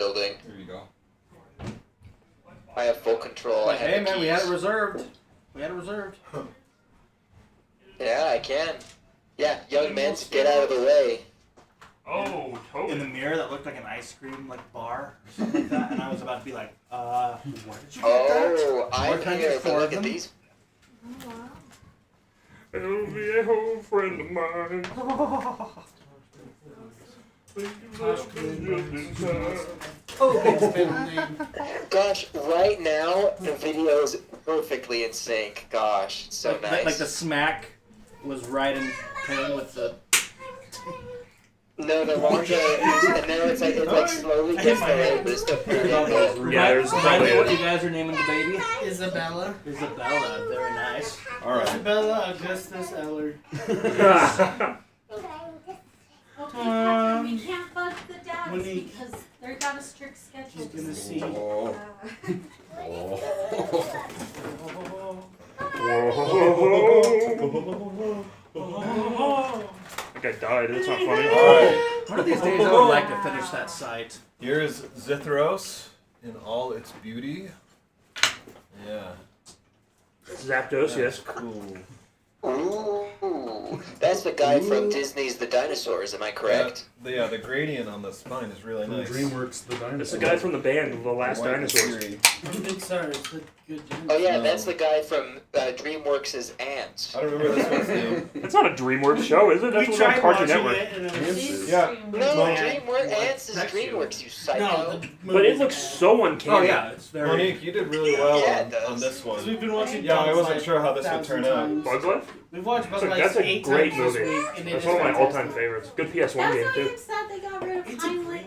building. There you go. I have full control. Like, I have hey the man, keys. we had it reserved. We had it reserved. Yeah, I can. Yeah, young men, get out of the way. Oh, totally. In the mirror that looked like an ice cream bar or something like that, and I was about to be like, where did you get that? Oh, I'm here, but look at these. It'll be a old friend of mine. Gosh, right now the video is perfectly in sync. Gosh, it's so nice. Like the smack was right in tune with the. No, the longer and now it's like slowly gets the right list of Yeah, there's Remind me what you guys are naming the baby. Isabella. Isabella, very nice. All right. Isabella Augustus Eller. We can't bug the dads Monique. because they've got a strict schedule. She's gonna see. Oh. That guy died. That's not funny. All right. One of these days I would like to finish that site. Here's Zithros in all its beauty. Yeah. Zapdos, yes. Cool. Ooh, that's the guy from Disney's The Dinosaurs, am I correct? The gradient on the spine is really From nice. DreamWorks, the dinosaur. That's the guy from the band, The Last White Dinosaurs. Fury. I'm big sorry. It's a good gym. Oh yeah, that's the guy from DreamWorks' Ants. I don't remember this one's name. That's not a DreamWorks show, is it? That's We one on tried Cartoon watching Network. it and it was Yeah. No, Yeah. DreamWorks Ants is DreamWorks, you psycho. No, the But it movie's looks bad. so uncanny. Oh yeah, it's very. Monique, you did really well Yeah, it on does. this one. 'Cause we've been watching. Yeah, I Bugs wasn't Life sure how this would 1,000 turn out. times. Bugs Life? We've watched Bugs Life That's a 8 great times movie. this week, and it That's is one of my fantastic. all-time favorites. Good PS1 That's game, why too. I'm sad they got rid of It's a Heinlein.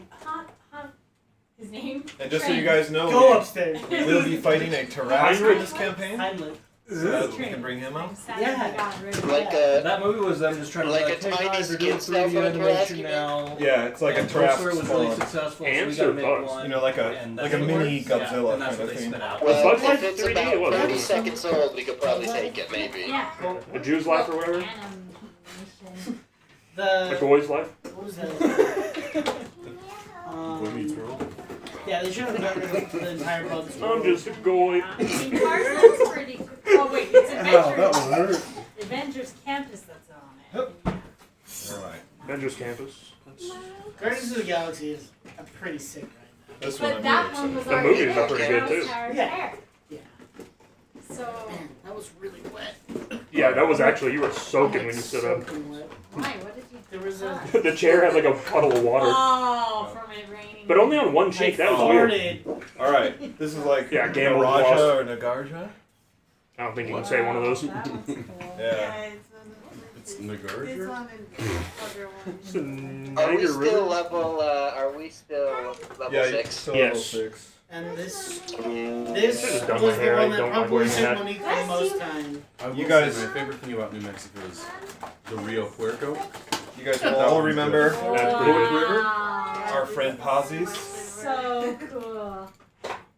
His name? And just so you guys know, Go upstairs. we'll be fighting a Tarrasque in this campaign, Heimlich. so that we can bring him out. I'm sad Yeah. they got rid of Like it. That movie was them just trying to Like be a like, hey tiny guys, they're doing skin 3D cell from a animation Tarrasque, now. Yeah, it's like a And Tarrasque Pulsar was really spawn. successful, so we Ants gotta or make bugs? one. You know, like a and like a that's mini what- yeah, Godzilla and that's kind what of they thing. spit out. Well, Bugs Life if it's 3D? about It wasn't. 30 seconds old, we could probably take it, maybe. Yeah. The Jew's Life or whatever? Animation. The The Goy's Life? what was that? Boy Meets World. Yeah, they should have gotten rid of the entire Bugs. I'm just a Goy. Tarzan's pretty good. Oh wait, it's Ow, that Avengers. one hurt. Avengers Campus that's on it. Alright. Avengers Campus. That's... Guardians of the Galaxy is a pretty sick right This one But I'm that really one was excited. The already movies are pretty good, too. Yeah. Yeah. So now. Man, that was really wet. Yeah, that was actually, you were soaking when you stood up. Soaking wet. why? What did you? There was a. The chair had like a puddle of water. Oh, from it raining. But only on one cheek, that was weird. farted. Alright, this is like Yeah, Game of Lost. Naraja or Nagarja. I don't think you can say one of those. That one's cool. Yeah. It's Nagarja. It's a Are we Niger still River. level, Yeah, 6? still Yes. level 6. And this Should've done my was the hair. I one that don't like probably wearing took that. Monique the most time. I will You say guys- my favorite thing about New Mexico is the Rio Puerco. You guys will all remember That's pretty good. Wow. our friend Pozzies. So cool.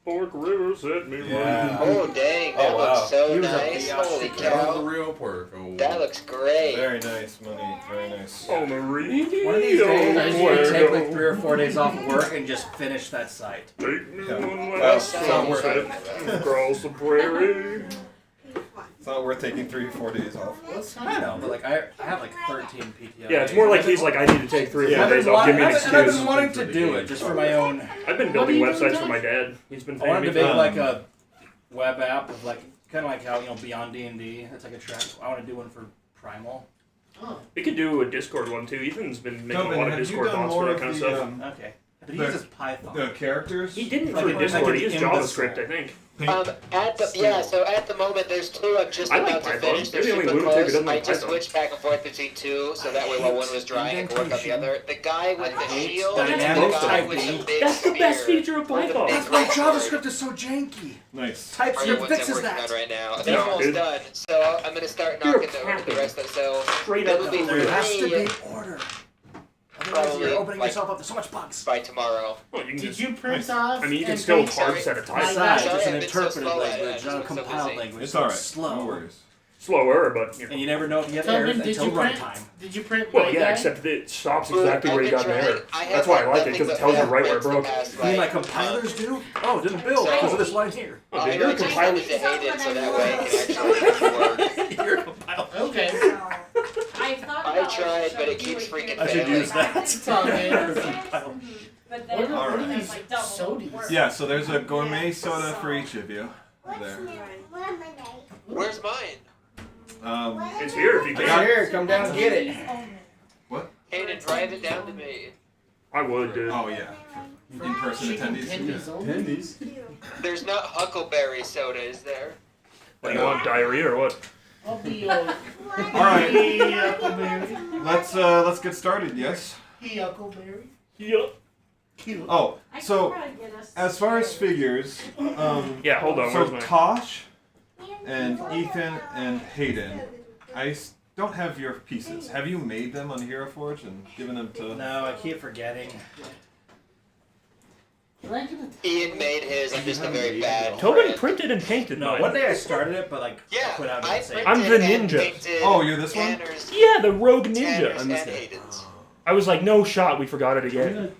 Fork River set me Yeah. Oh dang, that Oh, wow. looks so He was a nice. biatch. Holy The cow. Rio Puerco. That looks great. Very nice, Monique. Very nice. Oh, Marie. One of these days, I just need to take like 3 or 4 days off of work and just finish that site. Take me Yeah. one Well, last it's not worth it. across the prairie. It's not worth taking 3 or 4 days off. I know, but like I have like 13 PTO. Yeah, it's more like he's like, I need to take 3 or 4 I've been, days off. Give me an I've excuse. been wanting to do it just for my own. I've been building websites for my dad. He's been I paying wanted me to for make that. like a web app of like kind of like how Beyond D&D. It's like a track. I want to do one for Primal. Oh, We could do a Discord one too. Ethan's been making Tobin, a lot of have you Discord done bots more for that of kind of the, stuff. Okay, but he the- uses Python. The characters? He didn't like for a- Discord. like He an used imbecile. JavaScript, I think. So at the moment there's 2 I'm just I like about to Python. finish. They're You're the only super lunatic who close. doesn't I like just Python. switched back and forth between 2, so that way while one was drying I could work on the other. The guy with the shield and the dynamic guy with the typing. big That's the best spear. feature of Or the Python. big That's why sword. JavaScript is so janky. Nice. Are the TypeScript ones I'm fixes working that. on right now. Yeah, They're almost dude. done, so I'm gonna start You're knocking over the capping. rest of the cells. Straight There up will be There has to 3 be order. Otherwise, Probably, you're opening like- yourself up to so much bugs. by tomorrow. Well, you can did just, you print off? I mean, you can and still paste hard Sorry. set a My time. side Sorry, is an I've been so interpreted slow at it. language, I've not a been so compiled busy. language. It's so alright. slow. No worries. slower, but you know. And you never know if you have Tubman, errors did until you print? runtime. Did you print? Well, my yeah, guy? except that it stops Well, exactly where you got an error. That's why I like it, because it tells you right where it broke. You mean like compilers do? Oh, it didn't build because of this line here. Oh, I dude, you're a like to compiler. send it to Hayden so that way it can actually work. You're a compiler. Okay. I thought I about tried, but it you keeps were freaking here. I should failing. use that. It's all good. But What then are, what are Alright. these like double sodies? work. Yeah, so there's a gourmet soda for each of you. There. Where's mine? It's here if you It's can. here, come down and get it. Hayden, drive it down to me. I would, dude. Oh yeah. In-person Chicken attendees. tendies only? Pennies. There's not Huckleberry soda, is there? What, you want diarrhea or what? I'll be Alright. Huckleberry. Let's get started, yes? Huckleberry. Yup. Oh, I could so probably get us as far as straight. figures, Yeah, hold on. so Where's my... Tosh and Ethan and Hayden, don't have your pieces. Have you made them on Hero Forge and given them to? No, I keep forgetting. Ian made his, I'm just a very bad Tobin friend. printed and painted No, mine. one day I started it, but like Yeah, I quit out I and say. I'm the printed and ninja. painted Oh, you're this one? Tanner's- Yeah, the rogue ninja. Tanner's I and missed it. Hayden's. I was like, no shot, we forgot it again.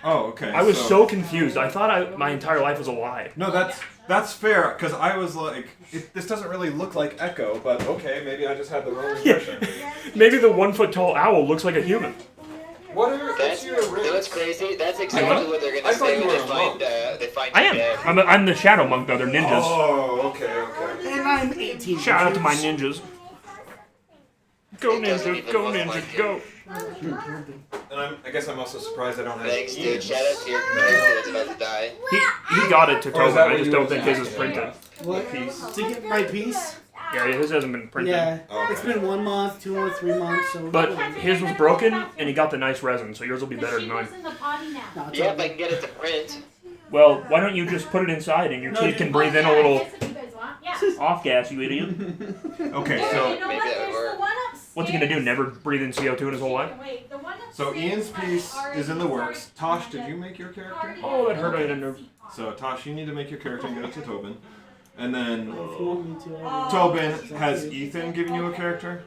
Oh, okay. I was so confused. I thought my entire life was a lie. No, that's fair, because I was like, this doesn't really look like Echo, but okay, maybe I just had the wrong impression. Maybe the 1 foot tall owl looks like a human. That's, you know what's crazy? That's exactly what they're I gonna thought say you when were a monk. they find I you am. dead. I'm the shadow monk, though. They're ninjas. Oh, okay. And I'm 18. Shout out to my ninjas. Go It doesn't ninja, even go look ninja, like go. And I guess I'm also surprised I don't have Thanks, dude. Ian's. Shout out to your character that's about to die. He got it to Or is Tobin. that I what just you don't were think his is saying? printed. What? Piece. To get my piece? Yeah, his hasn't been printed. Yeah. Okay. It's been 1 month, 2 or 3 months, so. But his was broken, and he got the nice resin, so yours will be better than mine. in the potty now. No, it's Yeah, all if I good. can get it to print. Well, why don't you just put it inside, and your kid can breathe in a little That's what you guys want. Yeah. off gas, you idiot. Okay, You so know Maybe what? that would There's work. the one upstairs. What's he gonna do? Never breathe in CO2 in his whole life? Wait, the one so upstairs Ian's has piece already is in the works. started Tosh, did kind you of make your character? party. Oh, that hurt. I didn't know. So Tosh, you need to make your character and get it to Tobin. And then If you want me to, Tobin, has Ethan given you a character?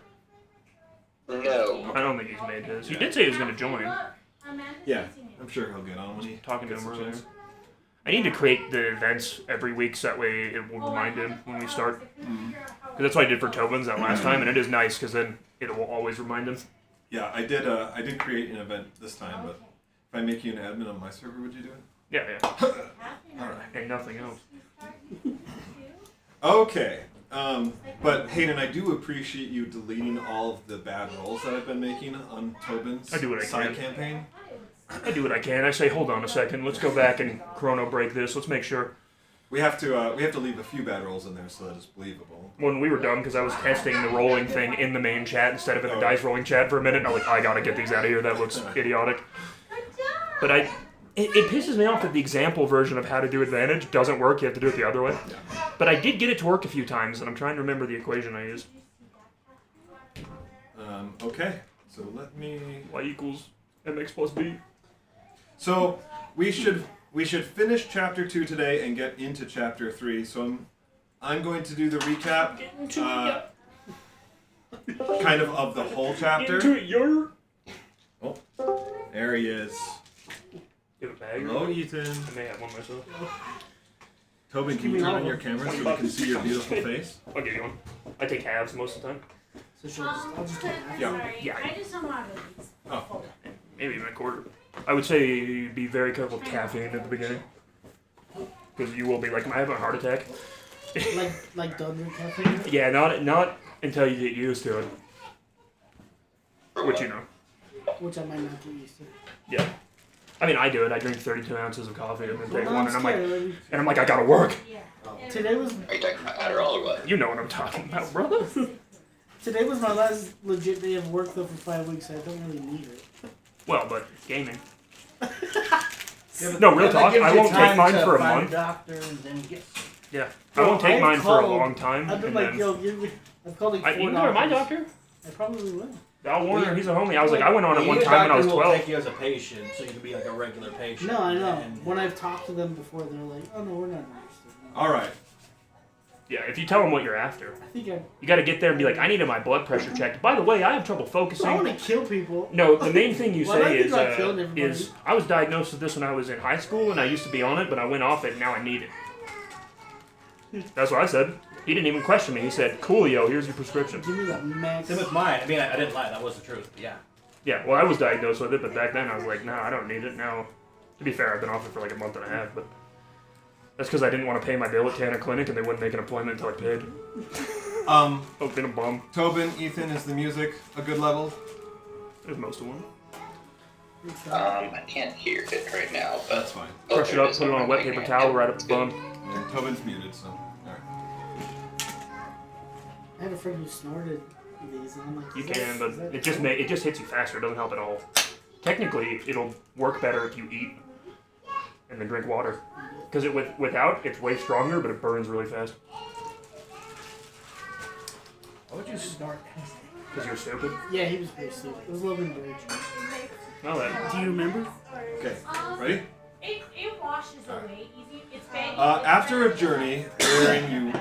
No. I don't think he's made his. He did say he was gonna join. Yeah. I'm sure he'll get on when he Talking to gets him a earlier. chance. I need to create the events every week so that way it will remind him when we start. Because that's what I did for Tobin's that last time, and it is nice because then it will always remind him. Yeah, I did create an event this time, but if I make you an admin on my server, would you do it? Yeah. Alright. And nothing else. Okay. But Hayden, I do appreciate you deleting all of the bad rolls that I've been making on Tobin's I do what I side can. campaign. I do what I can. I say, hold on a second. Let's go back and chrono break this. Let's make sure. We have to leave a few bad rolls in there so that it's believable. When we were done, because I was testing the rolling thing in the main chat instead of in the Oh. dice rolling chat for a minute, and I was like, I gotta get these out of here. That looks idiotic. But it pisses me off that the example version of how to do advantage doesn't work. You have to do it the other way. But I did get it to work a few times, and I'm trying to remember the equation I used. Okay. So let me. Y equals mx plus b. So we should finish chapter 2 today and get into chapter 3. So I'm going to do the recap, kind of the whole chapter. Into your. Oh, there he is. Give a bag. Hello, Ethan. I may have one myself. Tobin, can you turn on your camera so we can see your beautiful face? I'll give you one. I take halves most of the time. So should I'll just get half. Yeah. Yeah. I just don't want to. Oh. Maybe even a quarter. I would say be very careful with caffeine at the beginning. Because you will be like, am I having a heart attack? Like Dunder caffeine? Yeah, not until you get used to it. Which you know. Which I might not get used to. Yeah. I mean, I do it. I drink 32 ounces of coffee and then take Well, one, I'm and scared. I'm like, I gotta work. Today was Are you talking about Adderall or what? You know what I'm talking about, brother. today was my last legit day of work though for 5 weeks, so I don't really need it. Well, but gaming. No, real talk. I won't take mine for a month. Doctor and then get. Yeah, I won't take I've mine for a called- long time. I've been And like, then yo, give me. I've called like 4 you can go to my doctors. doctor. I probably will. Al Warner, he's a homie. I was like, I went on it one Your time when I was doctor will 12. take you as a patient, so you can be like a regular patient. No, I know. And- When I've talked to them before, they're like, oh no, we're not interested. All right. Yeah, if you tell them what you're after, I think you got to get there and be like, I needed my blood pressure checked. By the way, I have trouble I focusing. want to kill people. No, the main thing you Well, I say think I killed everybody. is I was diagnosed with this when I was in high school and I used to be on it, but I went off it and now I need it. That's what I said. He didn't even question me. He said, "Coolio, here's your prescription." Give me that max. Same with mine. I mean, I didn't lie. That was the truth. But yeah. Yeah, well, I was diagnosed with it, but back then I was like, "No, I don't need it." Now, to be fair, I've been off it for like a month and a half, but that's because I didn't want to pay my bill at Tanner Clinic and they wouldn't make an appointment until I paid. Oh, been a bum. Tobin, Ethan, is the music a good level? There's most of them. I can't hear it right now, but That's fine. Crush it up, put it on a wet paper towel right up the bum. And Tobin's muted, so. Alright. I have a friend who snorted these, and I'm like, You is that- can, but is that it just hits you faster. It doesn't help at all. Technically, it'll work better if you eat and then drink water. Because without, it's way stronger, but it burns really fast. Why would you snort? Because you're stupid. Yeah, he was pretty stupid. It was Logan Bridge. No, that. Do you remember? Okay, ready? It washes away easy. It's bad. After a journey wherein you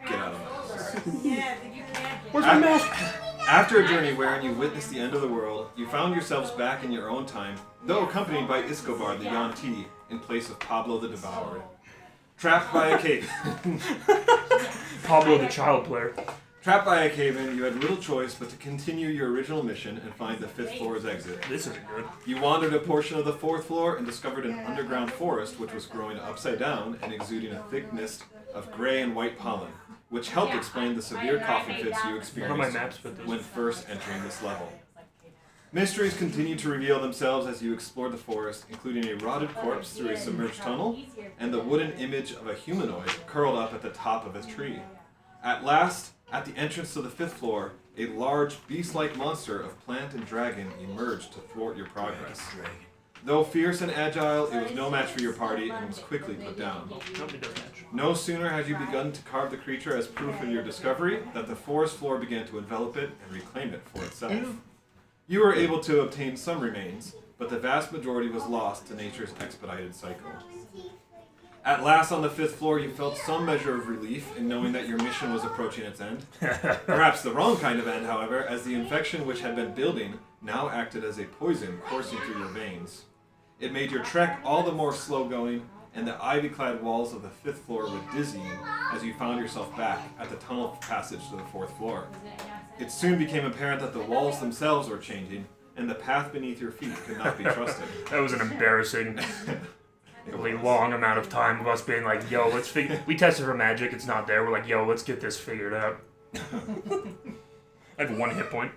get out of my Yeah, you can't. Where's my mask? After a journey wherein you witnessed the end of the world, you found yourselves back in your own time, though accompanied by Escobar the Yanti in place of Pablo the Devourer. Trapped by a cave. Pablo the child player. Trapped by a cave-in, you had little choice but to continue your original mission and find the 5th floor's exit. This isn't good. You wandered a portion of the 4th floor and discovered an underground forest which was growing upside down and exuding a thick mist of gray and white pollen, which helped explain the severe coughing fits you How do my experienced maps fit this? when first entering this level. Mysteries continued to reveal themselves as you explored the forest, including a rotted corpse through a submerged tunnel and the wooden image of a humanoid curled up at the top of a tree. At last, at the entrance to the 5th floor, a large beast-like monster of plant and dragon emerged to thwart your progress. Though fierce and agile, it was no match for your party and was quickly put down. Nobody does match. No sooner had you begun to carve the creature as proof of your discovery that the forest floor began to envelop it and reclaim it for itself. You were able to obtain some remains, but the vast majority was lost to nature's expedited cycle. At last, on the 5th floor, you felt some measure of relief in knowing that your mission was approaching its end. Perhaps the wrong kind of end, however, as the infection which had been building now acted as a poison coursing through your veins. It made your trek all the more slow-going, and the ivy-clad walls of the 5th floor were dizzying as you found yourself back at the tunnel passage to the 4th floor. It soon became apparent that the walls themselves were changing, and the path beneath your feet could not be trusted. That was an embarrassing, really long amount of time of us being like, yo, let's figure. We tested for magic, it's not there. We're like, yo, let's get this figured out. I have 1 hit point.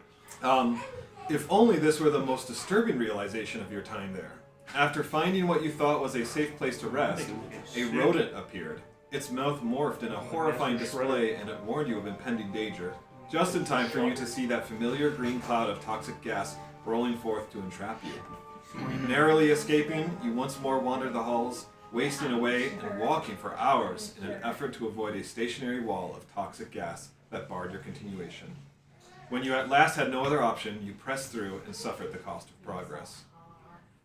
If only this were the most disturbing realization of your time there. After finding what you thought was a safe place to rest, a rodent appeared. Its mouth morphed in a horrifying display, and it warned you of impending danger, just in time for you to see that familiar green cloud of toxic gas rolling forth to entrap you. Narrowly escaping, you once more wandered the halls, wasting away and walking for hours in an effort to avoid a stationary wall of toxic gas that barred your continuation. When you at last had no other option, you pressed through and suffered the cost of progress.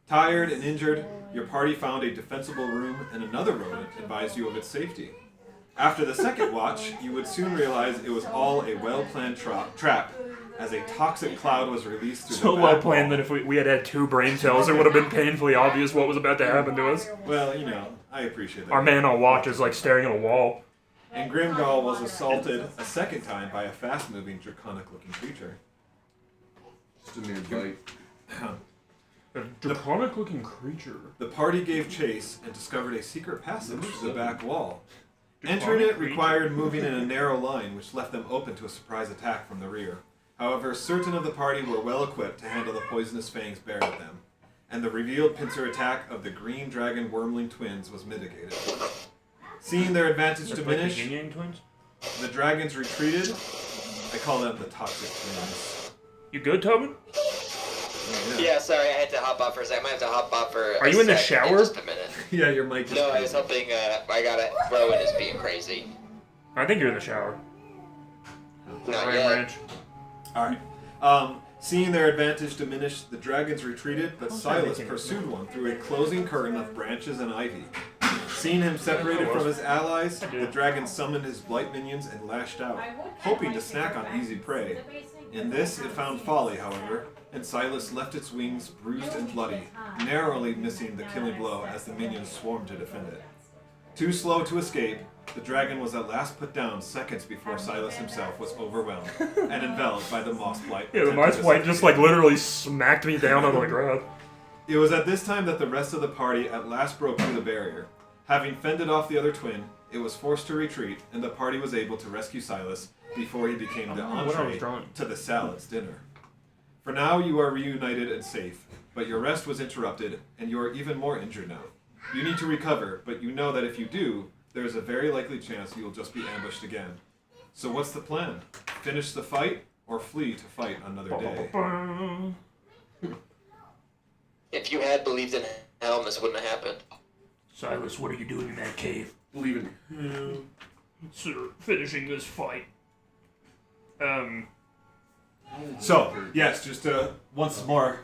Tired and injured, your party found a defensible room, and another rodent advised you of its safety. After the second watch, you would soon realize it was all a well-planned trap, as a toxic cloud was released through So the well back planned wall. that if we had had 2 brain cells, it would have been painfully obvious what was about to happen to us. Well, you know, I appreciate that. Our man on watch is like staring at a wall. And Grimgall was assaulted a second time by a fast-moving, draconic-looking creature. Just a mere bite. A draconic-looking creature. The party gave chase and discovered a secret passage to the back wall. Draconic Entering it creature. required moving in a narrow line, which left them open to a surprise attack from the rear. However, certain of the party were well equipped to handle the poisonous fangs bared at them, and the revealed pincer attack of the Green Dragon Wyrmling twins was mitigated. Seeing their advantage They're like diminish, the Yin Yang twins? the dragons retreated. I call them the toxic twins. You good, Tobin? Yeah, sorry, I had to hop off for a second. I might have to hop off for Are you in the sec shower? just a minute. Yeah, your mic is No, I was hoping, I got it. Rowan is being crazy. I think you're in the shower. Not Ryan yet. Ranch. Alright. Seeing their advantage diminish, the dragons retreated, but Okay, Silas making it. pursued one through a closing curtain of branches and ivy. Seeing him separated from his allies, the dragon summoned his blight minions and lashed out, hoping to snack on easy prey. In this, it found folly, however, and Silas left its wings bruised and bloody, narrowly missing the killing blow as the minions swarmed to defend it. Too slow to escape, the dragon was at last put down seconds before Silas himself was overwhelmed and enveloped by the moss blight. Yeah, the moss blight just like literally smacked me down on the ground. It was at this time that the rest of the party at last broke through the barrier. Having fended off the other twin, it was forced to retreat, and the party was able to rescue Silas before he became the entree to the Salad's dinner. For now, you are reunited and safe, but your rest was interrupted, and you are even more injured now. You need to recover, but you know that if you do, there is a very likely chance you will just be ambushed again. So what's the plan? Finish the fight, or flee to fight another day? If you had believed in Helm, this wouldn't have happened. Silas, what are you doing in that cave? Believe Sir, finishing this fight. So, yes, just to once more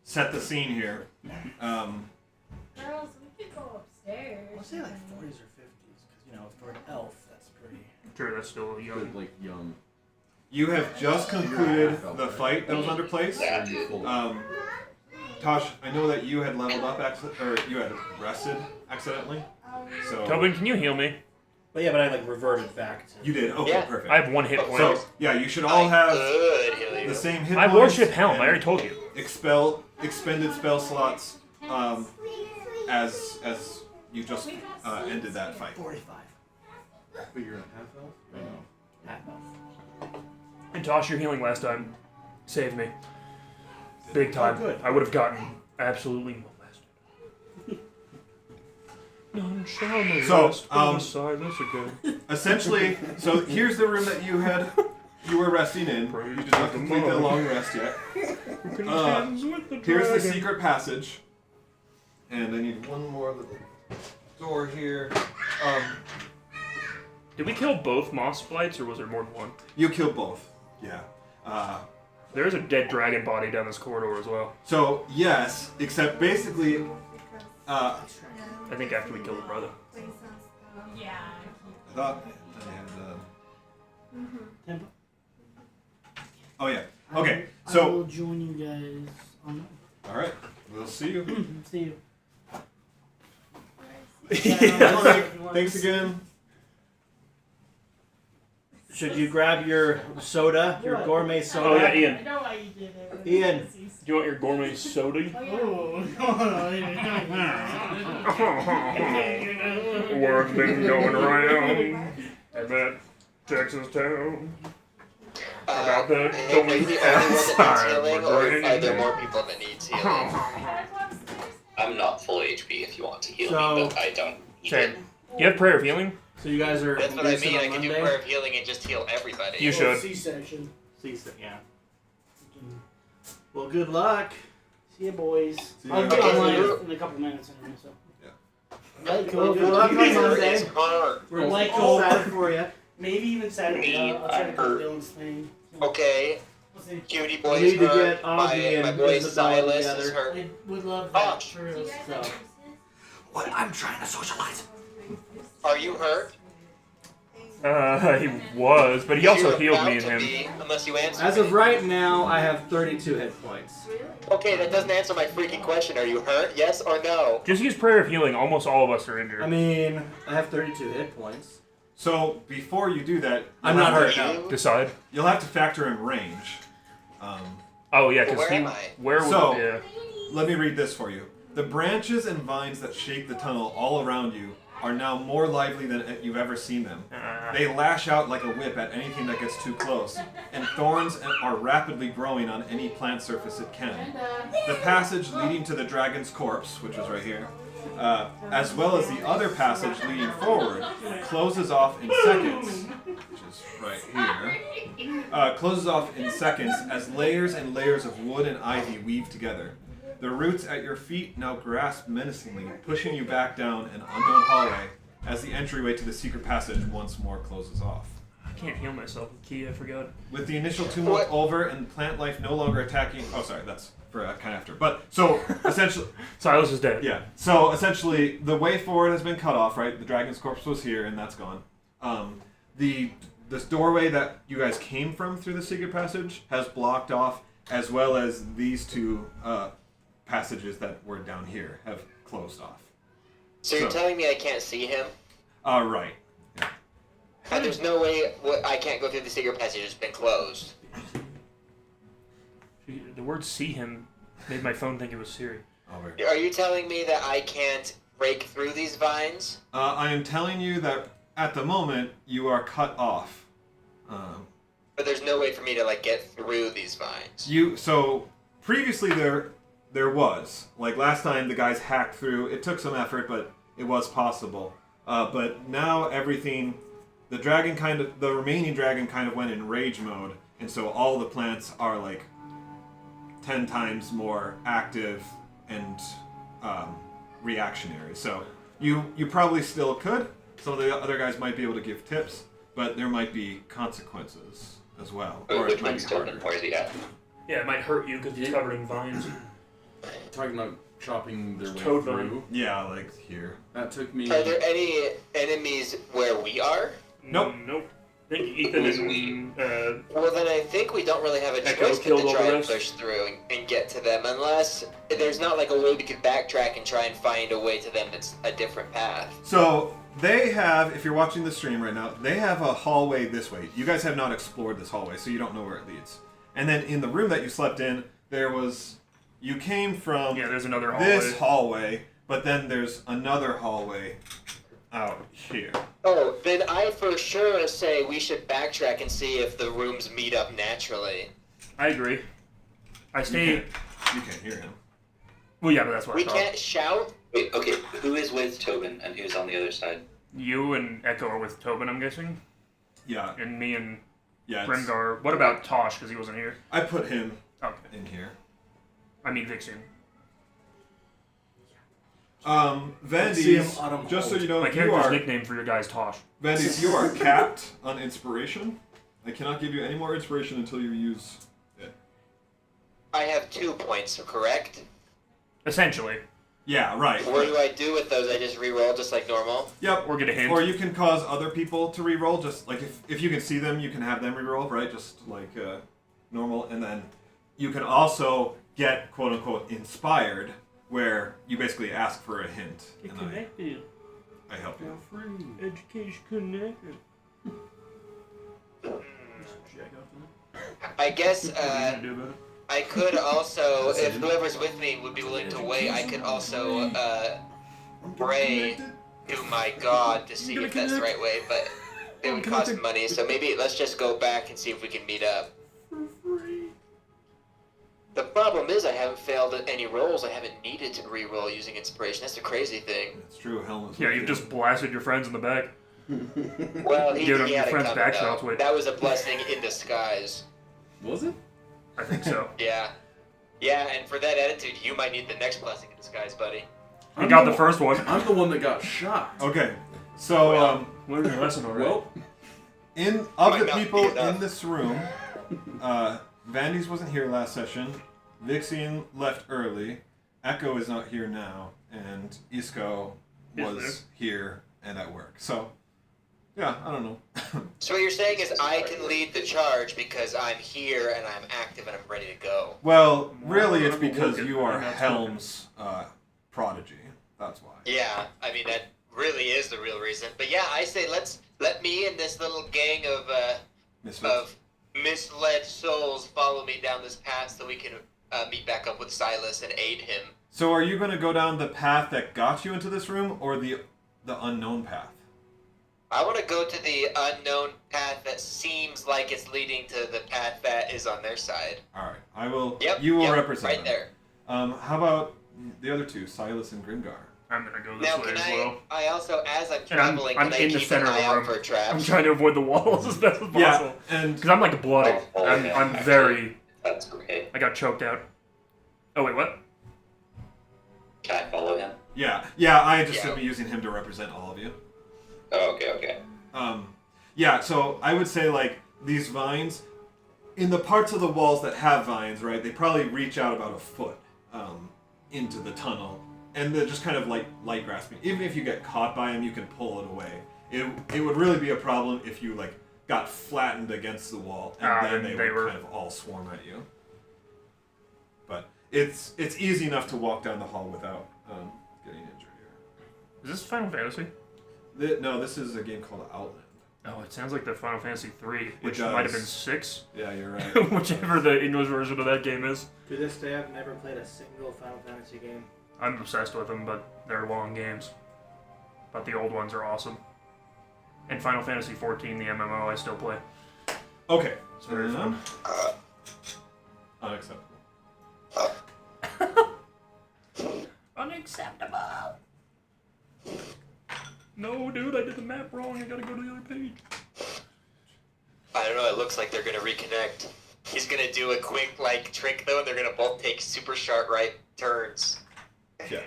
set the scene here. Girls, we could go upstairs. I'll say like 40s or 50s, because for an elf, that's pretty. Sure, that's still young. Good, like young. You have just concluded the fight that was under place. Tosh, I know that you had leveled up, or you had rested accidentally. So Tobin, can you heal me? But yeah, but I like reverted back to. you did. Okay, Yeah. perfect. I have 1 hit point. So yeah, you should all have Good, the same hit I points. worship Helm, and I already told you. expended spell slots as you just ended that fight. 45. But you're a half elf? I know. Half elf. And Tosh, your healing last time saved me. Big time. Oh, good. I would have gotten absolutely molested. None shall molest Silas again. Essentially, so here's the room that you were resting in. You did not complete the long rest yet. Here's the secret passage. And I need one more little door here. Did we kill both moss blights, or was there more than one? You killed both. Yeah. There's a dead dragon body down this corridor as well. So, yes, except basically, I think after we killed the brother. Yeah. I thought I had, oh yeah. Okay, I so, will join you guys on alright, we'll see you. See you. Thanks again. Should you grab your soda, your gourmet soda? Oh yeah, I Ian. know why you did it. Ian. Do you want your gourmet soda? Oh, Word's been going around in that Texas town about the Are you the only one that needs outside healing, or are there more people that need healing? I'm not full HP if you want to heal So- me, but I don't need Okay. it. You have prayer of healing? So you guys are. That's what I releasing mean. on I can do Monday? prayer of healing and just heal everybody. You should. C-section. Yeah. Well, good luck. See you, boys. See I'll you. get Okay, online so in a couple minutes anyway, so. Yeah. Right, Well, cool. good luck on Monday. It's hard. We're Like all all- sad for you. Maybe even Saturday. I'll try to go to Dylan's thing. Okay, We'll see. cutie We boy need is to hurt. get Augie My and boy Isabella Silas is together. hurt. I would love Oh, that for real. So. What? I'm trying to socialize. Are you hurt? He was, but he also You're healed me about and to him. be, unless you answer As me. of right now, I have 32 hit points. Okay, that doesn't answer my freaking question. Are you hurt? Yes or no? Just use prayer of healing. Almost all of us are injured. I mean, I have 32 hit points. So, before you do that, I'm you'll not have hurt to- now. Decide. You'll have to factor in range. Oh yeah, Well, because where am I? where would So- yeah. Let me read this for you. The branches and vines that shape the tunnel all around you are now more lively than you've ever seen them. They lash out like a whip at anything that gets too close, and thorns are rapidly growing on any plant surface it can. The passage leading to the dragon's corpse, which is right here, as well as the other passage leading forward, closes off in seconds, which is right here, closes off in seconds as layers and layers of wood and ivy weave together. The roots at your feet now grasp menacingly, pushing you back down an unknown hallway as the entryway to the secret passage once more closes off. can't heal myself with key, I forgot. With the initial tumult over and plant life no longer attacking... Oh, sorry, that's for kind of after. But, so, essentially... Silas is dead. Yeah. So, essentially, the way forward has been cut off, right? The dragon's corpse was here, and that's gone. This doorway that you guys came from through the secret passage has blocked off, as well as these two passages that were down here have closed off. So you're telling me I can't see him? Right. Yeah. And there's no way I can't go through the secret passage. It's been closed. The word "see him" made my phone think it was Siri. Are you telling me that I can't break through these vines? I am telling you that at the moment you are cut off. But there's no way for me to like get through these vines. So previously there was, like last time the guys hacked through. It took some effort, but it was possible. But now everything, the remaining dragon kind of went in rage mode, and so all the plants are like 10 times more active and reactionary. So you probably still could. Some of the other guys might be able to give tips, but there might be consequences as well. Or Which it might one's be Tobin? harder. Where's he at? Yeah, it might hurt you because it's Yeah. covered in vines. Talking about chopping their way Toad through. vine. Yeah, like here. That took me. Are there any enemies where we are? Nope. Nope. I think Ethan Who's and Well, then I think we don't really have a Echo choice but killed to all try the and rest. push through and get to them, unless there's not like a way we could backtrack and try and find a way to them that's a different path. So they have, if you're watching the stream right now, they have a hallway this way. You guys have not explored this hallway, so you don't know where it leads. And then in the room that you slept in, you came from there's another hallway. this hallway, but then there's another hallway out here. Oh, then I for sure say we should backtrack and see if the rooms meet up naturally. I agree. I stay. You can't hear him. Well, yeah, but that's what We I thought. can't shout? Wait, okay, who is with Tobin and who's on the other side? You and Echo are with Tobin, I'm guessing, Yeah. and me and Yeah. Grimgar. What about Tosh? Because he wasn't here. I put him Okay. in here. I mean Vixen. Vandys, just so you know, My you character's are nickname for your guy's Tosh. Vandys, you are capped on inspiration. I cannot give you any more inspiration until you use it. I have 2 points, correct? Essentially. Yeah, right. What do I do with those? I just re-roll just like normal? Yep. Or get a hint. Or you can cause other people to re-roll, just like if you can see them, you can have them re-roll, right? Just like normal. And then you can also get, quote-unquote, inspired, where you basically ask for a hint. Get And connected. I help you. Education connected. I guess, What are you gonna do about it? I could also, if whoever's with me would be willing to wait, I could also, pray to my god to see if that's the right way, but it would cost money, so maybe let's just go back and see if we can meet up. The problem is I haven't failed at any rolls. I haven't needed to re-roll using inspiration. That's the crazy thing. It's true, Helmut's Yeah, with you've you. just blasted your friends in the back. Well, he Give him your had it friend's coming, back though. shots, wait. That was a blessing in disguise. Was it? I think so. Yeah. Yeah, and for that attitude, you might need the next blessing in disguise, buddy. I got the first one. I'm the one that got shot. Okay, so Learned your lesson already. Well, of Might the not be people enough. in this room, Vandy's wasn't here last session. Vixen left early. Echo is not here now, and Isco was here and at work. So, yeah, I don't know. So what you're saying is I can lead the charge because I'm here and I'm active and I'm ready to go. Well, really, it's because Logan, you are I'm not Helm's prodigy. That's why. Yeah, I mean that really is the real reason. But yeah, I say let me and this little gang Misfits. of misled souls follow me down this path so we can meet back up with Silas and aid him. So, are you going to go down the path that got you into this room, or the unknown path? I want to go to the unknown path that seems like it's leading to the path that is on their side. All right, I will. Yep. You will yep, represent right them. there. How about the other two, Silas and Grimgar? I'm gonna go this Now, way can as I? well. I also, as I'm And I'm traveling, in can I the keep center an of the eye out room. for traps? I'm trying to avoid the walls as best as possible. Yeah, and Because I'm like bloody. Oh, yeah, I'm actually. very. That's okay. I got choked out. Oh wait, what? Can I follow him? yeah. I just Yeah. be using him to represent all of you. Oh, okay. Yeah, so I would say, like, these vines, in the parts of the walls that have vines, right, they probably reach out about a foot into the tunnel. And they're just kind of like light grasping. Even if you get caught by them, you can pull it away. It would really be a problem if you, like, got flattened against the wall, and then they would kind of all swarm at you. But it's easy enough to walk down the hall without getting injured here. Is this Final Fantasy? No, this is a game called Outland. Oh, it sounds like the Final Fantasy 3, which does. might have been 6. Yeah, you're right. Whichever the English version of that game is. To this day, I've never played a single Final Fantasy game. I'm obsessed with them, but they're long games. But the old ones are awesome. And Final Fantasy 14, the MMO, I still play. Okay. It's very fun. Unacceptable. Unacceptable. No, dude, I did the map wrong. I gotta go to the other page. I don't know, it looks like they're gonna reconnect. He's gonna do a quick, like, trick, though, and they're gonna both take super sharp right turns. Yeah.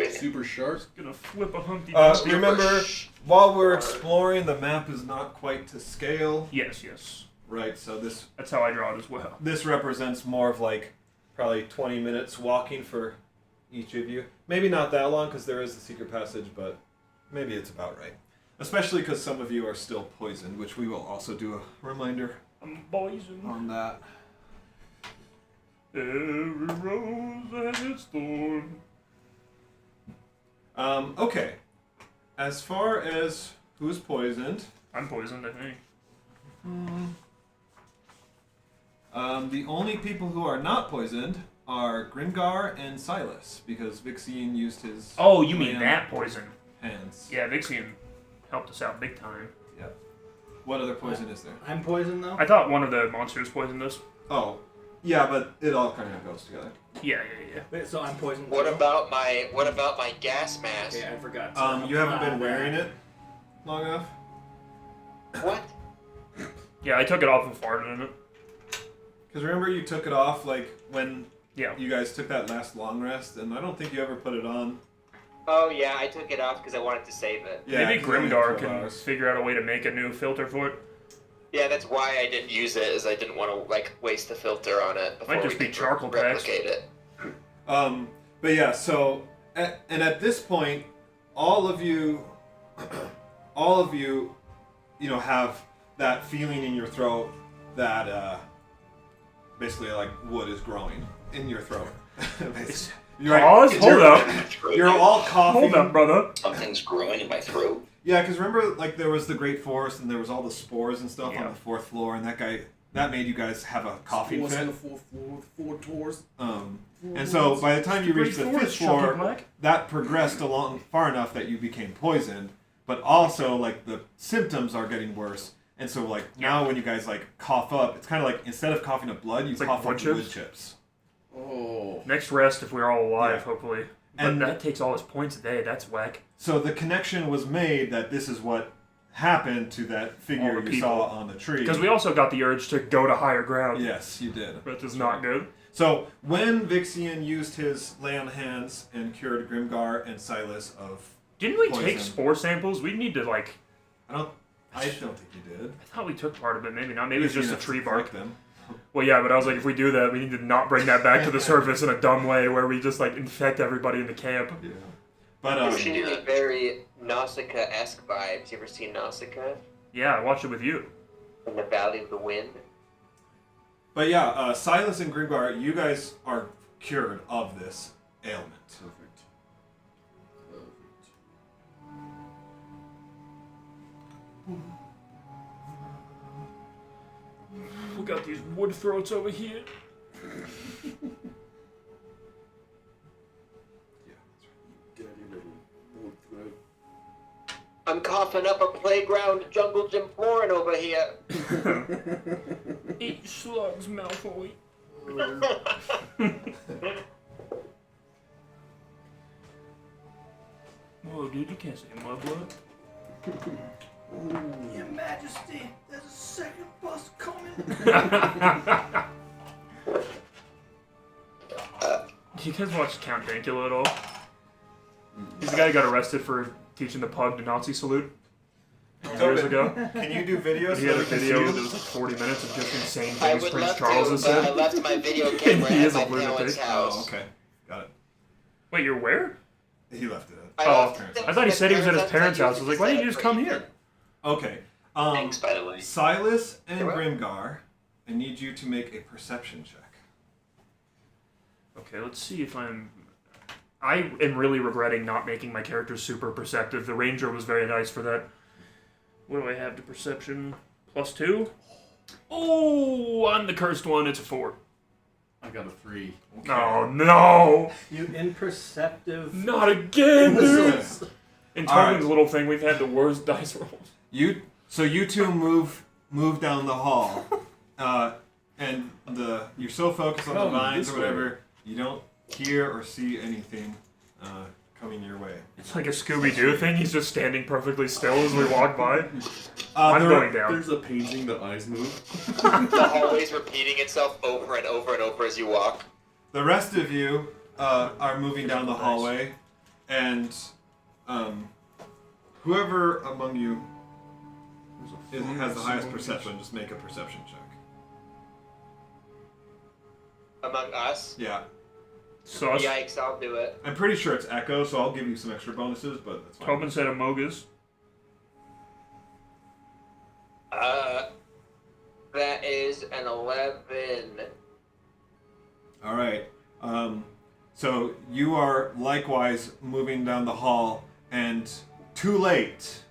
Super sharp. Gonna flip a Humpty Remember, while we're exploring, the map is not quite to scale. Yes, yes. Right, so That's how I draw it as well. this represents more of, like, probably 20 minutes walking for each of you. Maybe not that long, because there is the secret passage, but maybe it's about right. Especially because some of you are still poisoned, which we will also do a reminder I'm poisoned. on that. Every rose has its thorn. Okay. As far as who's poisoned, I'm poisoned, I think. the only people who are not poisoned are Grimgar and Silas, because Vixian used his Oh, you mean land that poison? hands. Yeah, Vixian helped us out big time. Yep. What other poison is there? I'm poisoned though? I thought one of the monsters poisoned us. Oh, yeah, but it all kind of goes together. Yeah. Wait, so I'm poisoned What too? about my gas mask? Okay, I forgot. You haven't been wearing it long enough? What? Yeah, I took it off and farted in it. Because remember you took it off, like, when Yeah. you guys took that last long rest, and I don't think you ever put it on. Oh yeah, I took it off because I wanted to save it. Yeah, Maybe 'cause it only had Grimgar 12 can hours. figure out a way to make a new filter for it. Yeah, that's why I didn't use it, is I didn't want to, like, waste the filter on it before Might just we be could charcoal packs. replicate it. But yeah, so, at this point, all of you, you know, have that feeling in your throat that, basically, like, wood is growing in your throat. Pause? Hold up. You're all coughing. Hold up, brother. Something's growing in my throat. Yeah, because remember, like, there was the Great Forest, and there was all the spores and stuff Yeah. on the 4th floor, and that made you guys have a coughing What's on the fit. 4th floor with 4 tours? And so by the time you reached the 5th floor, Black. that progressed along far enough that you became poisoned, but also, like, the symptoms are getting worse. And so, like, now when you guys, like, cough up, it's kind of like, instead of coughing up blood, you It's like cough wood up chips? wood chips. Oh. Next rest if we're all alive, Yeah. hopefully. But And- that takes all his points a day. That's whack. So the connection was made that this is what happened to that figure All the you saw people. on the tree. Because we also got the urge to go to higher ground. Yes, you did. Which is not good. So when Vixian used his lay on hands and cured Grimgar and Silas of Didn't we poison, take spore samples? We need to, like... I don't think you did. I thought we took part of it. Maybe not. Maybe it's just a tree bark. Them. Well, yeah, but I was like, if we do that, we need to not bring that back to the surface in a dumb way where we just, like, infect everybody in the camp. Yeah. But It's really very Nausicaa-esque vibes. You ever seen Nausicaa? Yeah, I watched it with you. In the Valley of the Wind? But yeah, Silas and Grimgar, you guys are cured of this ailment. Perfect. We got these wood throats over here. Dirty little wood throat. I'm coughing up a playground jungle gym flooring over here. Eat slugs, Malfoy. Whoa, dude, you can't say mud blood. Your Majesty, there's a second bus coming. Do you guys watch Count Dankula at all? He's the guy who got arrested for teaching the pug to Nazi salute. years ago. Can you do videos? He had a we can see video you? that was like 40 minutes of just insane I things would Prince love Charles to, has but I said. left my video camera He at is a my lunatic. parents' house. Oh, okay. Got it. Wait, you're where? He left it. Oh, left I thought he said he was at his parents' house. I was like, why set didn't you up just for come Ethan. here? Okay. Thanks, by the way. Silas and You're welcome. Grimgar, I need you to make a perception check. Okay, let's see if I am really regretting not making my character super perceptive. The ranger was very nice for that. What do I have to perception? +2? Oh, I'm the cursed one. It's a 4. I got a 3. Oh, no! You imperceptive. Not again, dude! Listen, In All right. Tobin's little thing, we've had the worst dice rolls. you two move down the hall, and you're so focused on the Come vines this or whatever, you don't hear or see anything coming your way. It's like a Scooby-Doo thing. He's just standing perfectly still as we walk by. I'm going down. There's a painting, the eyes move. The hallway's repeating itself over and over and over as you walk. The rest of you are moving down the hallway, and whoever among you has the highest perception, just make a perception check. Among us? Yeah. Sus. Yikes, I'll do it. I'm pretty sure it's Echo, so I'll give you some extra bonuses, but that's fine. Tobin said Amogus. That is an 11. All right. So you are likewise moving down the hall, and too late.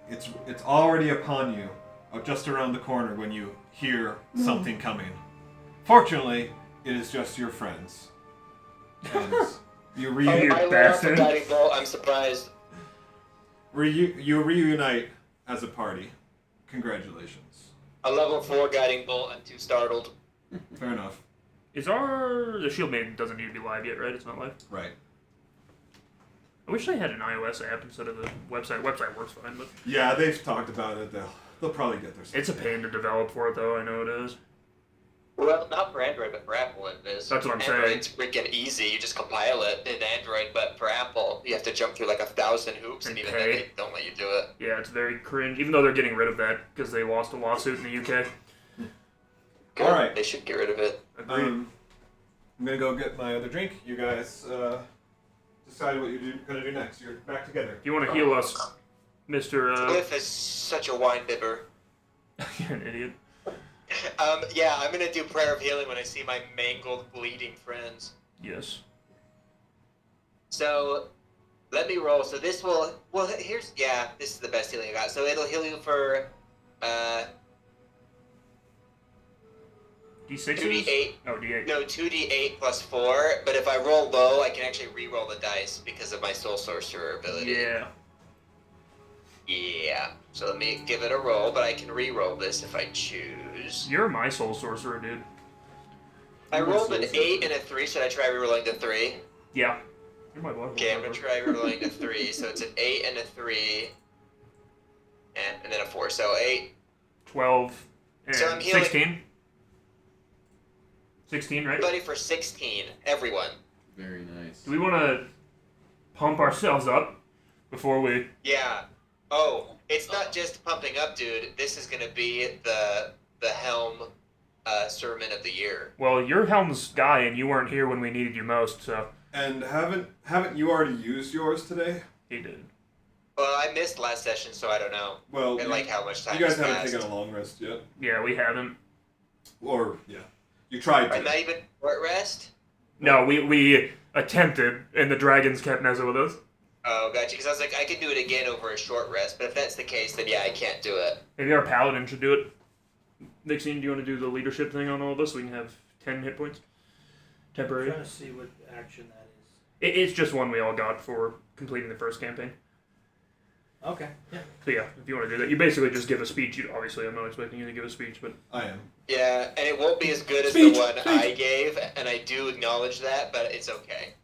It's already upon you, just around the corner when you hear something coming. Fortunately, it is just your friends. And you I learned from bastard. Guiding Bolt, I'm surprised. you reunite as a party. Congratulations. A level 4 Guiding Bolt, I'm too startled. Fair enough. Is the Shield Maiden doesn't need to be live yet, right? It's not live. Right. I wish they had an iOS app instead of the website. Website works fine, but Yeah, they've talked about it. They'll probably get their stuff. it's a pain to develop for it, though. I know it is. Well, not for Android, but for Apple it is. That's what I'm saying. Android's freaking easy. You just compile it in Android, but for Apple, you have to jump through like 1,000 hoops, and And even pay. then they don't let you do it. Yeah, it's very cringe. Even though they're getting rid of that because they lost a lawsuit in the UK. Good. All right. They should get rid of it. Agreed. I'm gonna go get my other drink. You guys decide what you're gonna do next. You're back together. If you want to heal us, Mr. Cliff is such a wine bibber. You're an idiot. Yeah, I'm gonna do prayer of healing when I see my mangled, bleeding friends. Yes. So, let me roll. So this will, this is the best healing I got. So it'll heal you for, D6? 2d8. Oh, D8. No, 2d8 plus 4, but if I roll low, I can actually re-roll the dice because of my Soul Sorcerer ability. Yeah. Yeah. So let me give it a roll, but I can re-roll this if I choose. You're my soul sorcerer, dude. I rolled an 8 and a 3. Should I try re-rolling the 3? Yeah. You're my boy. Okay, I'm gonna try re-rolling the 3. So it's an 8 and a 3, and then a 4. So 8. 12 and So I'm healing- 16. 16, right? Everybody for 16. Everyone. Very nice. Do we want to pump ourselves up before we... Yeah. Oh, it's not just pumping up, dude. This is gonna be the Helm sermon of the year. Well, you're Helm's guy, and you weren't here when we needed you most, so... And haven't you already used yours today? He did. Well, I missed last session, so I don't know. Well, And like how much time you guys has haven't passed. taken a long rest yet. Yeah, we haven't. Or you tried Or to. not even short rest? No, we attempted, and the dragons kept messing with us. Oh, gotcha. Because I was like, I could do it again over a short rest, but if that's the case, then yeah, I can't do it. Maybe our paladin should do it. Nixie, do you want to do the leadership thing on all of us so we can have 10 hit points? I'm Temporary. trying to see what action that is. It's just one we all got for completing the first campaign. Okay. Yeah. So yeah, if you want to do that, you basically just give a speech. Obviously, I'm not expecting you to give a speech, but I am. Yeah, and it won't be as good as Speech, the one speech. I gave, and I do acknowledge that, but it's okay.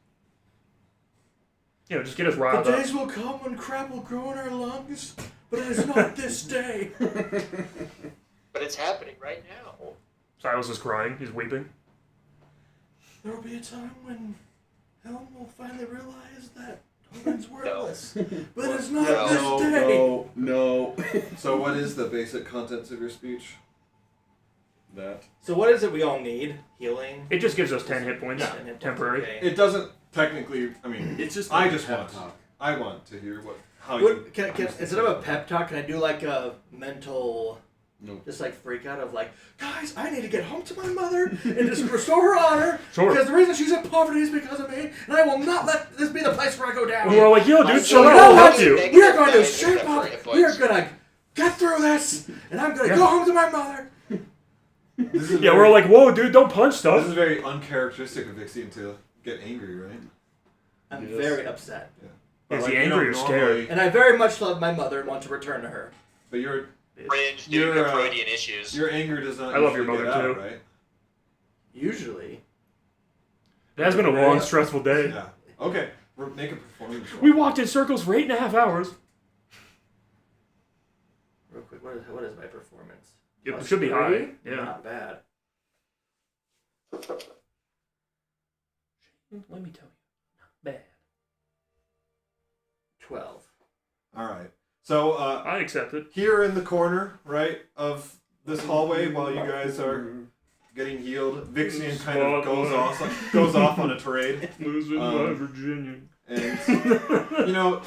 just get us The riled up. days will come when crap will grow in our lungs, but it is not this day. But it's happening right now. Silas is crying. He's weeping. There will be a time when Helm will finally realize that It's worthless. But it's No. not this day. No. So what is the basic contents of your speech? That. So what is it we all need? Healing? It just gives us 10 hit points, 10 hit points, temporary. okay. It doesn't technically. I mean, It's just. I like just pep want. talk. I want to hear how What, you. can, instead of a pep talk, can I do like a mental, No. just like freak out of like, guys, I need to get home to my mother and just restore her honor. Sure. Because the reason she's in poverty is because of me, and I will not let this be the place where I go down. And we're like, yo, dude, So chill you out, know I'll what? help you. We are going to Negative shape temporary up. hit We are points. going to get through this, and I'm going to Yeah. go home to my mother. This is Yeah, very- we're like, whoa, dude, don't punch This stuff. is very uncharacteristic of Vixian to get angry, right? I'm Yes. very upset. Is But, he you angry know, or scared? normally- And I very much love my mother and want to return to her. But your Cringe due to Freudian issues. your anger does not. I love your usually mother, get out, too. right? Usually. It has been a long, stressful day. Yeah. Okay. Make a performance roll. We walked in circles for 8.5 hours. Real quick, what is my performance? It Plus should be 3? high. Yeah. Not bad. Let me tell you, not bad. 12. All right. So I accept it. here in the corner, right, of this hallway, while you guys are getting healed, Vixian kind of goes off on a tirade, Losing my Virginia. and you know,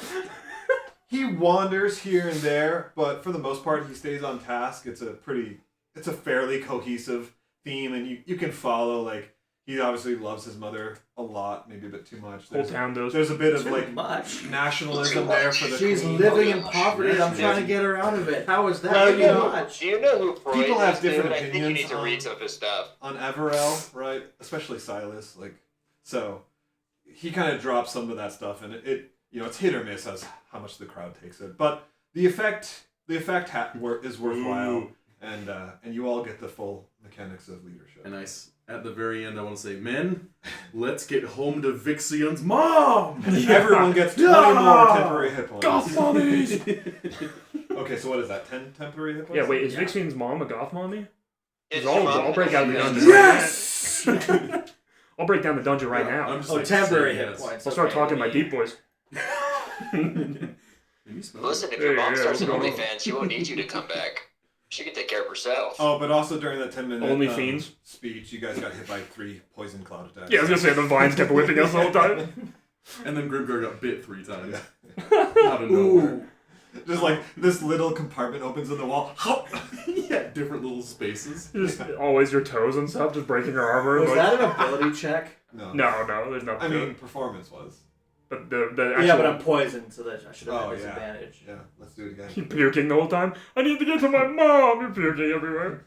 he wanders here and there, but for the most part, he stays on task. It's a fairly cohesive theme, and you can follow. Like, he obviously loves his mother a lot, maybe a bit too much. Whole town does. There's a bit of Too like much. nationalism there for the She's queen. living in poverty and I'm trying to get her out of it. How is that Well, too you know, much? Do you know who Freud People have is, dude? different I think you opinions need to on- read some of his stuff. on Everell, right? Especially Silas, like, so he kind of drops some of that stuff, and it you know, it's hit or miss as how much the crowd takes it, but the effect is worthwhile, and you all get the full mechanics of leadership. And at the very end, I want to say, men, let's get home to Vixian's mom! Everyone gets 20 more temporary hit points. Goth mommies! Okay, so what is that? 10 temporary hit points? Yeah, wait, is Vixian's mom a goth mommy? It's I'll, your mom. I'll break out the dungeon Yes! right now. I'll break down the dungeon right Yeah, now. I'm just Oh, like temporary saying hit yes. points. I'll start Okay, talking my me. deep voice. And you smell Listen, it. if your mom Yeah, starts an yeah. OnlyFans, she won't need you to come back. She can take care of herself. Oh, but also during that 10-minute Only fiends? speech, you guys got hit by 3 poison cloud attacks. Yeah, I was gonna say the vines kept whipping us the whole time. And then Grimgar got bit 3 times. Yeah. Out of nowhere. Just like this little compartment opens in the wall. Yeah, different little spaces. Just always your toes and stuff, just breaking your armor. Was like, that an ability check? No. No, there's nothing. I to mean, it. performance was. But the actual Yeah, but I'm poisoned, so that I should have Oh, had yeah. disadvantage. Yeah, let's do it again. you puking the whole time. I need to get to my mom. You're puking everywhere.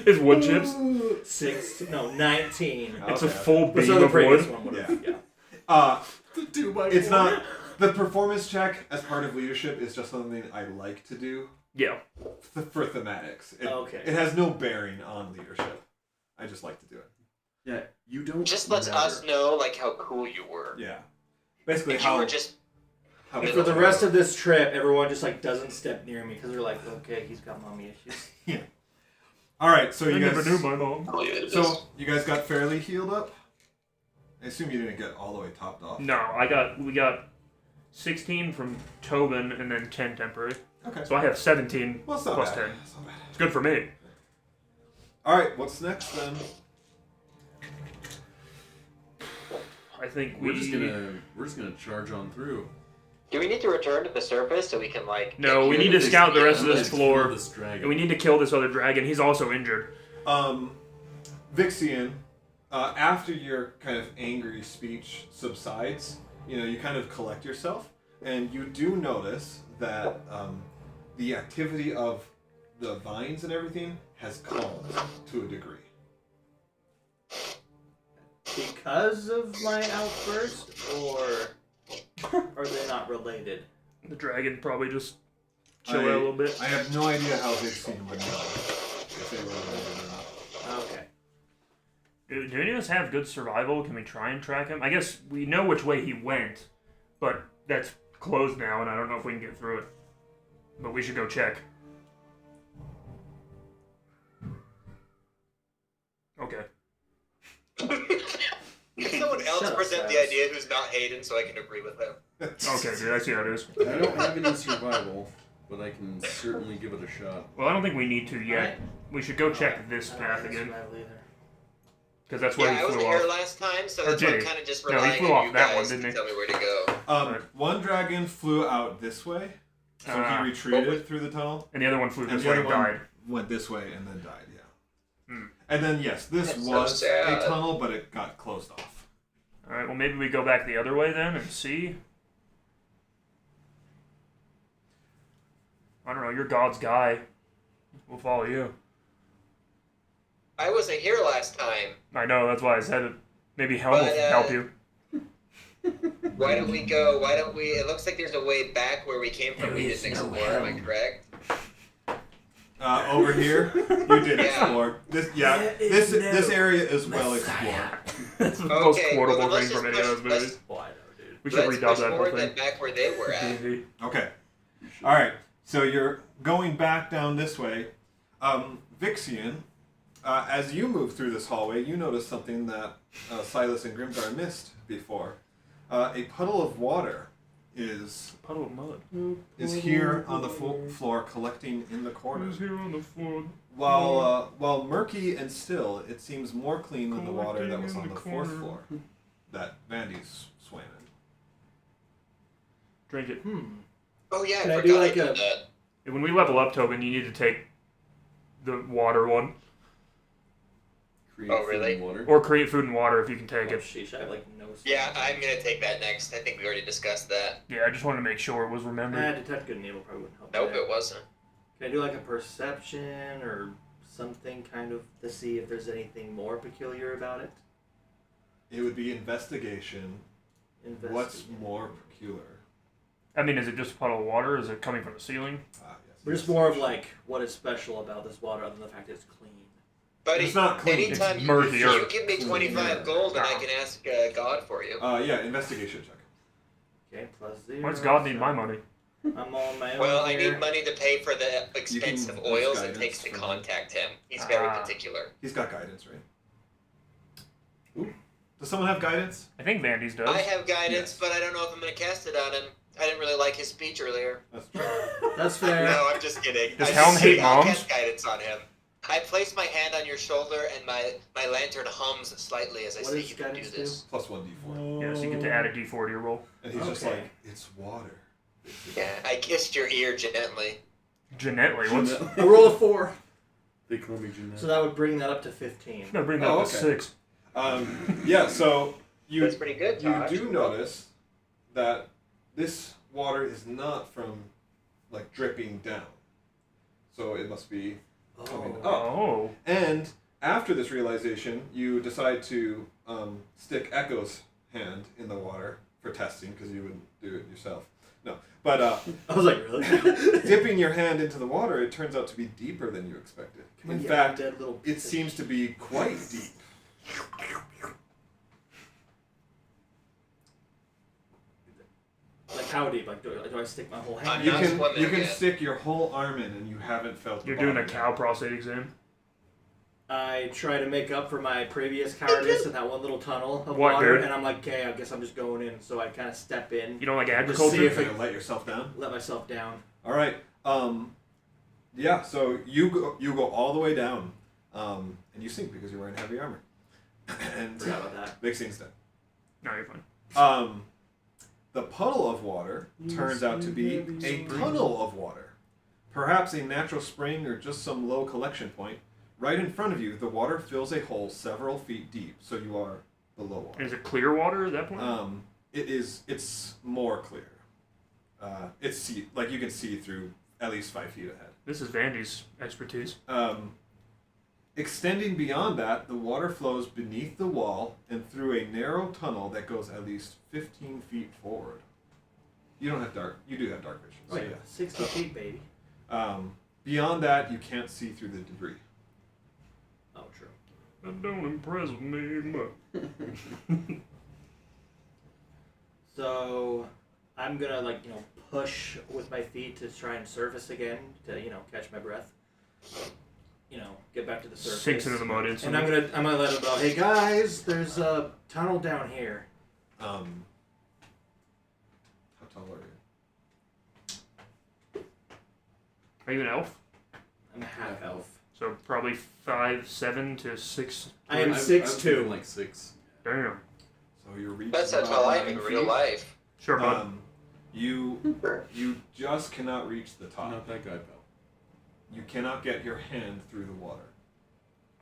It's wood chips. 19. It's a Okay. full beam So the of previous wood. one would Yeah. have. Yeah. The 2x4. It's not the performance check as part of leadership is just something I like to do Yeah. for thematics. Okay. It has no bearing on leadership. I just like to do it. Yeah, you don't. Just lets matter. us know like how cool you were. Yeah. Basically, If you how were just how And for the rest of this trip, everyone just like doesn't step near me because they're like, okay, he's got mommy issues. All right, so I you never guys. knew my mom. I'll leave it at this. So you guys got fairly healed up. I assume you didn't get all the way topped off. No, we got 16 from Tobin and then 10 temporary. Okay. So I have 17 Well, it's not plus bad. 10. It's not bad. It's good for me. All right, what's next then? I think We're just gonna charge on through. Do we need to return to the surface so we can like? No, get we here need to this scout the rest of weekend? this floor. This dragon. And we need to kill this other dragon. He's also injured. Vixian, after your kind of angry speech subsides, you kind of collect yourself, and you do notice that the activity of the vines and everything has calmed to a degree. Because of my outburst, or are they not related? The dragon probably just chill I- out a little bit. I have no idea how Vixian would know if they were related or not. Okay. Do any of us have good survival? Can we try and track him? I guess we know which way he went, but that's closed now, and I don't know if we can get through it. But we should go check. Okay. Can someone else Shut up, present the Silas. idea who's not Hayden, so I can agree with him. Okay, dude, I see how it is. I don't have any survival, but I can certainly give it a shot. Well, I don't think we need to yet. We should go check this path again. Because that's where Yeah, I he wasn't flew here off. last time, so Or that's why did I'm he? kind of just No, he relying flew on off you that one, guys didn't to he? tell me where to go. One dragon flew out this way, so he retreated through the tunnel. And the other one flew And this the way other and one died. went this way and then died, yeah. Hmm. And then, yes, this That's so was sad. a tunnel, but it got closed off. Alright, well, maybe we go back the other way then and see. I don't know, you're God's guy. We'll follow you. I wasn't here last time. I know, that's why I said it. Maybe Helm will But, help you. Why don't we go? Why don't we? It looks like there's a way back where we came from. We didn't explore. Am I correct? Over here, you did Yeah. explore. This area is well explored. That's the most Okay, quotable well, thing let's from just any of those push- let's- movies. Oh, I know, dude. We should Let's redub push that whole forward thing. then back where they were at. D&D. Okay. All right. So you're going back down this way. Vixian, as you move through this hallway, you notice something that Silas and Grimgar missed before. A puddle of water is Puddle of mud. here on the floor, collecting in the corners. Who's here on the floor? While murky and still, it seems more clean than the water that was on the fourth Collecting in the floor that Vandy's swam in. Drink it. Oh yeah, Can I I forgot do like I did a- that. When we level up, Tobin, you need to take the water one. Create Oh, food really? and water. Or create food and water if you can take Oh, it. sheesh, I have like no. Yeah, I'm gonna take that next. I think we already discussed that. Yeah, I just wanted to make sure it was remembered. Detect good and evil probably wouldn't help. Nope, there. it wasn't. Can I do like a perception or something kind of to see if there's anything more peculiar about it? It would be investigation. What's more peculiar? I mean, is it just a puddle of water? Is it coming from the ceiling? Yes. But it's more of like what is special about this water other than the fact that it's clean. Buddy, It's not clean. anytime It's you, murky or you give me 25 gold, and I can ask God for you. Yeah, investigation check. Okay, +0. Why does God need my money? I'm on my own. Well, I here. need money to pay for the expensive use oils it guidance takes to for that. contact him. He's very Ah. particular. He's got guidance, right? Ooh. Does someone have guidance? I think Vandy's does. I have guidance, Yes. but I don't know if I'm going to cast it on him. I didn't really like his speech earlier. That's true. That's fair. No, I'm just kidding. Does I Helm just- hate I'll moms? cast guidance on him. I place my hand on your shoulder, and my lantern hums slightly as I What say does you can do guidance this. Plus 1d4. Yeah, so you get to add a d4 to your roll. And he's just Okay. like, it's water. Yeah, I kissed your ear gently. Jeanette, what's... A roll of 4. They call me Jeanette. So that would bring that up to 15. No, bring that Oh, up to okay. 6. Yeah, so you That's pretty good, Tosh. do notice that this water is not from, like, dripping down. So it must be coming up. Oh. And after this realization, you decide to stick Echo's hand in the water for testing, because you wouldn't do it yourself. No. But I was like, really? dipping your hand into the water, it turns out to be deeper than you expected. In Yeah, fact, dead little it piece of seems to be quite deep. Like how deep? Like do I stick my whole hand? I'm You not can swimming you can yet. stick your whole arm in, and you haven't felt. You're the doing a bottom cow yet. prostate exam? I try to make up for my previous cowardice in that one little tunnel of What, water, dude? and I'm like, okay, I guess I'm just going in. So I kind of step in, You don't like Just see agriculture? if You're gonna let yourself down. let myself down. All right. Yeah. So you go all the way down, and you sink because you're wearing heavy armor. And Forgot about that. big scene's dead. No, you're fine. The puddle of water turns out to be a tunnel of water. Perhaps a natural spring or just some low collection point. Right in front of you, the water fills a hole several feet deep, so you are below water. Is it clear water at that point? It's more clear. Like you can see through at least 5 feet ahead. This is Vandy's expertise. Extending beyond that, the water flows beneath the wall and through a narrow tunnel that goes at least 15 feet forward. You do have dark vision. Oh yeah, 60 feet, baby. Beyond that, you can't see through the debris. Oh, true. That don't impress me much. So I'm gonna push with my feet to try and surface again to catch my breath. Get back to the surface. Sinks into the mud And instantly. I'm gonna let him know, hey guys, there's a tunnel down here. How tall are you? Are you an elf? I'm a half elf. So probably 5'7" to 6. I am I'm 6'2". thinking like 6. Damn. So you're reaching. That's how about tall I am 9 in real feet. life. Sure, bud. You just cannot reach the top. Not that guy, pal. You cannot get your hand through the water,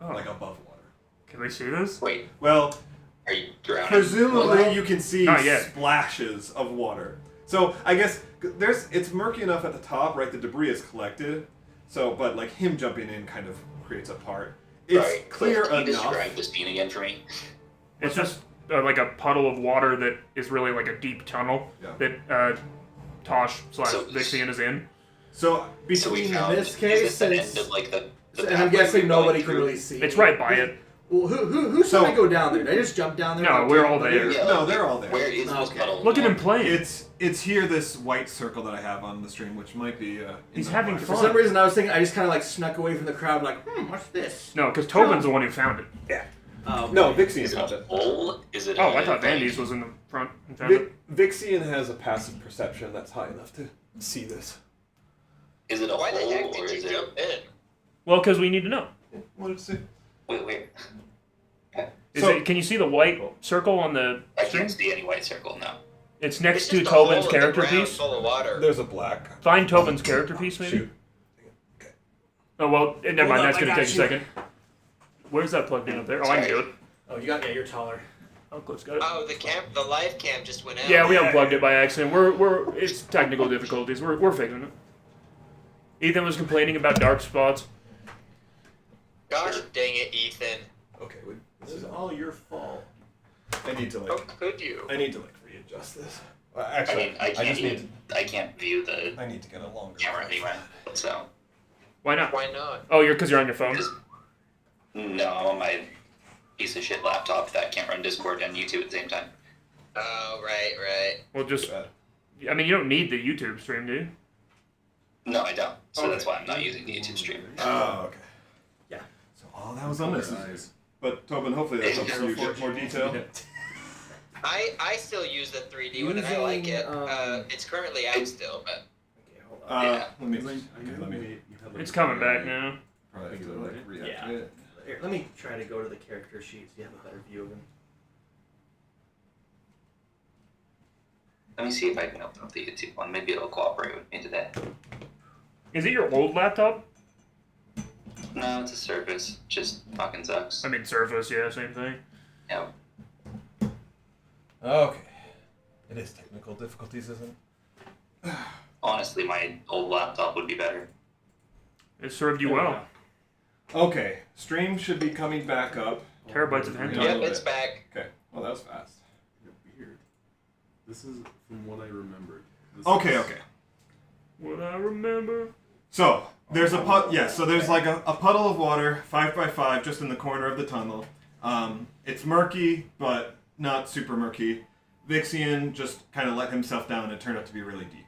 Oh, like above water. can we see this? Wait, Well, are you drowning? presumably you can see Not yet. splashes of water. So I guess it's murky enough at the top, right? The debris is collected. So, but like him jumping in kind of creates a part. It's Sorry, clear can you enough. describe this scene again for me? It's just like a puddle of water that is really like a deep tunnel Yeah. that Tosh / So- Vixian is in. So So we between found this case, is this the it's- end of like the And I'm pathway guessing we're going nobody can through? really see. It's right by it. Well, who saw me go down there? Did I just jump down there? No, Like, we're all like, there. Yeah, No, they're all there. Where is this Okay. puddle? Look at him playing. it's here, this white circle that I have on the stream, which might be. He's in the having water. For fun. some reason, I was thinking I just kind of like snuck away from the crowd, like, what's this? No, because Tobin's the one who found it. No, Vixian Is it found a it. hole? Is it? Oh, a, I thought like- Vandy's was in the front and found it. Vixian has a passive perception that's high enough to see this. Is it a Why the hole heck or did is you it? jump in? Well, because we need to know. What did it say? Wait. Can you see the white circle on the I stream? can't see any white circle now. It's next It's to just a hole Tobin's in the character ground piece. full of water. There's a black. Find Tobin's character piece, maybe. Shoot. Oh well, never Hold mind. up, That's I gonna got take a you. second. Where's that plugged in up there? Oh, I can do it. Oh, you're taller. Oh, Cliff's got it. Oh, the live cam just went out. Yeah, we unplugged it by accident. It's technical difficulties. We're fixing it. Ethan was complaining about dark spots. Gosh dang it, Ethan. Okay, This is all your fault. I need to How could you? readjust this. I mean, I can't view the I need to get a longer camera anyway. So Why not? Why not? Oh, because you're on your phone. just no, I'm on my piece of shit laptop that can't run Discord and YouTube at the same time. Oh, right. Well, just. I mean, you don't need the YouTube stream, do you? No, I don't. So Okay. that's why I'm not using the YouTube stream. Oh, okay. Yeah. So all that was unnecessary. But Tobin, hopefully that helps you get more detail. I still use the 3D one and I like it. It's currently out still, but Okay, hold on. Yeah. Let me It's coming back now. probably have to like reactivate it. Here, let me try to go to the character sheet so you have a better view of him. Let me see if I can open up the YouTube one. Maybe it'll cooperate with me today. Is it your old laptop? No, it's a Surface. Just fucking sucks. I mean, Surface, yeah, same thing. Yeah. Okay. It is technical difficulties, isn't it? Honestly, my old laptop would be better. It served you well. Okay. Stream should be coming back up. Terabytes of Yeah. hentai. a yep, little it's bit. back. Okay. Well, that was fast. Weird. This is from what I remembered. Okay. What I remember. So there's so there's like a puddle of water, 5 by 5, just in the corner of the tunnel. It's murky, but not super murky. Vixian just kind of let himself down and it turned out to be really deep.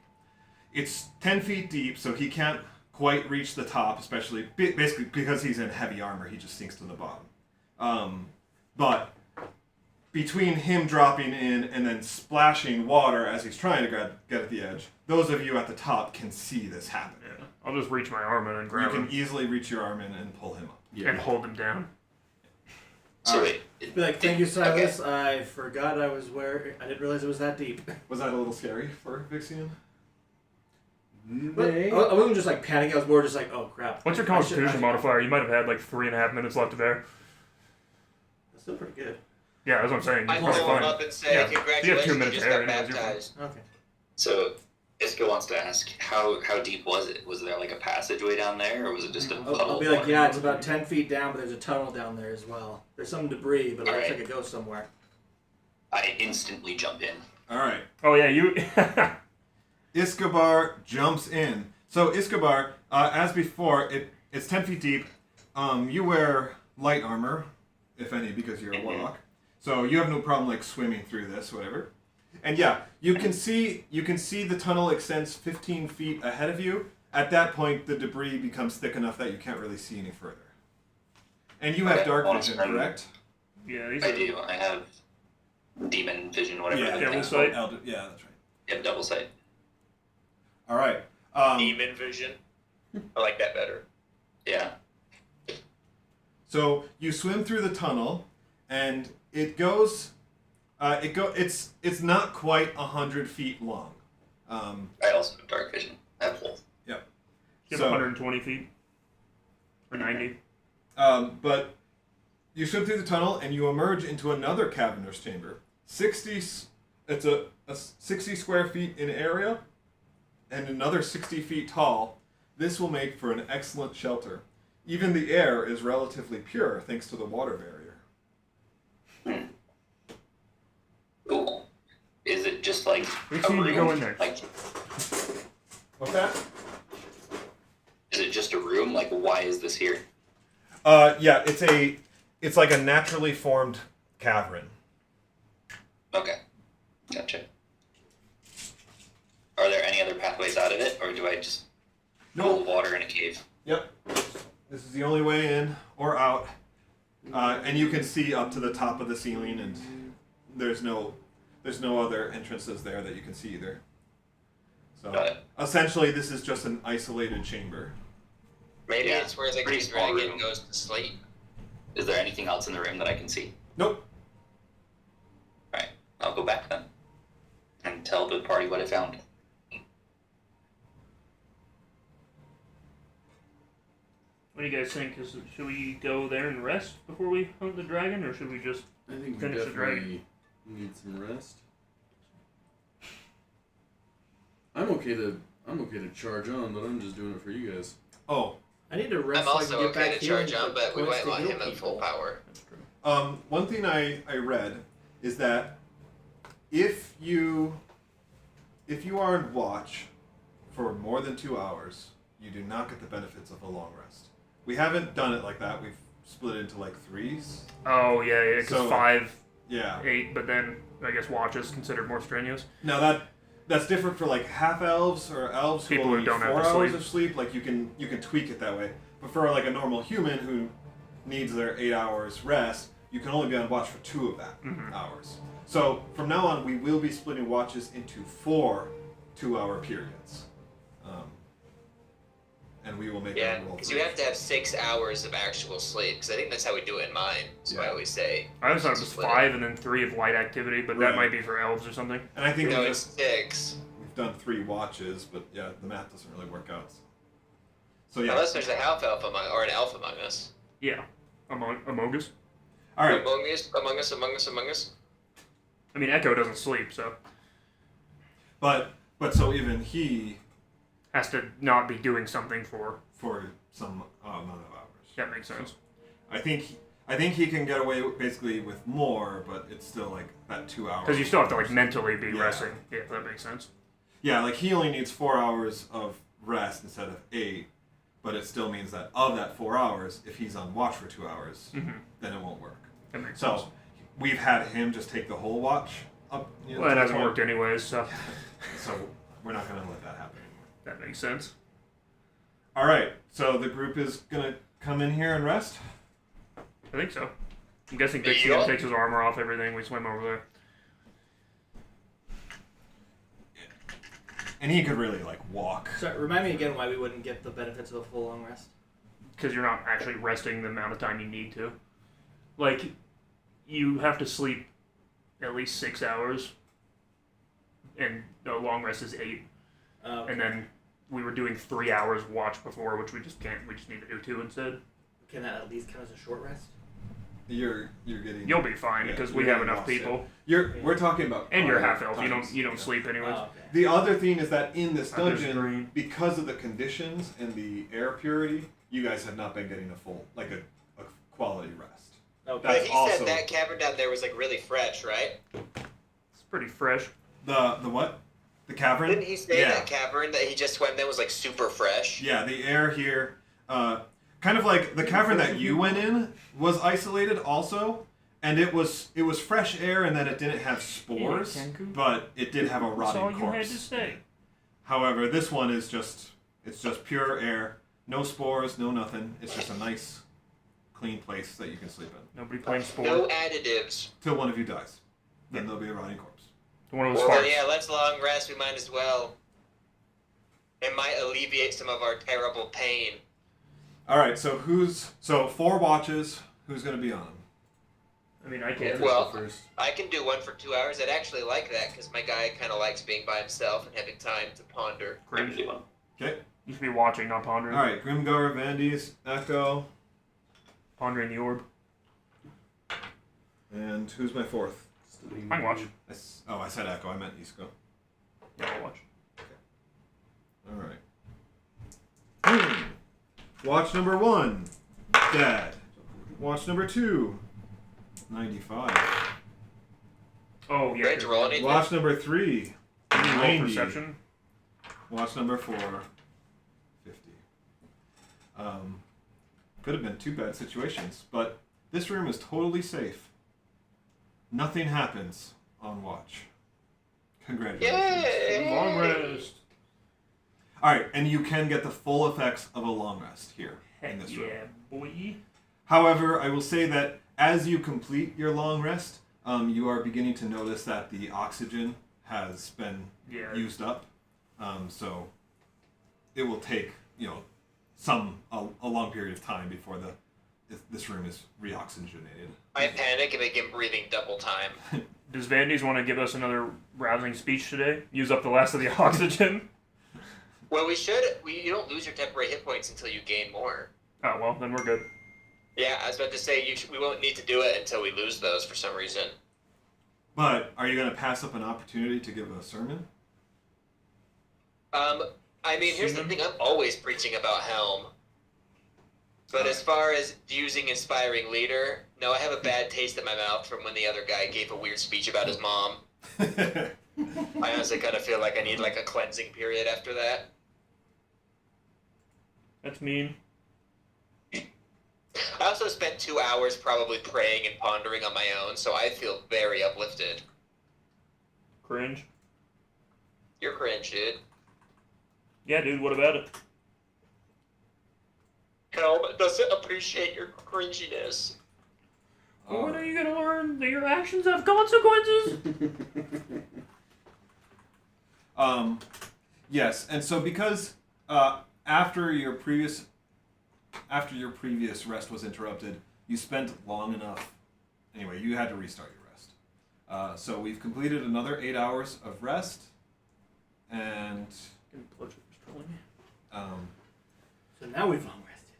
It's 10 feet deep, so he can't quite reach the top, especially basically because he's in heavy armor. He just sinks to the bottom. But between him dropping in and then splashing water as he's trying to get at the edge, those of you at the top can see this happen. Yeah. I'll just reach my arm in and You grab can him easily reach your arm in and pull him up. and hold him down. So Alright. wait, Be like, thank you, Silas. I forgot I was where. I didn't realize it was that deep. Was that a little scary for Vixian? But I wasn't just like panicking. I was more just like, oh crap. What's your I should- constitution modifier? You might have had like 3.5 minutes left of air. That's still pretty good. Yeah, that's what I'm saying. I You're pull probably him fine. up and say, Yeah. You have 2 congratulations, you minutes just there, got anyways, you're fine. baptized. Okay. so Iska wants to ask how deep was it? Was there like a passageway down there, or was it just a puddle? I'll be of like, water? yeah, it's about 10 feet down, but there's a tunnel down there as well. There's some debris, but it looks Alright. like it goes somewhere. I instantly jump in. Alright. Oh yeah, you. Iskabar jumps in. So Iskabar, as before, it's 10 feet deep. You wear light armor, if any, because you're a warlock. So you have no problem like swimming through this, whatever. And yeah, you can see the tunnel extends 15 feet ahead of you. At that point, the debris becomes thick enough that you can't really see any further. And you have Okay, dark well, vision, I'm- correct? Yeah, these I are. do. I have demon vision, whatever. Yeah, the Devil thing's sight. called. Yeah, that's right. Yep, double sight. All right. Demon vision. I like that better. Yeah. So you swim through the tunnel, and it goes. It's not quite 100 feet long. I also have dark vision. I have both. Yep. You have So- 120 feet. Or 90. But you swim through the tunnel and you emerge into another cavernous chamber. It's a 60 square feet in area and another 60 feet tall. This will make for an excellent shelter. Even the air is relatively pure thanks to the water barrier. Cool. Is it just like We a seem to room? go in there. Like, What's that? is it just a room? Like, why is this here? Yeah, it's like a naturally formed cavern. Okay. Gotcha. Are there any other pathways out of it, or do I just pull water in a cave? Yep. This is the only way in or out. And you can see up to the top of the ceiling, and there's no other entrances there that you can see either. Got So it. essentially, this is just an isolated chamber. Maybe Yeah, it's where the pretty Green small Dragon room. goes to sleep. Is there anything else in the room that I can see? Nope. Alright, I'll go back then. And tell the party what I found. What do you guys think? Should we go there and rest before we hunt the dragon, or should we just... I think we Finish the dragon. definitely need some rest. I'm okay to charge on, but I'm just doing it for you guys. Oh, I need to rest I'm so I also can get okay back to here charge and on, put but we quests might to want heal him at full people. power. That's true. one thing I read is that if you are on watch for more than 2 hours, you do not get the benefits of a long rest. We haven't done it like that. We've split it into like threes. Oh, yeah, because So- 5, Yeah. 8, but then I guess watch is considered more strenuous. Now that's different for like half elves or elves People who who only don't need have 4 to hours sleep. of sleep. Like you can tweak it that way. But for like a normal human who needs their 8 hours rest, you can only be on watch for 2 of that hours. So from now on, we will be splitting watches into 4 2-hour periods, and we will make Yeah, them roll. because you have to have 6 hours of actual sleep. Because I think that's how we do it in mine. So I Yeah. always say. I always thought it was split 5 and then 3 of light activity, but that Right. might be for elves or something. And I think No, we've it's 6. done 3 watches, but yeah, the math doesn't really work out. So yeah. Unless there's a half elf or an elf among us. Yeah. Among us. All right. Among us. I mean, Echo doesn't sleep, so But so even he has to not be doing something for... for some amount of hours. That makes sense. I think he can get away basically with more, but it's still like that 2 hours. Because you still have to, like, mentally be Yeah. resting. Yeah, that makes sense. Yeah, like he only needs 4 hours of rest instead of 8, but it still means that of that 4 hours, if he's on watch for 2 hours, then it won't work. That makes sense. So we've had him just take the whole watch up. You know, Well, it to the hasn't point. worked anyways, so So we're not gonna let that happen. that makes sense. All right, so the group is gonna come in here and rest. I think so. I'm guessing Yeah. Vixie takes his armor off, everything. We swim over there. And he could really like walk. Sorry, remind me again why we wouldn't get the benefits of a full long rest. Because you're not actually resting the amount of time you need to. Like, you have to sleep at least 6 hours, and the long rest is 8. And then we were doing 3 hours watch before, which we just can't. We just need to do 2 instead. Can that at least count as a short rest? You're getting. You'll be fine Yeah, because we you're have getting enough lost, people, We're talking about. and you're other half elf. You times. don't Yeah. sleep anyways. Oh, okay. The other thing is that in this There's dungeon, green. because of the conditions and the air purity, you guys have not been getting a full, like a quality rest. Okay. But That's he also- said that cavern down there was like really fresh, right? It's pretty fresh. The what? The cavern? Didn't he say Yeah. that cavern that he just swam in was like super fresh? Yeah, the air here, kind of like the cavern that you went in was isolated also, and it was fresh air in that it didn't have spores, Yeah, Kenku. but it did have a That's rotting all you had corpse. to say. However, this one is just pure air, no spores, no nothing. It's just a nice, clean place that you can sleep in Nobody playing sport. No additives. till one of you dies. then there'll be a rotting corpse. One of those Well, farts. yeah, let's long rest. We might as well. It might alleviate some of our terrible pain. All right, so 4 watches. Who's going to be on? I mean, I can. Well, First. I can do one for 2 hours. I'd actually like that because my guy kind of likes being by himself and having time to ponder. Cringe. Okay. You should be watching, not pondering. All right, Grimgar, Vandes, Echo, Pondering the orb. and who's my 4th? I can watch. I said Echo. I meant Isco. Yeah, I'll watch. All right. Watch number 1, Dad. Watch number 2, 95. Oh, yeah. Ready to roll anything? Watch number 3, Roll 90. perception. Watch number 4, 50. Could have been 2 bad situations, but this room is totally safe. Nothing happens on watch. Congratulations. Yay! Long rest. Alright, and you can get the full effects of a long rest here in Heck this room. yeah, boy. However, I will say that as you complete your long rest, you are beginning to notice that the oxygen has been used up. So it will take, a long period of time before this room is reoxygenated. I panic and begin breathing double time. Does Vandes want to give us another rousing speech today? Use up the last of the oxygen? Well, you don't lose your temporary hit points until you gain more. Oh, well, then we're good. Yeah, I was about to say we won't need to do it until we lose those for some reason. But are you going to pass up an opportunity to give a sermon? I mean, here's the thing, I'm always preaching about Helm. But as far as using Inspiring Leader, no, I have a bad taste in my mouth from when the other guy gave a weird speech about his mom. I honestly kind of feel like I need like a cleansing period after that. That's mean. I also spent 2 hours probably praying and pondering on my own, so I feel very uplifted. Cringe. You're cringe, dude. Yeah, dude, what about it? Helm doesn't appreciate your cringiness. Well, when are you gonna learn that your actions have consequences? Yes, and so because after your previous rest was interrupted, you spent long enough. Anyway, you had to restart your rest. So we've completed another 8 hours of rest, and So now we've long rested.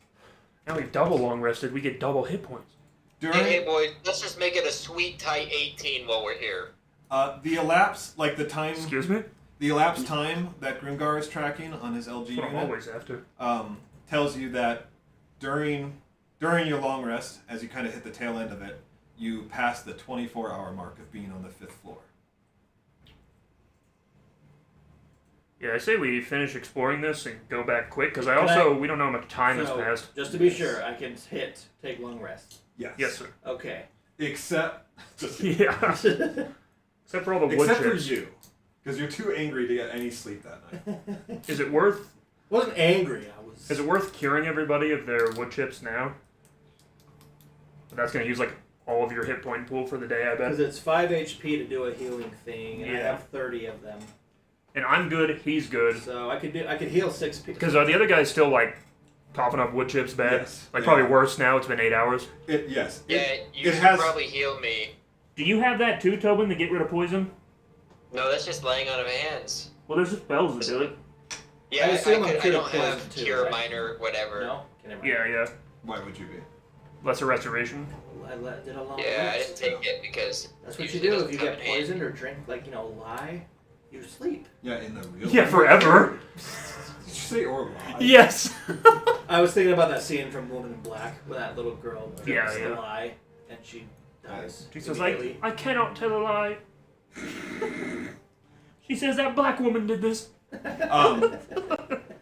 Now we've double long rested, we get double hit points. Hey, boys, let's just make it a sweet, tight 18 while we're here. The elapsed, the time... Excuse me? The elapsed time that Grimgar is tracking on his LG That's what I'm unit always after. tells you that during your long rest, as you kind of hit the tail end of it, you pass the 24-hour mark of being on the 5th floor. Yeah, I say we finish exploring this and go back quick, because we don't know how much time has passed. Just to be sure, I can take long rest. Yes. Yes, sir. Okay. Except... Yeah. Except for all the wood Except for chips. you. Because you're too angry to get any sleep that night. Is it worth... I wasn't angry, I was... Is it worth curing everybody of their wood chips now? But that's going to use, all of your hit point pool for the day, I bet. Because it's 5 HP to do a healing thing, and I Yeah. have 30 of them. And I'm good, he's good. So I could heal 6 people. Because are the other guys still, coughing up wood chips bad? Yes. Probably worse now, it's been 8 hours. Yes. Yeah, you it should has... probably heal me. Do you have that too, Tobin, to get rid of poison? No, that's just laying on of hands. Well, there's spells that do it. Yeah, I assume I'm I cure don't poison have too, cure right? minor, whatever. No? Okay, never mind. Yeah. Why would you be? Lesser restoration. I did a long Yeah, I rest. didn't take it because That's what you usually do doesn't if you come get in handy. poisoned or drink, lie. You sleep. Yeah, in the real Yeah, life. forever. Did you say or lie? Yes. I was thinking about that scene from Woman in Black when that little girl drinks Yeah. the lie and she dies. She says, immediately. I cannot tell a lie. She says that black woman did this.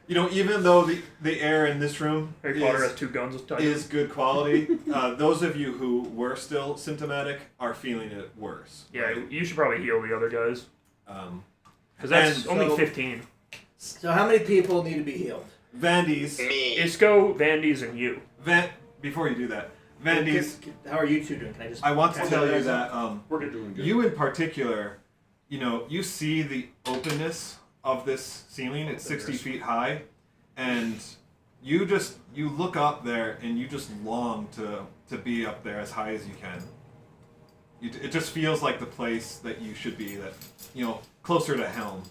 Even though the air in this room Harry Potter has 2 guns. is good quality, those of you who were still symptomatic are feeling it worse. Yeah, right? you should probably heal the other guys. Because that's and only so- 15. So how many people need to be healed? Vandes, Me. Isco, Vandes, and you. Before you do that, Vandy's, How are you two doing? Can I just? I want to catch tell you you guys up? that We're doing good. you in particular, you see the openness of this ceiling. It's 60 feet high, and you look up there and you just long to be up there as high as you can. It just feels like the place that you should be, that closer to Helm.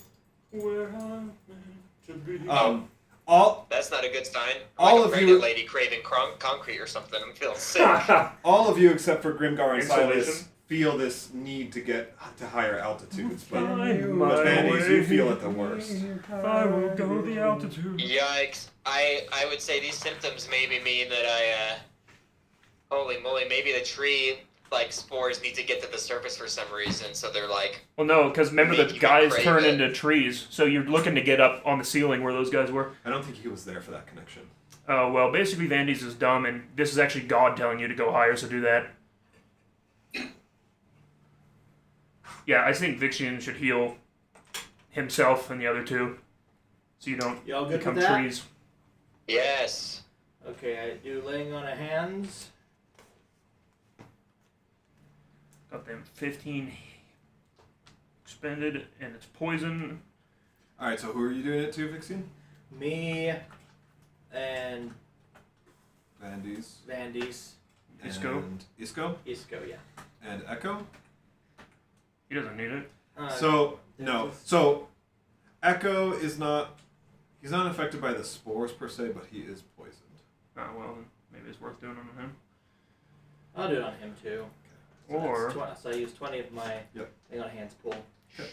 Where I'm meant to be. All That's not a good sign. All Like of a pregnant you- lady craving concrete or something. I'm feeling sick. all of you except for Grimgar and Silas Insulation? feel this need to get to higher altitudes, but Find my Vandy's, you way. feel it the worst. I will go the altitude. Yikes. I would say these symptoms maybe mean that holy moly, maybe the tree, like, spores need to get to the surface for some reason, so they're like... Well, no, because remember the Make you guys crave turn it. into trees, so you're looking to get up on the ceiling where those guys were. I don't think he was there for that connection. Well, basically Vandy's is dumb, and this is actually God telling you to go higher, so do that. Yeah, I think Vixian should heal himself and the other two, so you don't Y'all good become with that? trees. Yes. Okay, I do laying on of hands. Got them 15 expended, and it's poison. Alright, so who are you doing it to, Vixian? Me and Vandy's. Vandy's. Isco? And Isco. Isco, yeah. And Echo. He doesn't need it. So Echo is not... He's not affected by the spores per se, but he is poisoned. Oh, well, then maybe it's worth doing on him. I'll do it on him too. So Or... so I use 20 of my Yep. laying on of hands pull. Okay.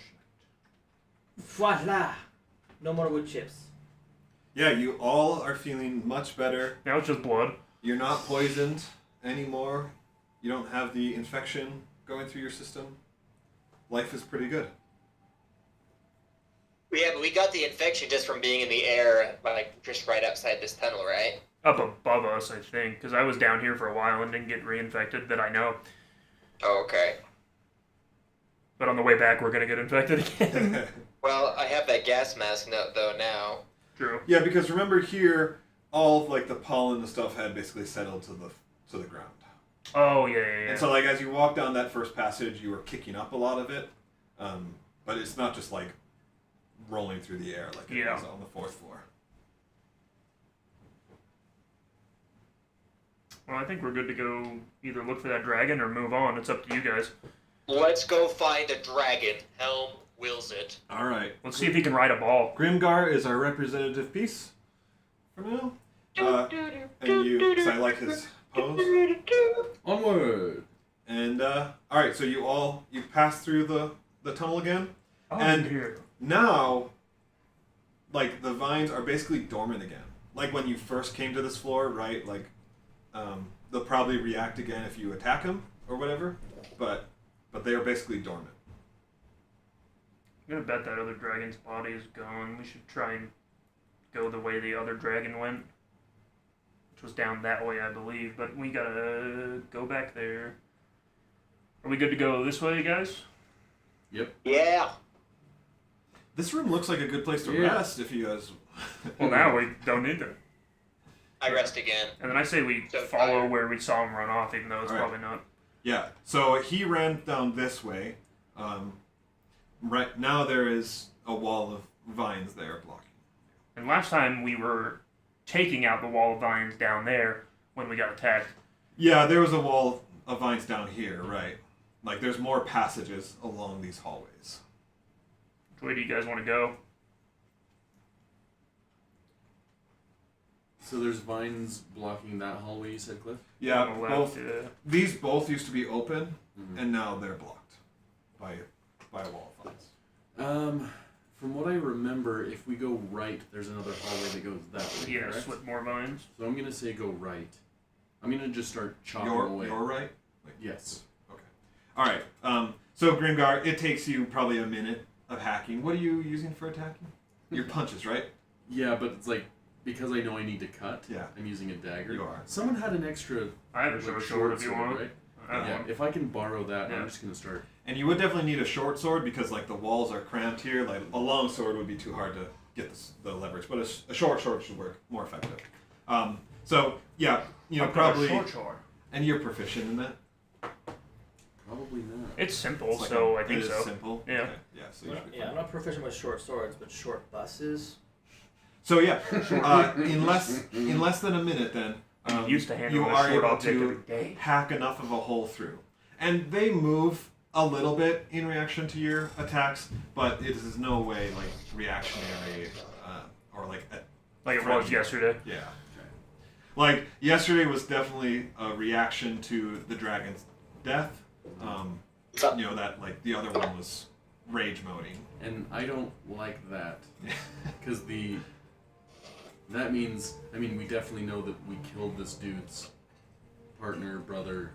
Voila! No more wood chips. Yeah, you all are feeling much better. Now it's just blood. You're not poisoned anymore. You don't have the infection going through your system. Life is pretty good. Yeah, but we got the infection just from being in the air, like, just right outside this tunnel, right? Up above us, I think, because I was down here for a while and didn't get reinfected, that I know. Oh, okay. But on the way back, we're going to get infected again. Well, I have that gas mask though now. True. Yeah, because remember here, all of, like, the pollen and stuff had basically settled to the ground. Oh, yeah. And so, like, as you walk down that first passage, you were kicking up a lot of it. But it's not just, like, rolling through the air like it was on the 4th floor. Well, I think we're good to go either look for that dragon or move on. It's up to you guys. Let's go find a dragon. Helm wills it. All right. Let's see if he can ride a ball. Grimgar is our representative piece for now. And you, because I like his pose. Onward! And, alright, so you pass through the tunnel again. And here. now, like, the vines are basically dormant again. Like when you first came to this floor, right? Like, they'll probably react again if you attack them or whatever. But they are basically dormant. I'm gonna bet that other dragon's body is gone. We should try and go the way the other dragon went. Which was down that way, I believe. But we gotta go back there. Are we good to go this way, guys? Yep. Yeah. This room looks like a good place to Yeah. rest if you guys... Well, now we don't need to. I rest again. And then I say we So follow tired. where we saw him run off, even though it's All right. probably not. Yeah, so he ran down this way. Right now there is a wall of vines there blocking. And last time we were taking out the wall of vines down there when we got attacked. Yeah, there was a wall of vines down here, right? Like, there's more passages along these hallways. Which way do you guys want to go? So there's vines blocking that hallway, you said, Cliff? Yeah, On the left, both. yeah. These both used to be open, Mhm. and now they're blocked by a wall of vines. From what I remember, if we go right, there's another hallway that goes that way, Yes, correct? with more vines. So I'm gonna say go right. I'm gonna just start chopping You're away. right. Yes. Okay. All right. So Grimgar, it takes you probably a minute of hacking. What are you using for attacking? Your punches, right? Yeah, but it's like, because I know I need to cut, Yeah. I'm using a dagger. You are. Someone had an extra I have a like, short sword if you want. right? I have Yeah, one. if I can borrow that, Yeah. I'm just gonna start. And you would definitely need a short sword because like the walls are cramped here. Like a long sword would be too hard to get the leverage, but a short sword should work more effective. So yeah, I've got a probably short sword. And you're proficient in that? Probably not. It's simple, It's like so I think it is so. simple? Yeah. Okay. Yeah, so you should be fine. I'm not proficient with short swords, but short buses. So yeah, in less than a minute then, I'm used to you handling a are short able object to every day. hack enough of a hole through. And they move a little bit in reaction to your attacks, but it is no way like reactionary or like Like it was yesterday. Yeah. Like yesterday was definitely a reaction to the dragon's death. You know that like the other one was rage moding. And I don't like that. Because that means, I mean, we definitely know that we killed this dude's partner, brother,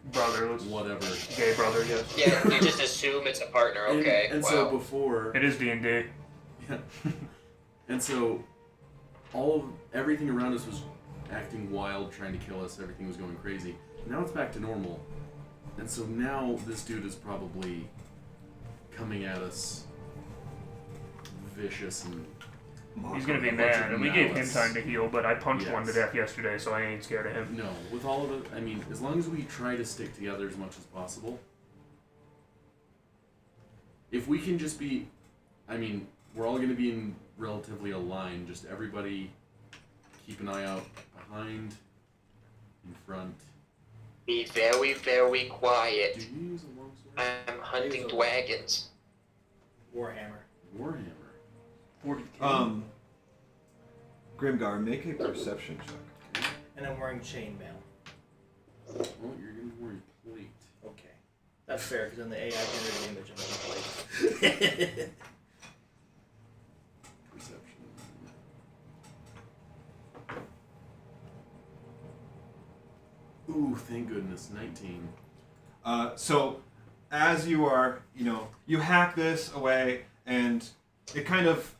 whatever. Gay brother, yes. Yeah, you just assume it's a partner, okay. And wow. so before... It is D&D. Yeah. And so everything around us was acting wild, trying to kill us, everything was going crazy. Now it's back to normal. And so now this dude is probably coming at us vicious and... He's gonna be a bunch mad, of and we gave him malice. time to heal, but I punched Yes. one to death yesterday, so I ain't scared of him. No, with all of it, I mean, as long as we try to stick together as much as possible, if we can just be, I mean, we're all going to be in relatively a line, just everybody keep an eye out behind, in front. Be very, very quiet. Do you use a longsword? I'm hunting dragons. Warhammer. Warhammer. Grimgar, make a perception check. And I'm wearing chainmail. Well, you're going to wear a plate. Okay. That's fair, because in the AI generated image, I'm wearing a plate. Perception. Ooh, thank goodness, 19. So as you are, you hack this away, and it kind of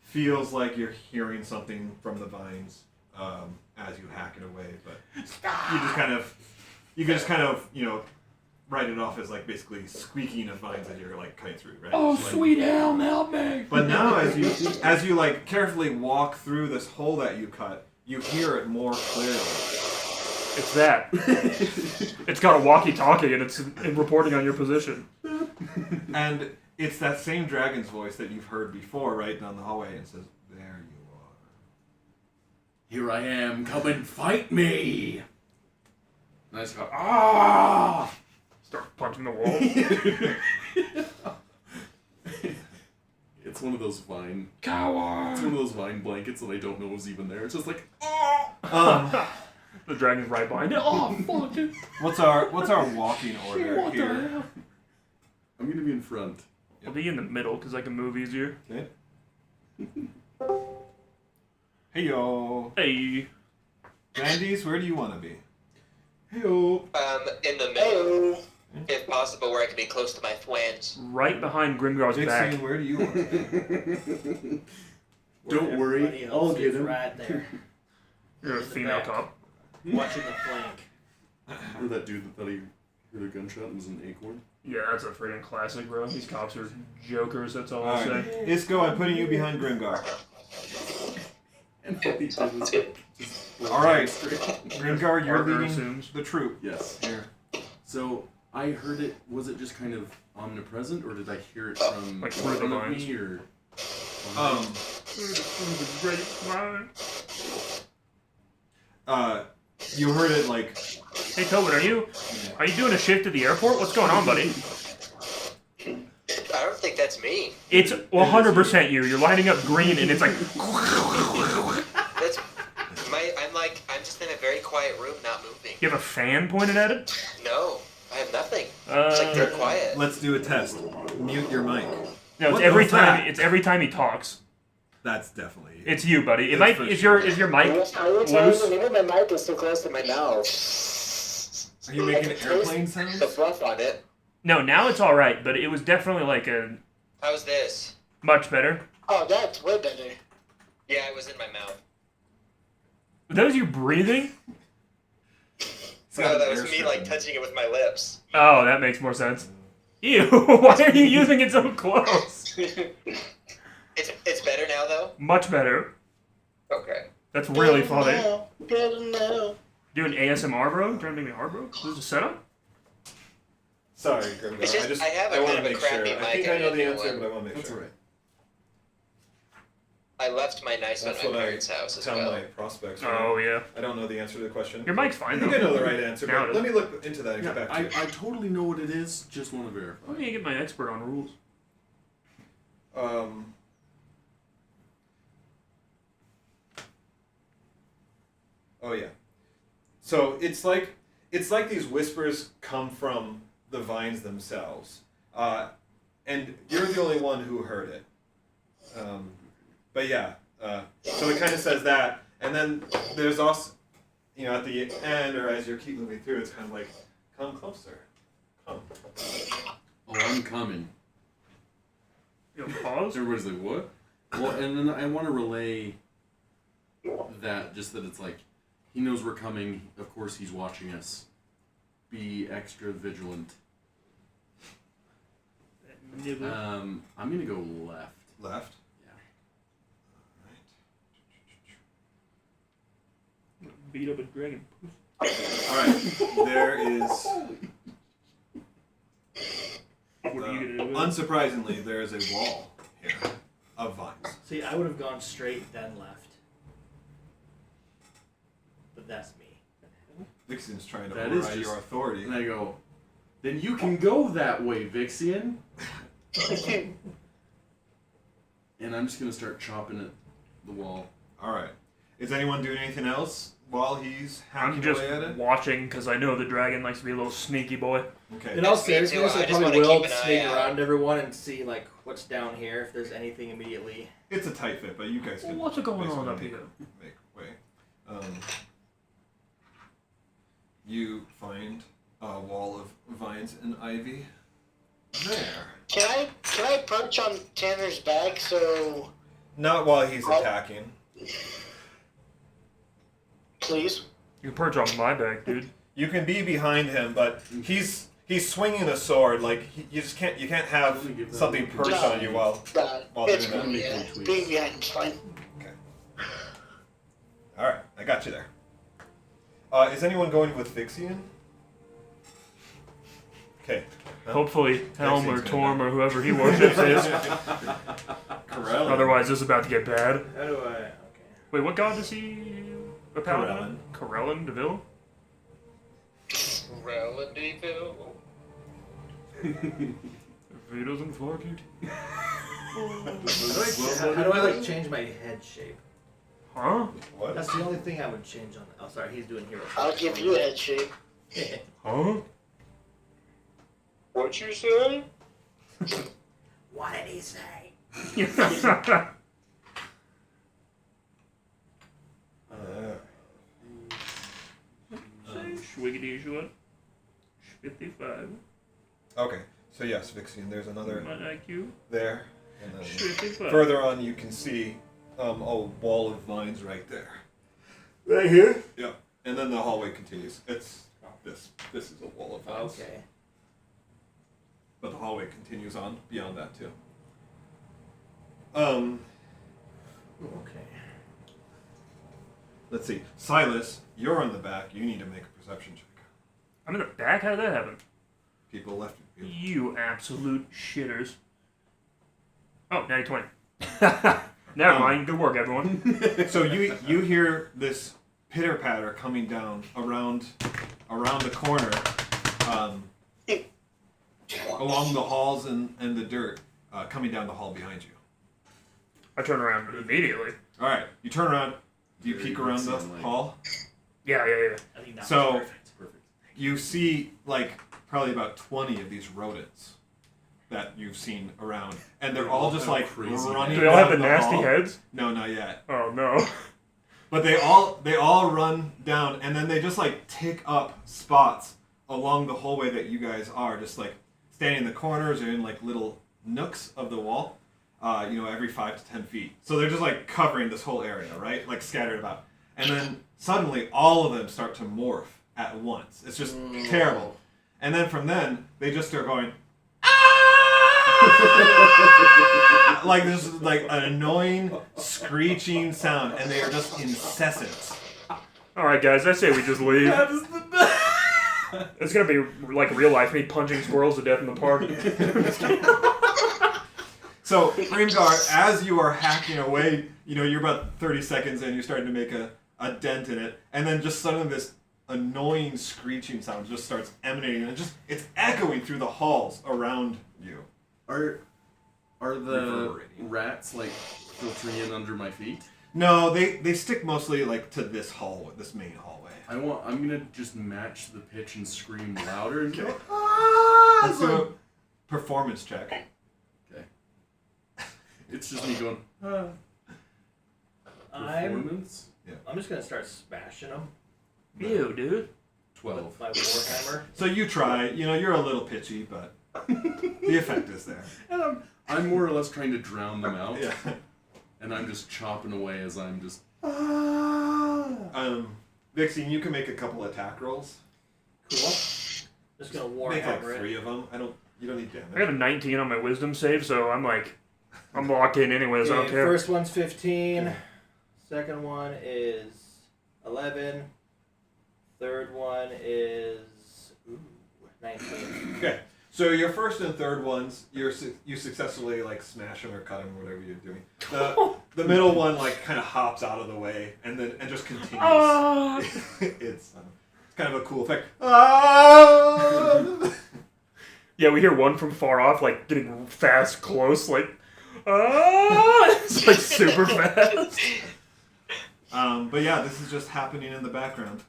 feels like you're hearing something from the vines as you hack it away, but you just kind of, write it off as like basically squeaking of vines that you're like cutting through, right? Oh, Like, sweet Helm, help me! But now as you like carefully walk through this hole that you cut, you hear it more clearly. It's that. It's got a walkie-talkie, and it's reporting on your position. And it's that same dragon's voice that you've heard before, right down the hallway, and it says, "There you are. Here I am, come and fight me!" And I just go, ah! Start punching the wall. It's one of those vine... Coward! It's one of those vine blankets that I don't know is even there. It's just like, The dragon's right behind it. Oh, fuck it. What's our walking order What the here? hell? I'm gonna be in front. I'll be in the middle, because I can move easier. Okay. Hey yo, Hey. Bandies, where do you want to be? Hey-o. In the middle, if possible, where I can be close to my twins. Right behind Grimgar's back. Dixie, where do you want to be? Don't worry, Everybody I'll else get is him. right there. You're a In the female back. cop. Watching the flank. Or that dude that thought he heard a gunshot and was an acorn. Yeah, that's a freaking classic, bro. These cops are jokers, that's all I'll Alright, say. Isco, I'm putting you behind Grimgar. And all he did was just... Alright, Grimgar, you're Partner leading assumes. the troop. Yes. Here. So, I heard it, was it just kind of omnipresent, or did I hear it from Like in through the front of vines? me, or... You heard it like, Hey, Tobin, are you doing a shift at the airport? What's going on, buddy? I don't think that's me. It's 100% you. You're lighting up green, and it's like... That's I'm just in a very quiet room, not moving. You have a fan pointed at it? No, I have nothing. It's like they're quiet. let's do a test. Mute your mic. No, it's What every was time. that? It's every time he talks. That's definitely It's you, buddy. It That's might. for Is sure. your mic loose? Maybe my mic is too close to my mouth. Are you making airplane sounds? The fluff on it. No, now it's all right, but it was definitely like a How's this? much better. Oh, that's way better. Yeah, it was in my mouth. That was you breathing? No, that was me like touching it with my lips. Oh, that makes more sense. Ew! Why are you using it so close? It's better now though. Much better. Okay. That's really funny. Better now. Doing ASMR, bro? You trying to make me hard, bro? This is a setup? Sorry, Grimgar. It's just- I have a want bit to of a make sure. crappy I think mic, I I know the need a answer, new but I want to make That's sure. alright. I left my nice one That's at what my I parents' house as tell well. my prospects. Oh, yeah. I don't know the answer to the question. Your mic's I fine, think though. I know the right answer, Now but it let me look into that and Yeah, get back to you. I totally know what it is. Just want to verify. Let me get my expert on rules. Oh yeah. So it's like these whispers come from the vines themselves, and you're the only one who heard it. But yeah, so it kind of says that, and then there's also, at the end or as you keep moving through, it's kind of like, come closer, come. Oh, I'm coming. Pause? Everybody's like, what? Well, and then I want to relay that, just that it's like, he knows we're coming. Of course, he's watching us. Be extra vigilant. I'm gonna go left. Left. Yeah. Beat up a dragon. All right. There is. What are you gonna do? Unsurprisingly, there is a wall here of vines. See, I would have gone straight then left. But that's me. Vixen's trying to That is override just- your authority. And I go, then you can go that way, Vixian. And I'm just gonna start chopping at the wall. All right. Is anyone doing anything else while he's I'm hacking just away at it? watching because I know the dragon likes to be a little sneaky boy. Okay. In all Me too. seriousness, I I just probably wanna will keep an eye sneak out. around everyone and see like what's down here if there's anything immediately. It's a tight fit, but you guys can. What's going on basically up here? Make way. You find a wall of vines and ivy. There. Can I perch on Tanner's back so Not while he's attacking. please? You can perch on my back, dude. You can be behind him, but he's swinging a sword. Like you can't have Let me give that something a look. perched on you while. Well, It's doing cool, that. yeah. Make some Being behind's fine. Okay. All right, I got you there. Is anyone going with Vixian? Okay. Hopefully, Helm or Vixen's Torm gonna- or whoever he worships is. Corellin. Otherwise, this is about to get bad. How do I? Okay. Wait, what god does he? A paladin? Corellin. Corellin DeVille? Relative. If he doesn't fuck it. How do I like change my head shape? Huh? What? That's the only thing I would change on. Oh, sorry, he's doing hero. I'll give you a head shape. Huh? What you say? What did he say? Schwiggity shwat. 55. Okay. So yes, Vixian. There's another My IQ. there, and then 55. further on you can see a wall of vines right there. Right here. Yeah. And then the hallway continues. It's this. This is a wall of vines. Okay. But the hallway continues on beyond that too. Okay. Let's see. Silas, you're on the back. You need to make a perception check. I'm in the back? How did that happen? People left you. You absolute shitters. Oh, now you're 20. Never mind. Good work, everyone. So you hear this pitter patter coming down around the corner, along the halls and the dirt, coming down the hall behind you. I turn around immediately. All right, you turn around. Do you Very peek around the good sunlight. hall? Yeah. I think that So- was perfect. Perfect. You see like probably about 20 of these rodents that you've seen around, and they're They all all just have like crazy running. Do they all have the down nasty hall. heads? No, not yet. Oh, no. But they all run down, and then they just like tick up spots along the hallway that you guys are, just like standing in the corners or in like little nooks of the wall. Every 5 to 10 feet. So they're just like covering this whole area, right? Like scattered about. And then suddenly all of them start to morph at once. It's just terrible. And then from then they just start going. Like this is like an annoying screeching sound, and they are just incessant. Alright, guys, I say we just leave. That is the best. It's gonna be like real life, me punching squirrels to death in the park. So, Grimgar, as you are hacking away, you're about 30 seconds in, you're starting to make a dent in it, and then just suddenly this annoying screeching sound just starts emanating, and it's echoing through the halls around you. Are the rats like filtering in under my feet? No, they stick mostly like to this hallway, this main hallway. I'm gonna just match the pitch and scream louder and go. Let's do a performance check. Okay. It's just me going. I'm Performance. I'm just gonna start smashing them. Ew, dude. 12. With my warhammer. So you try. You're a little pitchy, but the effect is there. And I'm more or less trying to drown them out. Yeah. And I'm just chopping away as I'm just. Vixen, you can make a couple attack rolls. Cool. Just gonna Make like warhammer it. 3 of them. You don't need damage. I got a 19 on my wisdom save, so I'm locked in anyways, I don't Okay, care. first one's 15. Second one is 11. Third one is 19. Okay. So your first and third ones, you successfully like smash them or cut them or whatever you're doing. The middle one like kind of hops out of the way and just continues. It's kind of a cool effect. Yeah, we hear one from far off, like getting fast, close, like, it's like super fast. But yeah, this is just happening in the background.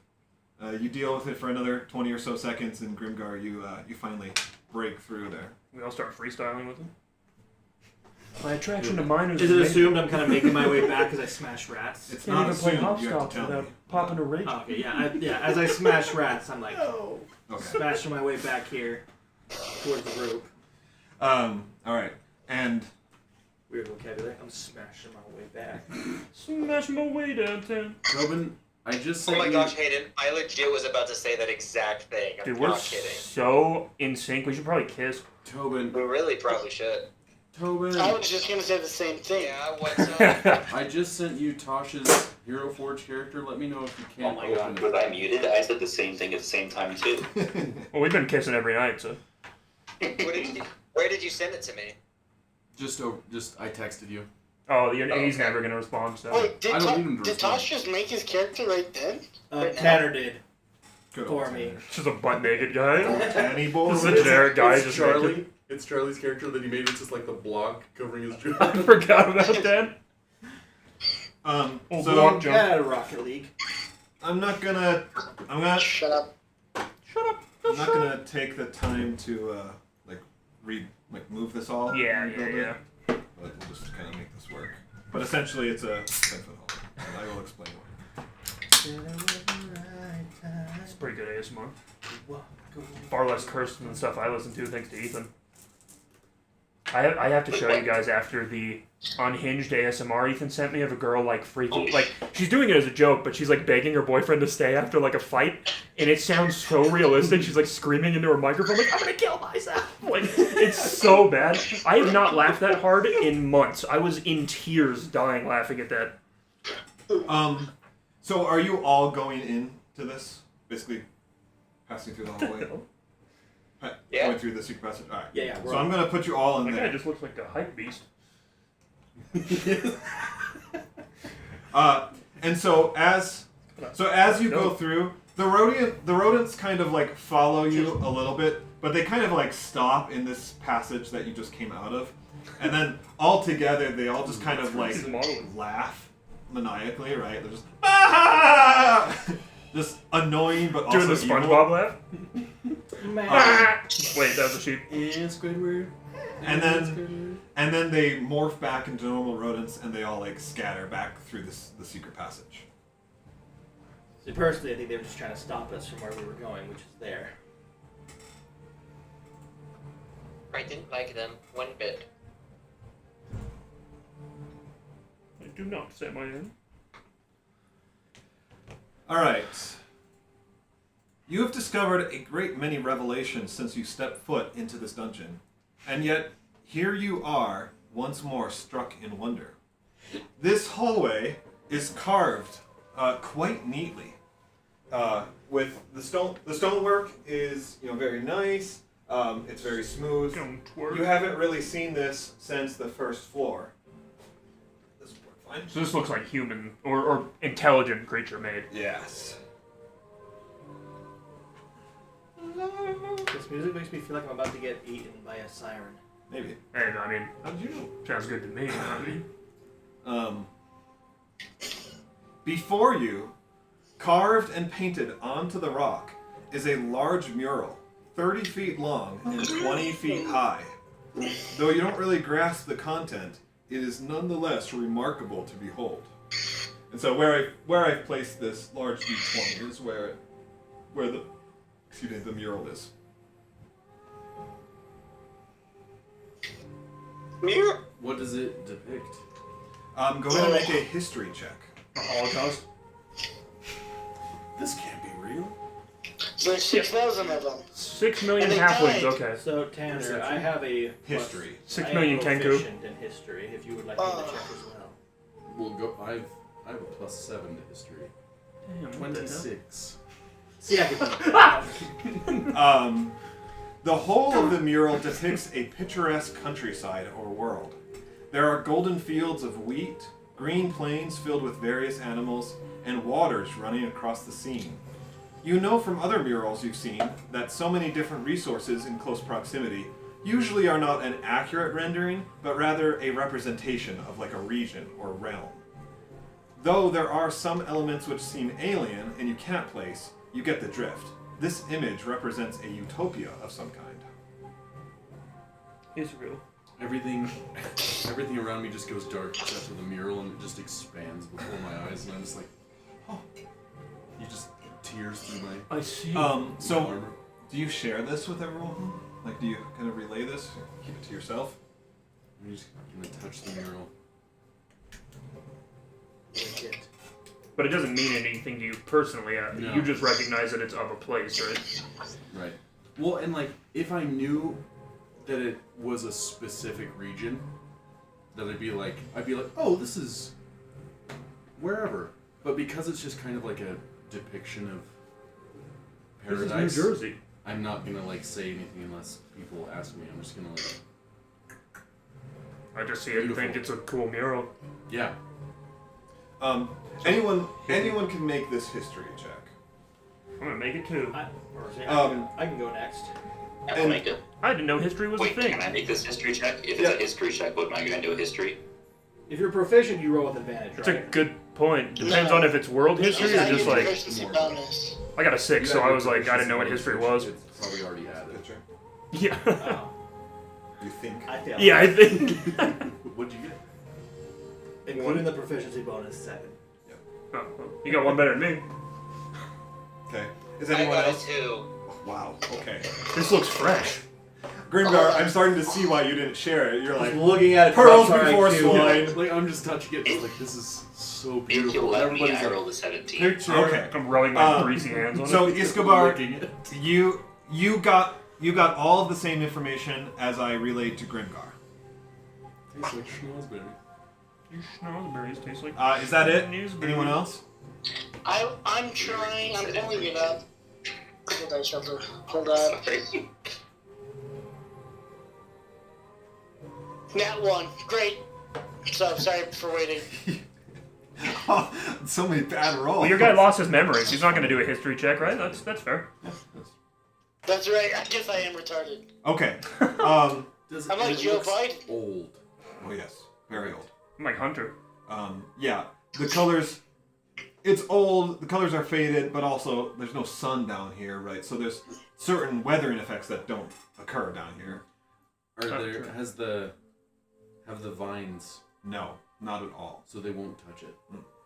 You deal with it for another 20 or so seconds, and Grimgar, you finally break through there. We all start freestyling with them. My attraction to minors Is it assumed I'm kind of making my way back as I smash rats? It's Can't not even play assumed. You have hopscotch to tell without me. popping a rage. Oh, okay, yeah. As I smash rats, I'm like, Oh. Okay. smashing my way back here towards the group. All right, and Weird vocabulary. I'm smashing my way back. Smash my way downtown. Tobin, I just Oh sent my you. gosh, Hayden, I legit was about to say that exact thing. I'm Dude, we're not kidding. so in sync. We should probably kiss. Tobin. We really probably should. Tobin. I was just gonna say the same thing. Yeah, what's up? I just sent you Tasha's Hero Forge character. Let me know if you Oh can't my open god, it. was I muted? I said the same thing at the same time too. Well, we've been kissing every night, so. Where did you send it to me? Just I texted you. Oh, he's okay. never gonna respond, so. Wait, I don't need him to did respond. Tosh just make his character right then? Tanner did. good For old me. Tanner. Just a butt naked guy. Tanny boy. This is a generic guy It's just Charlie. naked. It's Charlie's character that he made. It's just like the block covering his jaw. I forgot about that. Um, Oh, so block jump. Yeah, Rocket League. I'm not gonna Shut up. I'm not gonna take the time to move this all. Yeah. But we'll just kind of make this work. But essentially, it's a thing for the whole. And I will explain why. It's pretty good ASMR. Far less cursed than the stuff I listen to, thanks to Ethan. I have to show you guys after the unhinged ASMR Ethan sent me of a girl like freaking like she's doing it as a joke, but she's like begging her boyfriend to stay after like a fight, and it sounds so realistic. She's like screaming into her microphone like I'm gonna kill myself. Like it's so bad. I have not laughed that hard in months. I was in tears, dying laughing at that. So are you all going into this? Basically, passing through the hallway. Yeah. Going through the secret passage. All right. Yeah. So I'm gonna put you all in That guy there. just looks like a hype beast. And so as you go through, the rodents kind of like follow you a little bit, but they kind of like stop in this passage that you just came out of, and then all together they all just kind of like laugh maniacally, right? They're just just annoying, but also Doing the evil. SpongeBob laugh. Wait, that was a sheep. And Squidward. And then they morph back into normal rodents, and they all like scatter back through the secret passage. See, personally, I think they were just trying to stop us from where we were going, which is there. I didn't like them one bit. I do not say my name. All right. You have discovered a great many revelations since you stepped foot into this dungeon, and yet here you are, once more struck in wonder. This hallway is carved quite neatly. with the stonework is very nice. It's very smooth. You haven't really seen this since the first floor. This will work fine. So this looks like human or intelligent creature made. Yes. This music makes me feel like I'm about to get eaten by a siren. Maybe. And I mean, How did you know? sounds good to me. I mean, Before you, carved and painted onto the rock, is a large mural, 30 feet long and 20 feet high. Though you don't really grasp the content, it is nonetheless remarkable to behold. And so where I've placed this large D20 is where the mural is. Mirror. What does it depict? Go ahead and make a history check. a Holocaust. This can't be real. There's 6,000 of them. 6 million And they halflings. died. Okay. So Tanner, I have a History. 6 I am million Kenku. proficient in history. If you would like me to check as well. We'll go. I have a +7 to history. Damn, what the hell? 26. See, I can. The whole of the mural depicts a picturesque countryside or world. There are golden fields of wheat, green plains filled with various animals, and waters running across the scene. You know from other murals you've seen that so many different resources in close proximity usually are not an accurate rendering, but rather a representation of like a region or realm. Though there are some elements which seem alien and you can't place, you get the drift. This image represents a utopia of some kind. It's real. Everything around me just goes dark except for the mural, and it just expands before my eyes, and I'm just like, oh. You just tears through my I see. So armor. do you share this with everyone? Like, do you kind of relay this? Keep it to yourself? I'm just gonna touch the mural. But it doesn't mean anything to you personally. No. You just recognize that it's of a place, right? Right. Well, and like, if I knew that it was a specific region, that I'd be like, oh, this is wherever. But because it's just kind of like a depiction of paradise, This is New Jersey. I'm not gonna like say anything unless people ask me. I'm just gonna like, I just see it and think it's a cool mural. yeah. Anyone can make this history check. I'm gonna make it too. I can go next. I And- will make it. I didn't know history was Wait, a thing. can I make this history check? If it's a history check, what am I going to do? A history? If you're proficient, you roll with advantage, It's a right? good point. Depends on if it's world history or just like. Proficiency bonus. I got a 6, so You I have was your like, I didn't know what history was. It's probably already added. Picture. Yeah. Oh, You think? I failed. Yeah, I think. What'd you get? Including the proficiency bonus, 7. Oh, well, you got one better than me. Okay. Is I anyone got else? it too. Wow. Okay. This looks fresh. Grimgar, I'm starting to see why you didn't share it. You're like, looking at it. pearls plus our before IQ. swine. Like, I'm just touching it, just like, this is so If you beautiful. let me, Everybody's I like, rolled a 17. picture. Okay. I'm rubbing my greasy hands on So it. Escobar, licking it. you got all of the same information as I relayed to Grimgar. Tastes like schnozberry. Your schnozberries taste like. Is that it? Schnozberries. Anyone else? I'm trying. I'm pulling it up. Hold on, shelter. Hold on. Sorry. Nat 1. Great. So sorry for waiting. Oh, so many bad rolls. Well, your guy lost his memories. He's not going to do a history check, right? That's fair. That's right. I guess I am retarded. Okay. Does I'm like it Joe looks Biden. old. Oh yes, very old. I'm like Hunter. Yeah, the colors. It's old. The colors are faded, but also there's no sun down here, right? So there's certain weathering effects that don't occur down here. Have the vines, No, not at all. so they won't touch it.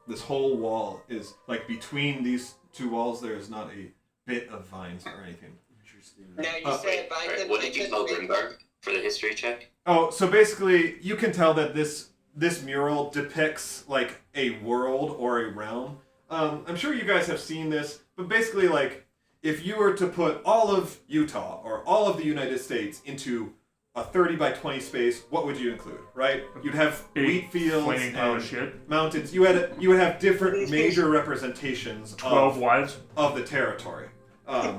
This whole wall is like between these two walls. There is not a bit of vines or anything. Interesting. Now you Oh. said if I Alright, could what make did you it tell make Grimgar for the history check? Oh, so basically, you can tell that this mural depicts like a world or a realm. I'm sure you guys have seen this, but basically, like if you were to put all of Utah or all of the United States into a 30 by 20 space, what would you include, right? You'd have wheat fields flaming pile of and shit. mountains. You would have different major representations 12 wives. of the territory. A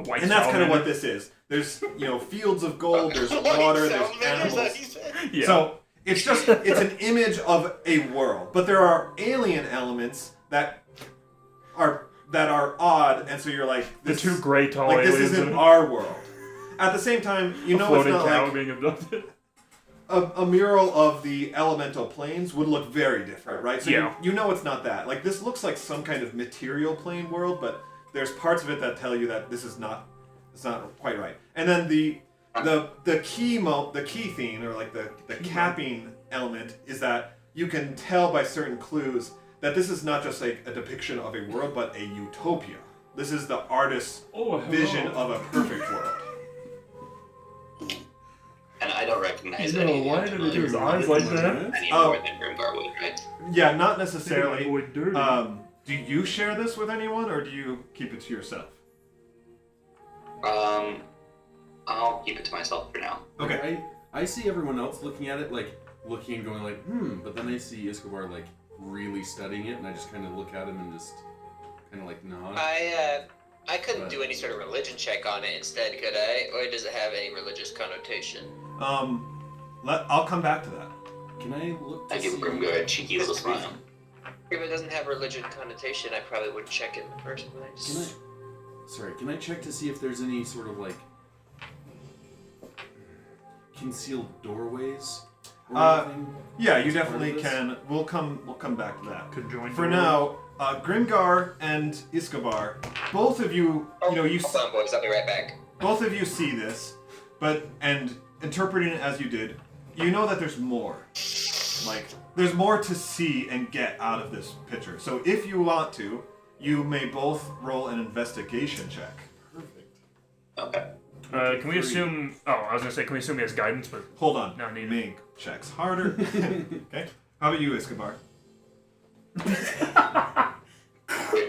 white And that's kind of salamander. what this is. There's, fields of gold, there's water, there's animals. Yeah. So it's an image of a world, but there are alien elements that are odd, and so you're like, the two gray tall like aliens. this isn't and our world. At the same time, a it's floating not cow like being abducted. a mural of the elemental planes would look very different, right? So Yeah. you know it's not that. Like this looks like some kind of material plane world, but there's parts of it that tell you that it's not quite right. And then the key theme, or like the capping element, is that you can tell by certain clues that this is not just like a depiction of a world, but a utopia. This is the artist's vision of a perfect world. And I don't recognize No, any. why did he do his eyes like that? Any more than Grimgar would, right? Yeah, not necessarily. Boy, dirty. Do you share this with anyone, or do you keep it to yourself? I'll keep it to myself for now. Okay. I see everyone else looking at it, like, looking and going like, but then I see Escobar, like, really studying it, and I just kind of look at him and just kind of, like, nod. I couldn't do any sort of religion check on it instead, could I? Or does it have any religious connotation? I'll come back to that. Can I look to I give see... Grimgar a cheeky little smile. If it doesn't have religion connotation, I probably wouldn't check it in the first place. Can I check to see if there's any sort of, like, concealed doorways or anything? Yeah, you as part definitely of this? can. We'll come back to that. Conjoined For doors. now, Grimgar and Escobar, both of you, Hold on, boys. I'll be right back. both of you see this, and interpreting it as you did, you know that there's more. Like, there's more to see and get out of this picture. So if you want to, you may both roll an investigation check. Perfect. Okay. Can we assume... Oh, I was going to say, can we assume he has guidance, but... Hold on. Not needed. Make checks harder. Okay. How about you, Escobar? Wait,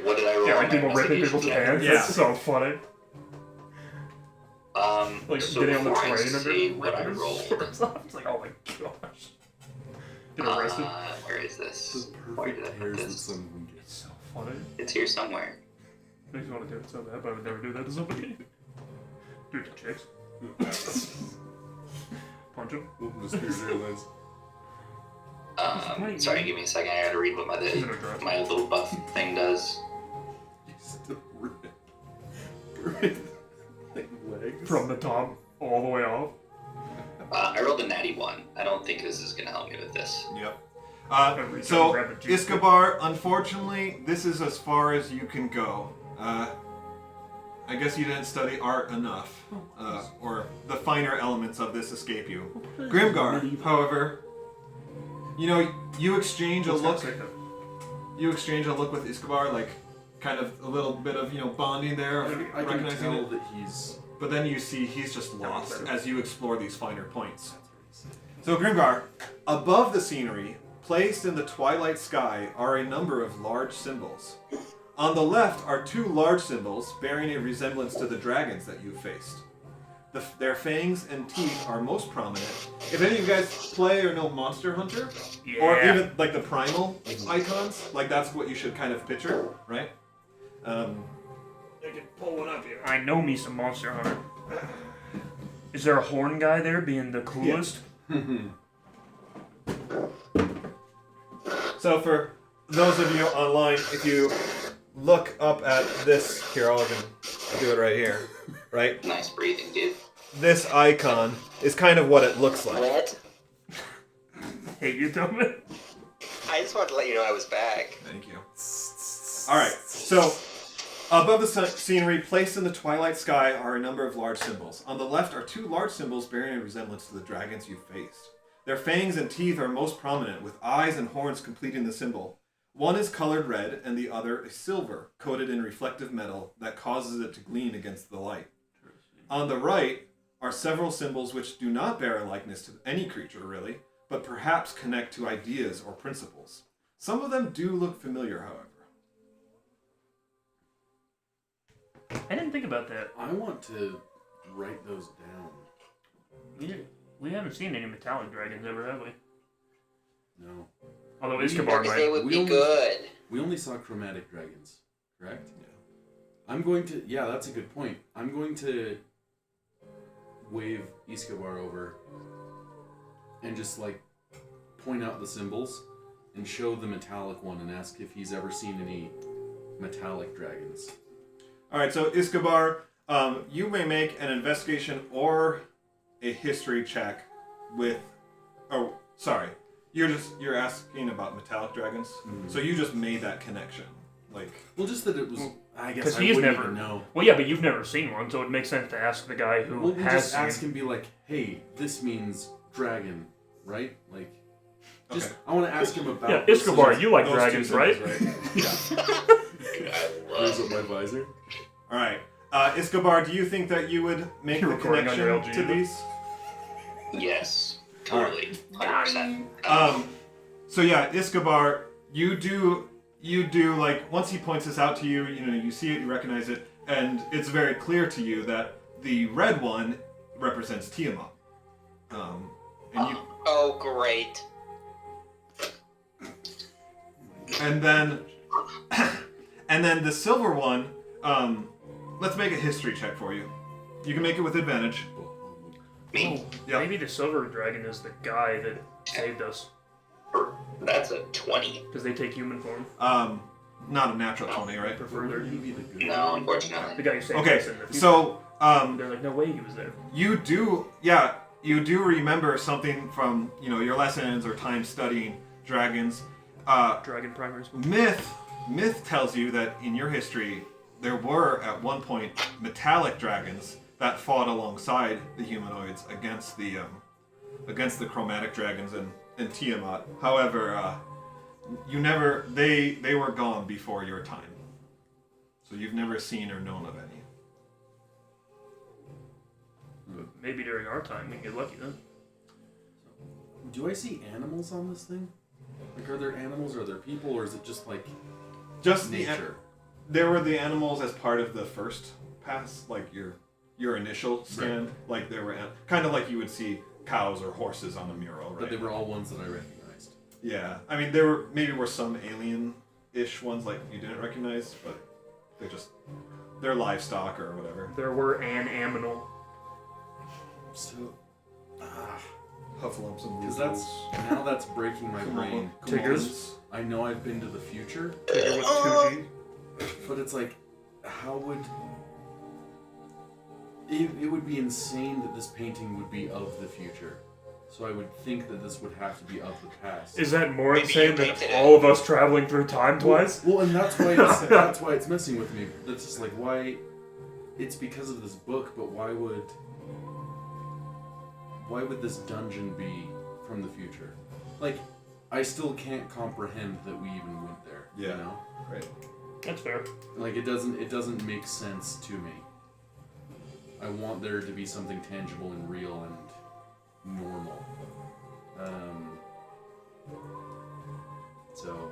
what did I roll? Yeah, on like my people ripping investigation people's check? hands. Yeah. That's so funny. Like So getting on the before I train and see they're what I ripping his rolled, shorts off. It's like, oh my gosh. Get arrested. where is The this? Where did I perfect put hairs that this? some of them get. It's so funny. It's here somewhere. Makes me want to do it so bad, but I would never do that to somebody. Do it to chicks. Punch him. Welcome to Spirit Airlines. Sorry, give me a second. I gotta read what He's in a dress. my little buff thing does. You still rip. Like legs. From the top all the way off. I rolled a natty 1. I don't think this is gonna help me with this. Yep. Every So, time rabbit juice. Escobar, unfortunately, this is as far as you can go. I guess you didn't study art enough, or the finer elements of this escape you. Grimgar, however, you exchange a look. You exchange a look with Escobar, like kind of a little bit of bonding there, I can recognizing tell it. that he's. But then you see he's just lost better. as you explore these finer points. So Grimgar, above the scenery, placed in the twilight sky, are a number of large symbols. On the left are two large symbols bearing a resemblance to the dragons that you faced. Their fangs and teeth are most prominent. If any of you guys play or know Monster Hunter, or Yeah. even like the primal icons, like that's what you should kind of picture, right? I can pull one up here. I know me some Monster Hunter. Is there a horn guy there being the coolest? So for those of you online, if you look up at this, here I'll even do it right here, right? Nice breathing, dude. This icon is kind of what it looks like. What? Hey, you tell me. I just wanted to let you know I was back. Thank you. Alright, so above the scenery, placed in the twilight sky, are a number of large symbols. On the left are two large symbols bearing a resemblance to the dragons you faced. Their fangs and teeth are most prominent, with eyes and horns completing the symbol. One is colored red, and the other is silver, coated in reflective metal that causes it to gleam against the light. On the right are several symbols which do not bear a likeness to any creature, really, but perhaps connect to ideas or principles. Some of them do look familiar, however. I didn't think about that. I want to write those down. We haven't seen any metallic dragons ever, have we? No. Although We- Escobar Because they might. would be good. We only saw chromatic dragons, correct? Yeah. I'm going to. Yeah, that's a good point. I'm going to wave Escobar over and just like point out the symbols and show the metallic one and ask if he's ever seen any metallic dragons. All right, so Escobar, you may make an investigation or a history check with. Oh, sorry. You're asking about metallic dragons, so you just made that connection, like. Well, just that it was. I guess Because I he's wouldn't never. even know. Well, yeah, but you've never seen one, so it makes sense to ask the guy who Well, we has just seen. ask him, be like, "Hey, this means dragon, right?" Like, just Okay. I want to ask him about. Yeah, Escobar, you like Those two dragons, right? symbols, Yeah. Raise up my visor. All right, Escobar, do you think that you would make You're the recording on your connection LG, to these? Yes, totally, 100%. So yeah, Escobar, you do like once he points this out to you, you see it, you recognize it, and it's very clear to you that the red one represents Tiamat. And you Oh, great. and then the silver one, let's make a history check for you. You can make it with advantage. Me? Yep. Maybe the silver dragon is the guy that saved us That's a 20. because they take human form. Not a natural 20, right? Prefer their Maybe the good. No, unfortunately. the guy who saved Okay, us in the future. so They're like, no way he was there. you do remember something from your lessons or time studying dragons. Dragon primary school. Myth tells you that in your history there were at one point metallic dragons that fought alongside the humanoids against the chromatic dragons and Tiamat. However, they were gone before your time, so you've never seen or known of any. Maybe during our time we get lucky then. Do I see animals on this thing? Like, are there animals? Are there people? Or is it just like Just nature? There were the animals as part of the first pass, like your initial scan. Right. Like there were kind of like you would see cows or horses on a mural, right? But they were all ones that I recognized. Yeah, I mean maybe were some alien-ish ones like you didn't recognize, but they're livestock or whatever. There were an aminal. So, Huffalumps and because weasels. that's breaking my brain. Tigers. I know I've been to the future, Tigger with 2G. but it's like, how would it would be insane that this painting would be of the future. So I would think that this would have to be of the past. Is that more Maybe insane you than painted it. all of us traveling through time twice? Well, and that's why it's messing with me. That's just like why. It's because of this book, but why would this dungeon be from the future? Like, I still can't comprehend that we even went there. Yeah. You know? Right. That's fair. Like, it doesn't make sense to me. I want there to be something tangible and real and normal. So.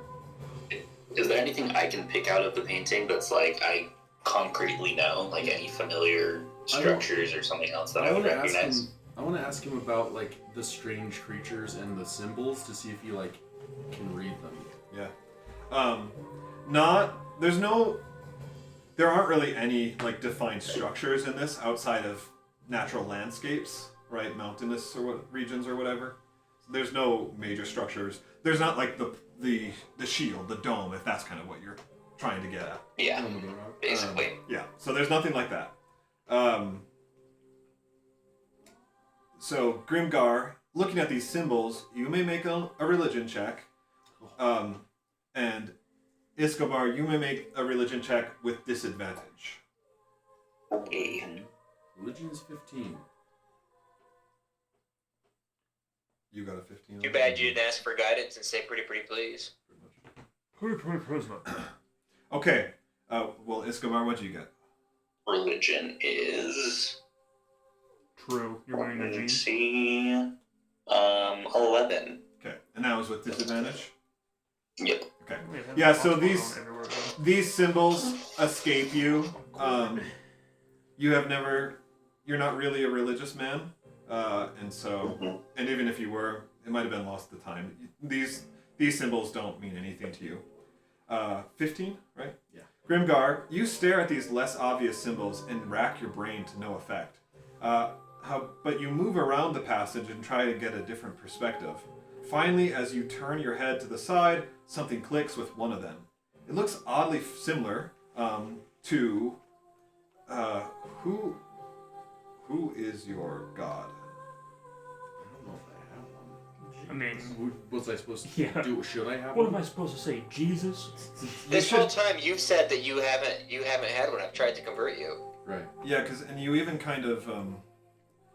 Is there anything I can pick out of the painting that's like I concretely know, like any familiar structures or something else that I would recognize? I want to ask him about like the strange creatures and the symbols to see if he like can read them. Yeah. There aren't really any like defined structures in this outside of natural landscapes, right? Mountainous or regions or whatever. There's no major structures. There's not like the shield, the dome, if that's kind of what you're trying to get at. Yeah, basically. Yeah. So there's nothing like that. So Grimgar, looking at these symbols, you may make a religion check. And Escobar, you may make a religion check with disadvantage. Okay. Religion is 15. You got a 15. Too bad you didn't ask for guidance and say pretty please. Okay. Well, Escobar, what'd you get? Religion is. True. You're wearing the Let's jeans. see. 11. Okay. And that was with disadvantage? Yep. Okay. Wait, Yeah, that's so what's going these- on everywhere, though. These symbols escape you. You're not really a religious man. and even if you were, it might have been lost to time. These symbols don't mean anything to you. 15, right? Yeah. Grimgar, you stare at these less obvious symbols and rack your brain to no effect. But you move around the passage and try to get a different perspective. Finally, as you turn your head to the side, something clicks with one of them. It looks oddly similar to who is your god? I don't know if I have one. I mean, Was I supposed to Yeah. do? Should I have what one? am I supposed to say? Jesus? This whole time you've said that you haven't had one. I've tried to convert you. Right. Yeah, and you even kind of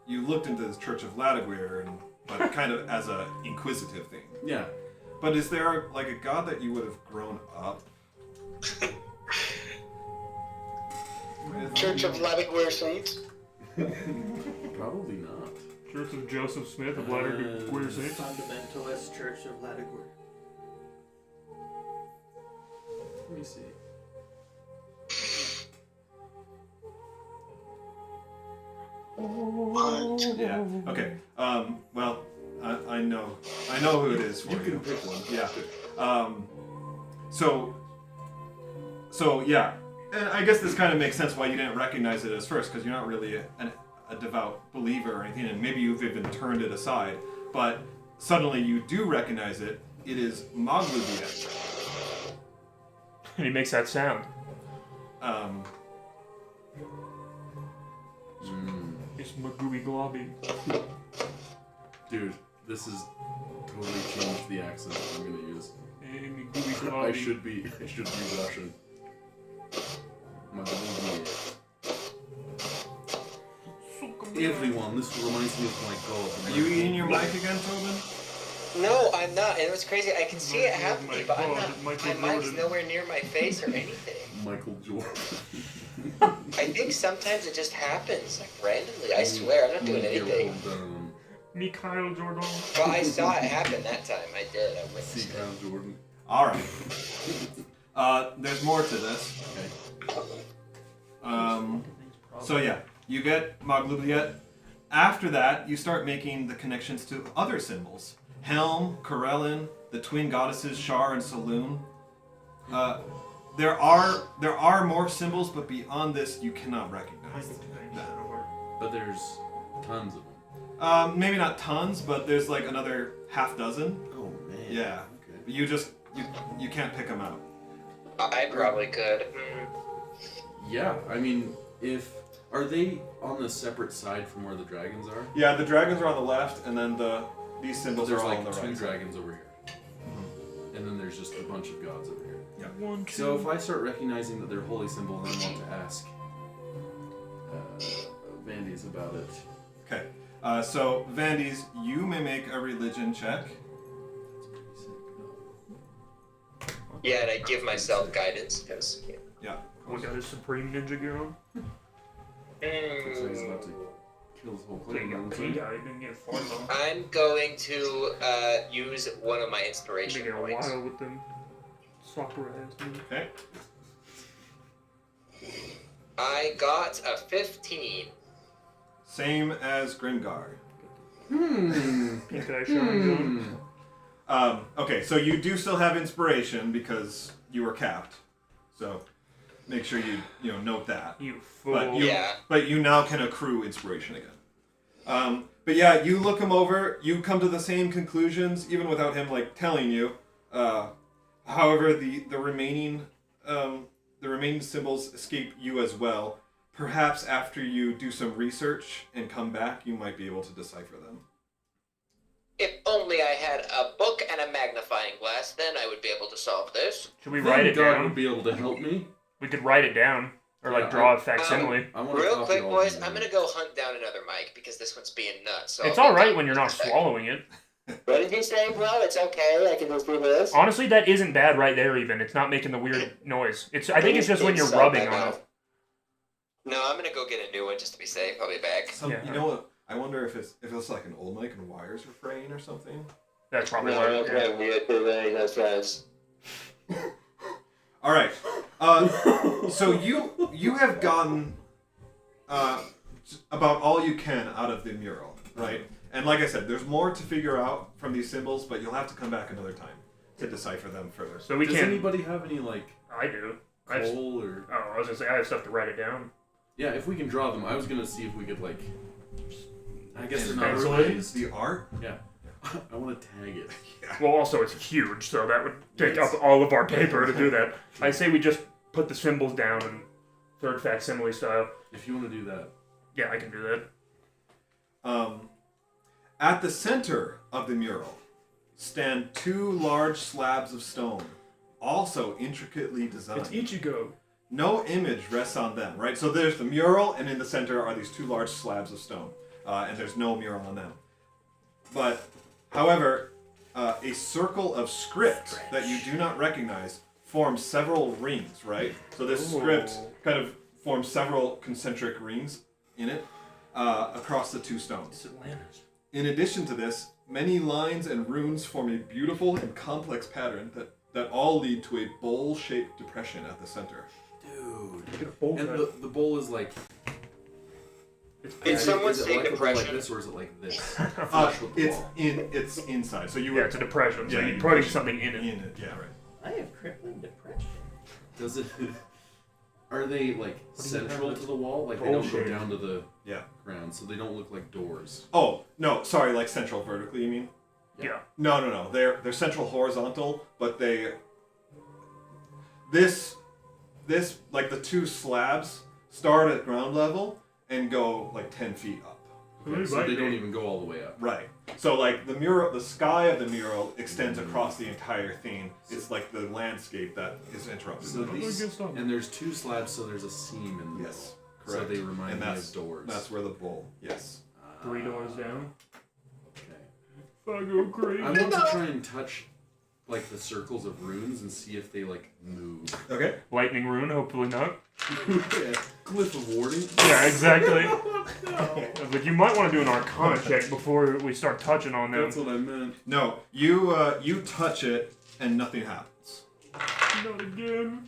you looked into this Church of Ladyguir, but kind of as a inquisitive thing. Yeah. But is there like a god that you would have grown up with? Church of Labyrinth Saints. Probably not. Church of Joseph Smith of Latter-day Saints? Fundamentalist Church of Ladyguir. Let me see. What? Yeah. Okay. Well, I know who it is for you. You can pick one. Yeah. So yeah, and I guess this kind of makes sense why you didn't recognize it as first, because you're not really a devout believer or anything, and maybe you've even turned it aside. But suddenly you do recognize it. It is Maglubiet. And he makes that sound. It's Magooby Globby. Dude, this has totally changed the accent I'm gonna use. Hey, Magooby I Globby. should be Russian. Everyone, this reminds me of my god. Are you eating your mic again, Tobin? No, I'm not. And it was crazy. I can see it Oh happening, my but I'm God, not. Michael My mic's Jordan. nowhere near my face or anything. Michael Jordan. I think sometimes it just happens, like randomly. I swear, I'm not doing anything. Mikhail Jordan. But I saw it happen that time. I did. I witnessed See it. Crown Jordan. All right. There's more to this. Okay. So yeah, you get Maglubiet. After that, you start making the connections to other symbols. Helm, Corellin, the twin goddesses Shar and Saloon. There are more symbols, but beyond this, you cannot recognize them. But there's tons of them. Maybe not tons, but there's like another half dozen. Oh man. Yeah. Okay. You can't pick them out. I probably could. Yeah, I mean, are they on the separate side from where the dragons are? Yeah, the dragons are on the left, and then these symbols There's are all like on the two right. dragons over here, and then there's just a bunch of gods over here. Yeah. One, two. So if I start recognizing that they're holy symbol, then I want to ask Vandy's about it. Okay. So Vandy's, you may make a religion check. Yeah, and I give myself guidance because. Yeah. We got his Supreme Ninja gear on. So he's about to kill his whole So you clan. got paid out, he didn't get fun though. I'm going to use one of my They inspiration get a points. while with them soccer ass dude. Okay. I got a 15. Same as Grimgar. Pink eye showing gun. Okay, so you do still have inspiration because you were capped. So make sure you note that. You fool. But you now can accrue inspiration again. But yeah, you look him over. You come to the same conclusions, even without him like telling you. However, the remaining symbols escape you as well. Perhaps after you do some research and come back, you might be able to decipher them. If only I had a book and a magnifying glass, then I would be able to solve this. Should we write it God down? would be able to help me. We could write it down. Or like Yeah, draw a facsimile. I want Real quick, boys, I'm gonna go hunt down another mic because this one's being nuts. So It's I'll be alright back when you're in a not sec. swallowing it. What did he say, bro? It's okay. I can just do this. Honestly, that isn't bad right there even. It's not making the weird noise. I think it's just when you're rubbing on it. No, I'm gonna go get a new one just to be safe. I'll be back. Yeah. You know what? I wonder if it's like an old mic and wires are fraying or something. That's probably No, why. okay, we had to very nice friends. All right. So you have gotten about all you can out of the mural. right? And like I said, there's more to figure out from these symbols, but you'll have to come back another time to decipher them further. So we Does can't. anybody have any like I do. I have, coal or? I was gonna say I have stuff to write it down. Yeah, if we can draw them, I was gonna see if we could like. I guess they're not Pencil overlays. The art? Yeah. I want to tag it. Well, also it's huge, so that would take up all of our paper to do that. I say we just put the symbols down in third facsimile style. If you want to do that. Yeah, I can do that. At the center of the mural stand 2 large slabs of stone, also intricately designed. It's Ichigo. No image rests on them, right? So there's the mural, and in the center are these 2 large slabs of stone, and there's no mural on them. But, however, a circle of script that you do not recognize forms several rings, right? So this script kind of forms several concentric rings in it across the 2 stones. It's Atlantis. In addition to this, many lines and runes form a beautiful and complex pattern that all lead to a bowl-shaped depression at the center. Dude. Get a bowl And cut. the bowl is like. Did someone is it say like a bowl like depression? this, or is it like this? Flush with the It's wall. it's inside. So you Yeah, would it's a depression, so Yeah, you're you putting push something in it. Yeah, right. I have crippling depression. Does it? Are they like do you central have to the wall? Like they don't go bullshit. down to the Yeah. ground, so they don't look like doors. Oh no, sorry, like central vertically. You mean? Yeah. No. They're central horizontal, but they. This like the 2 slabs start at ground level and go like 10 feet up. Okay, so they don't even go all the way up. Right. So like the mural, the sky of the mural extends across the entire thing. It's like the landscape that is interrupted. So by these, these. and there's 2 slabs, so there's a seam in the Yes, middle. correct. So they remind And me that's of doors. That's where the bowl. Yes. 3 doors down. Okay. If I go crazy. I want to try and touch like the circles of runes and see if they like move. Okay. Lightning rune, hopefully not. Yeah, glyph of warding. Yeah, exactly. But you might want to do an Arcana check before we start touching on them. That's what I meant. No, you touch it and nothing happens. Not again.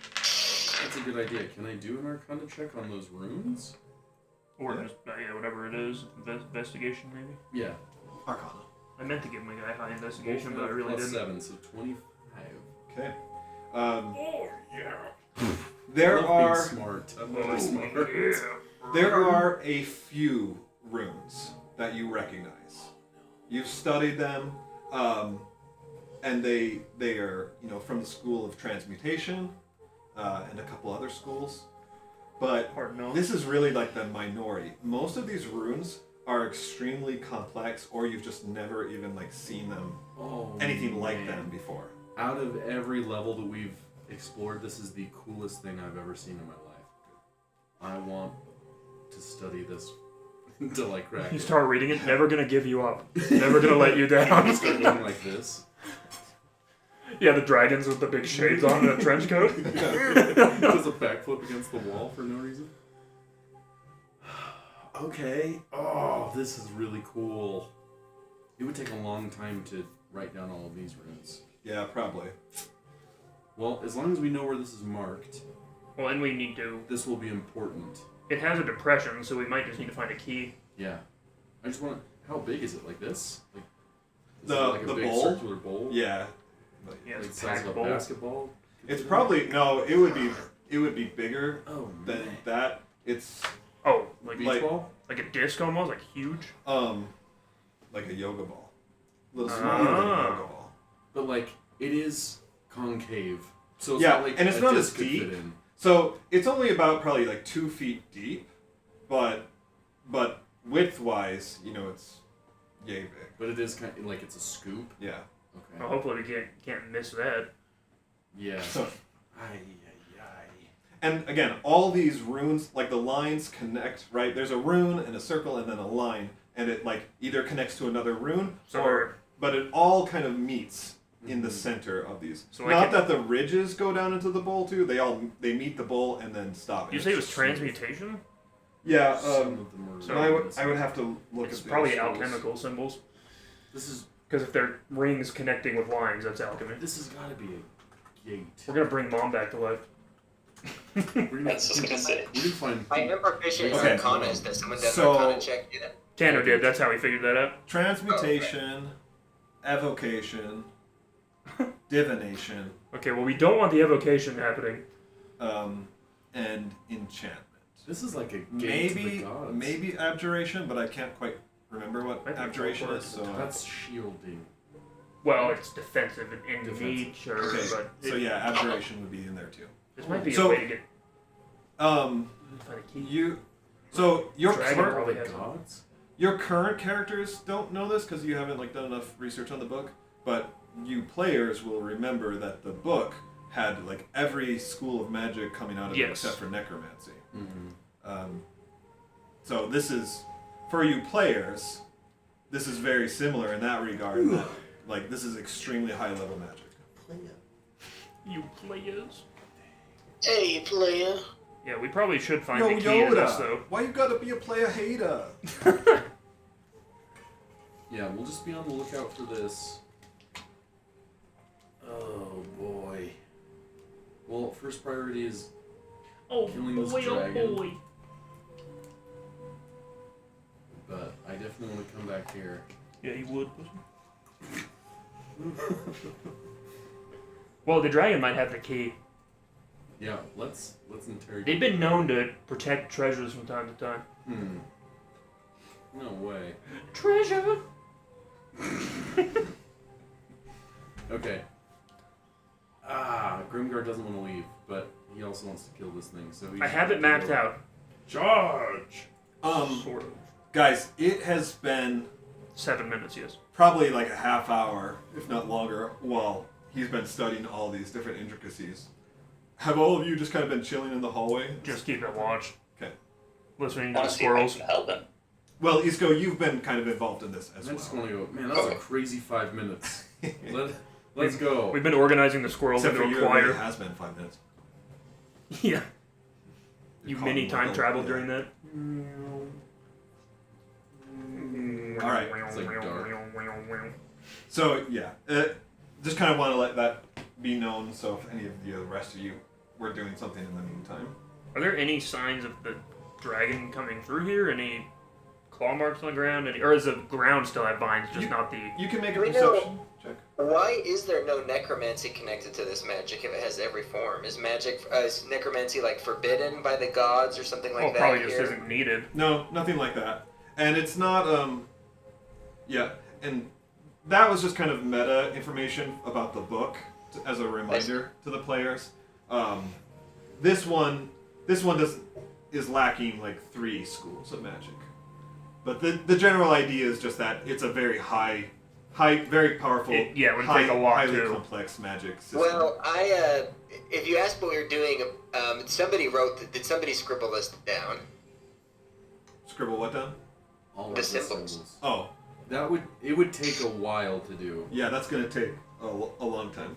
That's a good idea. Can I do an Arcana check on those runes? Or just, yeah, whatever it is. Investigation, maybe? Yeah. Arcana. I meant to give my guy high investigation, but I really Plus didn't. 7, so 25. Okay. Oh, yeah. There I love are being smart. I'm really smart. there are a few runes that you recognize. You've studied them, and they are from the school of transmutation, and a couple other schools. But Hard no. this is really like the minority. Most of these runes are extremely complex, or you've just never even like seen them, Oh, anything like man. them before. Out of every level that we've explored, this is the coolest thing I've ever seen in my life. I want to study this until I crack You it. start reading it, never gonna give you up. Never gonna let you down. Start going like this. Yeah, the dragons with the big shades on and a trench coat. Does a backflip against the wall for no reason. Okay. Oh, this is really cool. It would take a long time to write down all of these runes. Yeah, probably. Well, as long as we know where this is marked, Well, and we need to. this will be important. It has a depression, so we might just need to find a key. Yeah. I just want to... How big is it? Like this? Like, is The- it like a the big bowl? circular bowl? Yeah. Yeah, Like the it's size of a packable. basketball? It's probably no. It would be bigger Oh, than man. that. It's Oh, like Beach like- ball? like a disc almost, like huge. like a yoga ball. A little smaller than a Ah. yoga ball. But like, it is concave. So it's Yeah, not like and it's a not disc as could deep. fit in. So it's only about probably like 2 feet deep, but width-wise, it's yay big. But it is kind of like it's a scoop. Yeah. Okay. Well, hopefully we can't miss that. Yeah. So, Ay. and again, all these runes, like the lines connect, right? There's a rune and a circle and then a line, and it like either connects to another rune, So but it all kind of meets in the Mhm. center of these. So I Not can- that the ridges go down into the bowl too. They meet the bowl and then stop. you And say it it's was just smooth. transmutation? Yeah. Some of them are. so I would have to look It's at the probably scrolls. alchemical symbols. This is. Because if they're rings connecting with lines, that's alchemy. This has got to be a gate. We're gonna bring Mom back to life. That's just gonna say. We didn't find. I am proficient in Okay. Arcana. Has someone done So- Arcana check yet? Tanner did. That's how he figured that out. Transmutation, evocation, divination, Okay, well, we don't want the evocation happening. and enchantment. This is like a gate to the Maybe gods. maybe abjuration, but I can't quite remember what I think abjuration so. is. So That's shielding. Well, it's defensive in Defensive. nature, okay, but so yeah, abjuration would be in there too. this might be So- a way to get Um, find a key. so your Dragon current probably The has one. gods? your current characters don't know this because you haven't like done enough research on the book, but you players will remember that the book had like every school of magic coming out of it Yes. except for necromancy. Mm-hmm. So this is for you players. This is very similar in that regard. That, like this is extremely high level magic. You players. Hey, player. Yeah, we probably should find Yo, the key to this, Yoda, though. why you gotta be a player hater? Yeah, we'll just be on the lookout for this. Oh boy. Well, first priority is Oh Killing this boy, oh dragon. boy. but I definitely want to come back here. Yeah, you would. Well, the dragon might have the key. Yeah, let's interrogate. They've been known to protect treasures from time to time. No way. Treasure! Okay. Grimgar doesn't want to leave, but he also wants to kill this thing. So I have it mapped out. Charge. Sort of. Guys, it has been 7 minutes, yes. probably like a half hour, if not longer, while he's been studying all these different intricacies. Have all of you just kind of been chilling in the hallway? Just keep it watch. Okay. Listening I to want the to see if I squirrels. can help him. Well, Isco, you've been kind of involved in this as I just well. want to go. Man, that was a crazy 5 minutes. Let's go. We've been organizing the squirrels Except for into you, a it really choir. has been 5 minutes. Yeah. You call mini them time like travel yeah. during that. All right. It's like dark. So yeah, just kind of want to let that be known. So if any of the rest of you were doing something in the meantime, Are there any signs of the dragon coming through here? Any claw marks on the ground? Or does the ground still have vines, just not the... you can make a We know- perception check. Why is there no necromancy connected to this magic if it has every form? Is necromancy like forbidden by the gods or something like Well, that? probably just here? isn't needed. No, nothing like that. And it's not. Yeah, and that was just kind of meta information about the book as a reminder to the players. This one is lacking like 3 schools of magic, but the general idea is just that it's a very high, very powerful, It would take a lot highly too. complex magic system. Well, if you ask what we were doing, somebody did somebody scribble this down? Scribble what down? All The of symbols. Oh, It would take a while to do. yeah, that's gonna take a long time.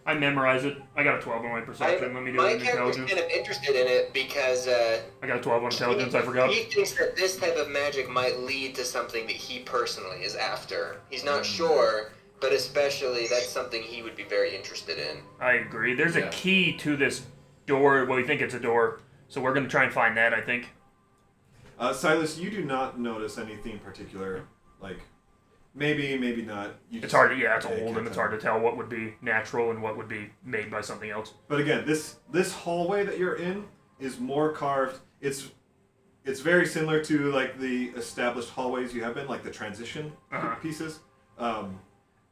I memorize it. I got a 12 on my perception. Let me do My it in character's intelligence. kind of interested in it because I got a 12 on intelligence. I forgot. he thinks that this type of magic might lead to something that he personally is after. He's not sure, but especially that's something he would be very interested in. I agree. There's Yeah. a key to this door. Well, we think it's a door. So we're going to try and find that, I think. Silas, you do not notice anything particular, like maybe not. You It's just- hard to, it's you old can't and it's tell. hard to tell what would be natural and what would be made by something else. But again, this hallway that you're in is more carved. It's very similar to like the established hallways you have been, like the transition Uh-huh. pieces.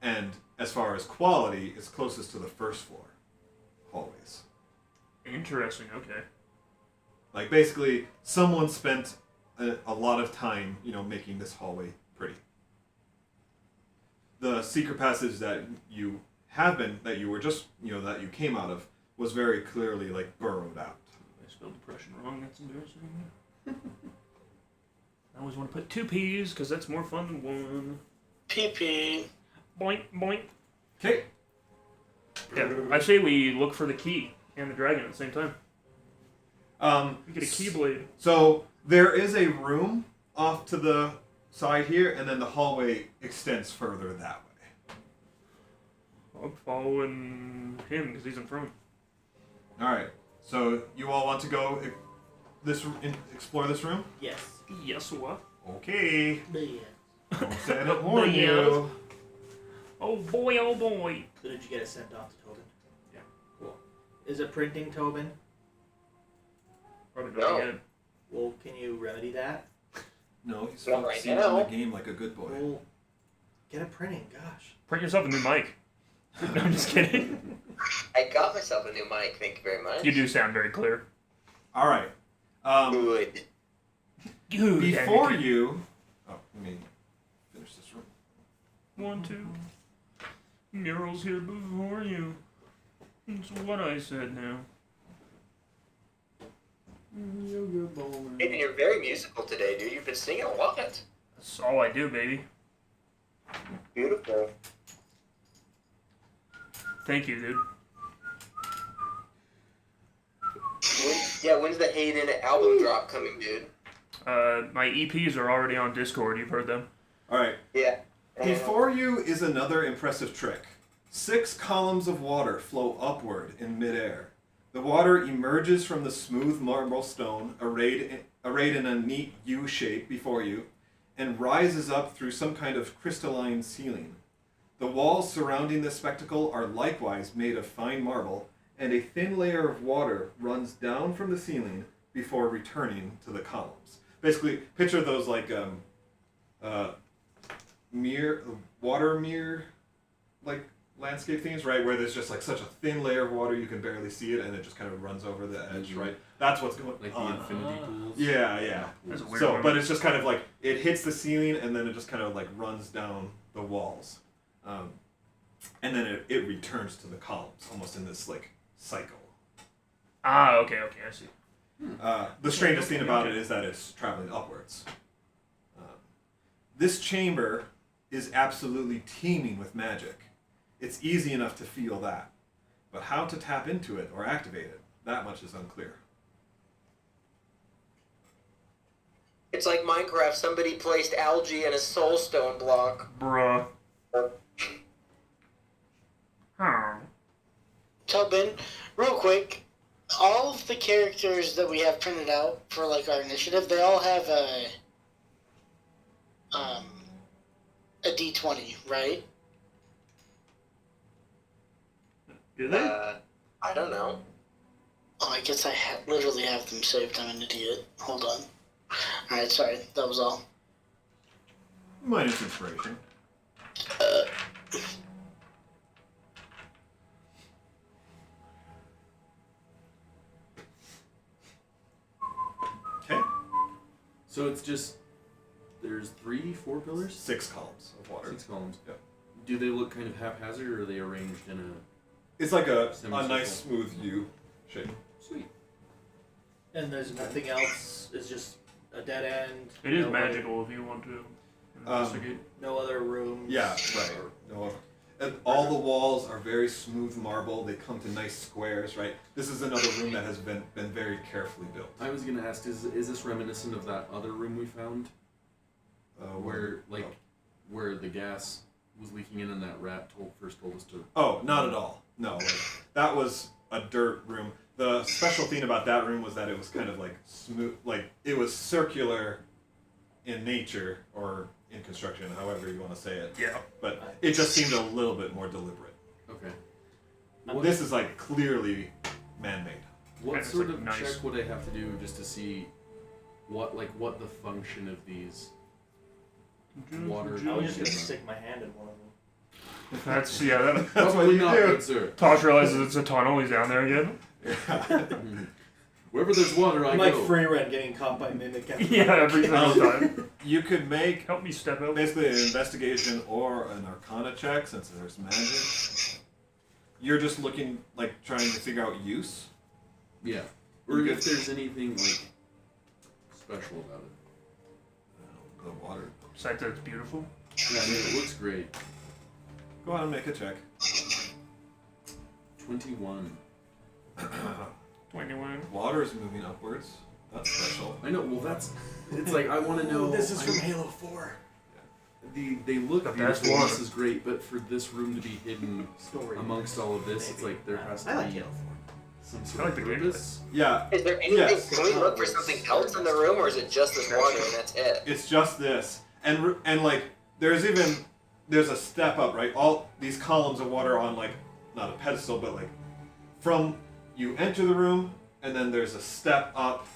And as far as quality, it's closest to the first floor hallways. Interesting, okay. Like basically, someone spent a lot of time, making this hallway pretty. The secret passage that you were just, that you came out of, was very clearly like burrowed out. I spelled depression wrong. That's embarrassing. I always want to put 2 P's because that's more fun than 1. PP. Boink, boink. Okay. Yeah, I say we look for the key and the dragon at the same time. We get a keyblade. So there is a room off to the side here, and then the hallway extends further that way. I'm following him because he's in front. All right. So you all want to go explore this room? Yes. Yes, what? Okay. Yeah. Don't say I don't warn Yeah. you. Oh boy, oh boy. So did you get it sent off to Tobin? Yeah. Cool. Is it printing, Tobin? Probably No. not yet. Well, can you remedy that? No, he's Not right focusing now. on the game like a good boy. Well, get it printing. Gosh. Print yourself a new mic. No, I'm just kidding. I got myself a new mic. Thank you very much. You do sound very clear. All right. Good. Good. Before Anakin. you, let me finish this room. 1, 2. Murals here before you. That's what I said now. Aiden, you're very musical today, dude. You've been singing a lot. That's all I do, baby. Beautiful. Thank you, dude. When's the Hayden album drop coming, dude? My EPs are already on Discord. You've heard them. All right. Yeah. Before you is another impressive trick. 6 columns of water flow upward in midair. The water emerges from the smooth marble stone arrayed in a neat U shape before you, and rises up through some kind of crystalline ceiling. The walls surrounding this spectacle are likewise made of fine marble, and a thin layer of water runs down from the ceiling before returning to the columns. Basically, picture those like water mirror like landscape things, right? Where there's just like such a thin layer of water you can barely see it, and it just kind of runs over the edge, right? That's what's going Like on. the infinity pools. Yeah. That's a weird So, one. but it's just kind of like it hits the ceiling, and then it just kind of like runs down the walls, and then it returns to the columns, almost in this like cycle. Ah, okay, I see. The strangest thing about it is that it's traveling upwards. This chamber is absolutely teeming with magic. It's easy enough to feel that, but how to tap into it or activate it, that much is unclear. It's like Minecraft. Somebody placed algae in a soulstone block. Bruh. Huh. Tobin, real quick, all of the characters that we have printed out for like our initiative, they all have a D20, right? Do they? I don't know. Oh, I guess I literally have them saved. I'm an idiot. Hold on. Alright, sorry. That was all. Minus inspiration. Okay. So it's just there's 3, 4 pillars, 6 columns of water. 6 columns. Yep. Do they look kind of haphazard, or are they arranged in a It's like a Semicircle. nice smooth U shape. sweet? And there's nothing else. It's just a dead end. It is no magical if you want to investigate. no other rooms. Yeah, right. No, and all the walls are very smooth marble. They come to nice squares, right? This is another room that has been very carefully built. I was gonna ask, is this reminiscent of that other room we found, where the gas was leaking in and that rat first told us to? Oh, not at all. No, like, that was a dirt room. The special thing about that room was that it was kind of like smooth, like it was circular in nature or in construction, however you want to say it. Yeah. But it just seemed a little bit more deliberate. Okay. This is like clearly man-made. What It's sort like of nice. check would I have to do just to see what the function of these water? I was just gonna stick my hand in one of them. That's That's what Probably you not, do. good sir. Tosh realizes it's a tunnel. He's down there again. Wherever there's water, I I'm like go. free rent getting caught by mimic. Yeah, every single time. You could make Help me step out. basically an investigation or an arcana check since there's magic. You're just looking, like, trying to figure out use. Yeah. Or You if could- there's anything like special about it. The water. Besides that, it's beautiful. Yeah, I mean, it looks great. Go ahead and make a check. 21. 21. Water is moving upwards. That's special. I know. Well, it's like I want to know. This is from Halo 4. They look The best beautiful. one. This is great, but for this room to be hidden Story. amongst all of this, it's like there has to I like be Halo some I sort like of the purpose. Yeah, Is there anything? Yes. Can we look for something else in the room, or is it just this water and that's it? it's just this, and like there's a step up, right? All these columns of water on like not a pedestal, but like from you enter the room, and then there's a step up.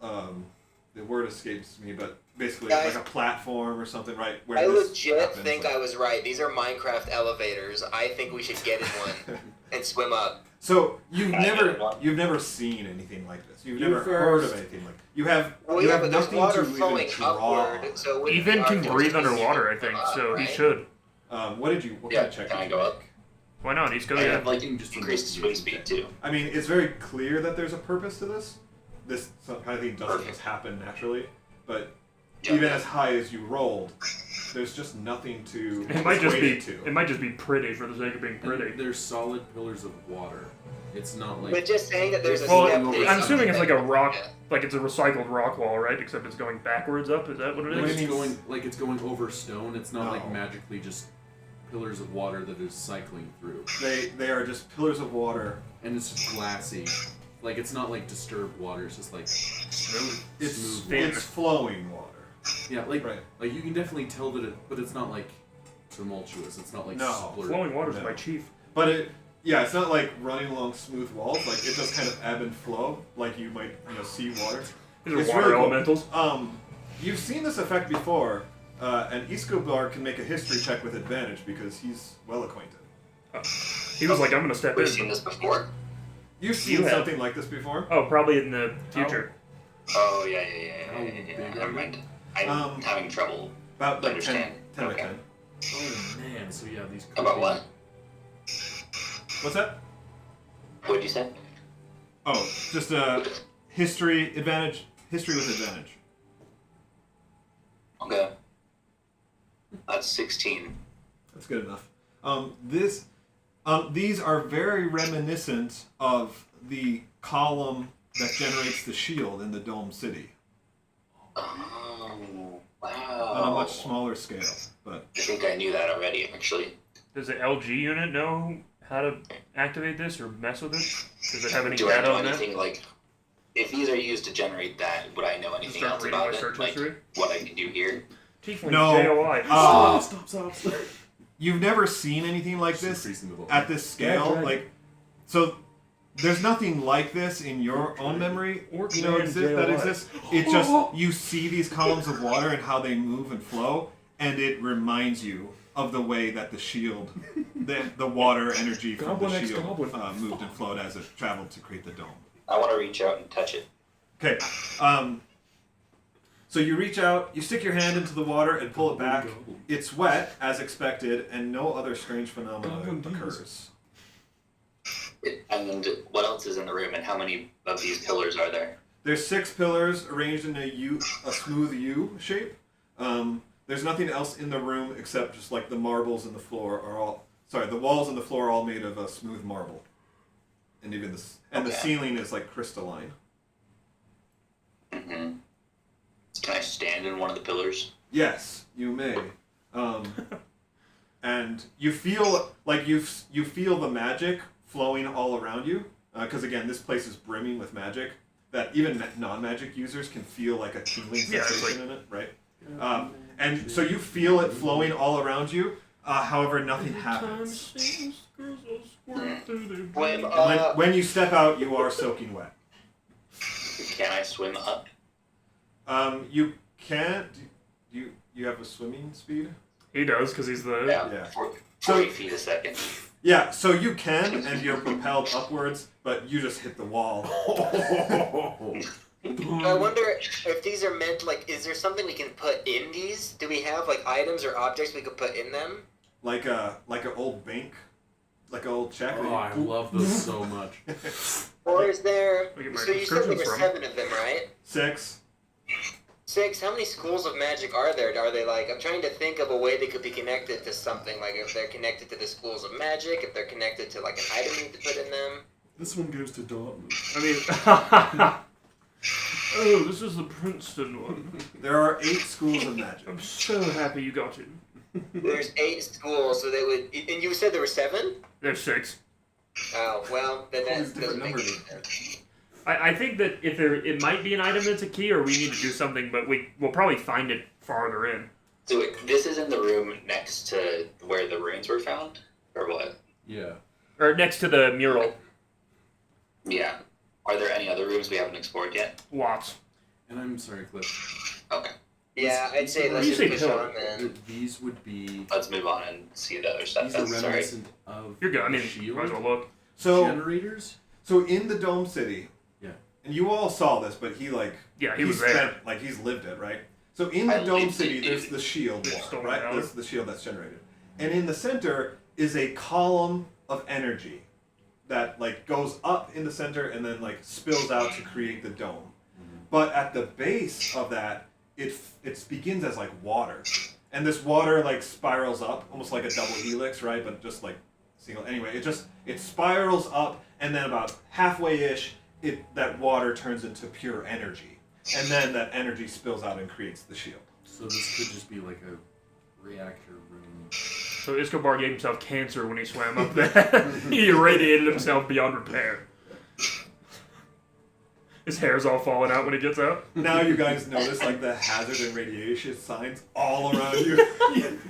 The word escapes me, but basically Guys, like a platform or something, right? Where I this legit happens, think like- I was right. These are Minecraft elevators. I think we should get in one and swim up. So you've I never get one. you've never seen anything like this. You've You never heard first. of anything like you have. Well, you yeah, have but there's nothing water to even flowing draw. upward, so it wouldn't Even be our can force breathe to underwater, I see think, up, so he right? should. What did you? What Yeah, kind of check can did I you go make? up? Why not? He's I going have to like Just increased swim speed too. I mean, it's very clear that there's a purpose to this. This kind of thing doesn't Perfect. just happen naturally, but Yeah. even as high as you rolled, there's just nothing to It might just equate be. it to. It might just be pretty for the sake of being pretty. And there's solid pillars of water. It's not like But just saying that there's a Well, step. I'm is I'm assuming it's like a something. rock, Yeah. like it's a recycled rock wall, right? Except it's going backwards up. Is that what it like is? it's going over stone. It's not like No. magically just pillars of water that is cycling through, They are just pillars of water. and it's just glassy. Like it's not like disturbed water. It's just like Smooth. It's Smooth. Thin. it's flowing water. yeah, like Right. like you can definitely tell that it, but it's not like tumultuous. It's not like No. splurred. Flowing water's No. my chief. But it's not like running along smooth walls. Like it does kind of ebb and flow, like you might see water. These are It's water really cool. elementals. You've seen this effect before, and Escobar can make a history check with advantage because he's well acquainted. He was like, I'm gonna step We've in. seen this before. You've seen You have. something like this before? Oh, probably in the future. Oh yeah. How big are Never you? mind. I'm Um, having trouble. About like 10, Understand. 10 by Okay. 10. Oh man, so yeah, these. About what? What's that? What did you say? Oh, just history advantage. History with advantage. Okay. That's 16. That's good enough. These are very reminiscent of the column that generates the shield in the Dome City Oh, on wow. a much smaller scale. But I think I knew that already, actually. Does the LG unit know how to activate this or mess with it? Does it have any Do I data know on that? anything like? If these are used to generate that, would I know anything Start else reading about my it? search Like history. what I can do here? Tiefling No. JOI. Stop. you've never seen anything like this Increasing the volume. at this scale. Yeah, Like, so there's nothing like this in your own memory. Orc You know, man that JOI. exists. It's just you see these columns of water and how they move and flow, and it reminds you of the way that the shield, the water energy from Goblin the X shield Goblin. moved and flowed as it traveled to create the dome. I want to reach out and touch it. Okay. So you reach out, you stick your hand into the water and pull it back. It's wet, as expected, and no other strange phenomena occurs. And what else is in the room, and how many of these pillars are there? There's 6 pillars arranged in a smooth U shape. There's nothing else in the room except just like the marbles in the floor are all. Sorry, the walls and the floor are all made of a smooth marble, and even the Okay. ceiling is like crystalline. Mm-hmm. Can I stand in one of the pillars? Yes, you may. And you feel like you feel the magic flowing all around you, because again, this place is brimming with magic that even non-magic users can feel like a tingling Yeah, it's sensation in it, right? And so you feel it flowing all around you. However, nothing happens. Swim And when you step out, you are soaking wet. Can I swim up? You can't. You have a swimming speed. He does, because he's the... Yeah. Yeah. 40 So- feet a second. Yeah, so you can, and you're propelled upwards, but you just hit the wall. I wonder if these are meant, like, is there something we can put in these? Do we have, like, items or objects we could put in them? Like an old bank, like an old check. that Oh, you- I love those so much. Or is there... We get my So you said there were prescriptions from. 7 of them, right? 6. 6. How many schools of magic are there? Are they, like... I'm trying to think of a way they could be connected to something. Like, if they're connected to the schools of magic, if they're connected to, like, an item you need to put in them. This one goes to Dartmouth. I mean... oh, this is the Princeton one. There are 8 schools of magic. I'm so happy you got it. There's 8 schools, so they would... And you said there were 7? There's 6. Oh, well, then Always that different doesn't make any numbers. sense. I think that if it might be an item that's a key, or we need to do something, but we'll probably find it farther in. So this is in the room next to where the runes were found, or what? Yeah. Or next to the mural. Yeah. Are there any other rooms we haven't explored yet? Lots. And I'm sorry, Cliff. Okay. Yeah, I'd say let's You just say push pillar. on then. These would be. Let's move on and see the other stuff. These are That's sorry. reminiscent of. You're good. I the mean, shield might as well look. So generators. so in the Dome City. Yeah. And you all saw this, but he Yeah, he was there. he's lived it, right? So in the I Dome lived City, it, there's dude. the shield Yeah, wall, stolen right? power. There's the shield that's generated, and in the center is a column of energy that goes up in the center and then spills out to create the dome. But at the base of that, it begins as water, and this water spirals up almost like a double helix, right? But just single. Anyway, it spirals up, and then about halfway-ish, that water turns into pure energy, and then that energy spills out and creates the shield. So this could just be like a reactor room. So Escobar gave himself cancer when he swam up there. He irradiated himself beyond repair. His hair's all falling out when he gets out. Now you guys notice the hazard and radiation signs all around you.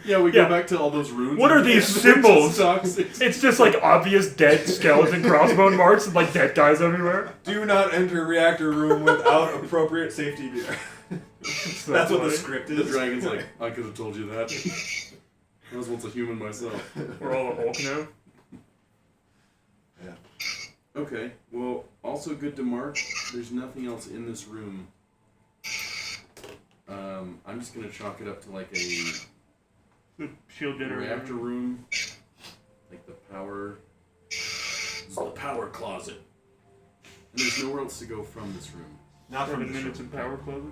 Yeah, we Yeah. go back to all those runes. What are these symbols? Toxic. It's just obvious dead skeleton crossbone marks and dead guys everywhere. Do not enter reactor room without appropriate safety gear. That's what the script The is. dragon's like, I could have told you that. I was once a human myself. We're all a Hulk now. Okay, well, also good to mark. There's nothing else in this room. I'm just gonna chalk it up to The shield a generator. reactor room, the power. This is the power closet. And there's nowhere else to go from this room. Not from 7 the minutes shield. in power closet.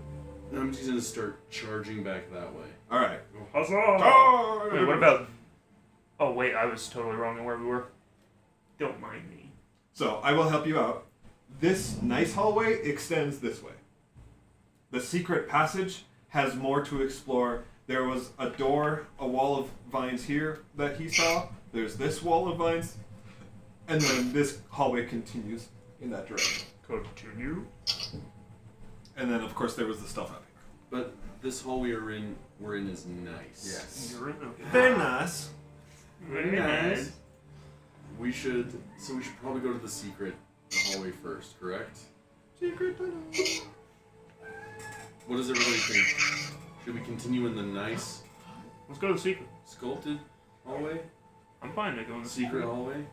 And I'm just gonna start charging back that way. All right. Huzzah! Wait, what about... Oh, wait, I was totally wrong on where we were. Don't mind me. So I will help you out. This nice hallway extends this way. The secret passage has more to explore. There was a door, a wall of vines here that he saw. There's this wall of vines. And then this hallway continues in that direction. Continue. And then, of course, there was the stuff up here. But this hall we're in is nice. Yes. You're in, okay. Very nice. Very nice. We should probably go to the secret hallway first, correct? Secret tunnel. What does everybody think? Should we continue in the nice Let's go to the secret. sculpted hallway? I'm fine to go in the Secret secret. hallway?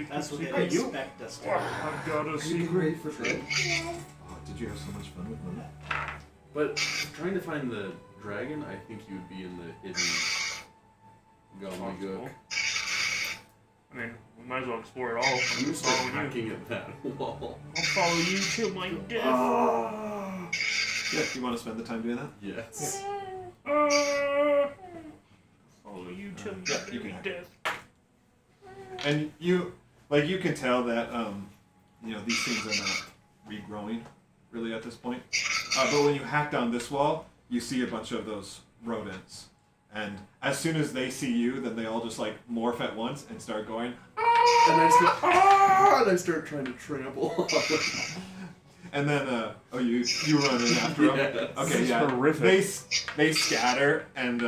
That's what they secret. expect us to. I've got a secret. great for sure. Oh, did you have so much fun with them? But trying to find the dragon, I think you would be in the hidden gobbledygook. I mean, we might as well explore it all. I'm I'm gonna start following you. hacking at that wall. I'll follow you till my death. Yeah, you want to spend the time doing that? Yes. Follow you till my Yeah, you very can. death. And you can tell that, these things are not regrowing really at this point. But when you hack down this wall, you see a bunch of those rodents. And as soon as they see you, then they all just morph at once and start going. And I just go, ah! And I start trying to trample. And then, you run in after them. Yes. Okay, This is yeah. horrific. They scatter, and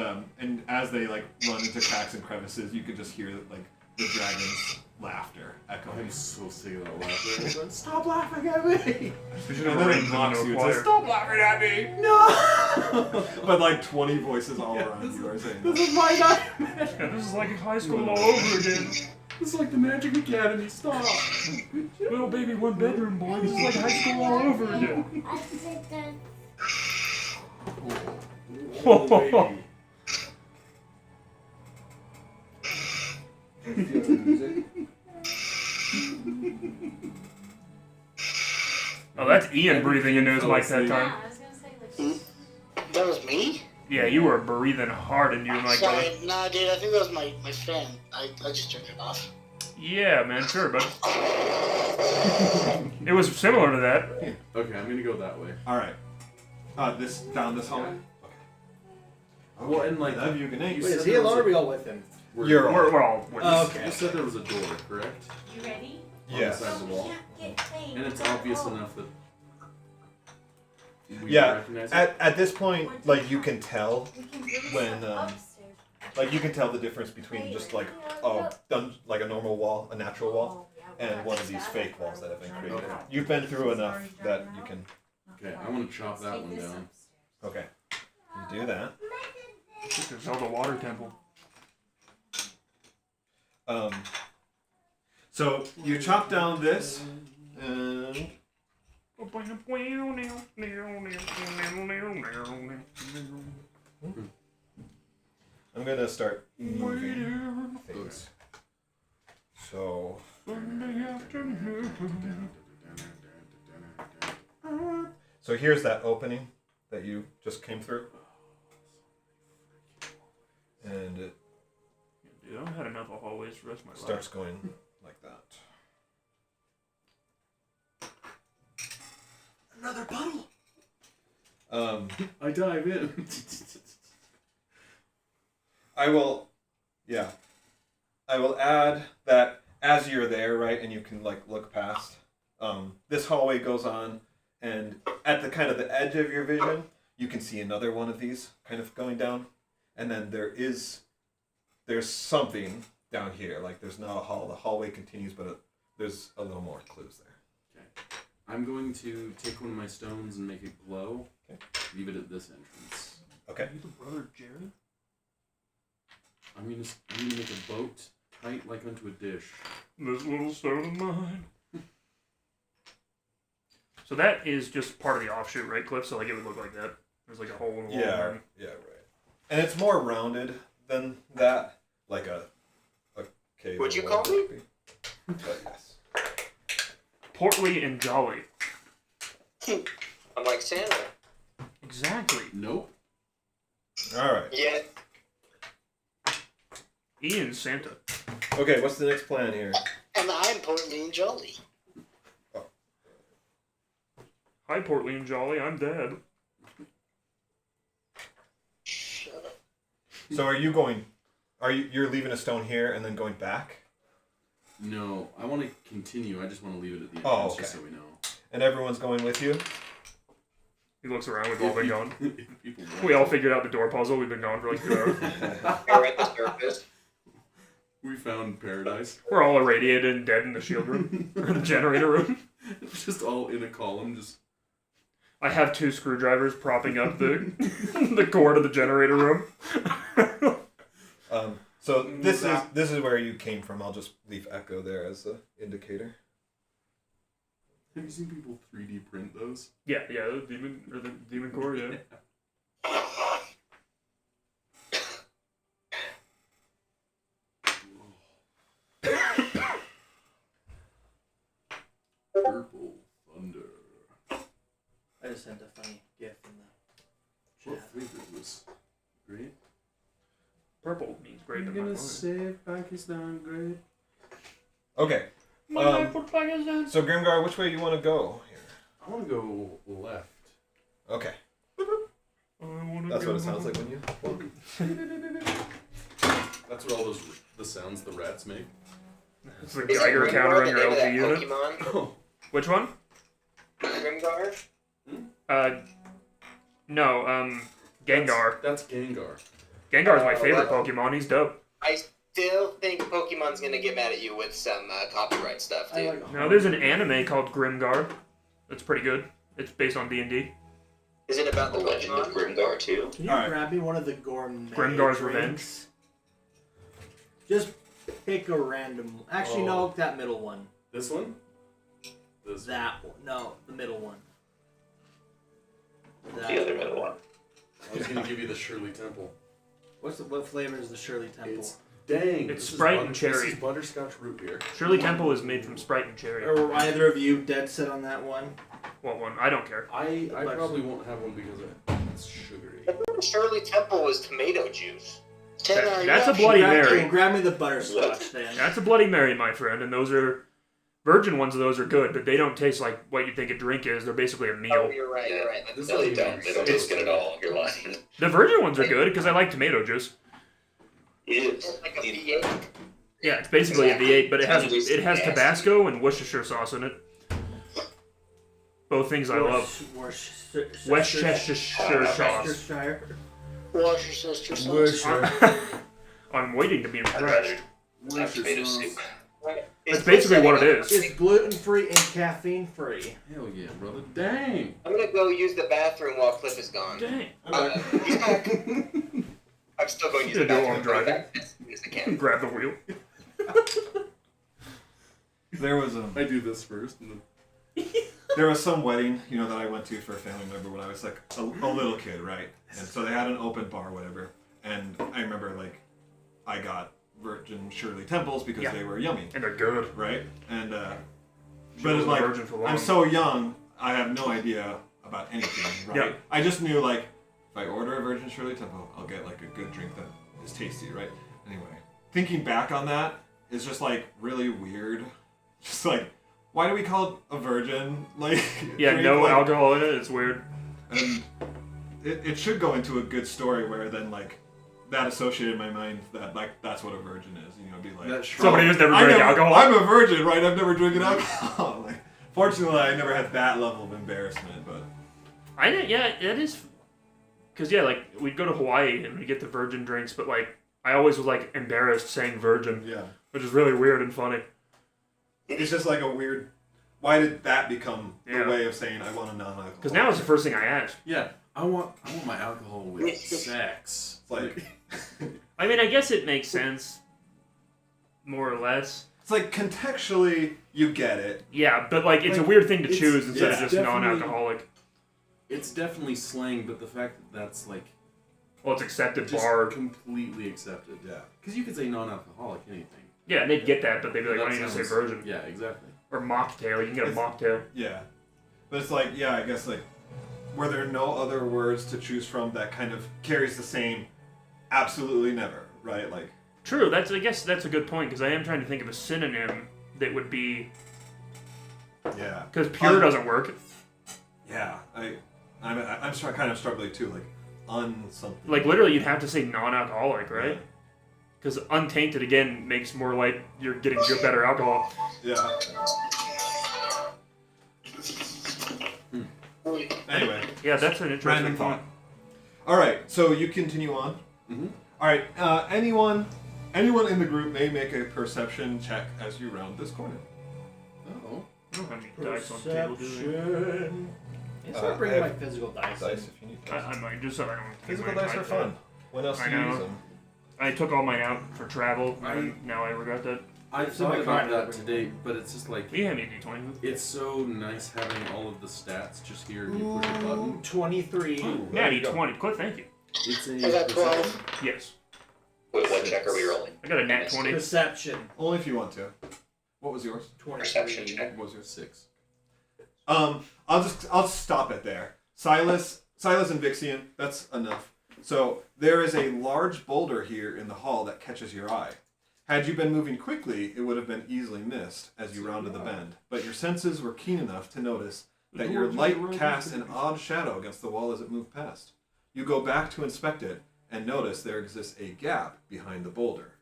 as they run into cracks and crevices, you can just hear the dragon's laughter echoing. I'm so sick of that laughter. Stop laughing at me! We should And have then it arranged them mocks into you a and says, choir. "Stop laughing at me!" No! But 20 voices all around you are saying that. This is my nightmare! Yeah, this is like high school all over again. This is like the Magic Academy. Stop! Little baby one bedroom boy. This is like high school all over again. Oh, baby. Oh, that's Ian breathing into his mic that Yeah, time. I was gonna say like. That was me? Yeah, you were breathing hard into your mic. brother. Sorry, nah, dude, I think that was my fan. I just turned it off. Yeah, man, sure, but it was similar to that. Okay, I'm gonna go that way. All right. Down this hallway. Well, and I love you. Good night. You Wait, is said he there was alone or are we all with him? You're all- We're all witnesses. Okay. You said there was a door, correct? You ready? Yes. On the side of the wall. Get clean. And it's obvious enough that we Yeah. recognize it. At this point, like you can tell We can do this when, upstairs. like you can tell the difference between just like like a normal wall, a natural wall, and one of these fake walls that have been created. Okay. You've been through enough that you can. Okay, I want to chop that one down. Okay, you do that. It's a Zelda water temple. So you chop down this, and I'm gonna start moving things. So here's that opening that you just came through, and it Dude, I've had enough of hallways for the rest of my life. starts going like that. Another puddle. I dive in. I will add that as you're there, right, and you can like look past. This hallway goes on, and at the kind of the edge of your vision, you can see another one of these kind of going down, and then there's something down here. Like there's not a hall. The hallway continues, but there's a little more clues there. Okay. I'm going to take one of my stones and make it glow. Okay. Leave it at this entrance. Okay. Are you the brother of Jerry? I'm gonna make a boat tight like unto a dish. This little stone of mine. So that is just part of the offshoot, right, Cliff? So like it would look like that. There's like a hole in the wall. Yeah, right. And it's more rounded than that, like a cave. Would you or call whatever me? it would be. But yes. Portly and jolly. I'm like Santa. Exactly. Nope. All right. Yeah. Ian Santa. Okay, what's the next plan here? And I'm portly and jolly. Hi, Portly and jolly. I'm dead. Shut up. So you're leaving a stone here and then going back? No, I want to continue. I just want to leave it at the Oh, entrance okay. just so we know. And everyone's going with you? He looks around. We've all been gone. If people want We all to. figured out the door puzzle. We've been gone for like 2 hours. We're at the surface. We found paradise. We're all irradiated and dead in the shield room. Or the generator room. Just all in a column, just... I have 2 screwdrivers propping up the the core to the generator room. So this is where you came from. I'll just leave Echo there as an indicator. Have you seen people 3D print those? Yeah, the demon core, yeah. Purple thunder. I just sent a funny gif in the What chat. flavor was great? Purple means grape You're in my gonna mind. save Pakistan, great. Okay. My life would like a zen. So Grimgar, which way you want to go here? I want to go left. Okay. I wanna That's go what it sounds home. like when you. That's what all the sounds the rats make. It's the Is it Geiger counter Grimgar, on the your name of that LG unit. Pokemon? Oh, Which one? Grimgar? No, Gengar. That's Gengar. Gengar's my favorite well- Pokemon. He's dope. I still think Pokemon's gonna get mad at you with some copyright stuff, I dude. like No, there's an anime called Grimgar. That's pretty good. It's based on D&D. Is it about The the Legend of Pokemon? Grimgar too. Can you Alright. grab me one of the gourmet Grimgar's drinks? Revenge. Just pick a random. Actually, no, that middle one. This one? This That one. No, the middle one. That The other middle one. I was gonna give you the Shirley Temple. What flavor is the Shirley Temple? It's dang. It's this is Sprite and cherry. This is butterscotch root beer. Shirley Temple is made from Sprite and cherry. Are either of you dead set on that one? What one? I don't care. I probably won't have one because it's sugary. Shirley Temple was tomato juice. Tanner, are you That's a actually Bloody grabbing- Mary. Okay, grab me the butterscotch then. That's a Bloody Mary, my friend, and those are... Virgin ones of those are good, but they don't taste like what you think a drink is. They're basically a Oh, meal. you're right, you're right. This No, is they don't. They don't taste good at all. You're lying. The virgin ones are good because I like tomato juice. It's like a V8. Yeah, it's basically a V8, but it has Tabasco and Worcestershire sauce in it. Both things I love. Worcestershire sauce. Worcestershire sauce. I'm waiting to be I'd rather impressed. have tomato soup. That's basically what it is. It's gluten-free and caffeine-free. Hell yeah, brother. Dang. I'm gonna go use the bathroom while Cliff is gone. Dang. He's back. I'm still going to use the Gonna do it while bathroom. I'm driving. As soon as I can. Grab the wheel. There was I do this first. And then... there was some wedding, that I went to for a family member when I was like a little kid, right? And so they had an open bar, whatever. And I remember I got Virgin Shirley Temples because they were yummy, And they're good. right? And She but it's wasn't a virgin for long. I'm so young, I have no idea about anything, right? Yeah. I just knew if I order a Virgin Shirley Temple, I'll get a good drink that is tasty, right? Anyway, thinking back on that is just really weird. Just why do we call it a virgin? Yeah, drink? no alcohol in it. It's weird. And it should go into a good story where then that associated in my mind that that's what a virgin is. Be That's Somebody who's never I drank never- alcohol. I'm a virgin, right? I've never drinking alcohol. Fortunately, I never had that level of embarrassment, but I didn't. Yeah, it is. Cause we'd go to Hawaii and we'd get the virgin drinks, but I always was embarrassed saying virgin, yeah, which is really weird and funny. it's just a weird. Why did that become Yeah. the way of saying I want a non-alcohol? Because now it's the first thing I ask. Yeah, I want my alcohol with sex. it's I mean, I guess it makes sense, more or less. it's contextually you get it. Yeah, but it's a weird thing to it's- choose instead of it's just definitely- non-alcoholic. It's definitely slang, but the fact that that's Well, it's accepted just bar. completely accepted. Yeah. Because you could say non-alcoholic anything. Yeah, and they'd get that, but they'd be like, That why don't you just say sounds- virgin? Yeah, exactly. Or mocktail. You can get a mocktail. Yeah, but it's I guess were there no other words to choose from that kind of carries the same absolutely never, right? True. I guess that's a good point because I am trying to think of a synonym that would be yeah, because pure doesn't work. yeah. I'm kind of struggling too, something. Literally, you'd have to say non-alcoholic, right? Because untainted again makes more like you're getting good, better alcohol. Yeah. Anyway, Yeah, that's an interesting random point. thought. All right, so you continue on. Mm-hmm. All right, anyone in the group may make a perception check as you round this corner. Uh-oh. I don't have any dice on the table, do Perception. I Start I bringing my have physical dice. if you need. I might just so I don't. Physical take my dice are iPad. fun. When else I do you know. use them? I took all mine out for travel, and now I regret that. I It's in my thought about car. that today, but it's just You hand me a D20. it's so nice having all of the stats just here and you push a button. 23. Yeah, D20. Cliff, thank you. It's a I got perception. 12. Yes. Wait, what check are we rolling? I got a nat 20. Perception. Only if you want to. What was yours? 23. Perception check. What was yours? 6. I'll stop it there. Silas and Vixian, that's enough. So there is a large boulder here in the hall that catches your eye. Had you been moving quickly, it would have been easily missed as you rounded the bend. But your senses were keen enough to notice that your light cast an odd shadow against the wall as it moved past. You go back to inspect it and notice there exists a gap behind the boulder.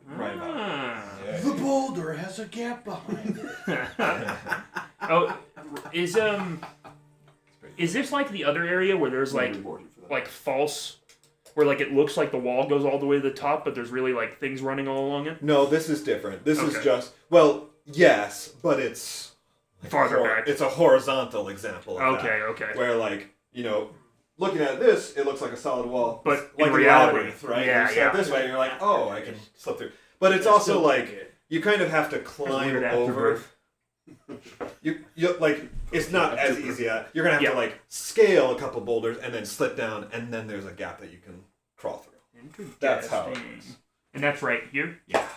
Right about Ah. it. The boulder has a gap behind it. Oh, is this like the other area where there's like false, where it looks like the wall goes all the way to the top, but there's really things running all along it? No, this is different. This is Okay. just yes, but it's Farther back. It's a horizontal example of Okay, that. okay. Where looking at this, it looks like a solid wall. But like in reality, labyrinth, right? yeah, you yeah. This way, you're like, oh, I can slip through. But it's also you kind of have to climb weird over. afterbirth. You it's not as easy. You're gonna have to scale a couple boulders and then slip down, and then there's a gap that you can crawl through. That's how it is. And that's right here. Yeah.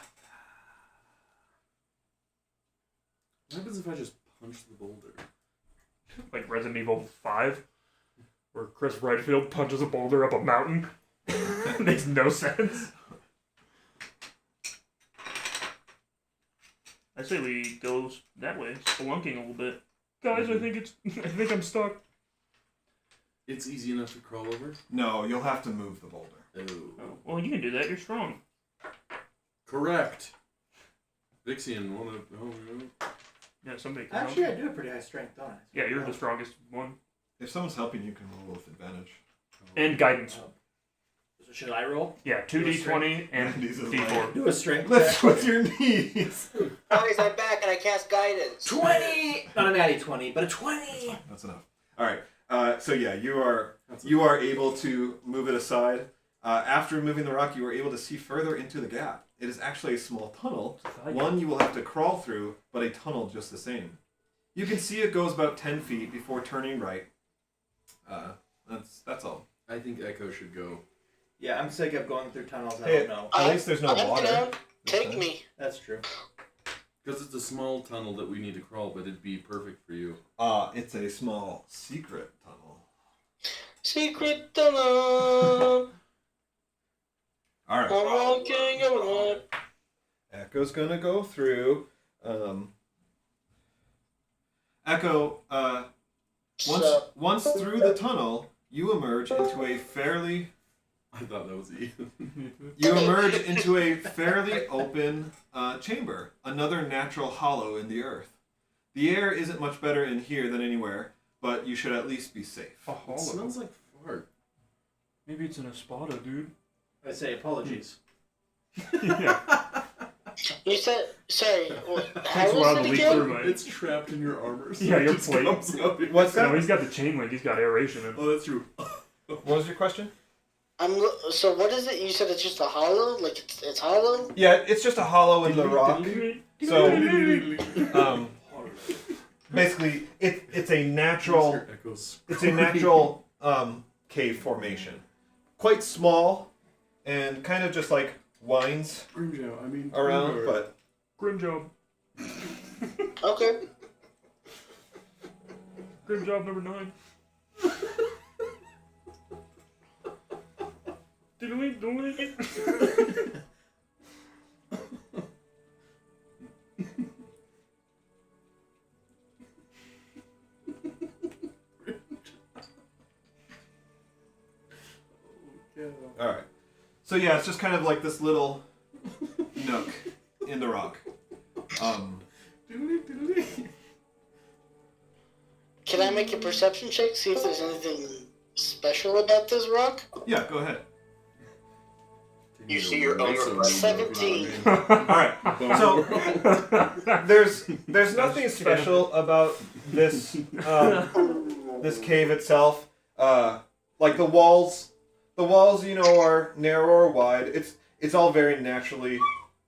What happens if I just punch the boulder? Like Resident Evil 5, where Chris Redfield punches a boulder up a mountain. Makes no sense. I say we go that way, spelunking a little bit. Guys, I think I'm stuck. It's easy enough to crawl over. No, you'll have to move the boulder. Oh. Oh, well, you can do that. You're strong. Correct. Vixian, wanna? Oh, Yeah, somebody can Actually, I help. do have pretty high strength, don't I? Yeah, you're the strongest one. If someone's helping, you can roll with advantage. And guidance. So should I roll? Yeah, 2d20 and These are d4. Do a strength Lift check. with your knees. Guys, I'm back and I cast guidance. 20! Not a natty 20, but a 20! That's enough. All right. So yeah, you are able to move it aside. After moving the rock, you are able to see further into the gap. It is actually a small tunnel, one you will have to crawl through, but a tunnel just the same. You can see it goes about 10 feet before turning right. That's all. I think Echo should go. Yeah, I'm sick of going through tunnels. I Hey, don't know. At least there's no I'm water. down. Take me. That's true. Because it's a small tunnel that we need to crawl, but it'd be perfect for you. It's a small secret tunnel. Secret tunnel. All right. I'm walking on. Echo's gonna go through. Echo, once through the tunnel, you emerge into a fairly I thought that was Ethan. You emerge into a fairly open chamber, another natural hollow in the earth. The air isn't much better in here than anywhere, but you should at least be safe. A It hollow. smells like fart. Maybe it's an espada, dude. I say apologies. Yeah. You said, sorry, what, Takes how a while was to it leak again? through, mate. It's trapped in your armor. So Yeah, it your just plate. comes out. What's No, that? he's got the chain link. He's got aeration in it. Oh, that's true. What was your question? So what is it? You said it's just a hollow? Like it's hollow? Yeah, it's just a hollow in the rock. So, basically, it's a natural Echoes. it's a natural cave formation, quite small, and kind of just like winds Grimjow, I mean. around, Grimjow. but Grim job. Okay. Grim job number 9. Diddly diddly. all right. So yeah, it's just kind of like this little nook in the rock. Can I make a perception check? See if there's anything special about this rock? Yeah, go ahead. You see your own reflection. 17. All right. So there's nothing special about this this cave itself. Like the walls, are narrow or wide. It's all very naturally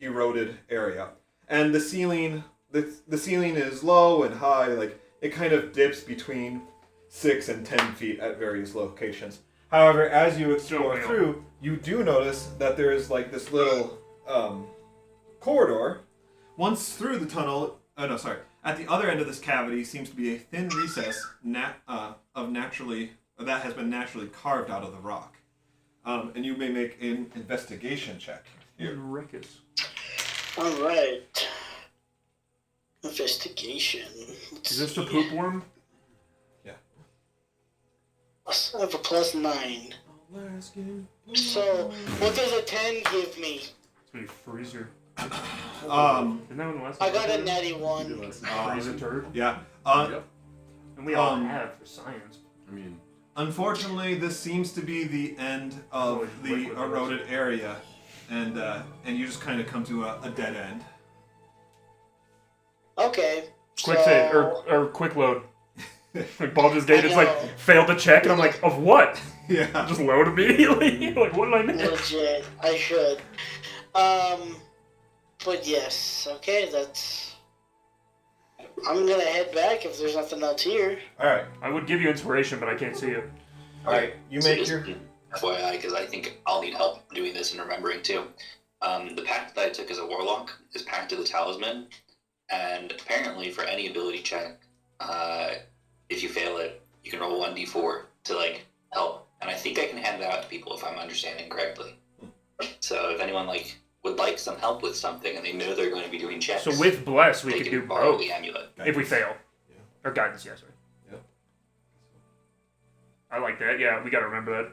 eroded area, and the ceiling is low and high. Like it kind of dips between 6 and 10 feet at various locations. However, as you explore through, you do notice that there is like this little corridor. Once through the tunnel, at the other end of this cavity seems to be a thin recess that has been naturally carved out of the rock. And you may make an investigation check here. Ruckus. Alright. Investigation. Is this the poop worm? I have a +9. So, what does a 10 give me? It's gonna be freezer. Um, Isn't that one the last I got a one? natty 1. Freezer turd. yeah. Yep. And we all Um, have for science. I mean, Unfortunately, this seems to be the end of Oh, the liquid eroded area, and you just kind of come to a dead end. Okay. Quick so, save or quick load. Like Baldur's Gate I is like know. failed to check, and I'm like, of what? Yeah. Just load immediately. Like, what did I miss? Legit. I should. But yes. Okay, that's... I'm gonna head back if there's nothing else here. All right. I would give you inspiration, but I can't see it. All right. You So make just your. FYI, because I think I'll need help doing this and remembering too. The pact that I took as a warlock is Pact of the Talisman, and apparently for any ability check, if you fail it, you can roll 1d4 to like help. And I think I can hand it out to people if I'm understanding correctly. So if anyone would like some help with something and they know they're going to be doing checks, So with bless, we they could can do borrow both the amulet. if we fail. Yeah. Or guidance, yeah, sorry. Yep. I like that. Yeah, we gotta remember that.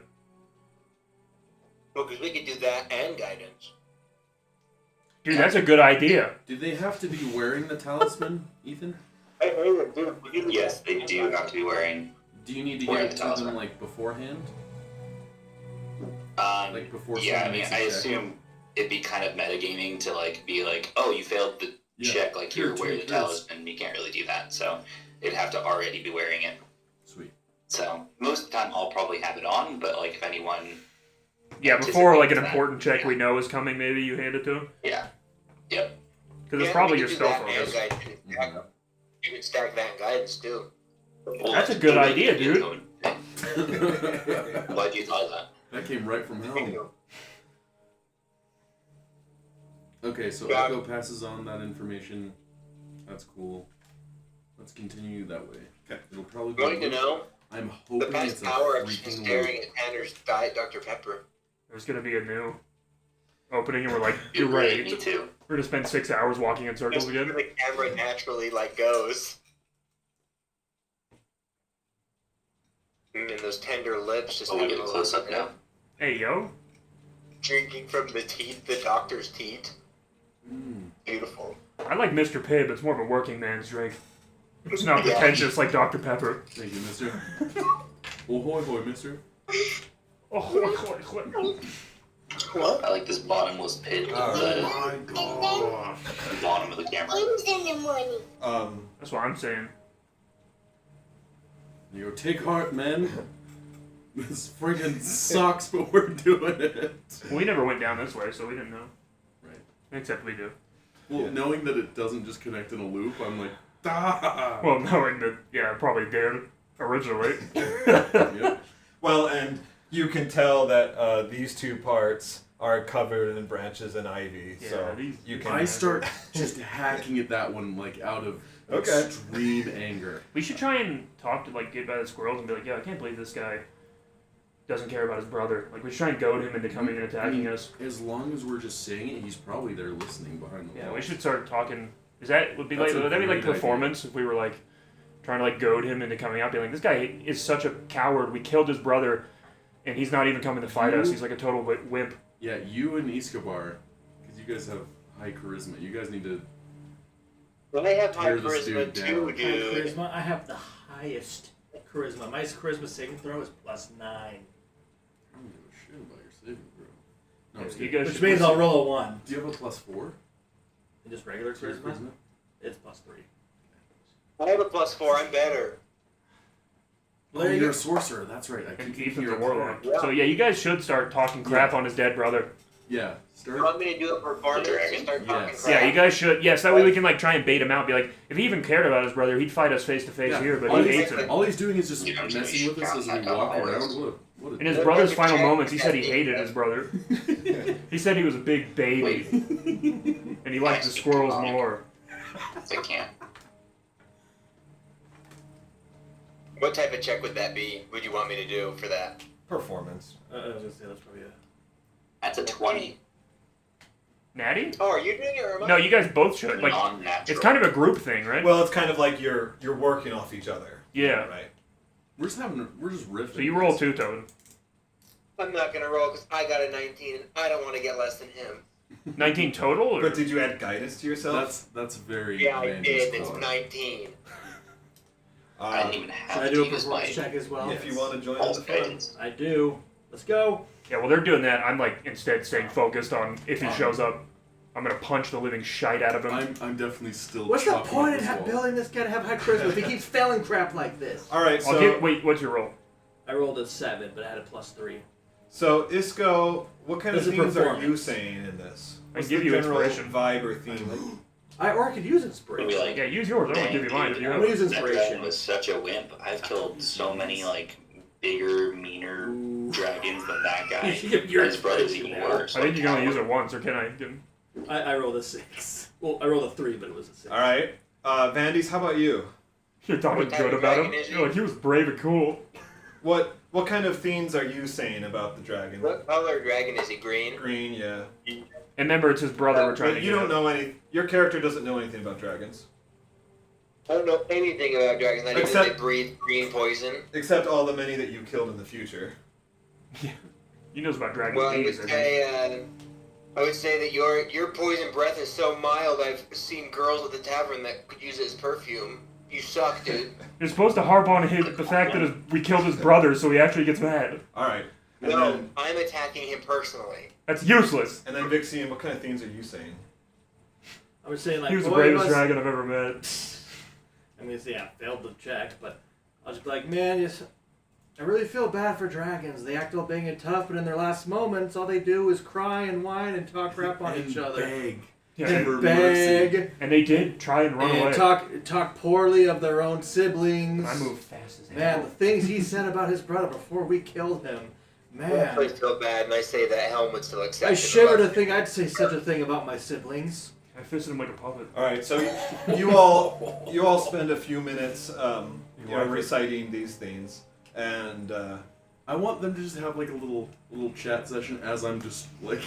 Well, because we could do that and guidance. Dude, that's a good idea. Do they have to be wearing the talisman, Ethan? Yes, they do have to be wearing. Do you need to Wearing get it the to them talisman. like beforehand? Like before Yeah, I someone mean, makes a I check? assume it'd be kind of metagaming to like be like, oh, you failed the Yeah. check, like here, Here, wear the take this. talisman. You can't really do that, so it'd have to already be wearing it. Sweet. So most of the time, I'll probably have it on, but like if anyone, Yeah, before like an Anticipates that. important check Yeah. we know is coming, maybe you hand it to him. yeah, yep. Because it's probably your you spell can do focus. that and guidance. You can stack that and guidance too. Well, That's a good idea, dude. Why'd you thought that? That came right from hell. Okay, so Yeah. Echo passes on that information. That's cool. Let's continue that way. Okay. It'll probably be. Going to know, I'm the hoping past it's a hour I've just been freaking staring loop. at Tanner's Diet Dr. Pepper. There's gonna be a new opening, and we're like, You you're really right. need to. We're gonna spend 6 hours walking in circles Just again. the camera naturally like goes. And those tender lips just Oh, we'll having get a a close up now. Hey, yo. drinking from the teeth, the doctor's teeth. Mm. Beautiful. I like Mr. Pibb. It's more of a working man's drink. It's not Yeah. pretentious like Dr. Pepper. Thank you, mister. Oh, hoy, hoy, mister. Oh, What? I like this bottomless pit of Oh the gosh. bottom of the camera. in the morning. That's what I'm saying. You go, take heart, men. This friggin' sucks, but we're doing it. We never went down this way, so we didn't know. Right. Except we do. Well, Yeah. knowing that it doesn't just connect in a loop, I'm like, ah. Well, knowing that, yeah, it probably did originally. Yep. Well, and you can tell that these two parts are covered in branches and ivy, Yeah, so these- you can. I start just hacking at that one, like, out of Okay. extreme anger. We should try and talk to, like, get by the squirrels and be like, yeah, I can't believe this guy doesn't care about his brother. Like, we should try and goad him into coming and attacking us. As long as we're just saying it, he's probably there listening behind the Yeah, wall. we should start talking. Would that be That's a like great idea. performance if we were like trying to like goad him into coming out, being like, this guy is such a coward. We killed his brother, and he's not even coming to fight us. He's like a total wimp. Yeah, you and Escobar, because you guys have high charisma. You guys need to. Well, they have high Tear this charisma dude too, down. My dude. charisma, I have the highest charisma. My charisma saving throw is +9. I don't give a shit about your saving throw. No, I'm just You kidding. guys Which means I'll roll a 1. Do you have a +4? And just regular to your charisma, it's +3. I have a +4. I'm better. Oh, There you you're go. a sorcerer. That's right. I And keep Ethan's you're a warlock. Yeah. So yeah, you guys should start talking crap on his dead brother. Yeah. You Start. want me to do a performance? The dragon? Start talking Yes. crap? Yeah, you guys should. Yes, that way we can like try and bait him out. Be like, if he even cared about his brother, he'd fight us face to face Yeah. here. But all, he he's, hates him. all he's doing is just You know, messing with us as we walk around. What a In his They're brother's like final a moments, he said he jack- hated his brother. He said he was a big baby, and he liked the squirrels more. I can't. What type of check would that be? Would you want me to do for that? performance. I was gonna say that's probably a. That's a 20. Natty? Oh, are you doing it, or am I? No, you guys both should. Like, Non-natural. it's kind of a group thing, right? Well, it's kind of like you're working off each other. Yeah. Right. We're just riffing. So you roll 2, Toad. I'm not gonna roll because I got a 19 and I don't want to get less than him. 19 total? Or? But did you add guidance to yourself? That's very. Yeah, I Amanda's did. It's call. 19. I didn't even Should have I to do a use performance my check as well? if you want to join in false the fun. guidance. I do. Let's go. Yeah, well, they're doing that. I'm, like, instead staying focused on if he shows up, I'm going to punch the living shite out of him. I'm definitely still. What's the chopping point up in this wall. building this guy to have high charisma if he keeps failing crap like this? All right. Wait, what's your roll? I rolled a 7, but I had a +3. So Isco, what kind of This is themes are you performance. saying in this? I What's give the you general inspiration. vibe or theme? Or I could use Maybe inspiration. like, Yeah, use yours. I won't give you mine if you I'm have gonna it. use that inspiration. dragon was such a wimp. I've killed so many like bigger, meaner dragons than that guy. You should give your His brother's inspiration even now. worse. I think you can only use it once, or can I? I rolled a 6. Well, I rolled a 3, but it was a 6. All right. Vandy's, how about you? You're talking What type good of about him. dragon is he? You're like, he was brave and cool. What kind of themes are you saying about the dragon? What color dragon is he? Green? Green, yeah. And remember, it's his brother we're trying But to you get don't at. know any. Your character doesn't know anything about dragons, I don't know anything about dragons. Not even Except- they breathe green poison. except all the many that you killed in the future. He knows about dragon Well, I babies, would I think. say I would say that your poison breath is so mild. I've seen girls at the tavern that could use it as perfume. You suck, dude. You're supposed to harp on the fact that we killed his brother, so he actually gets mad. All right. And No, then, I'm attacking him personally. That's useless. and then Vixian, what kind of things are you saying? I was saying like, He was the boy, bravest must- dragon I've ever met. I mean, yeah, failed the check, but I was just like, man, I really feel bad for dragons. They act all big and tough, but in their last moments, all they do is cry and whine and talk crap on each other. Beg. Yeah, And for beg. mercy. and they did try and run away. And talk poorly of their own siblings. I move fast as hell. Man, the things he said about his brother before we killed him. I Man. feel bad, and I say that Helm would still accept I it. shiver to think I'd say such a thing about my siblings. I fisted him like a puppet. All right, so you all spend a few minutes, reciting these things, and I want them to just have like a little chat session as I'm just like.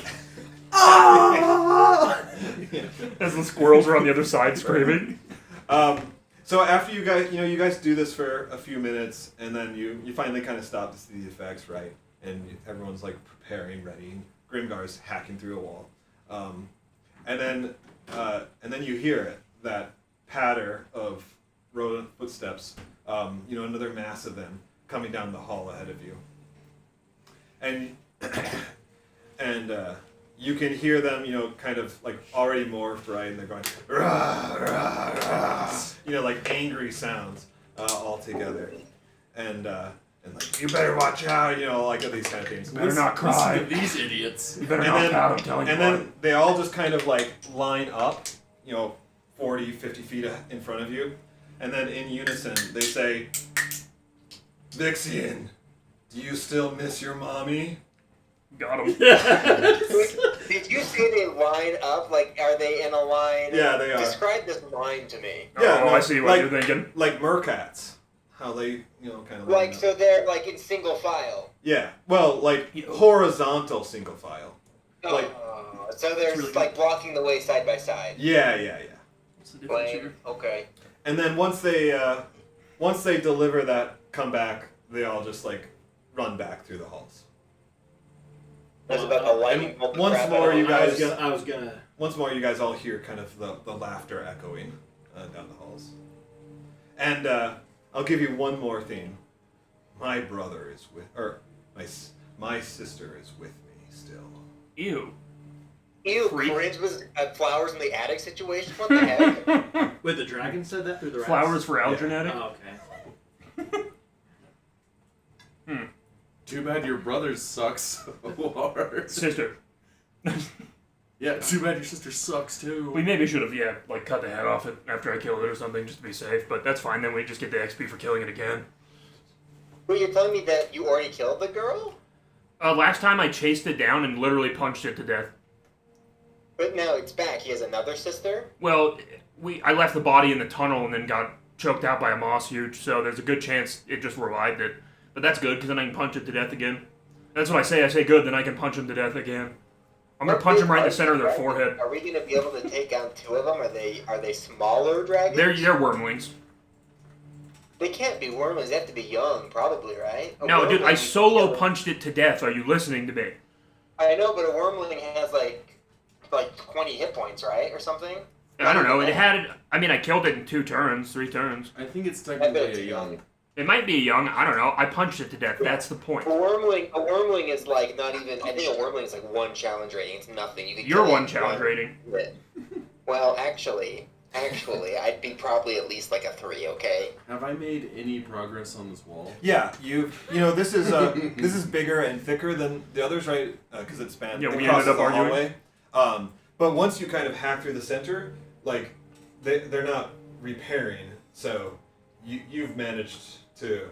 As the squirrels are on the other side screaming. so after you guys do this for a few minutes, and then you finally kind of stop to see the effects, right? And everyone's like preparing, ready. And Grimgar's hacking through a wall, and then you hear that patter of rodent footsteps. Another mass of them coming down the hall ahead of you, and you can hear them, kind of like already morphed, right? And they're going, rah, rah, rah, like angry sounds all together, and like you better watch out, like these kind of things. You better not cry. Listen to these idiots. You better not pout, I'm telling you. And then they all just kind of like line up, 40, 50 feet in front of you, and then in unison they say, Vixian, do you still miss your mommy? Got him. Did you say they line up? Like, are they in a line? Yeah, they are. Describe this line to me. Yeah, I see what you're thinking. Like mercats. How they, kind of Like, so they're like in single file. Yeah, well, like horizontal single file. Like, so they're really like blocking the way side by side. yeah. What's the difference Lame. here? Okay. And then once they deliver that comeback, they all just like run back through the halls. That's about the lightning And bolt the once crap more, out of you them. guys. I was gonna. Once more, you guys all hear kind of the laughter echoing down the halls. And I'll give you one more thing. My brother is my sister is with me still. Ew. Ew, Freak. Corinne was flowers in the attic situation? What the heck? Wait, the dragon said that through the rats? Flowers for Algernetic? Oh, okay. Too bad your brother sucks so hard. Sister. Yeah, too bad your sister sucks too. We maybe should have, cut the head off it after I killed it or something just to be safe, but that's fine, then we just get the XP for killing it again. Wait, you're telling me that you already killed the girl? Last time I chased it down and literally punched it to death. But now it's back. He has another sister? Well, I left the body in the tunnel and then got choked out by a moss huge, so there's a good chance it just revived it. But that's good, because then I can punch it to death again. That's what I say. I say good, then I can punch him to death again. I'm going to punch him right in the center of their forehead. Are we going to be able to take on two of them? Are they smaller dragons? They're wyrmlings. They can't be wyrmlings. They have to be young, probably, right? No, dude, I solo punched it to death. Are you listening to me? I know, but a wyrmling has like 20 hit points, right? Or something? I don't know. I killed it in 3 turns. I think it's I bet technically it's a young. It might be a young, I don't know. I punched it to death. That's the point. A wyrmling is like not even. I think a wyrmling is like 1 challenge rating. It's nothing. You're 1 challenge rating. Well, actually, I'd be probably at least like a 3. Okay. Have I made any progress on this wall? Yeah, this is bigger and thicker than the others, right? Because it spans. Yeah, it we crosses ended up the arguing. hallway. But once you kind of hack through the center, like they're not repairing, so you've managed to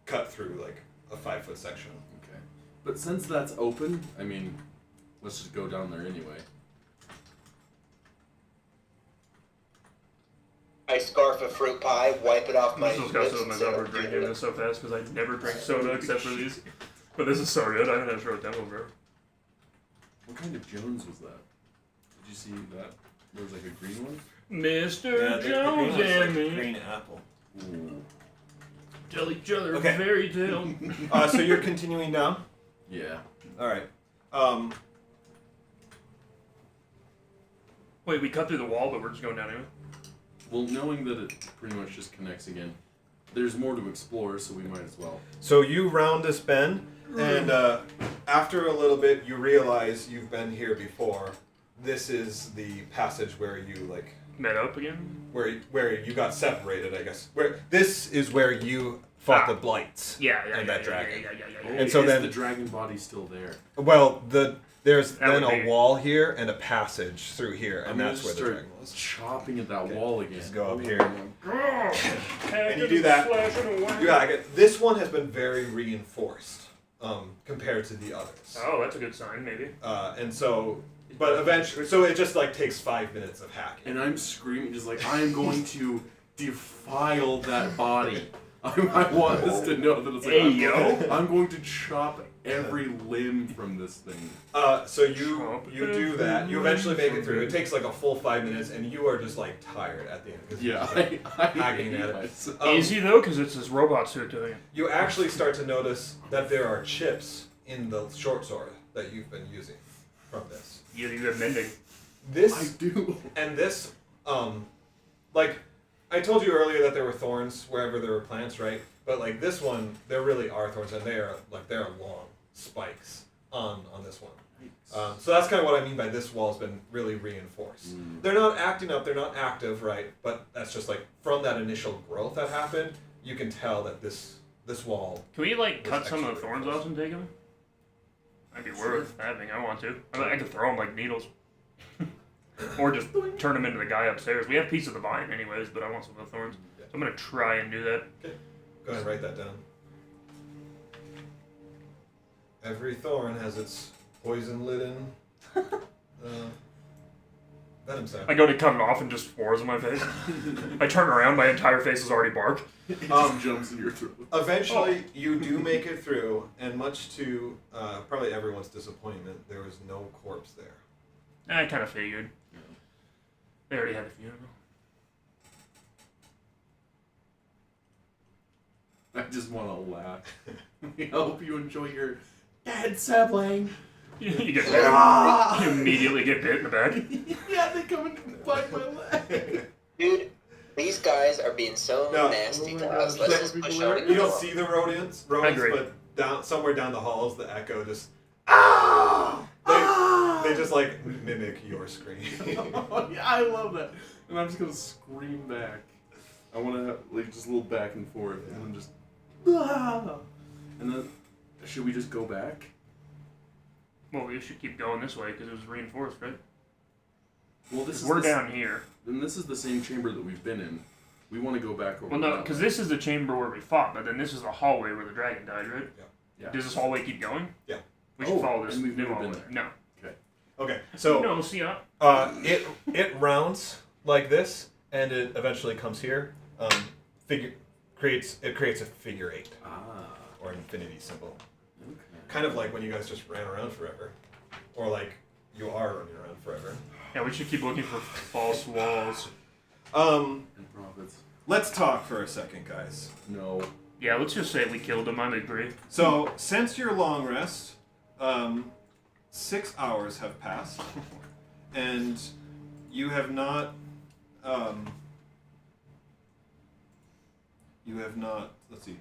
cut through like a 5-foot section. Okay. But since that's open, I mean, let's just go down there anyway. I scarf a fruit pie, wipe it off my I'm just got lips, soda and myself for drinking this so fast because I never drink soda except for these. But this is so good. I haven't had wrote down over. What kind of Jones was that? Did you see that? There was like a green one? Mr. Jones and me green apple. Ooh. tell each other Okay. a fairy tale. So you're continuing down. Yeah. All right. Wait, we cut through the wall, but we're just going down anyway? Well, knowing that it pretty much just connects again, there's more to explore, so we might as well. So you round this bend, and after a little bit, you realize you've been here before. This is the passage where you like Met up again? where you got separated, I guess. Where this is where you fought the blights. And that dragon. And so is then the dragon body still there? Well, there's That then would a be- wall here and a passage through here, and I'm that's gonna where the start dragon was. chopping at that wall again. Just go up here. And you do that. Yeah, this one has been very reinforced compared to the others. Oh, that's a good sign, maybe. And so, but eventually, so it just like takes 5 minutes of hacking. And I'm screaming, just like, I am going to defile that body. I want us to know that it's like, I'm going to chop every limb from this thing. So you do that. You eventually make it through. It takes like a full 5 minutes, and you are just like tired at the end. 'Cause Yeah, you're just, I hacking at it. myself. Is he though? Because it's his robot suit doing it. You actually start to notice that there are chips in the short sword that you've been using from this. You've been mending. This I do. and this, like I told you earlier that there were thorns wherever there were plants, right? But like this one, there really are thorns, and they are long spikes on this one. So that's kind of what I mean by this wall's been really reinforced. They're not acting up, they're not active, right? But that's just like from that initial growth that happened, you can tell that this wall. Can we like was cut some of the actually thorns reinforced. off and take them? That'd be worth having. I want to. I could throw them like needles. Or just turn them into the guy upstairs. We have piece of the vine anyways, but I want some of the thorns. So I'm gonna try and do that. Okay. Go ahead and write that down. Every thorn has its poison-laden venom sac. I go to cut it off and just spores on my face. I turn around, my entire face is already bark. It just jumps in your throat. Eventually, you do make it through, and much to probably everyone's disappointment, there was no corpse there. I kind of figured. They already had a funeral. I just want to laugh. I hope you enjoy your dead sibling. You get bit. You immediately get bit in the back. Yeah, they come and bite my leg. Dude, these guys are being so No. nasty to Oh my us. God. Let's just push on it. You don't see the rodents, agree. but somewhere down the halls, the echo just they just like mimic your scream. Yeah, I love that. And I'm just gonna scream back. I want to have like just a little back and forth, and then just. And then, should we just go back? Well, we should keep going this way because it was reinforced, right? Well, this is We're the down here. And this is the same chamber that we've been in. We want to go back over. Well, no, that because way. this is the chamber where we fought, but then this is the hallway where the dragon died, right? Yeah. Does this hallway keep going? Yeah. We should follow this and we've new never hallway. been there. No. Okay, so No, see ya. it rounds like this, and it eventually comes here. Creates a figure 8 or an infinity symbol. Okay. Kind of like when you guys just ran around forever, or like you are running around forever. Yeah, we should keep looking for false walls. And prophets. Let's talk for a second, guys. No. Yeah, let's just say we killed him. I agree. So since your long rest, 6 hours have passed, and you have not. Let's see.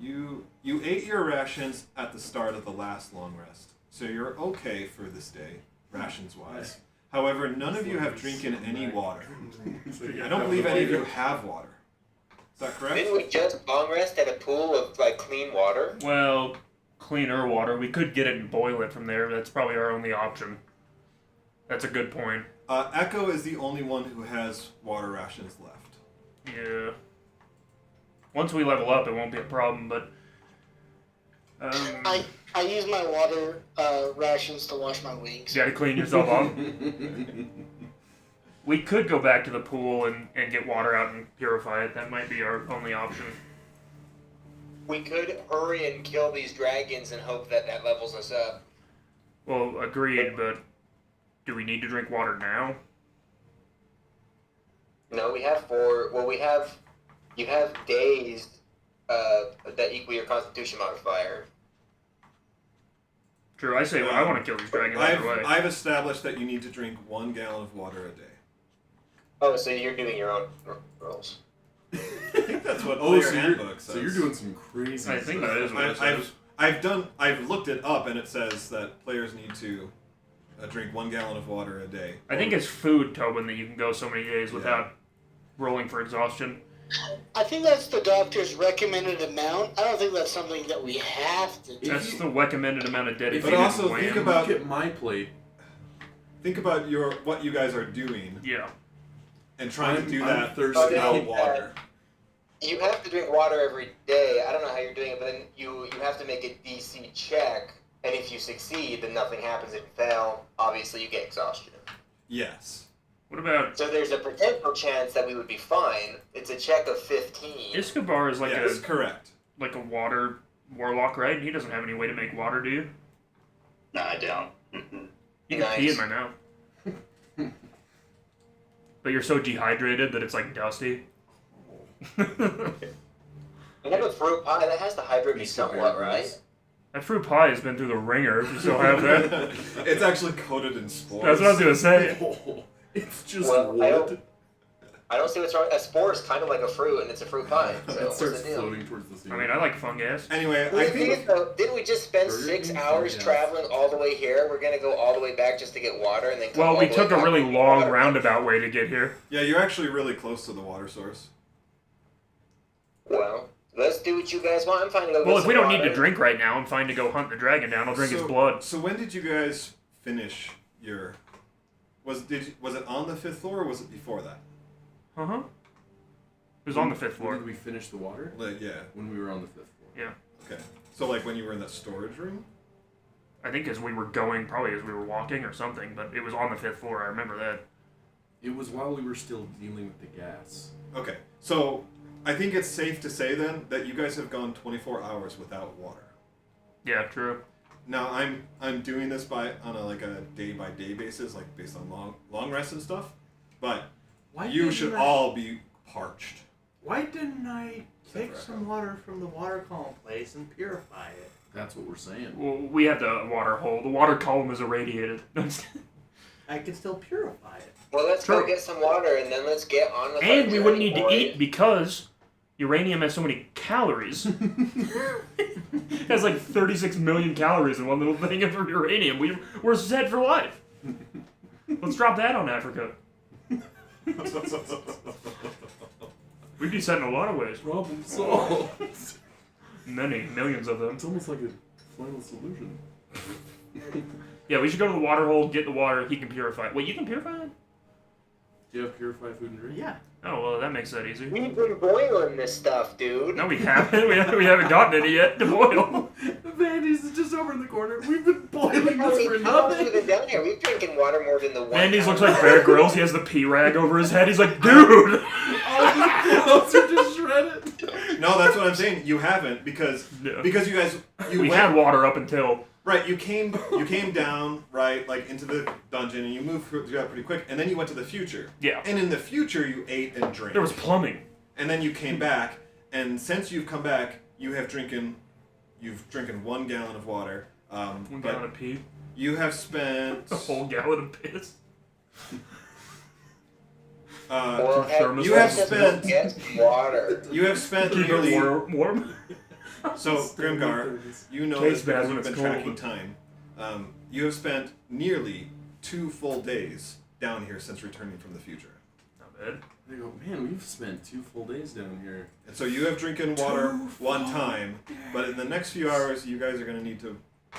You ate your rations at the start of the last long rest, so you're okay for this day, rations wise. However, none of you have drinking any water. I don't believe any of you have water. Is that correct? Didn't we just long rest at a pool of like clean water? Well, cleaner water. We could get it and boil it from there. That's probably our only option. That's a good point. Echo is the only one who has water rations left. Yeah. Once we level up, it won't be a problem, but... I use my water rations to wash my wings. You gotta clean yourself off. We could go back to the pool and get water out and purify it. That might be our only option. We could hurry and kill these dragons and hope that that levels us up. Well, agreed, but do we need to drink water now? No, we have 4. Well, you have days that equal your Constitution modifier. True, I say, well, I want to kill these dragons either way. I've established that you need to drink 1 gallon of water a day. Oh, so you're doing your own rules. I think that's what Oh, player handbook says. so you're doing some crazy I think stuff. that is what it says. I've looked it up, and it says that players need to drink 1 gallon of water a day. I think it's food, Tobin, that you can go so many days without rolling for exhaustion. I think that's the doctor's recommended amount. I don't think that's something that we have to do. That's the recommended amount of dedicated But also land. think about Look at my plate. what you guys are doing Yeah. and trying to do I'm that thirsty. without water. You have to drink water every day. I don't know how you're doing it, but then you have to make a DC check, and if you succeed, then nothing happens. If you fail, obviously you get exhaustion. Yes. What about So there's a potential chance that we would be fine. It's a check of 15. Iskobar is like Yes, correct. a water warlock, right? He doesn't have any way to make water, do you? Nah, I don't. Mm-mm. You can pee in my mouth. But you're so dehydrated that it's like dusty. You have a fruit pie that has to hydrate me somewhat, right? That fruit pie has been through the ringer. If you still have that. It's actually coated in spores. That's what I was gonna say. Oh, it's just Well, wood. I don't see what's wrong. A spore is kind of like a fruit, and it's a fruit pie. So It what's starts the deal? floating towards the I ceiling. mean, I like fungus. Anyway, The I thing is, think though, didn't we just spend Burger 6 King? hours Yeah. traveling all the way here? We're gonna go all the way back just to get water, and then come Well, all we the took way a back really to get long water. roundabout way to get here. yeah, you're actually really close to the water source. Well, let's do what you guys want. I'm fine to go. Well, get if we some don't need to water. drink right now, I'm fine to go hunt the dragon down. I'll drink his blood. So when did you guys finish your? Was it on the 5th floor or was it before that? Uh-huh. It was on the 5th When floor. did we finish the water? Like, yeah. When we were on the 5th floor. Yeah. Okay. So like when you were in that storage room? I think as we were going, probably as we were walking or something, but it was on the 5th floor. I remember that. It was while we were still dealing with the gas. Okay. So I think it's safe to say then that you guys have gone 24 hours without water. Yeah, true. Now I'm doing this on a day by day basis, like based on long rests and stuff. But you should all be parched. Why didn't I take for some water from the water column place and purify it? That's what we're saying. Well, we have the water hole. The water column is irradiated. I can still purify it. Well, let's True. go get some water, and then let's get on with our And we wouldn't journey, need to boys. eat because uranium has so many calories. It has like 36 million calories in one little thing of uranium. We're set for life. Let's drop that on Africa. We'd be set in a lot of ways. Problem solved. Many, millions of them. It's almost like a final solution. Yeah, we should go to the water hole, get the water, he can purify it. Wait, you can purify it? Do you have purified food and drink? Yeah. Oh, well, that makes that easy. We've been boiling this stuff, dude. No, we haven't. We haven't gotten any yet to boil. Vandy's just over in the corner. We've been boiling How this many for times have we nothing. been down here? We've drinking water more than the one. Andy's time looks like we- Bear Grylls. He has the pee rag over his head. He's like, dude! All the clothes are just shredded. No, that's what I'm saying. You haven't because Yeah. you guys We went, had water up until... right. You came down right like into the dungeon and you moved through that pretty quick, and then you went to the future. Yeah. And in the future, you ate and drank. There was plumbing. And then you came back, and since you've come back, you've drinking 1 gallon of water. 1 but gallon of pee. you have spent A whole gallon of piss. Well, thermos you have let's spent- get some water. you have spent Keep nearly. it warm. So Grimgar, you know Tastes this bad because when you've it's been cold. tracking time. You have spent nearly 2 full days down here since returning from the future. Not bad. They go, man, we've spent 2 full days down here. And so you have drinking water one time, but in the next few hours, you guys are going to need to.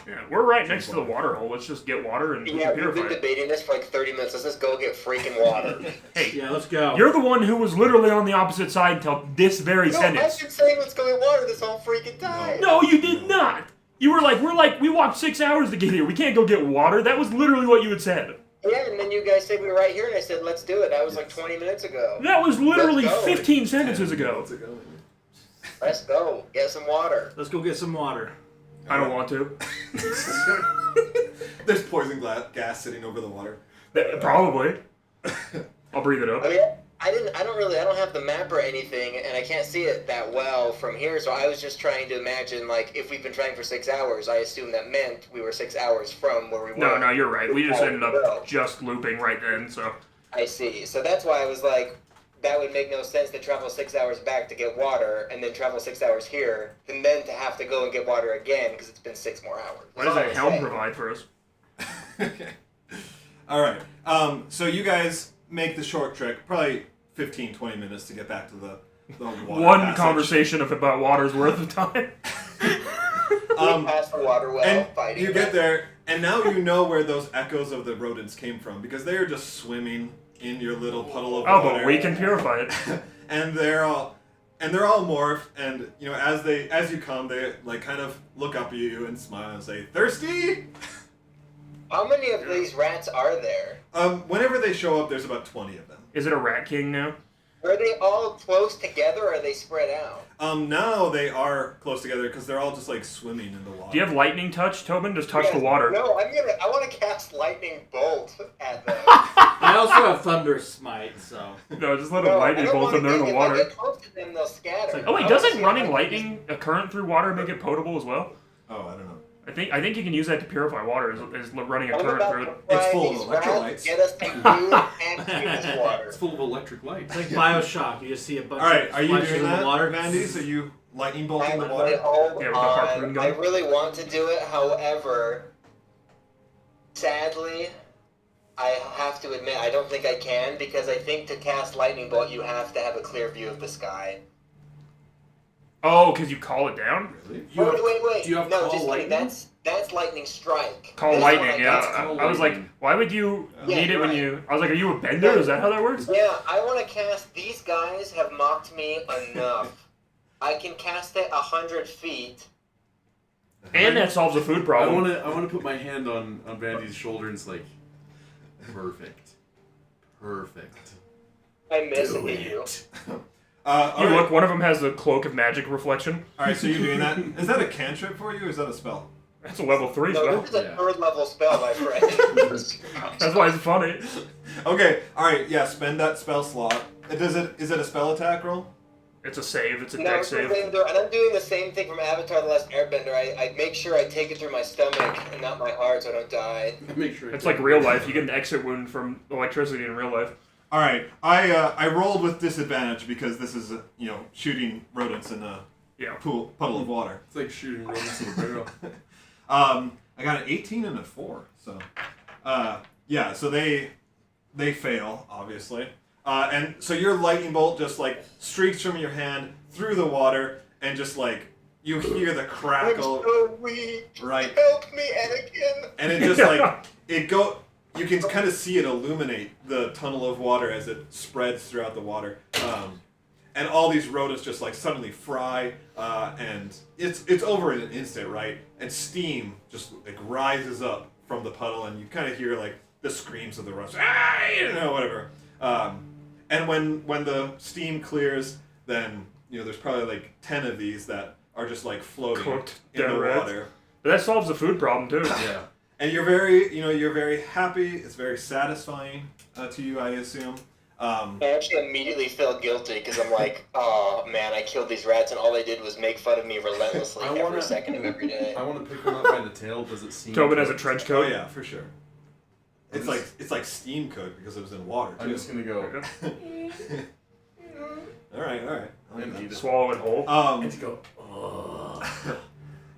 Yeah, we're right next to the water hole. Let's just get water and we Yeah, can we've been purify it. debating this for like 30 minutes. Let's just go get freaking water. Hey, Yeah, let's go. you're the one who was literally on the opposite side until this very No, I've sentence. been saying let's go get water this whole freaking time. No, you did not. You were like, we walked 6 hours to get here. We can't go get water. That was literally what you had said. Yeah, and then you guys said we were right here, and I said let's do it. That was like 20 minutes ago. That was literally Let's go. 15 sentences ago. Let's go get some water. Let's go get some water. I don't want to. There's poison gas sitting over the water. Probably. I'll breathe it up. I mean, I don't have the map or anything, and I can't see it that well from here, so I was just trying to imagine, like, if we've been trying for 6 hours, I assume that meant we were 6 hours from where we were. No, you're right. We just ended up just looping right then, so. I see. So that's why I was like, that would make no sense to travel 6 hours back to get water, and then travel 6 hours here, and then to have to go and get water again, because it's been 6 more hours. What does that helm provide for us? Okay. All right. So you guys make the short trek, probably 15, 20 minutes to get back to the water One passage. conversation about water's worth of time. We passed the water well, And fighting. you get there, and now you know where those echoes of the rodents came from, because they are just swimming in your little puddle of Oh, water. but we can purify it. and they're all morphed, and you know, as you come, they like kind of look up at you and smile and say, "Thirsty?" How many of these rats are there? Whenever they show up, there's about 20 of them. Is it a rat king now? Are they all close together, or are they spread out? Now they are close together because they're all just like swimming in the water. Do you have lightning touch, Tobin? Just touch Yes. the water. No, I want to cast lightning bolt at them. I also have thunder smite, so. No, just let No, a I lightning don't bolt wanna in there in get- the water. If I get close to them, they'll scatter. Oh wait, I doesn't wanna see running if I can lightning, a current through water, make it potable as well? Oh, I don't know. I think you can use that to purify water. Is running a I'm current about through to it. It's fry full of these electrolytes. rats, get us some food and use water. It's full of electric lights. It's like Bioshock. You just see a bunch All right, of are you flashes doing in that, the water. Vandy? So you lightning bolt in the I water? hold Yeah, with the harpoon on. gun. I really want to do it, however, sadly, I have to admit I don't think I can, because I think to cast lightning bolt you have to have a clear view of the sky. Oh, because you call it down? Really? Wait. do you have no, call just kidding. lightning? That's lightning strike. Call This lightning, one I yeah. got. call I was like, lightning. why would you Yeah, need it when right. you... I was like, are you a bender? Is that how that works? Yeah, I want to cast. These guys have mocked me enough. I can cast it 100 feet. And that solves a food I problem. want to put my hand on Vandy's shoulder and it's like, perfect. I miss Do you. All You right. look, one of them has the cloak of magic reflection. All right, so you're doing that. Is that a cantrip for you, or is that a spell? That's a level 3 No, spell. this is a Yeah. 3rd level spell, my friend. That's why it's funny. Okay. All right. Yeah. Spend that spell slot. Is it a spell attack roll? It's a save. It's a No, deck it's a save. thing, and I'm doing the same thing from Avatar: The Last Airbender. I make sure I take it through my stomach and not my heart, so I don't die. Make sure. It's like real life. You get an exit wound from electricity in real life. All right. I rolled with disadvantage because this is shooting rodents in a Yeah. puddle of water. It's like shooting rodents in a barrel. I got an 18 and a 4. So, yeah. So they fail, obviously. And so your lightning bolt just like streaks from your hand through the water, and just like you hear the I'm crackle, so weak. right? Help me, Anakin. And it just like you can kind of see it illuminate the tunnel of water as it spreads throughout the water. And all these rodents just like suddenly fry, and it's over in an instant, right? And steam just like rises up from the puddle, and you kind of hear like the screams of the rodents, whatever. And when the steam clears, then there's probably like 10 of these that are just like floating Cooked in dead the rats. water. But that solves the food problem, too. Yeah. And you're very happy. It's very satisfying to you, I assume. I actually immediately feel guilty because I'm like, oh man, I killed these rats and all they did was make fun of me relentlessly every second of every day. I want to pick one up by the tail. Does it seem? Tobin has a cooked? trench Oh coat. yeah, for sure. I'm It's like steam cooked because it was in water too. I'm just gonna go all right. and eat it. Swallow it whole. And to go. Oh.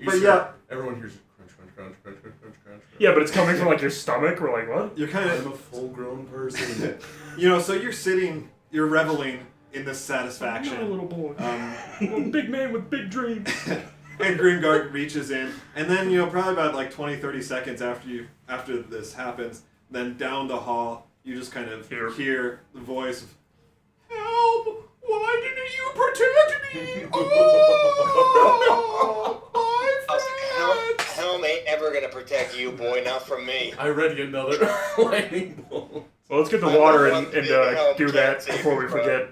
But yeah, Everyone hears crunch, crunch, crunch, crunch, crunch, crunch, crunch. Yeah, but it's coming from like your stomach. We're like, what? you're kind I'm a of full-grown person. so you're reveling in this I'm not a satisfaction. little boy. Um, I'm a big man with big dreams. and Grimgard reaches in, and then probably about like 20-30 seconds after this happens, then down the hall you just kind of hear the voice of, "Help! Why didn't you protect me? Oh, my friend!" Helm ain't ever gonna protect you, boy, not from me. I read another lightning bolt. Well, let's get the I'm the water one and thing Helm do can't that save before you we from. forget.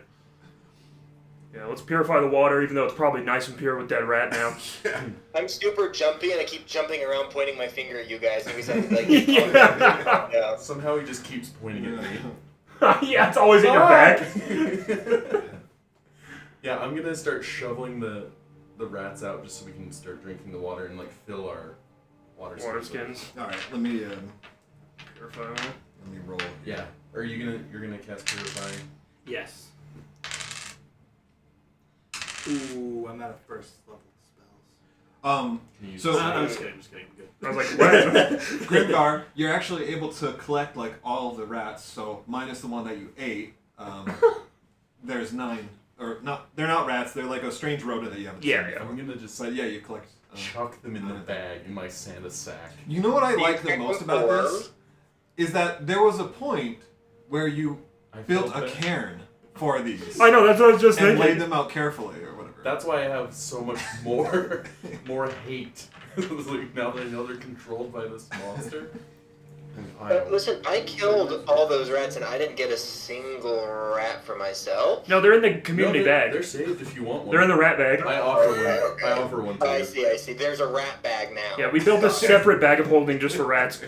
Yeah, let's purify the water, even though it's probably nice and pure with dead rat now. I'm super jumpy and I keep jumping around pointing my finger at you guys. And we sound like, Yeah. yeah. Somehow he just keeps pointing at me. Yeah, it's always in your bag. Yeah, I'm gonna start shoveling the rats out just so we can start drinking the water and like fill our water skins. All right, let me Purify. let me roll. Yeah. Are you're gonna cast purify? Yes. Ooh, I'm out of first level spells. Can you use So- the I'm same? just kidding. I'm good. I was like, what? Grimgar, you're actually able to collect like all of the rats. So minus the one that you ate, there's 9. Or not? They're not rats. They're like a strange rodent that you haven't Yeah, seen yeah. before. I'm gonna just But yeah, you collect. chuck them in the bag in my Santa sack. You know what I like the you most pick about the this is that there was a point where you I built felt a that- cairn for these I know, that's what I was just and thinking. laid them out carefully or whatever. That's why I have so much more hate. Like, now that I know they're controlled by this monster. Listen, I killed all those rats and I didn't get a single rat for myself. No, they're in the community bag. They're saved if you want one. They're in the rat bag. I offer one. I offer one to I you. see. There's a rat bag now. Yeah, we built a separate bag of holding just for rats.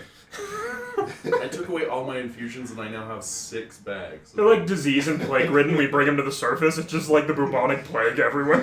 I took away all my infusions and I now have 6 bags. They're like disease and plague ridden. We bring them to the surface. It's just like the bubonic plague everywhere.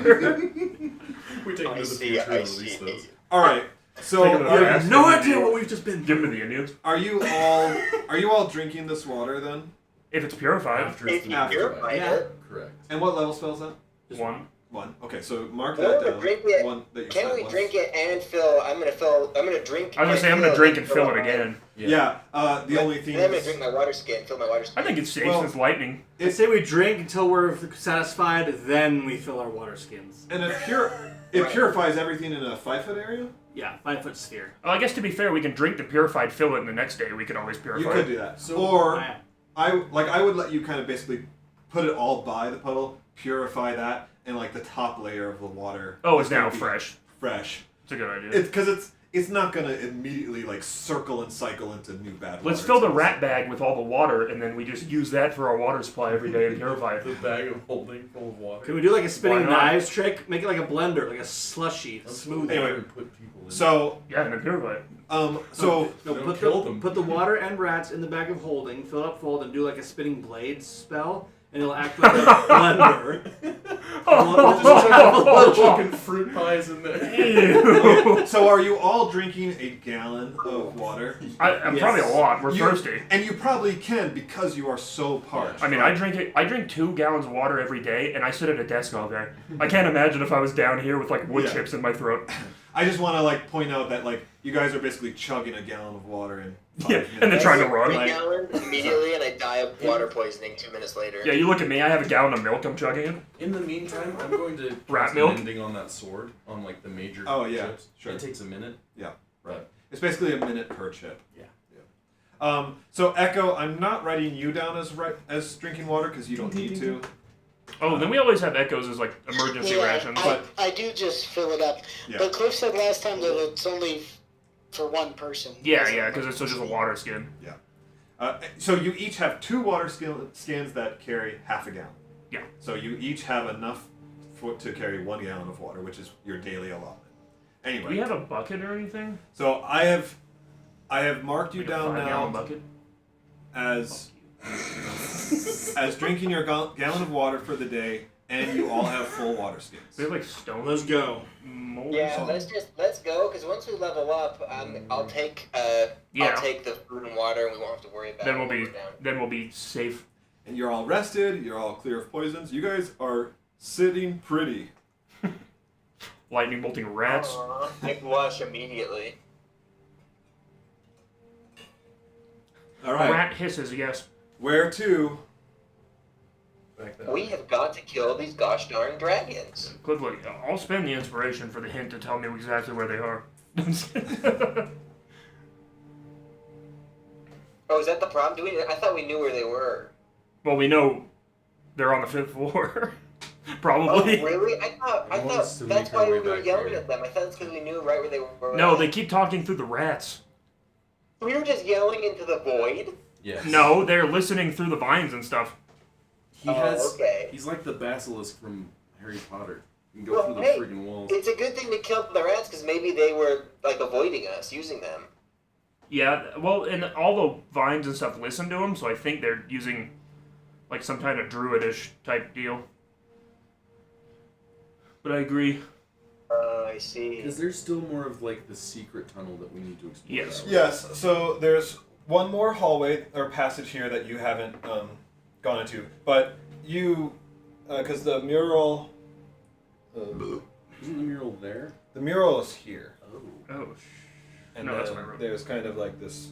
We take them to the future and release those. All right. So Take 'em to the are, past. No idea what we've just been Give them to the Indians. are you all drinking this water then? If it's purified. After it's If been you After, purify yeah. it, Correct. And what level spell is that? One. 1. Okay, so mark Well, that down. drink it. One that you can spent we once. drink it and fill? I'm gonna drink. I was gonna say, I'm gonna drink and fill it again. Yeah. The only thing And then I'm gonna is, drink my water skin, fill my water skin. I think it's safe Well- since lightning. I say we drink until we're satisfied, then we fill our water skins. and it purifies everything in a 5-foot area. Yeah, 5-foot sphere. Well, I guess to be fair, we can drink the purified, fill it, and the next day we can always purify You could it. do that. So- Or I would let you kind of basically put it all by the puddle, purify that, and like the top layer of the water. Oh, is it's now gonna be fresh. Fresh. It's a good idea. It's because it's not gonna immediately like circle and cycle into new bad water. Let's fill the rat bag with all the water, and then we just use that for our water supply every day and purify it. The bag of holding full of water. Can we do like a spinning Why not? knives trick? Make it like a blender, like a slushy, smooth. Anyway. And put people in. So Yeah, and then purify it. so No, Don't put kill the, them. Put the water and rats in the bag of holding, fill it up full, and do like a spinning blades spell, and it'll act like a blender. We're chucking fruit pies in there. Ew. so are you all drinking a gallon of water? I'm Yes. probably a lot. We're You- thirsty. And you probably can because you are so parched. I mean, I drink 2 gallons of water every day, and I sit at a desk all day. I can't imagine if I was down here with like wood Yeah. chips in my throat. I just want to like point out that like you guys are basically chugging a gallon of water in 5 Yeah, minutes. and then trying to I run. drink 3 gallons immediately, and I die of water poisoning 2 minutes later. Yeah, you look at me. I have a gallon of milk. I'm chugging it. In the meantime, I'm going to Rat cast milk? mending on that sword on like the major Oh, yeah, chips. sure. It takes a minute. Yeah. Right. It's basically a minute per chip. Yeah. So Echo, I'm not writing you down as drinking water because you don't need to. Oh, then we always have echoes as like emergency rations. I do just fill it up. Yeah. But Cliff said last time that it's only for one person. Yeah, because it's just a water skin. So you each have 2 water skins that carry half a gallon. Yeah. So you each have enough to carry 1 gallon of water, which is your daily allotment. Do Anyway, we have a bucket or anything? so I have marked you Like a down 5-gallon now bucket? as drinking your gallon of water for the day, and you all have full water skins. We have like stone. Let's go. Mold Yeah, or let's go because once we level up, I'll take Yeah. I'll take the food and water, and we won't have to worry about Then it we'll when be we're down. then we'll be safe. And you're all rested. You're all clear of poisons. You guys are sitting pretty. Lightning bolting rats. Aw, I blush immediately. All right. Rat hisses, yes. Where to? Back that We way. have got to kill these gosh darn dragons. Cliff, look, I'll spend the inspiration for the hint to tell me exactly where they are. Oh, is that the problem? I thought we knew where they were. Well, we know they're on the 5th floor. Oh, Probably. really? I thought wants to that's make why our we way were back yelling there. at them. I thought it's because we knew right where they were. No, at. they keep talking through the rats. We were just yelling into the void. Yes. No, they're listening through the vines and stuff. He Oh, has. okay. He's like the basilisk from Harry Potter. You can go Well, through the hey, friggin' walls. It's a good thing to kill the rats because maybe they were like avoiding us, using them. Yeah, well, and all the vines and stuff listen to them, so I think they're using like some kind of druidish type deal. But I agree. I see. Is there still more of like the secret tunnel that we need to explore? Yes. Yes, so there's one more hallway or passage here that you haven't gone into, but you, because the mural... Isn't the mural there? the mural is here. Oh, And no, then that's what I wrote. there's kind of like this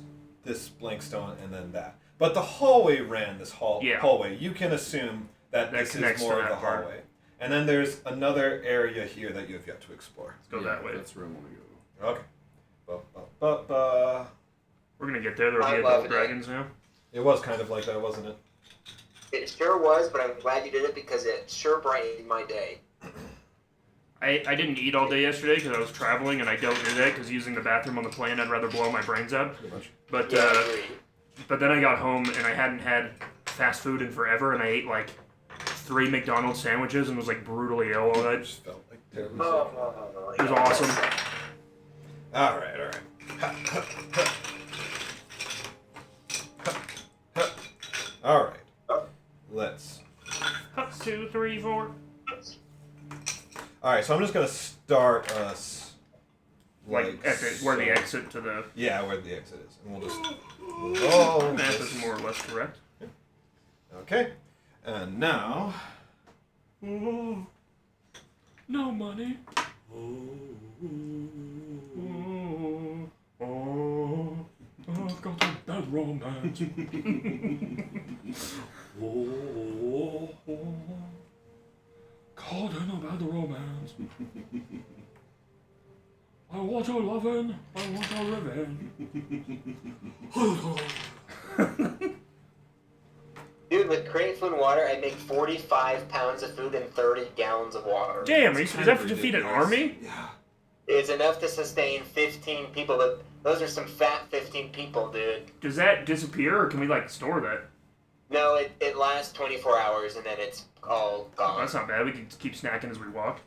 blank stone and then that. But the hallway ran this hallway. You can assume that this is connects more to of the that part. hallway. And then there's another area here that you have yet to explore. Let's go that way. That's where I want to go. Okay. Ba-ba-ba-ba. We're gonna get there. There'll be I'm adult loving it. dragons now. It was kind of like that, wasn't it? It sure was, but I'm glad you did it because it sure brightened my day. I didn't eat all day yesterday because I was traveling, and I don't do that because using the bathroom on the plane, I'd rather blow my brains out. Pretty much. But Yeah, I agree. but then I got home and I hadn't had fast food in forever, and I ate like 3 McDonald's sandwiches and was like brutally ill all I night. just felt like terrible. Oh, It was awesome. All right. All right. Let's. 2, 3, 4. All right. So I'm just gonna start us. Like at the, where the exit to the Yeah, where the exit is, and we'll just. Oh. math is more or less correct. Okay. And now. Oh, no money. I've got a bad romance. Caught in a bad romance. I want your lovin', I want your revenge. Dude, with crate food and water, I make 45 pounds of food and 30 gallons of water. Damn, is Kind that of to defeat an ridiculous. army? Yeah. It's enough to sustain 15 people, but those are some fat 15 people, dude. Does that disappear, or can we, like, store that? No, it lasts 24 hours and then it's all Oh, gone. that's not bad. We can keep snacking as we walk.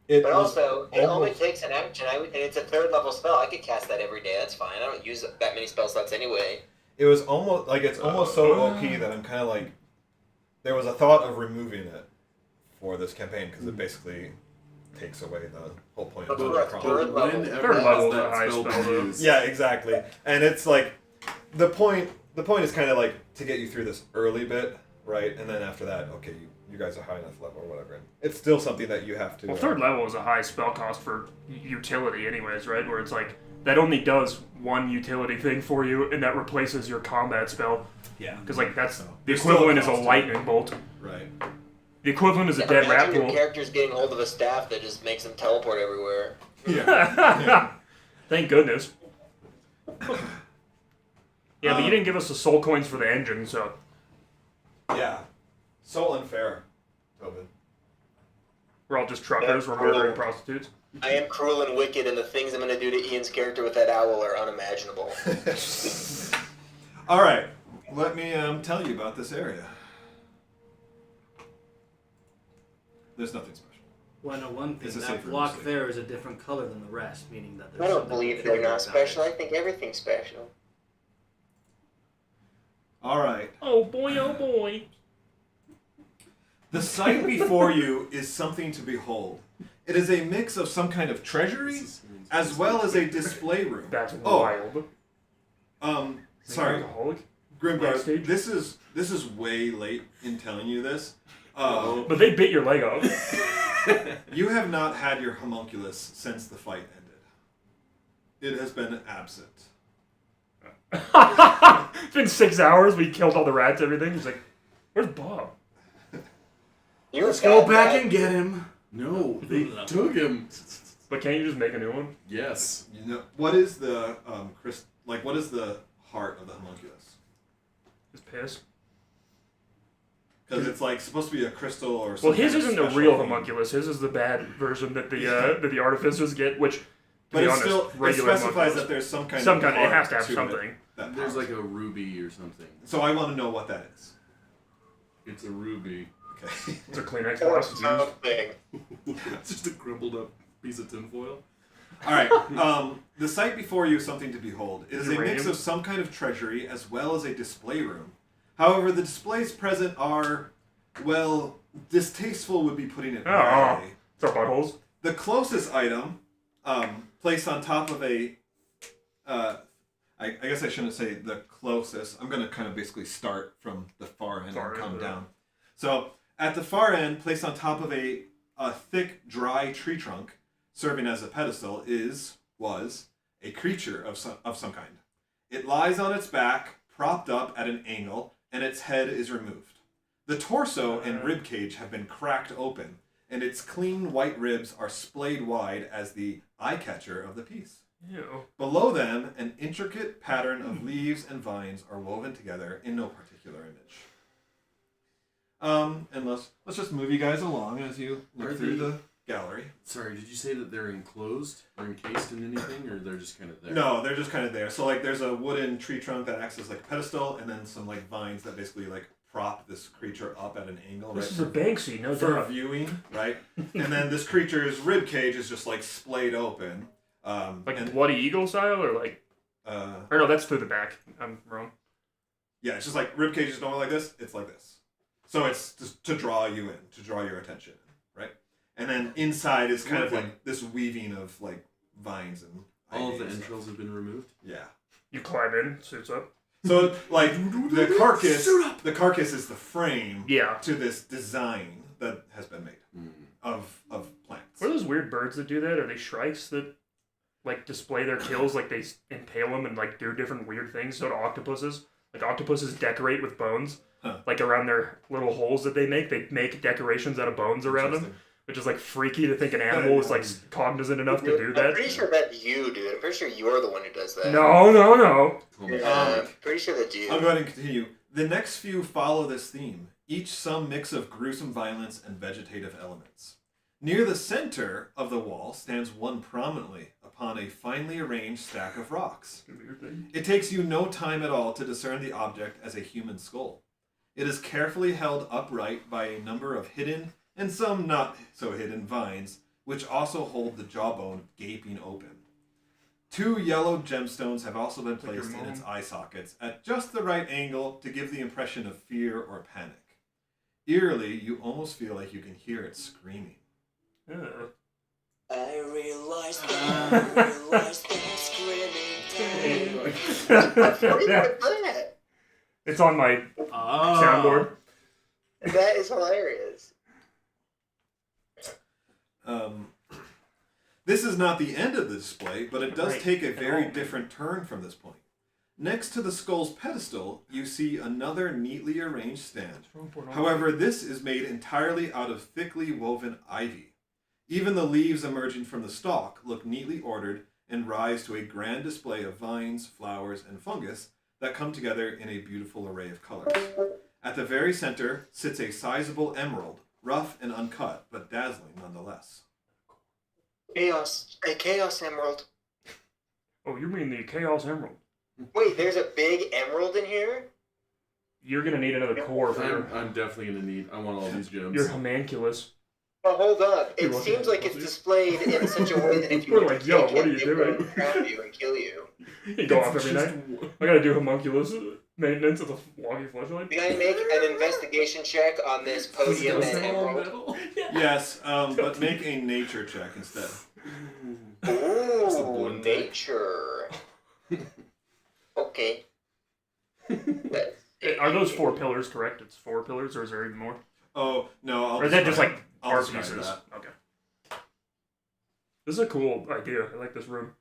It But was also, it only almost- takes an action, and it's a 3rd level spell. I could cast that every day, that's fine. I don't use that many spell slots anyway. It was almost like it's almost so OP that I'm kind of like. There was a thought of removing it for this campaign because it basically takes away the whole point of But the we're at problem. 3rd level. Whenever Third level has is a that high spell spell, been though. used? Yeah, exactly. And it's like the point. The point is kind of like to get you through this early bit, right? And then after that, okay, you guys are high enough level or whatever. And it's still something that you have to. Well, 3rd level is a high spell cost for utility anyways, right? Where it's like, that only does one utility thing for you, and that replaces your combat spell. Yeah. Because, like, that's the There's still equivalent is a cost to it. lightning bolt. Right. The equivalent is a dead rat Imagine your pool. character's getting hold of a staff that just makes them teleport everywhere. Yeah. Thank goodness. Yeah, but you didn't give us the soul coins for the engine, so... Yeah. So unfair, Tobin. We're all just truckers, we're murdering prostitutes. I am cruel and wicked, and the things I'm going to do to Ian's character with that owl are unimaginable. All right. Let me tell you about this area. There's nothing special. Well, I know one thing. It's a That safe room block to sleep. there is a different color than the rest, meaning that there's I don't something believe they're peculiar not about special. it. I think everything's special. All right. Oh boy, oh boy. The sight before you is something to behold. It is a mix of some kind of treasury as well as a display room. That's Oh. wild. Sorry, Alcoholic? Grimgar. Backstage? This is way late in telling you this. But they bit your leg off. You have not had your homunculus since the fight ended. It has been absent. It's been 6 hours, we killed all the rats, everything. He's like, where's Bob? Let's go back and get him. No, they took him. But can't you just make a new one? Yes. You know what is the what is the heart of the homunculus? His piss. Because it's like supposed to be a crystal or Well, something. his isn't the real homunculus. His is the bad version that the artificers get, which, to But be it honest, still it regular specifies homunculus. that there's some kind Some of kind. It heart has to have it something. that There's powers like a ruby or something. it. So I want to know what that is. It's a ruby. Okay. It's a Kleenex Or box. something. It's just a crumpled up piece of tinfoil. All right. The sight before you is something to behold. It is a mix Uranium? of some kind of treasury as well as a display room. However, the displays present are, well, distasteful would be putting it Oh, mildly. it's our buttholes. The closest item, placed on top of a, I guess I shouldn't say the closest. I'm going to kind of basically start from the far end and come down. So, at the far end, placed on top of a thick, dry tree trunk, serving as a pedestal, was a creature of some kind. It lies on its back, propped up at an angle, and its head is removed. The torso and rib cage have been cracked open, and its clean white ribs are splayed wide as the eye-catcher of the piece. Ew. Below them, an intricate pattern of leaves and vines are woven together in no particular image. And let's just move you guys along as you look through the gallery. Sorry, did you say that they're enclosed or encased in anything, or they're just kind of there? No, they're just kind of there. So like, there's a wooden tree trunk that acts as like a pedestal, and then some like vines that basically like prop this creature up at an angle. This right, is a Banksy, no for doubt. viewing, right? And then this creature's rib cage is just like splayed open. Like Bloody Eagle style, or like... or no, that's through the back. I'm wrong. Yeah, it's just like rib cage is normally like this. It's like this. So it's just to draw you in, to draw your attention, right? And then inside is kind of like this weaving of like vines and all of the entrails have been removed. Yeah. You climb in, suits up. So like the carcass is the frame to this design that has been made of plants. What are those weird birds that do that? Are they shrikes that like display their kills, like they impale them and like do different weird things? So do octopuses. Like octopuses decorate with bones, like around their little holes that they make. They make decorations out of bones around them, which is like freaky to think an animal is like cognizant enough to do that. I'm pretty sure that's you, dude. I'm pretty sure you're the one who does that. No. I'm pretty sure that's you. I'll go ahead and continue. The next few follow this theme, each some mix of gruesome violence and vegetative elements. Near the center of the wall stands one prominently upon a finely arranged stack of rocks. It takes you no time at all to discern the object as a human skull. It is carefully held upright by a number of hidden and some not so hidden vines, which also hold the jawbone gaping open. 2 yellow gemstones have also been placed in its eye sockets at just the right angle to give the impression of fear or panic. Eerily, you almost feel like you can hear it screaming. I realized that screaming. It's on my soundboard. That is hilarious. This is not the end of the display, but it does take a very different turn from this point. Next to the skull's pedestal, you see another neatly arranged stand. However, this is made entirely out of thickly woven ivy. Even the leaves emerging from the stalk look neatly ordered and rise to a grand display of vines, flowers, and fungus that come together in a beautiful array of colors. At the very center sits a sizable emerald, rough and uncut, but dazzling nonetheless. A chaos emerald. Oh, you mean the Chaos Emerald? Wait, there's a big emerald in here? You're gonna need another core for your... I'm definitely gonna need... I want all these gems. Your homunculus. Oh, hold on. It seems like it's displayed in such a way that if you We're like, yo, what are you doing? Grab you and kill you. You go off every night. I gotta do homunculus maintenance with a walkie flashlight. Can I make an investigation check on this podium and emerald? Yes, but make a nature check instead. Ooh, nature. Okay. Are those 4 pillars correct? It's 4 pillars, or is there even more? Oh, no. Or is that just like I'll art describe pieces? that. Okay. This is a cool idea. I like this room.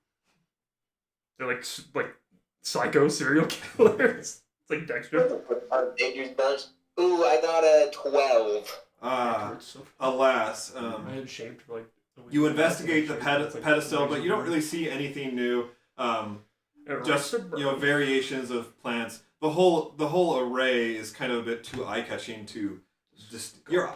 They're like psycho serial killers. It's like Dexter. Dangerous bunch. Ooh, I got a 12. Alas. I had shaved for like a week. You investigate the pedestal, but you don't really see anything new. Just variations of plants. The whole array is kind of a bit too eye-catching to your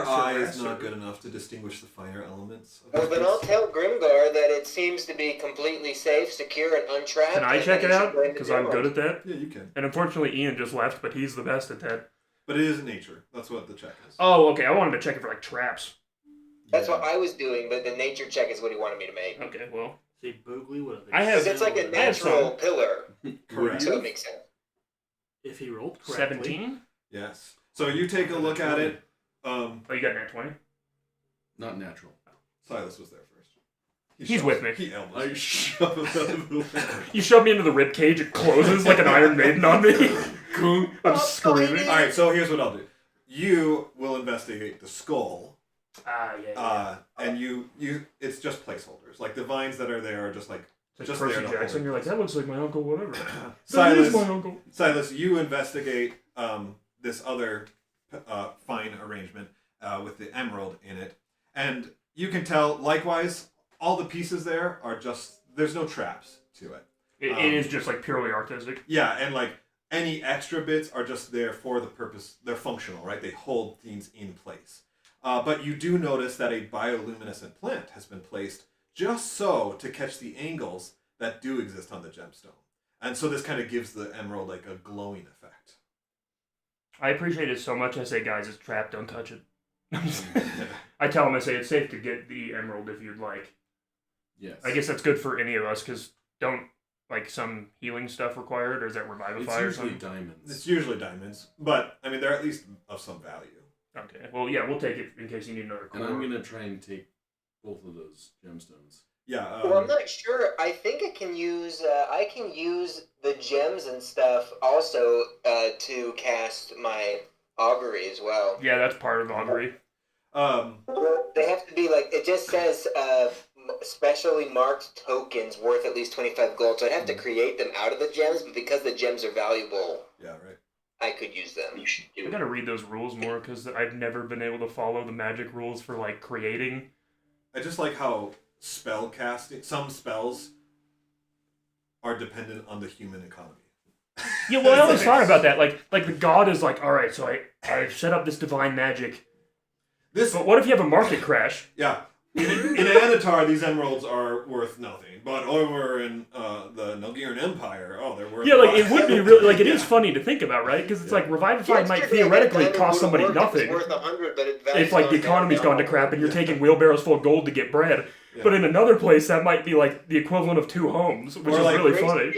eye is not good enough to distinguish the finer elements. Well, then I'll tell Grimgar that it seems to be completely safe, secure, and untrapped. Can I check it out? Because I'm good at that. Yeah, you can. And unfortunately, Ian just left, but he's the best at that. But it is nature. That's what the check is. Oh, okay. I wanted to check it for like traps. That's what I was doing, but the nature check is what he wanted me to make. Okay, well. Say boogly, what are they? I have. Because it's like a natural pillar. Correct. So it makes sense. If he rolled correctly. 17? Yes. So you take a look at it. Oh, you got nat 20? Not natural. Silas was there first. He's with me. He elbows. I shove him out of the way. You shove me into the rib cage, it closes like an Iron Maiden on me. I'm screaming. All right, so here's what I'll do. You will investigate the skull. Yeah. And you it's just placeholders. Like the vines that are there are just like Like just Percy there to hold Jackson, it. you're like, that looks like my uncle, whatever. That Silas, is my uncle. Silas, you investigate this other fine arrangement with the emerald in it, and you can tell. Likewise, all the pieces there are just there's no traps to it. It is just like purely artistic. Yeah, and like any extra bits are just there for the purpose. They're functional, right? They hold things in place. But you do notice that a bioluminescent plant has been placed just so to catch the angles that do exist on the gemstone. And so this kind of gives the emerald like a glowing effect. I appreciate it so much. I say, guys, it's trapped. Don't touch it. I tell them, I say, it's safe to get the emerald if you'd like. Yes. I guess that's good for any of us, because don't, like, some healing stuff required, or is that Revivify It's or usually something? diamonds. It's usually diamonds, but I mean they're at least of some value. Okay, well, yeah, we'll take it in case you need another core. And I'm going to try and take both of those gemstones. Yeah. Well, I'm not sure. I think I can use the gems and stuff also to cast my augury as well. Yeah, that's part of augury. They have to be like it just says specially marked tokens worth at least 25 gold. So I'd have to create them out of the gems, but because the gems are valuable, Yeah, right. I could use them. I gotta read those rules more, because I've never been able to follow the magic rules for, like, creating. I just like how spell casting, some spells are dependent on the human economy. Yeah, well, I always thought about that. Like the god is like, all right, so I've set up this divine magic. But what if you have a market crash? Yeah. In Anatar, these emeralds are worth nothing. But over in the Nilgiran Empire, they're worth Yeah, like, a lot. it would be really, like, it is funny to think about, right? Because it's like, Revivify might Yesterday, theoretically that cost somebody diamond would nothing. worth 100, but it values If, like, the on economy's down. gone to crap and you're taking wheelbarrows full of gold to get bread. Yeah. But in another place, that might be, like, the equivalent of 2 homes, which Or, is like, really funny.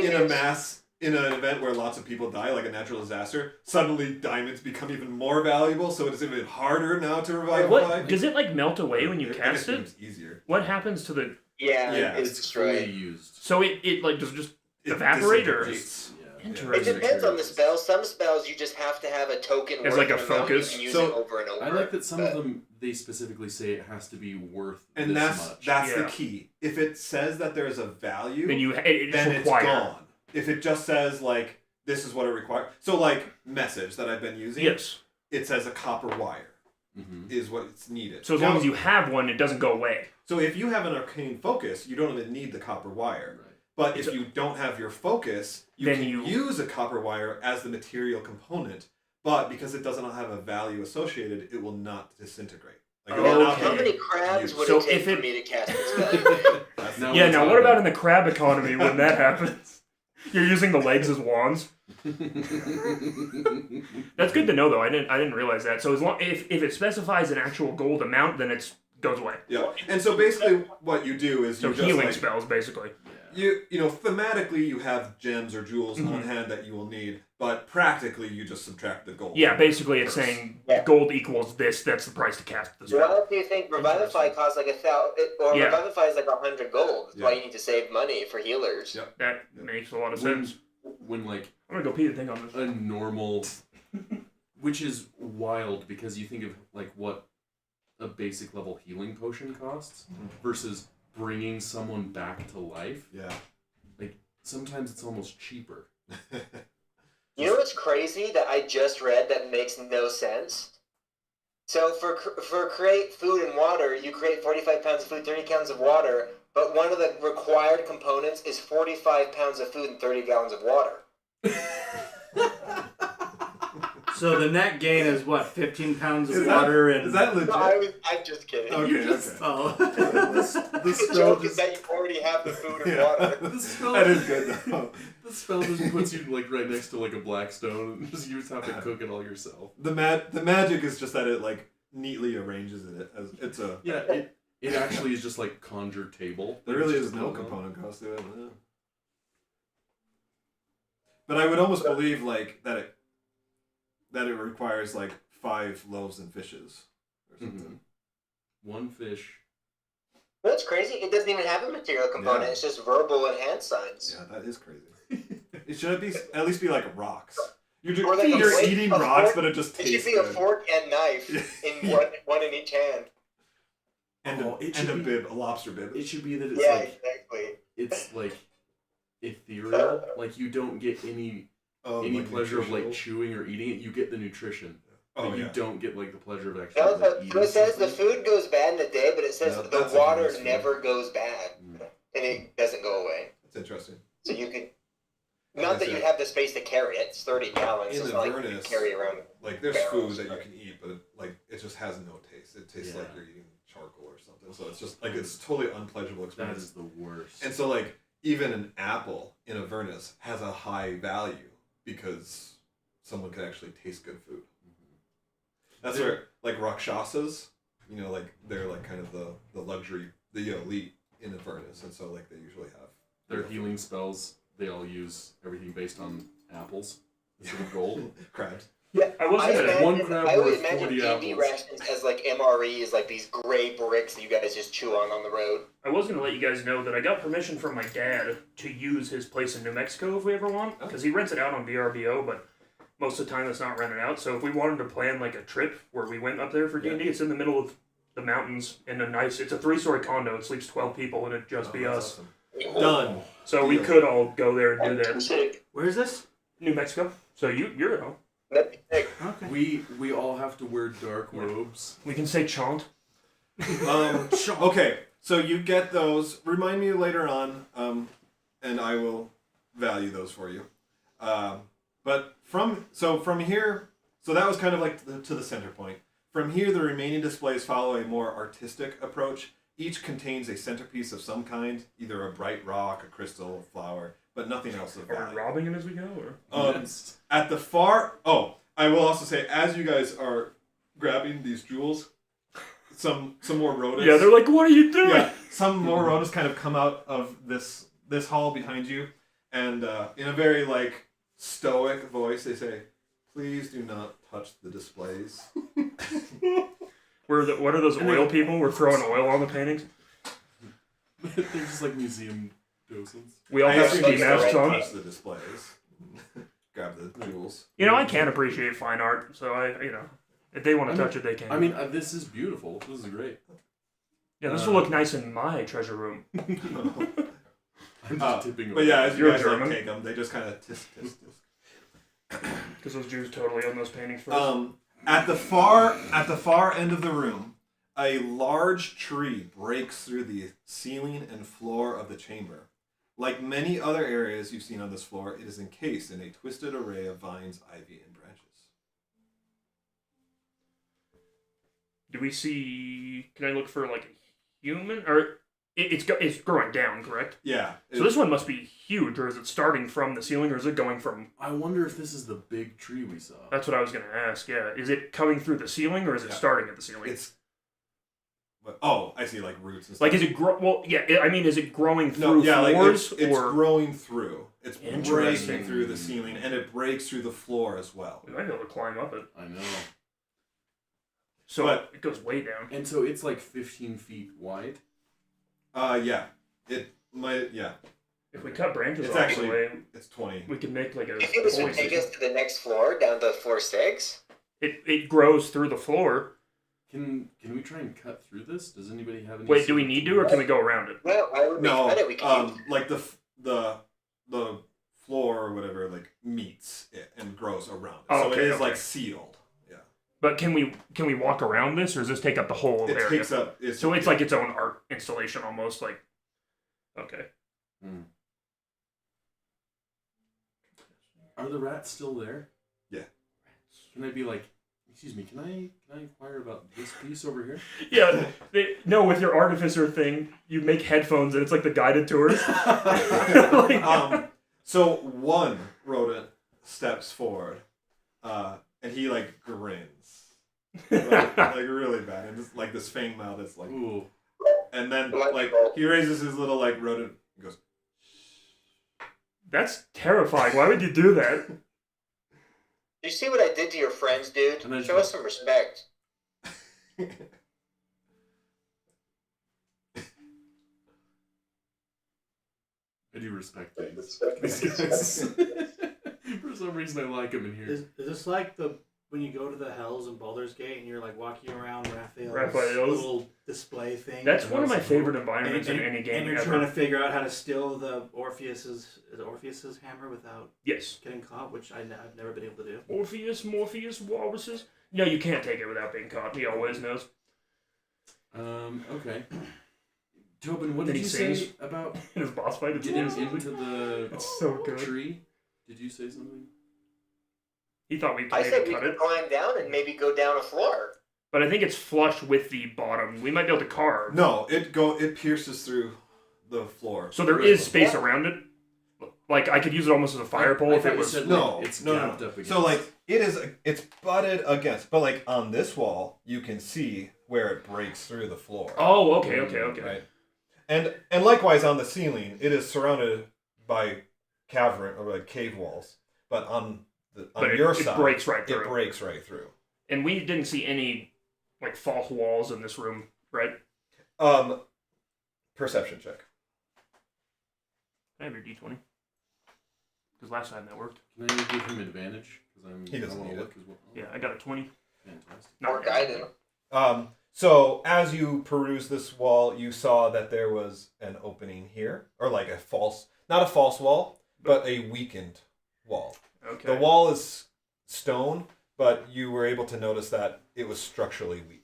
In an event where lots of people die, like a natural disaster, suddenly diamonds become even more valuable, so it's even harder now to revivify. What, does it, like, melt away when you I guess cast it? becomes easier. What happens to the... Yeah, Yeah, it's fully destroyed. used. So it like, does it just It evaporate, or... disintegrates. It Interesting. depends on the spell. Some spells you just have to have a token As worth like a an amount. focus. You can use So, it over and over. I like that some but- of them, they specifically say it has to be worth And this that's much. the Yeah. key. If it says that there's a value, Then it's then it's required. gone. If it just says like this is what it requires, so like message that I've been using, Yes. it says a copper wire Mm-hmm. is what's needed. So as long as you have one, it doesn't go away. So if you have an arcane focus, you don't even need the copper wire. Right. But if you don't have your focus, you Then can you- use a copper wire as the material component. But because it doesn't have a value associated, it will not disintegrate. Like, it will not Okay. How be many crabs used. would So it take if it- for me to cast this spell? That's Now not Yeah, we're now what talking. about in the crab economy when that happens? You're using the legs as wands? That's good to know, though. I didn't realize that. So as long if it specifies an actual gold amount, then it goes away. Yeah, and so basically what you do is So you just healing like, spells, basically. you know thematically you have gems or jewels on hand that you will need, but practically you just subtract the gold. Yeah, basically it's saying gold equals this. That's the price to cast the spell. Well, do you think Revivify costs like 1,000, or Yeah. Revivify is like 100 gold? That's why Yeah. you need to save money for healers. Yep. That makes a lot of When, sense. when like I'm gonna go pee the thing on this. a normal, which is wild because you think of like what a basic level healing potion costs versus bringing someone back to life. Yeah. Like sometimes it's almost cheaper. You know what's crazy that I just read that makes no sense? So for create food and water, you create 45 pounds of food, 30 gallons of water, but one of the required components is 45 pounds of food and 30 gallons of water. So the net gain is what, 15 pounds of Is that- water and... Is that legit? No, I'm just kidding. Okay, okay. Oh. The joke is that you already have the food and water. The spell, That is good though. the spell just puts you like right next to like a black stone and just you just have to cook it all yourself. The magic is just that it like neatly arranges it as it's a. Yeah, it actually is just like conjure table. There really It's is just no going on. component cost to it. No. But I would almost believe like that it requires like 5 loaves and fishes or something. One fish. That's crazy. It doesn't even have a material component. Yeah. It's just verbal and hand signs. Yeah, that is crazy. It should be at least be like rocks. Or like You're a eating fork- rocks, fork- but it just It tastes should be a good. fork and knife in one in each hand. And a bib, a lobster bib. It should be that it's Yeah, like exactly. it's like ethereal. Like you don't get any like pleasure of like nutritional. chewing or eating it. You get the nutrition. Oh, But you yeah. don't get like the pleasure of It actually like, eating. it says the something. food goes bad in a day, but it says No, the that's a water bonus food. never goes bad, and it doesn't go away. That's interesting. So you could, Like not I that said, you'd have the space to carry it. It's 30 gallons. in So it's the not like you Avernus, can carry around. like there's barrels, food that you but- can eat, but it just has no taste. It tastes like Yeah. you're eating charcoal or something. So it's just like it's totally unpleasurable That experience. is the worst. And so like even an apple in Avernus has a high value because someone could actually taste good food. That's where like Rakshasas, like they're like kind of the luxury, the elite in Avernus, and so like they usually have Their healing spells, they all use everything based on apples instead of gold. crabs. Yeah, I was gonna- imagine- one crab I always worth imagine 40 D&D apples. rations as like MREs, like these gray bricks that you guys just chew on the road. I was going to let you guys know that I got permission from my dad to use his place in New Mexico if we ever want, because he rents it out on VRBO, but most of the time it's not rented out. So if we wanted to plan like a trip where we went up there for D&D, it's in the middle of the mountains in it's a 3-story condo. It sleeps 12 people and it'd just be That's us. awesome. Done. So we Deal. could all go there and do that. Sick. Where is this? New Mexico. So you're at home. That'd be sick. Okay. We all have to wear dark robes. We can say chaunt. Okay, so you get those. Remind me later on, and I will value those for you. But from here, so that was kind of like to the center point. From here, the remaining displays follow a more artistic approach. Each contains a centerpiece of some kind, either a bright rock, a crystal, a flower, but nothing else of Are we value. robbing him as we go? Or? Yes. At the far, I will also say, as you guys are grabbing these jewels, some more rodents. Yeah, they're like, what are you doing? Yeah, some more rodents kind of come out of this hall behind you, and in a very like stoic voice, they say, "Please do not touch the displays." What are those oil people? We're throwing oil on the paintings. They're just like museum docents. We all I have assume ski you masks don't on. touch the displays. Grab the jewels. I can't appreciate fine art, so if they want to touch it, they can. I mean, this is beautiful. This is great. yeah, this will look nice in my treasure room. I'm just tipping But yeah, as you You're guys like, German. take them, they just kind of tisk. Because those Jews totally own those paintings first. At the far end of the room, a large tree breaks through the ceiling and floor of the chamber. Like many other areas you've seen on this floor, it is encased in a twisted array of vines, ivy, and branches. Do we see? Can I look for like a human, or it's growing down, correct? Yeah. So this one must be huge, or is it starting from the ceiling, or is it going from? I wonder if this is the big tree we saw. That's what I was gonna ask. Yeah, is it coming through the ceiling, or is it Yeah. starting at the ceiling? It's. I see, like roots and stuff. Like, is it well? Yeah, is it growing through No, yeah, like floors it's or? growing through. It's breaking Interesting. through the ceiling, and it breaks through the floor as well. We might be able to climb up it. I know. So But- it goes way down. And so it's like 15 feet wide. Yeah. It might. Yeah. If we cut branches It's off actually- the way, It's 20. we can make like a. You think this would pulley take system. us to the next floor, down to floor 6? It grows through the floor. Can we try and cut through this? Does anybody have any? Wait, do we need to, or can we go around it? Well, why would we cut it? We No. can Like the floor or whatever like meets it and grows around it. Oh, So okay, it is okay. like sealed. Yeah. But can we walk around this, or does this take up the whole It area? takes up. So it's like its own art installation, almost like. Okay. Are the rats still there? Yeah. Can I be like, excuse me, can I inquire about this piece over here? Yeah. No, with your artificer thing, you make headphones, and it's like the guided tours. So one rodent steps forward, and he like grins, like really bad, and just like this fang mouth is like, Ooh. and then like he raises his little like rodent and goes, That's terrifying. Why would you do that? You see what I did to your friends, dude? And then- Show us some respect. I do respect these guys. For some reason, I like them in here. Is this like when you go to the Hells in Baldur's Gate and you're like walking around Raphael's little display thing? That's one of my favorite environments in any game And you're ever. trying to figure out how to steal the Orpheus's hammer without Yes. getting caught, which I've never been able to do. Morpheus, walruses. No, you can't take it without being caught. He always knows. Okay. Tobin, what Then did he you sings. say about In his boss fight, it's getting awesome. into the It's so good. tree? Did you say something? He thought we could I said maybe we cut could it, climb down and maybe go down a floor. but I think it's flush with the bottom. We might be able to carve. No, it pierces through the floor. So there is space around it. Like I could use it almost as a fire pole I if thought it you was. said, No, like, it's no. gapped up against. So like it's butted against, but like on this wall you can see where it breaks through the floor. Oh, okay. Right. And likewise on the ceiling, it is surrounded by cavern or like cave walls, but on your side, it breaks right through. It breaks right through. And we didn't see any like false walls in this room, right? Perception check. Can I have your D20? Because last time that worked. Can I give him advantage? Because He doesn't I want need to it. look as well. Yeah, I got a 20. Fantastic. Or guided. So as you peruse this wall, you saw that there was an opening here, or like not a false wall, but a weakened wall. Okay. The wall is stone, but you were able to notice that it was structurally weak.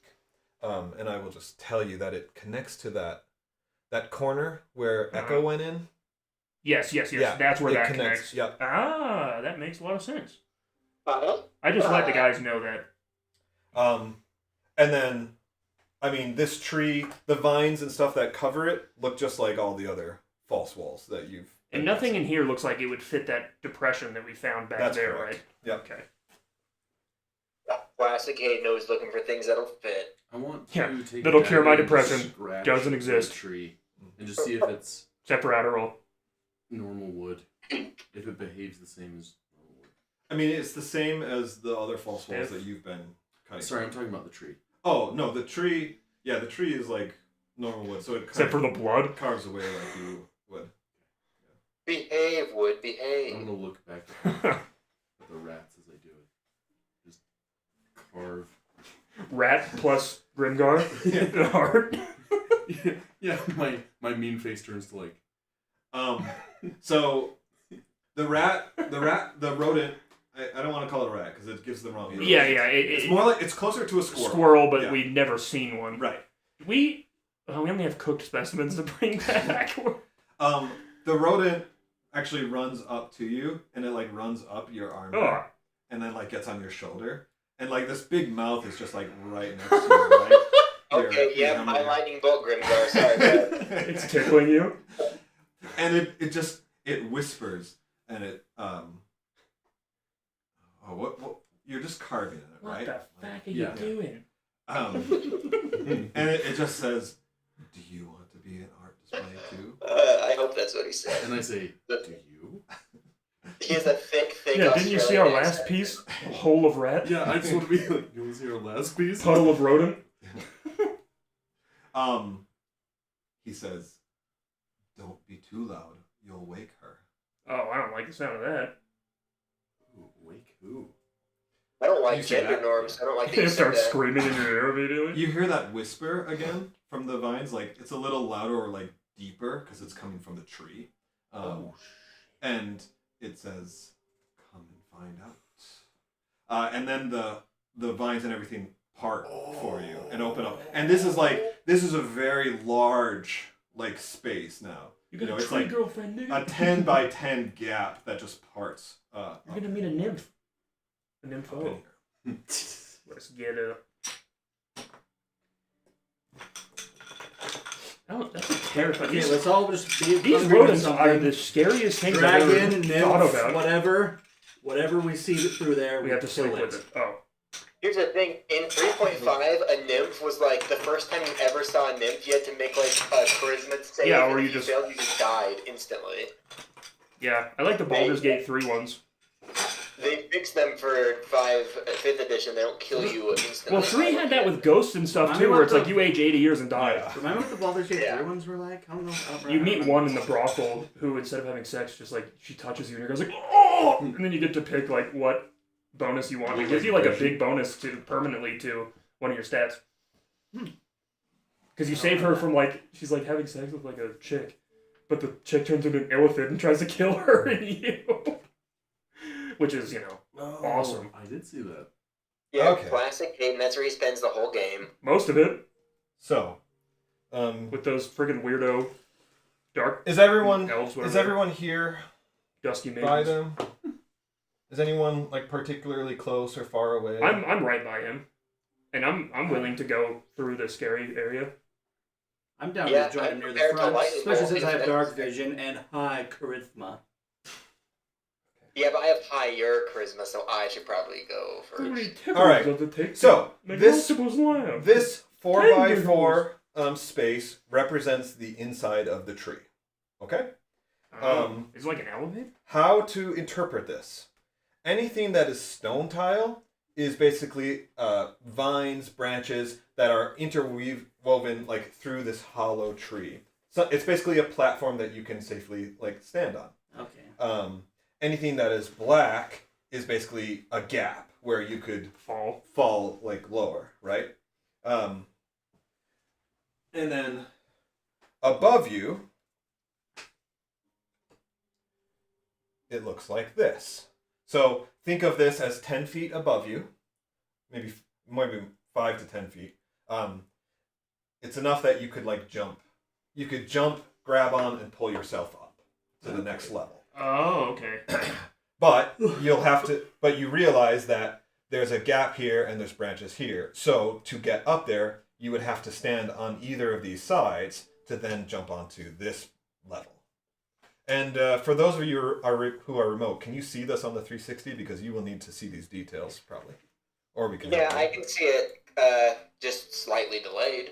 And I will just tell you that it connects to that corner where Echo went in. Yes. Yeah, That's where it that connects. Yep. Ah, that makes a lot of sense. Uh-huh. I just let the guys know that. And then, I mean, this tree, the vines and stuff that cover it look just like all the other false walls that you've. And nothing in here looks like it would fit that depression that we found back That's there, correct. right? Yep. Okay. Classic Hayden always looking for things that'll fit. I want to Yeah, take that'll a cure my dagger and just depression. scratch Doesn't the exist. tree and just see if it's Except for Adderall. normal wood. If it behaves the same as normal wood. I mean, it's the same as the other false walls If- that you've been cutting. Sorry, I'm talking about the tree. Oh, no, the tree. Yeah, the tree is like normal wood, so it Except for the blood. carves away like you would. Behave, Wood, I'm behave. gonna look back at the rats as I do it. Just carve. Rat plus Grimgar. The heart. Yeah, my mean face turns to like. So the rodent. I don't want to call it a rat because it gives the wrong. Yeah. It's more like it's closer to a squirrel. Squirrel, but Yeah. we've never seen one. Right. We only have cooked specimens to bring back. The rodent actually runs up to you and it like runs up your arm Oh. and then like gets on your shoulder and like this big mouth is just like right next to you, right? Okay, yeah, my lightning bolt, Grimgar. Sorry, man. It's tickling you. And it whispers and it what you're just carving it, What right? the fuck are Yeah. you doing? And it just says, "Do you want to be an art display too?" I hope that's what he said. And I say, do you? He has a thick Yeah, didn't you see our Australian last accent. piece? A hole of rat? Yeah, I just want to be like, you want to see our last piece? Puddle of rodent? He says, "Don't be too loud. You'll wake her." Oh, I don't like the sound of that. Ooh, wake who? I don't like You said gender that. norms. I don't like that You you said start that. screaming in your ear immediately. You hear that whisper again from the vines, like it's a little louder or like deeper because it's coming from the tree. And it says, "Come and find out." And then the vines and everything part for you and open up. And this is a very large like space now. You got a it's tree like girlfriend, a nigga? 10 by 10 gap that just parts. You're gonna meet a nymph. A up in nympho. here. Let's get it. Oh, that's terrifying. Okay, let's all just be These hungry rodents for are something. the scariest things I've Dragon, ever nymph, thought about. whatever we see through there, We have to kill sleep with it. Oh. Here's the thing, in 3.5, a nymph was like, the first time you ever saw a nymph, you had to make like a charisma save. Yeah, or and you if just- failed, you just died instantly. Yeah, I like the Baldur's Gate 3 ones. They fixed them for 5th edition. They don't kill you instantly. Well, 3 had that with ghosts and stuff Remind too, me where what it's like you age 80 years and die. Remember what the Baldur's Gate Yeah. 3 ones were like? I don't know. You meet one in the brothel who, instead of having sex, just like she touches you and you're like, oh! And then you get to pick like what bonus you want. It gives you like a big bonus to permanently to one of your stats. Because you save her from like, she's like having sex with like a chick, but the chick turns into an elephant and tries to kill her and you. Which is, you know, awesome. I did see that. Yeah, Okay. classic game. That's where he spends the whole game. Most of it. So, With those friggin' weirdo dark is everyone elves, whatever is they are. everyone here Dusky by maidens. them? Is anyone like particularly close or far away? I'm right by him. And I'm willing to go through the scary area. I'm down Yeah, to join I'm him near the prepared to front, light especially bulb since I have if dark necessary. vision and high charisma. Yeah, but I have higher charisma, so I should probably go How many first. tickles All right. does it take So, to make this- octopus laugh? This 4x4 Tendrils. space represents the inside of the tree. Okay? It's like an elevator? How to interpret this? Anything that is stone tile is basically vines, branches that are interwoven like through this hollow tree. So it's basically a platform that you can safely like stand on. Okay. Anything that is black is basically a gap where you could fall like lower, right? And then above you, it looks like this. So think of this as 10 feet above you, maybe 5 to 10 feet. It's enough that you could like jump. You could jump, grab on, and pull yourself up to the next level. Oh, okay. But you realize that there's a gap here and there's branches here. So to get up there, you would have to stand on either of these sides to then jump onto this level. And for those of you who are remote, can you see this on the 360? Because you will need to see these details probably. Or we can. Yeah, I can see it, just slightly delayed.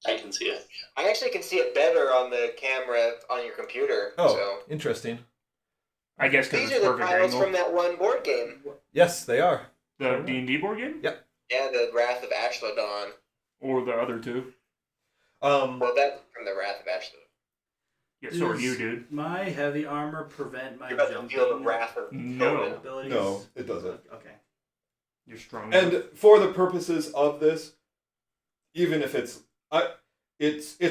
I can see it. I actually can see it better on the camera on your computer. Oh, So. interesting. I guess because These it's are the perfect tiles angle. from that one board game. Yes, they are. The D&D board game? Yep. Yeah, the Wrath of Ashlodon. Or the other two? Well, that's from the Wrath of Ashlodon. Yeah, so are you, dude. My heavy armor prevent my You're about to jumping feel the Wrath of No. abilities? No, it doesn't. Okay. You're strong. And for the purposes of this, even if it's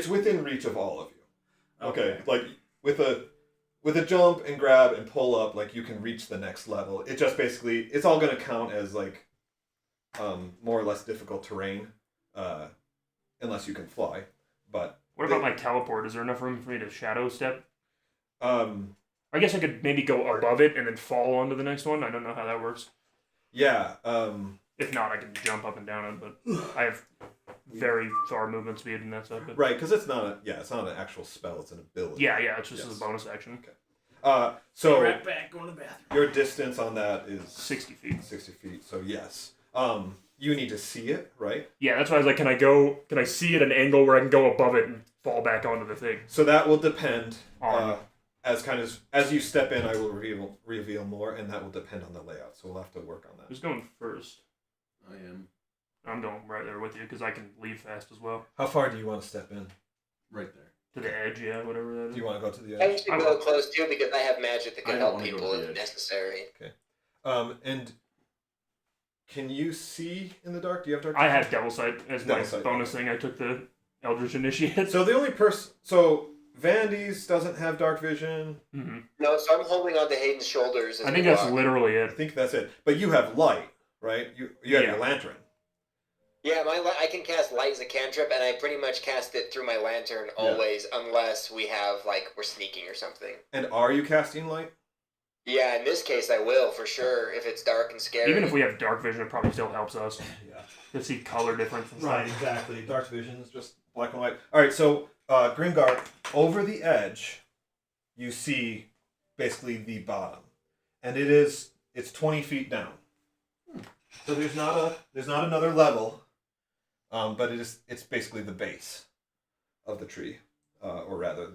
within reach of all of you. Okay, like with a jump and grab and pull up, like you can reach the next level. It just basically it's all going to count as like more or less difficult terrain, unless you can fly. But what about my teleport? Is there enough room for me to shadow step? I guess I could maybe go above it and then fall onto the next one. I don't know how that works. Yeah. If not, I can jump up and down it, but I have very far movement speed and that stuff. But... Right, because it's not an actual spell; it's an ability. Yeah, it's just a bonus action. Okay. So Be right back, going to the bathroom. your distance on that is 60 feet. 60 feet. So yes. You need to see it, right? Yeah, that's why I was like, can I see at an angle where I can go above it and fall back onto the thing? So that will depend. On As you step in, I will reveal more, and that will depend on the layout. So we'll have to work on that. Who's going first? I am I'm going right there with you because I can leave fast as well. How far do you want to step in? right there. To the edge, yeah, whatever that is. Do you want to go to the I edge? should go close too because I have magic that I can don't help wanna go people to the if edge. necessary. And can you see in the dark? Do you have dark? I have Devil Sight as my Devil Sight, bonus thing. I took the Eldritch Initiate. So the only person. So Vandy's doesn't have dark vision. Mm-hmm. No, so I'm holding on to Hayden's shoulders. As I think we that's walk. literally I it. think that's it. But you have light, right? You have Yeah. your lantern. Yeah, I can cast light as a cantrip, and I pretty much cast it through my lantern always, unless we have we're sneaking or something. And are you casting light? Yeah, in this case I will for sure if it's dark and scary. Even if we have dark vision, it probably still helps us Yeah. to see color difference and stuff. Right, exactly. Dark vision is just black and white. All right, so Grimgar, over the edge, you see basically the bottom, and it's 20 feet down. So there's not another level, but it's basically the base of the tree, or rather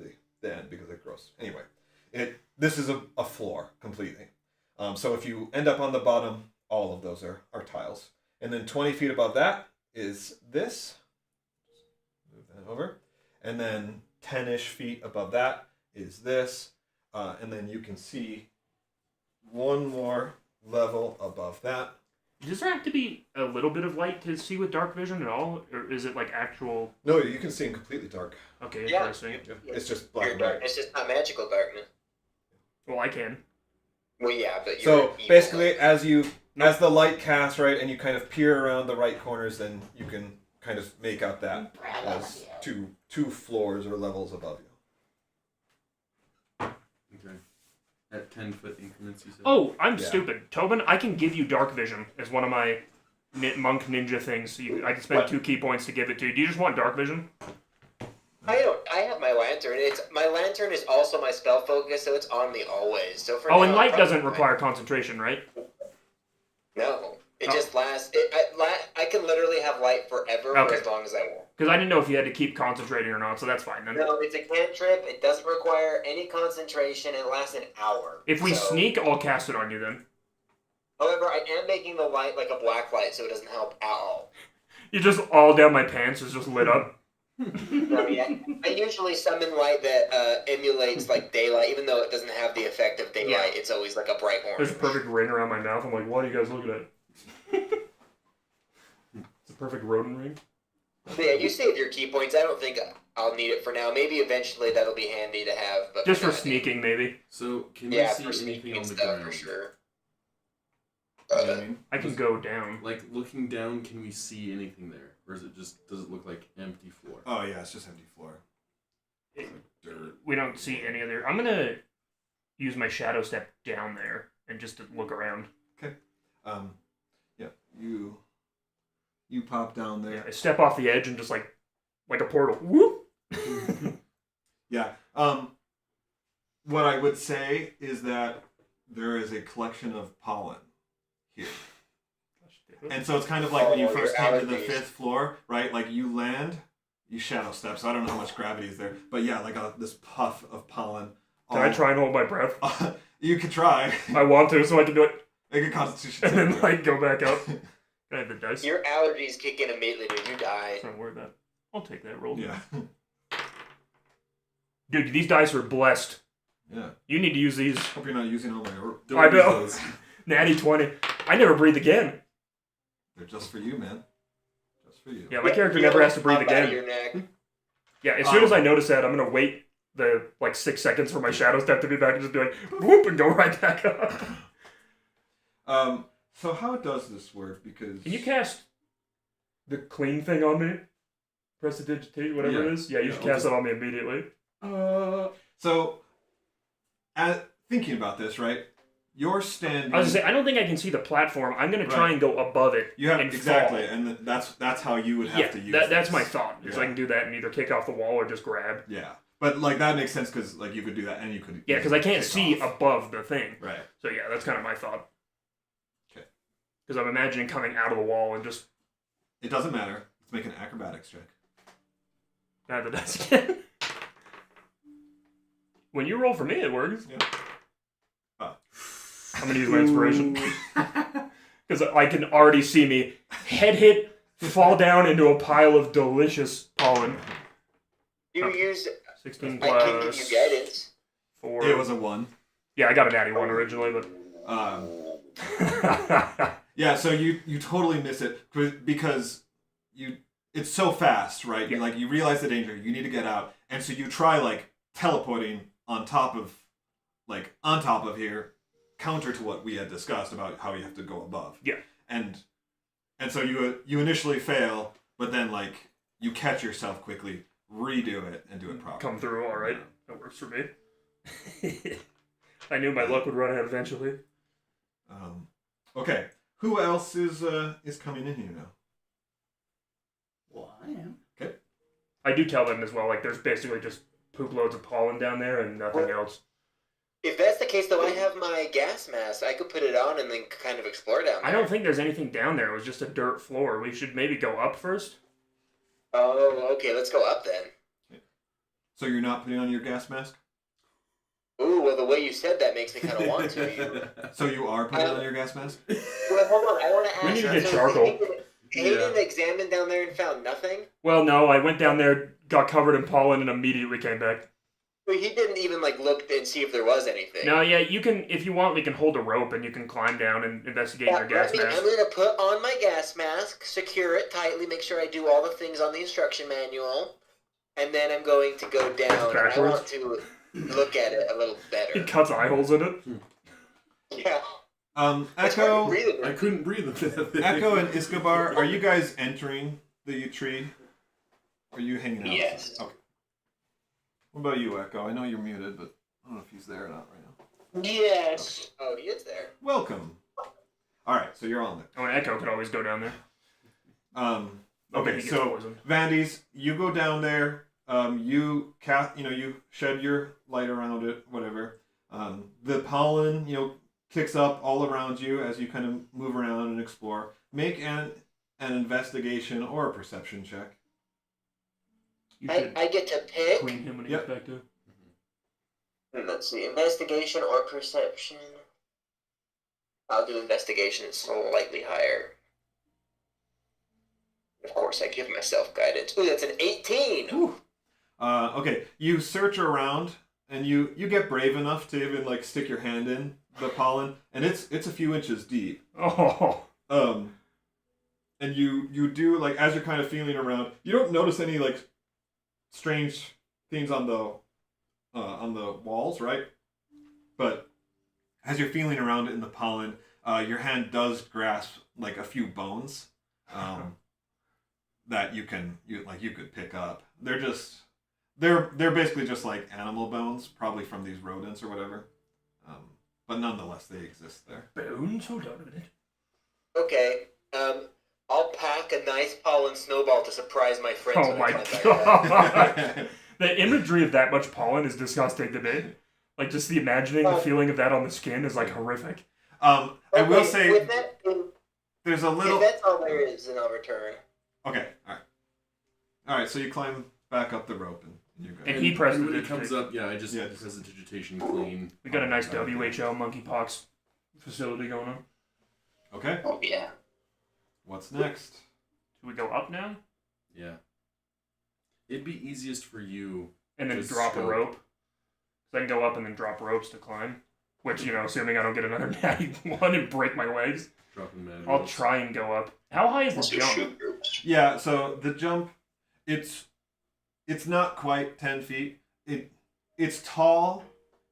the end because it grows. Anyway, this is a floor completely. So if you end up on the bottom, all of those are tiles. And then 20 feet above that is this. Move that over. And then 10-ish feet above that is this. And then you can see one more level above that. Does there have to be a little bit of light to see with dark vision at all? Or is it like actual... No, you can see in completely dark. Okay, Yeah. interesting. It's just black Your and white. darkness is not magical darkness. Well, I can. Well, yeah, but you're So evil. basically, as the light casts, right, and you kind of peer around the right corners, then you can kind of make out that as two floors or levels above you. Okay. At 10-foot increments, you said? Oh, I'm Yeah. stupid. Tobin, I can give you dark vision as one of my monk ninja things. So I can spend 2 key points to give it to you. Do you just want dark vision? I have my lantern. My lantern is also my spell focus, so it's on me always. So for Oh, now, and light probably doesn't fine. require concentration, right? No, it Oh. just lasts. I can literally have light forever for Okay. as long as I want. Because I didn't know if you had to keep concentrating or not, so that's fine then. No, it's a cantrip. It doesn't require any concentration. It lasts an hour. If we so- sneak, I'll cast it on you then. However, I am making the light like a black light, so it doesn't help at all. You just all down my pants is just lit up. No, yeah. I usually summon light that emulates like daylight, even though it doesn't have the effect of daylight. Yeah. It's always like a bright orange. There's a perfect ring around my mouth. I'm like, what are you guys looking at? It's a perfect rodent ring. But yeah, you save your key points. I don't think I'll need it for now. Maybe eventually that'll be handy to have. But Just for now I think- sneaking, maybe. So, can Yeah, we for see sneaking anything on and the stuff ground? for sure. You know what I mean? I can go down. Like, looking down, can we see anything there? Or is it just, does it look like empty floor? Oh yeah, it's just empty floor. It's like dirt. We don't see any other... I'm going to use my shadow step down there and just to look around. Yeah, you pop down there. Yeah, I step off the edge and just like a portal. Whoop! Yeah. What I would say is that there is a collection of pollen here. And so it's kind of like when you Oh, first your came to the allergies. 5th floor, right? Like you land, you shadow step, so I don't know how much gravity is there. But yeah, like this puff of pollen. Can I try and hold my breath? You could try. I want to, so I can do it. Make a constitution And saving then throw. like go back up. Can I have the dice? Your allergies kick in immediately, dude. You die. Don't worry about it. I'll take that roll. Yeah. Dude, these dice are blessed. Yeah. You need to use these. Hope you're not using all my. Don't I use know. those. Natty 20. I never breathe again. They're just for you, man. Just for you. Yeah, my character never has to breathe Pop out of again. your neck. Yeah, as soon as I notice that, I'm gonna wait the 6 seconds for my shadow step to be back and just be like, whoop, and go right back up. So how does this work? Because Can you cast the clean thing on me? Prestidigitate, whatever Yeah. it is? Yeah, you Yeah, should I'll cast it on me immediately. So, thinking about this, right? You're standing. I was gonna say, I don't think I can see the platform. I'm gonna try Right. and go above it. You have and exactly, fall. and that's how you would have Yeah, to use. that's this. my thought. Is Yeah. I can do that and either kick off the wall or just grab. Yeah, but like that makes sense because like you could do that and you could. Yeah, because I can't kick see off. above the thing. Right. So yeah, that's kind of my thought. Okay. Because I'm imagining coming out of the wall and just It doesn't matter. Let's make an acrobatics check. have the dice again. When you roll for me, it works. Yeah. I'm gonna use my inspiration because I can already see me head hit, fall down into a pile of delicious pollen. You use. 16 I can give plus you guidance. 4. It was a 1. Yeah, I got a natty 1 originally, but Yeah, so you totally miss it because it's so fast, right? Yeah. You realize the danger, you need to get out, and so you try like teleporting on top of here, counter to what we had discussed about how you have to go above. Yeah. And so you initially fail, but then like you catch yourself quickly, redo it, and do it properly. come through all right. That works for me. I knew my luck would run out eventually. Okay, who else is coming in here now? Well, I am. I do tell them as well, like there's basically just poop loads of pollen down there and nothing else. If that's the case, though, I have my gas mask. I could put it on and then kind of explore down there. I don't think there's anything down there. It was just a dirt floor. We should maybe go up first. Oh, okay. Let's go up then. So you're not putting on your gas mask? Ooh, well, the way you said that makes me kind of want to. You. So you are putting on your gas mask? Well, hold on. I want to ask. We need to get so charcoal. Hayden examined down there and found nothing? Well, no, I went down there, got covered in pollen, and immediately came back. Well, he didn't even, like, look and see if there was anything. No, yeah, you can, if you want, we can hold a rope and you can climb down and investigate your gas mask. I'm going to put on my gas mask, secure it tightly, make sure I do all the things on the instruction manual, and then I'm going to go down, and I want to look at it a little better. It cuts eye holes in it. Yeah. Echo, I couldn't breathe. Echo and Iskabar, are you guys entering the tree? Or are you hanging out? Yes. Okay. What about you, Echo? I know you're muted, but I don't know if he's there or not right now. Yes. Oh, he is there. Welcome. All right, so you're on there. Oh, and Echo could always go down there. Okay, he gets so poisoned. Vandy's, you go down there. You shed your light around it, whatever. The pollen, kicks up all around you as you kind of move around and explore. Make an investigation or a perception check. I get to pick. Queen him when he gets back to. Let's see, investigation or perception. I'll do investigation, it's slightly higher. Of course, I give myself guidance. Ooh, that's an 18! Ooh. Okay, you search around, and you get brave enough to even, stick your hand in the pollen, and it's a few inches deep. Oh. And you do, as you're kind of feeling around, you don't notice any, strange things on the walls, right? But as you're feeling around it in the pollen, your hand does grasp a few bones that you could pick up. They're basically just like animal bones, probably from these rodents or whatever. But nonetheless, they exist there. Bones? Hold on a minute. Okay, I'll pack a nice pollen snowball to surprise my friends. Oh my god! The imagery of that much pollen is disgusting to me. Just the imagining, the feeling of that on the skin is horrific. I will say, there's a little. If that's all there is, then I'll return. Okay, all right. So you climb back up the rope and you're good. And he presses when it comes up, I just press the digitation clean. We got a nice WHO monkeypox facility going on. Okay. Oh yeah. What's next? Should we go up now? Yeah. It'd be easiest for you. And then to drop a scope. rope. So I can go up and then drop ropes to climb. Which, assuming I don't get another natty one and break my legs, I'll try and go up. How high is the jump? Yeah, so the jump, it's not quite 10 feet. It's tall,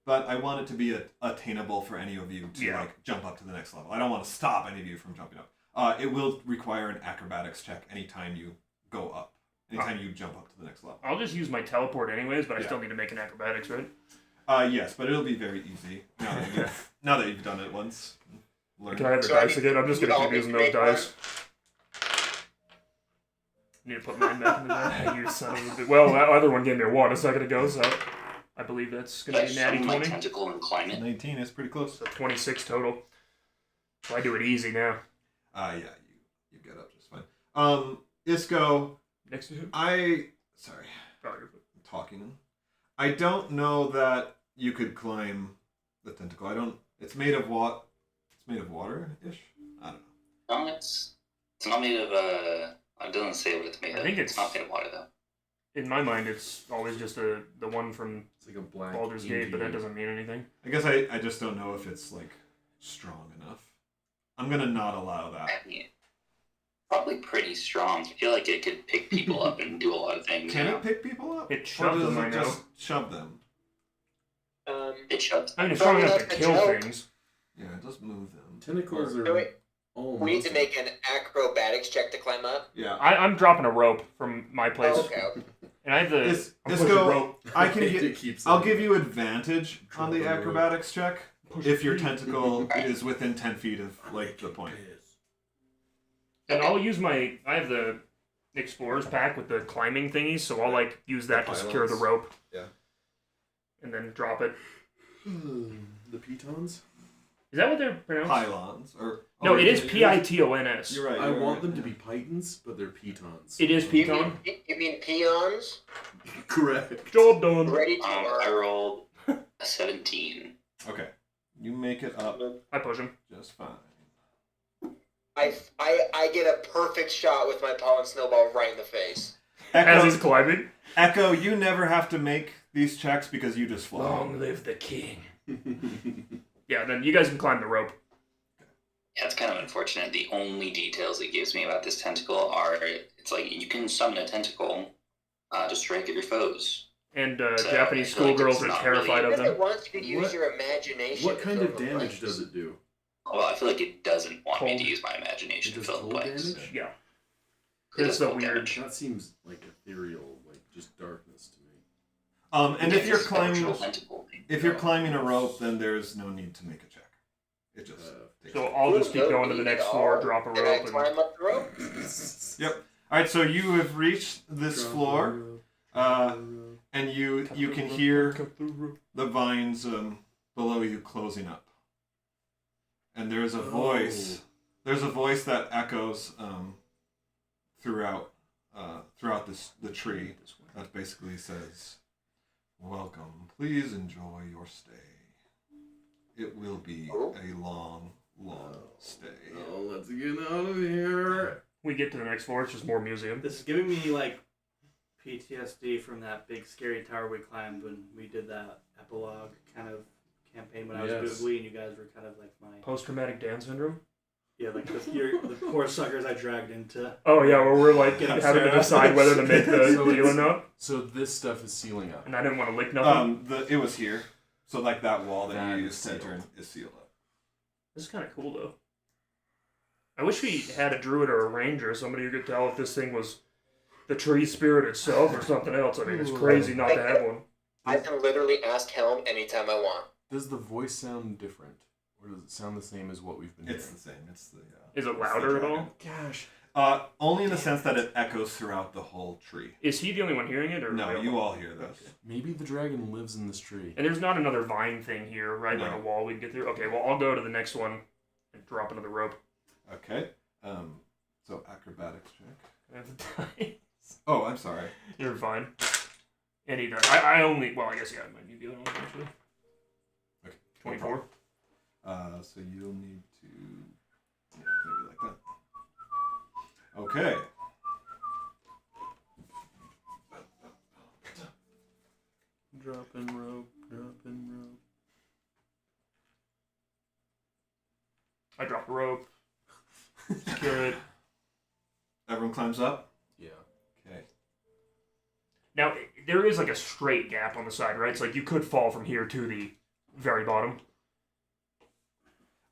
but I want it to be attainable for any of you to jump up to the next level. I don't want to stop any of you from jumping up. It will require an acrobatics check anytime you go up. Anytime you jump up to the next level. I'll just use my teleport anyways, but I still need to make an acrobatics, right? Yes, but it'll be very easy now that you've done it once. Can I have the dice again? I'm just going to keep using those dice. Need to put mine back in the bag. You son of a bitch. Well, that other one gave me a 1 a second ago, so I believe that's going to be a natty 20. Tentacle and climb it. 19 is pretty close. So 26 total. So I do it easy now. Yeah, you get up just fine. Isco. Next to him? Sorry. I'm talking. I don't know that you could climb the tentacle. It's made of what? It's made of water-ish? I don't know. No, it's not made of, it doesn't say what it's made of. I think it's not made of water, though. In my mind, it's always just the one from It's like a black Baldur's Gate, but that doesn't mean anything. I guess I just don't know if it's, strong enough. I'm gonna not allow that. I mean, probably pretty strong. I feel like it could pick people up and do a lot of things. Can it pick people up? It shoves them, I know. Just shove them? It shoves. I mean, it's strong enough to kill things. Yeah, it does move them. Tentacles are. We need to make an acrobatics check to climb up. Yeah. I'm dropping a rope from my place. Oh, okay. And I have the rope. I can I'll give you advantage on the Drop a rope. acrobatics check if your tentacle is within 10 feet of the point. And I'll use I have the Explorer's pack with the climbing thingies, so I'll use that to secure the rope. Yeah. And then drop it. The pitons? Is that what they're pronounced? Pylons No, it is Pitons. You're right. I want them to be pitons, but they're pitons. It is Piton. You mean peons? Correct. Job done. Ready to I rolled a 17. up I push him. just fine. I get a perfect shot with my pollen snowball right in the face. As he's climbing. Echo, you never have to make these checks because you just fly. Long live the king. Yeah, then you guys can climb the rope. Yeah, it's kind of unfortunate. The only details it gives me about this tentacle are it's like you can summon a tentacle to strike at your foes. And So, Japanese I feel like schoolgirls it's are not terrified really- of them. It wants you to use your imagination. What to kind fill of the damage blanks. does it do? Well, I feel like it doesn't want me Cold. to use my imagination It to does fill the cold blanks. damage? Yeah. It It's does the cold weird. damage. That seems like ethereal, like just darkness to me. And if you're It's a spectral climbing, tentacle. if you're climbing a rope, then there's no need to make a check. It just takes So it. I'll just keep No going to the need next at floor, all. drop a Then I rope, and climb up the rope. Yep. All right. So you have reached this floor, and you can hear the vines below you closing up. And there's a voice. There's a voice that echoes throughout the tree that basically says, "Welcome. Please enjoy your stay. It will be a long, long stay." Oh, let's get out of here. we get to the next floor. It's just more museum. This is giving me like PTSD from that big scary tower we climbed when we did that epilogue kind of campaign when I was Yes. Boogly and you guys were kind of like my Post-traumatic Dan syndrome. like the poor suckers I dragged into. Oh yeah, where we're like Getting having to Sarah. decide whether to make the So deal or not. So this stuff is sealing up. And I didn't want to lick nothing. It was here. So like that wall that That you is center sealed. is sealed up. This is kind of cool though. I wish we had a druid or a ranger, somebody who could tell if this thing was the tree spirit itself or something else. I mean, it's crazy not to have one. I can literally ask Helm anytime I want. Does the voice sound different? Or does it sound the same as what we've been It's hearing? the same. It's the. Is it it's the louder at dragon. all? Gosh. Only in the sense that it echoes throughout the whole tree. Is he the only one hearing it, or No, we you all hear this. Okay. Maybe the dragon lives in this tree. And there's not another vine thing here, right? Like No. a wall we can get through. Okay, well I'll go to the next one and drop another rope. Okay. So acrobatics check. I have to die. Oh, I'm sorry. You're fine. And he does. I only. Well, I guess yeah, I might need the other one actually. Okay. 24. So you'll need to. Yeah, maybe like that. Okay. Dropping rope, dropping rope. I drop the rope. Secure it. Everyone climbs up. Yeah. Okay. Now there is like a straight gap on the side, right? It's like you could fall from here to the very bottom,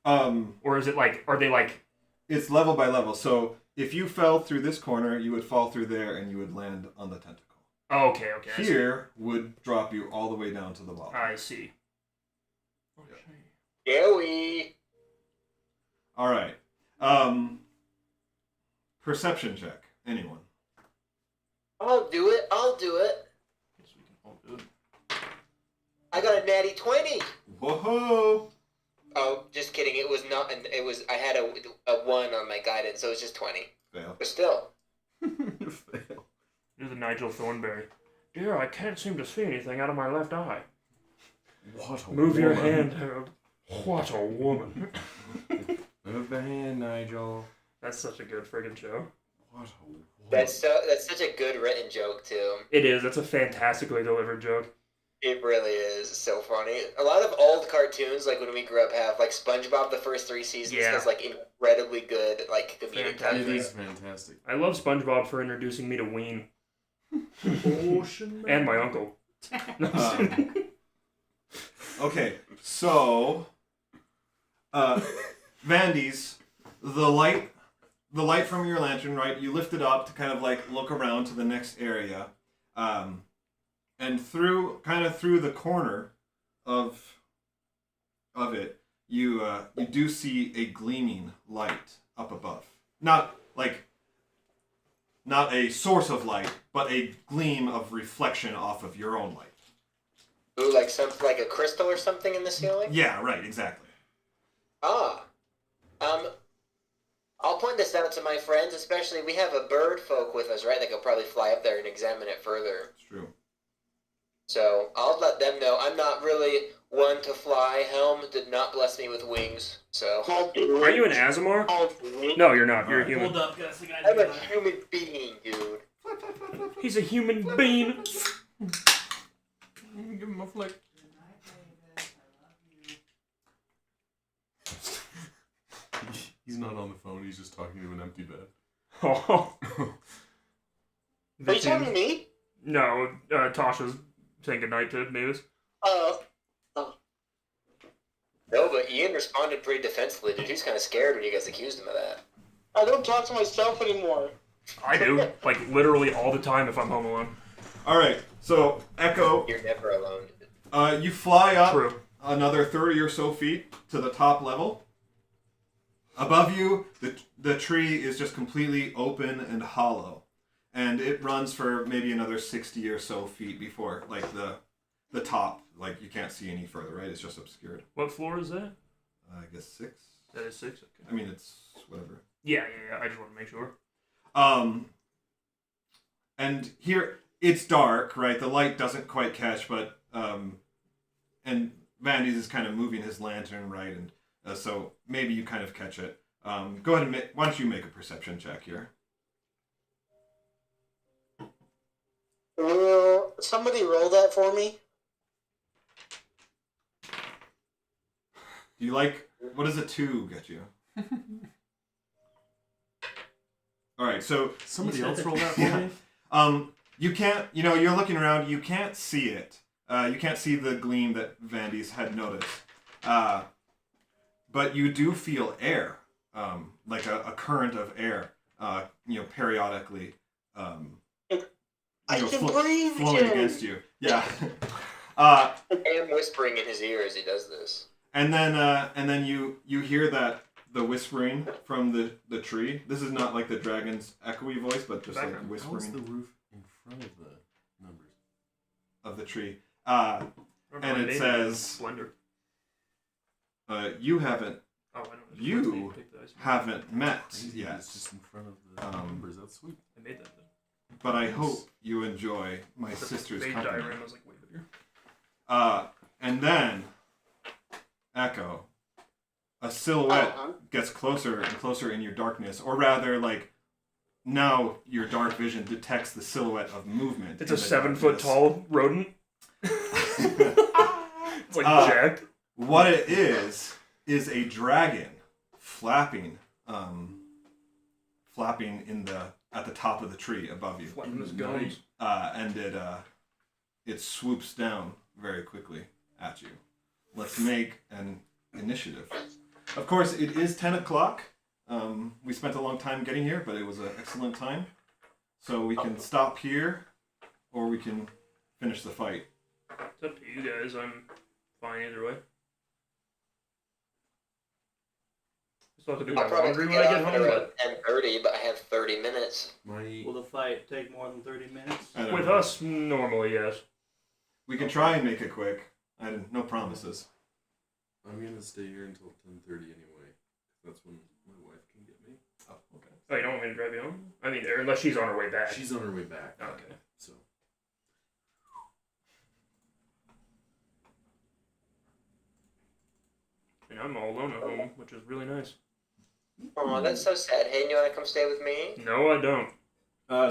or is it like? Are they like? It's level by level. So if you fell through this corner, you would fall through there, and you would land on the tentacle. Oh, okay. I see. Here would drop you all the way down to the bottom. I see. Joey. All right. Perception check. Anyone? I'll do it. I'll do it. Guess we can all do it. I got a natty 20. Whoa! Oh, just kidding. It was not. It was. I had a 1 on my guidance, so it was just 20. Fail. But still. Fail. You're the Nigel Thornberry. Dear, I can't seem to see anything out of my left eye. What a Move your woman. hand, Harold. What a woman. Move the hand, Nigel. That's such a good friggin' show. What a woman. That's such a good written joke too. It is. That's a fantastically delivered joke. It really is so funny. A lot of old cartoons, like when we grew up, have like SpongeBob. The first 3 seasons Yeah. has like incredibly good like comedic Fantastic. It timing. is fantastic. I love SpongeBob for introducing me to Ween Ocean and my uncle. Okay, so Vandy's the light from your lantern, right? You lift it up to kind of like look around to the next area, and through the corner of it, you do see a gleaming light up above. Not a source of light, but a gleam of reflection off of your own light. Ooh, like like a crystal or something in the ceiling. Yeah, right, exactly. I'll point this out to my friends, especially we have a bird folk with us, right? That could probably fly up there and examine it further. It's true. So I'll let them know. I'm not really one to fly. Helm did not bless me with wings, so I'll do Are it. you an Azamar? I'll do it. No, you're not. You're a Alright. human. Hold up, guys. I I'm gotta a do that. human being, dude. He's a human being. Give him a flick. He's not on the phone. He's just talking to an empty bed. Oh. Are you talking to me? No, Tasha's saying goodnight to Mavis. Oh. No, but Ian responded pretty defensively, dude. He's kind of scared when you guys accused him of that. I don't talk to myself anymore. I do, like literally all the time if I'm home alone. All right, so Echo, You're never alone. you fly up True. another 30 or so feet to the top level. Above you, the tree is just completely open and hollow, and it runs for maybe another 60 or so feet before, like the top, like you can't see any further, right? It's just obscured. What floor is that? I guess 6. That is 6. Okay. I mean, it's whatever. Yeah. I just want to make sure. And here it's dark, right? The light doesn't quite catch, but and Vandy's is kind of moving his lantern, right? And so maybe you kind of catch it. Go ahead and why don't you make a perception check here? Will somebody roll that for me? Do you like what does a 2 get you? All right, so Somebody else roll that for Yeah. me? You can't, you're looking around, you can't see it. You can't see the gleam that Vandy's had noticed. But you do feel air, like a current of air, periodically, I can breathe flowing again. against you. Yeah. I am whispering in his ear as he does this. And then you hear the whispering from the tree. This is not like the dragon's echoey voice, but just like How's whispering the roof in front of the numbers? of the tree. I don't know And what it name says, Splendor. you haven't Oh, I don't know. You Pick the ice. haven't met Crazy, yet, It's just in front of the numbers. That's sweet. I made that thing. but I hope you enjoy my The sister's fade company. diagram was like way bigger. And then, Echo, a silhouette Uh-huh. gets closer and closer in your darkness, or rather, like, now your dark vision detects the silhouette of movement. It's in a the 7 foot darkness. tall rodent. It's like jacked. What it is a dragon flapping at the top of the tree above you. Flapping his gums. And it swoops down very quickly at you. Let's make an initiative. Of course, it is 10 o'clock. We spent a long time getting here, but it was an excellent time. So we can stop here, or we can finish the fight. It's up to you guys. I'm fine either way. Still have to do my I'll probably laundry get when I get off at home, around but 10:30, but I have 30 minutes. Will the fight take more than 30 minutes? I don't with know. us, normally, yes. We can try and make it quick. No promises. I'm gonna stay here until 10:30 anyway. That's when my wife can get me. Oh, okay. Oh, you don't want me to drive you home? I mean, or unless she's on her way back. She's on her way back. Okay. So And I'm all alone at home, which is really nice. Oh, that's so sad. Hey, you want to come stay with me? No, I don't.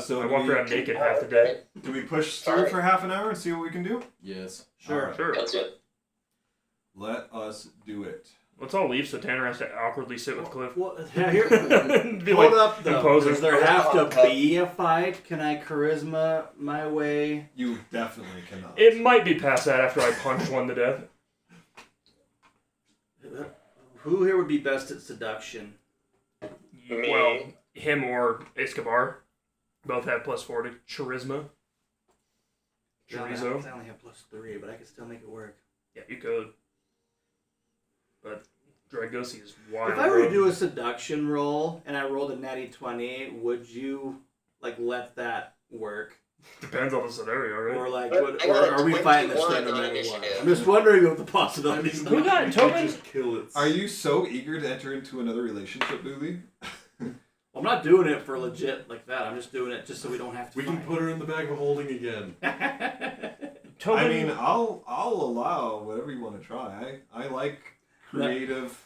So I do walk we- around naked half the day. Do we push through for half an hour and see what we can do? yes. Sure. Alright. Sure. That's it. Let us do it. Let's all leave so Tanner has to awkwardly sit with Cliff. Well, here, Be hold like, up though. imposing. Does there have to be a fight? Can I charisma my way? You definitely cannot. It might be past that after I punch one to death. Who here would be best at seduction? Me. Well, him or Escobar. Both have +4 to charisma. Chorizo. I only have +3, but I could still make it work. Yeah, you could. But Dragosi is wild. If I were to bro. do a seduction roll and I rolled a natty 20, would you let that work? Depends on the scenario, right? Or I or got a are we fighting this 21 thing no on matter what? initiative. I'm just wondering what the possibilities Who are. got Tobin? Just kill it. Are you so eager to enter into another relationship, Lily? I'm not doing it for legit like that. I'm just doing it just so we don't have to We can fight. put her in the bag of holding again. Tobin, I mean, I'll allow whatever you want to try. I like creative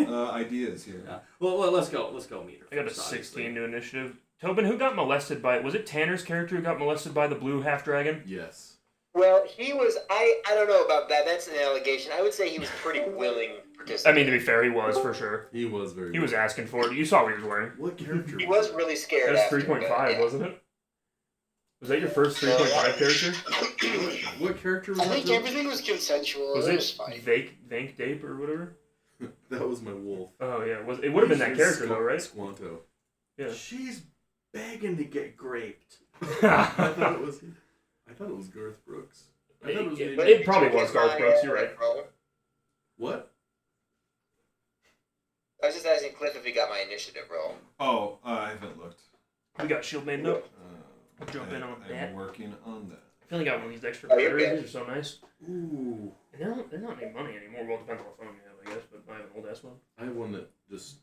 ideas here. Yeah. Well, let's go meter. I got a first, 16 obviously. to initiative. Tobin, who got molested by... Was it Tanner's character who got molested by the blue half-dragon? Yes. Well, he was. I don't know about that. That's an allegation. I would say he was pretty willing to participate. I mean, to be fair, he was, for sure. He was very. He was asking for it. You saw what he was wearing. What character? He was really scared. That after, was 3.5, but, yeah. wasn't it? Was that your first 3.5 character? What character was I that? think Dylan? everything was consensual. Was it it was fine. Vank Dape or whatever? That was my wolf. Oh, yeah. It would have been that character, though, right? Squanto. Yeah. She's begging to get graped. I thought it was Garth Brooks. I thought it was maybe. It probably was Garth Brooks, you're right. What? I was just asking Cliff if he got my initiative roll. Oh, I haven't looked. We got shield made up. I'll jump in on that. I'm working on that. I feel like I got one of these extra Oh, you're batteries. good. These are so nice. Ooh. And they're not any money anymore. Well, it depends on what phone you have, I guess, but I have an old ass one. I have one that just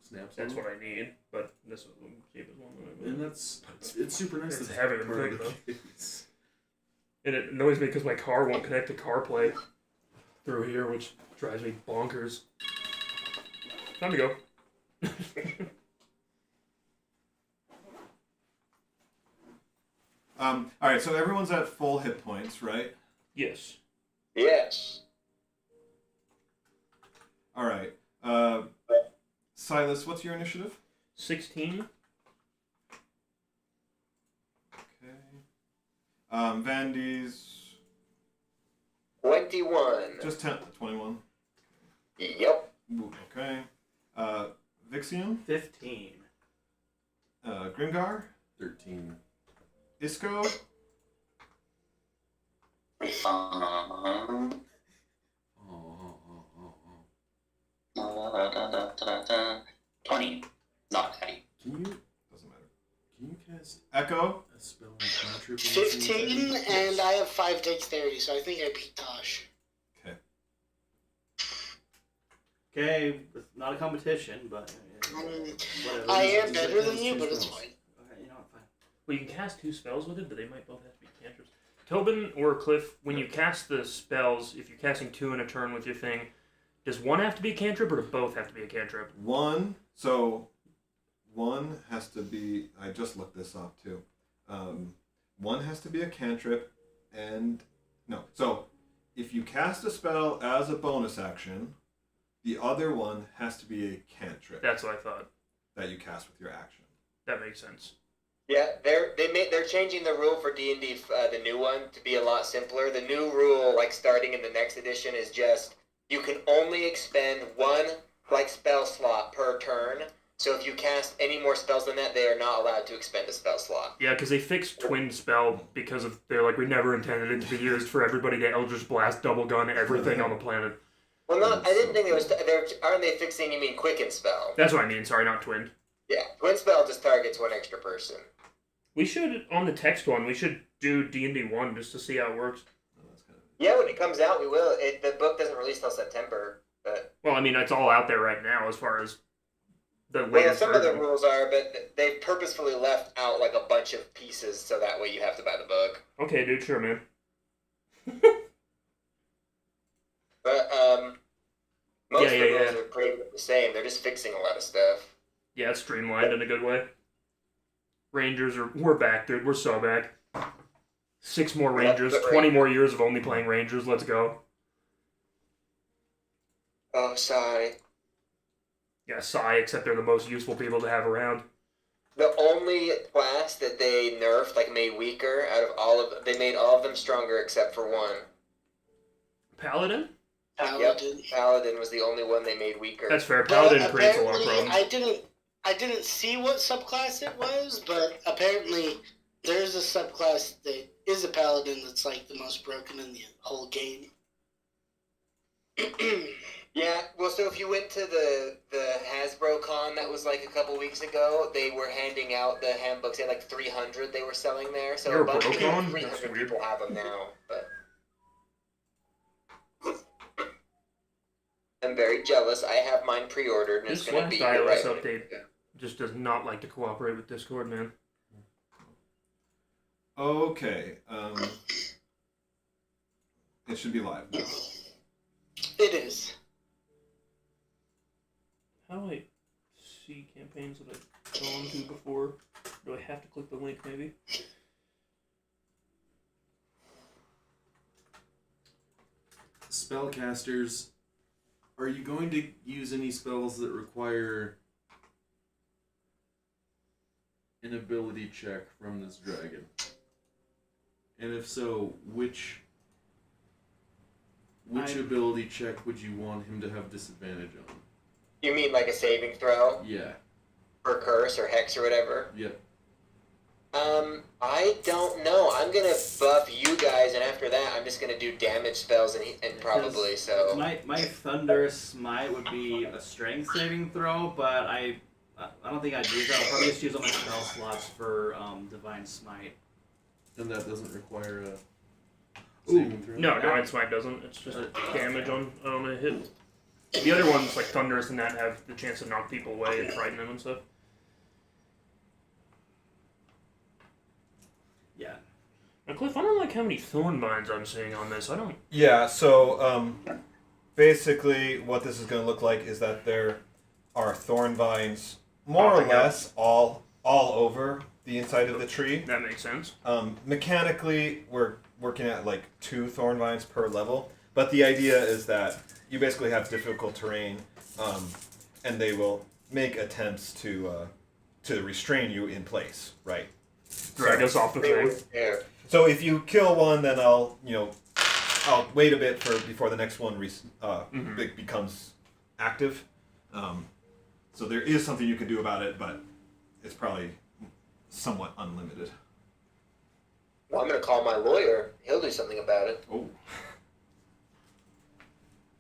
snaps. That's on. what I need, but this is the cheapest one. And it's super nice. It's that heavier than part big, of though. the case. And it annoys me because my car won't connect to CarPlay through here, which drives me bonkers. Time to go. All right, so everyone's at full hit points, right? Yes. Yes. All right. Silas, what's your initiative? 16. Okay. Vandy's 21. just 21. Yep. Ooh, okay. Vixian, 15. Grimgar, 13. Isco, Um, Oh. 20. Not Hattie. Can you doesn't matter. cast Echo, a spell and cantrip? at the same 15, time? and I have 5 dexterity, so I think I beat Tosh. Okay, it's not a competition, but whatever. I am Is better that than you, two but it's spells? fine. Okay, you know what, fine. Well, you can cast 2 spells with it, but they might both have to be cantrips. Tobin or Cliff, when you cast the spells, if you're casting 2 in a turn with your thing, does one have to be a cantrip or do both have to be a cantrip? one has to be, I just looked this up too. One has to be a cantrip, and no. So if you cast a spell as a bonus action, the other one has to be a cantrip That's what I thought. that you cast with your action. That makes sense. Yeah, they're changing the rule for D&D, the new one, to be a lot simpler. The new rule, like starting in the next edition, is just you can only expend 1 spell slot per turn. So if you cast any more spells than that, they are not allowed to expend a spell slot. Yeah, because they fixed Twin Spell because they're like, we never intended it to be used for everybody to Eldritch Blast, double gun everything on the planet. Well, I didn't think it was. Aren't they fixing? You mean Quicken Spell? That's what I mean. Sorry, not Twin. Yeah, Twin Spell just targets 1 extra person. We should, on the text one, we should do D&D 1 just to see how it works. Yeah, when it comes out, we will. The book doesn't release till September, but Well, I mean, it's all out there right now as far as the well, latest some of the version. rules are, but they've purposefully left out like a bunch of pieces so that way you have to buy the book. Okay, dude, sure, man. But most of the Yeah. rules are pretty much the same. They're just fixing a lot of stuff. Yeah, it's streamlined in a good way. We're back, dude. We're so back. 6 more Rangers, Yeah, 20 more years of only playing Rangers. Let's go. Oh, sorry. Yeah, sigh, except they're the most useful people to have around. The only class that they nerfed, like made weaker, out of all of they made all of them stronger except for 1. Paladin? Paladin. Yep, Paladin was the only one they made weaker. That's fair. But Paladin creates a lot of apparently, problems. I didn't see what subclass it was, but apparently there's a subclass that is a paladin that's like the most broken in the whole game. Yeah, well, so if you went to the Hasbro con that was like a couple weeks ago, they were handing out the handbooks. They had like 300 they were selling there. So You're a bunch of broke on? 300 That's weird. people have them now. But I'm very jealous. I have mine pre-ordered, and This it's going to last be here iOS right update just does not like to cooperate with Discord, man. Okay. It should be live. It is. How do I see campaigns that I've gone to before? Do I have to click the link, maybe? Spellcasters, are you going to use any spells that require an ability check from this dragon? And if so, which ability check would you want him to have disadvantage on? You mean like a saving throw? Yeah. For curse or hex or whatever? Yep. I don't know. I'm gonna buff you guys, and after that, I'm just gonna do damage spells and probably so. My thunderous smite would be a strength saving throw, but I don't think I'd use that. I'll probably just use all my spell slots for divine smite. And that doesn't require a saving throw? No, Divine Smite doesn't. It's just damage on a hit. The other ones, like Thunderous and that, have the chance to knock people away and frighten them and stuff. Yeah. Now, Cliff, I don't like how many thorn vines I'm seeing on this. I don't... Yeah, so basically what this is going to look like is that there are thorn vines more or less all over the inside of the tree. That makes sense. Mechanically, we're working at like 2 thorn vines per level, but the idea is that you basically have difficult terrain, and they will make attempts to restrain you in place, right? Drag us off the thing. Yeah. So if you kill one, then I'll wait a bit before the next one becomes active. So there is something you can do about it, but it's probably somewhat unlimited. Well, I'm gonna call my lawyer. He'll do something about it. Oh.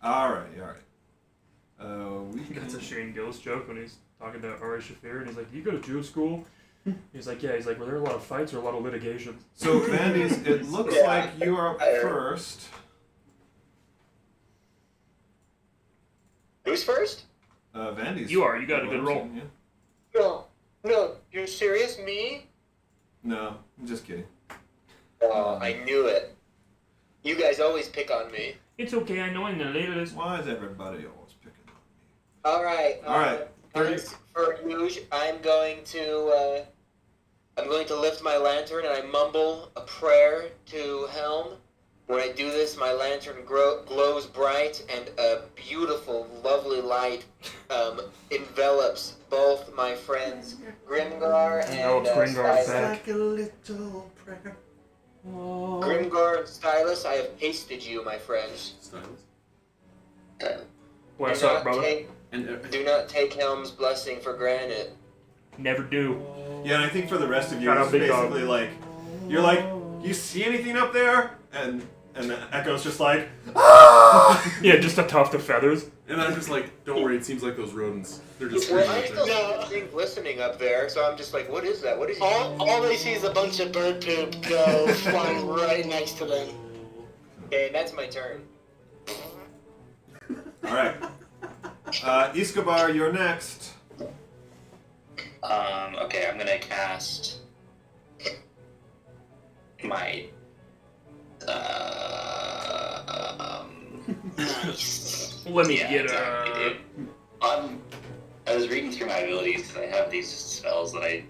All right. That's a Shane Gillis joke when he's talking to Ari Shafir, and he's like, "Do you go to Jew school?" He's like, "Yeah." He's like, "Were there a lot of fights or a lot of litigation?" So, Vandy's, it looks like you are up first. Who's first? Vandy's. You are. You got a good roll. Yeah. No, you're serious? Me? No, I'm just kidding. Oh, I knew it. You guys always pick on me. It's okay. I know I'm the latest. Why is everybody always picking on me? All right. All right. As for Huge, I'm going to lift my lantern and I mumble a prayer to Helm. When I do this, my lantern glows bright and a beautiful, lovely light envelops both my friends Grimgar and Grimgar's back. Like a little prayer. Grimgar and Stylus, I have pasted you, my friends. Stylus? What's up, brother? Do not take Helm's blessing for granted. Never do. Yeah, and I think for the rest of you, Shout out it's Big Dog. basically like, you're like, you see anything up there? And the Echo's just like, ah! Yeah, just a tuft of feathers. And I'm just like, don't worry, it seems like those rodents. They're just Well, screaming I out still there. see something glistening up there, so I'm just like, what is that? What is All they see is a bunch of bird poop go flying right next to them. Okay, that's my turn. All right. Escobar, you're next. Okay, I'm gonna cast my Nice. Let me yeah, get exactly, dude. I was reading through my abilities because I have these spells that I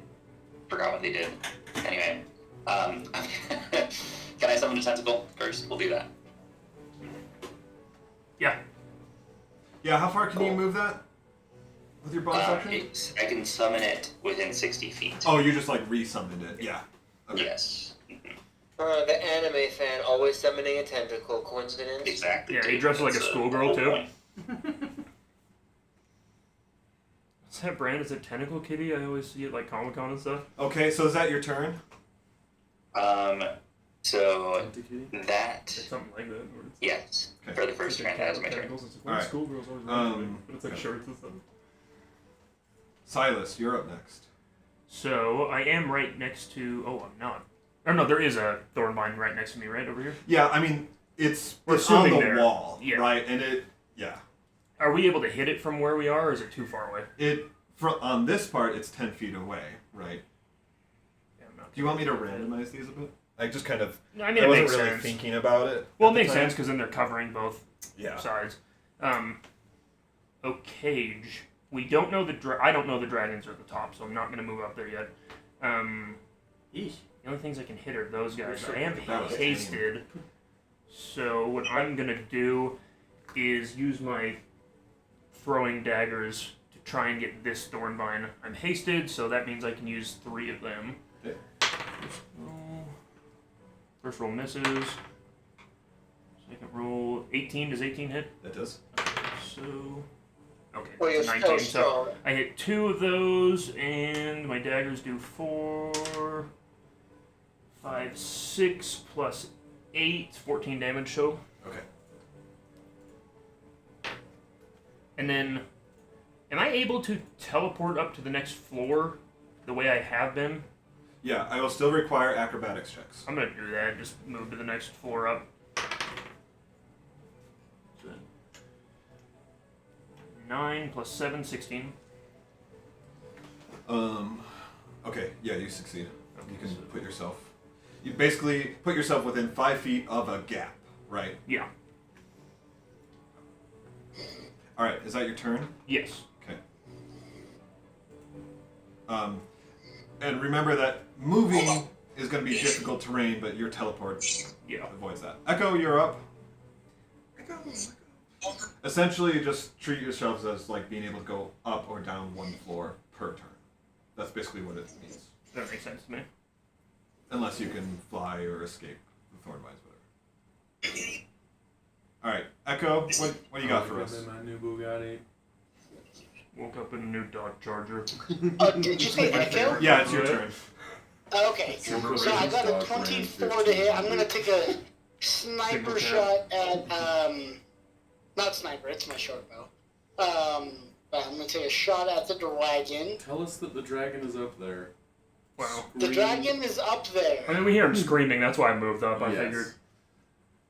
forgot what they did. Anyway, can I summon a tentacle first? We'll do that. Yeah. Yeah, how far can you move that? With your bonus action? I can summon it within 60 feet. Oh, you just like re-summoned it. Yeah. Okay. Yes. The anime fan always summoning a tentacle. Coincidence? Exactly. Yeah, he dresses like a schoolgirl, too. What's that brand? Is it Tentacle Kitty? I always see it like Comic-Con and stuff. Okay, so is that your turn? So that It's something like that. Or it's yes, Okay. for the first turn, that was my turn. Tentacles. It's like, Alright. schoolgirls always wear it, but it's like shirts and stuff. Silas, you're up next. So I am right next to. Oh, I'm not. Or no, there is a thorn vine right next to me, right over here. Yeah, I mean, it's We're on the assuming there. wall, Yeah. right? And yeah. Are we able to hit it from where we are, or is it too far away? On this part, it's 10 feet away, right? Yeah, I'm not Do you want me to randomize these a bit? I just kind of. I mean, I it wasn't makes really sense. thinking about it. Well, at it the makes time. sense because then they're covering both Yeah. sides. Cage. We don't know I don't know the dragons are at the top, so I'm not going to move up there yet. Yeesh. The only things I can hit are those guys. Sure. I am That was hasted. So what I'm going to do is use my throwing daggers to try and get this Thornvine. I'm hasted, so that means I can use 3 of them. Okay. First roll misses. Second roll, 18. Does 18 hit? That does. So, okay, Well, you're it's so 19. So strong. I hit 2 of those, and my daggers do 4, 5, 6 plus 8, 14 damage. So, Okay. and then, am I able to teleport up to the next floor the way I have been? Yeah, I will still require acrobatics checks. I'm gonna do that. Just move to the next floor up. So, 9 plus 7, 16. Okay, yeah, you succeed. You can put yourself. You basically put yourself within 5 feet of a gap, right? Yeah. All right, is that your turn? Yes. Okay. And remember that moving is going to be difficult terrain, but your teleport Yeah. avoids that. Echo, you're up. Essentially, just treat yourselves as like being able to go up or down 1 floor per turn. That's basically what it means. That makes sense to me. Unless you can fly or escape the Thornvines, whatever. All right, Echo, what do you got for us? My new Bugatti. Woke up in a new Dodge Charger. Oh, did you say Echo? Yeah, it's your turn. Okay, Silver so I Range got a Dodge 24 Ram to hit. I'm gonna take a sniper Single shot at not sniper. It's my short bow. But I'm gonna take a shot at the dragon. Tell us that the dragon is up there. Wow. The Scream. dragon is up I there. mean, we hear him screaming. That's why I moved up. I Yes. figured.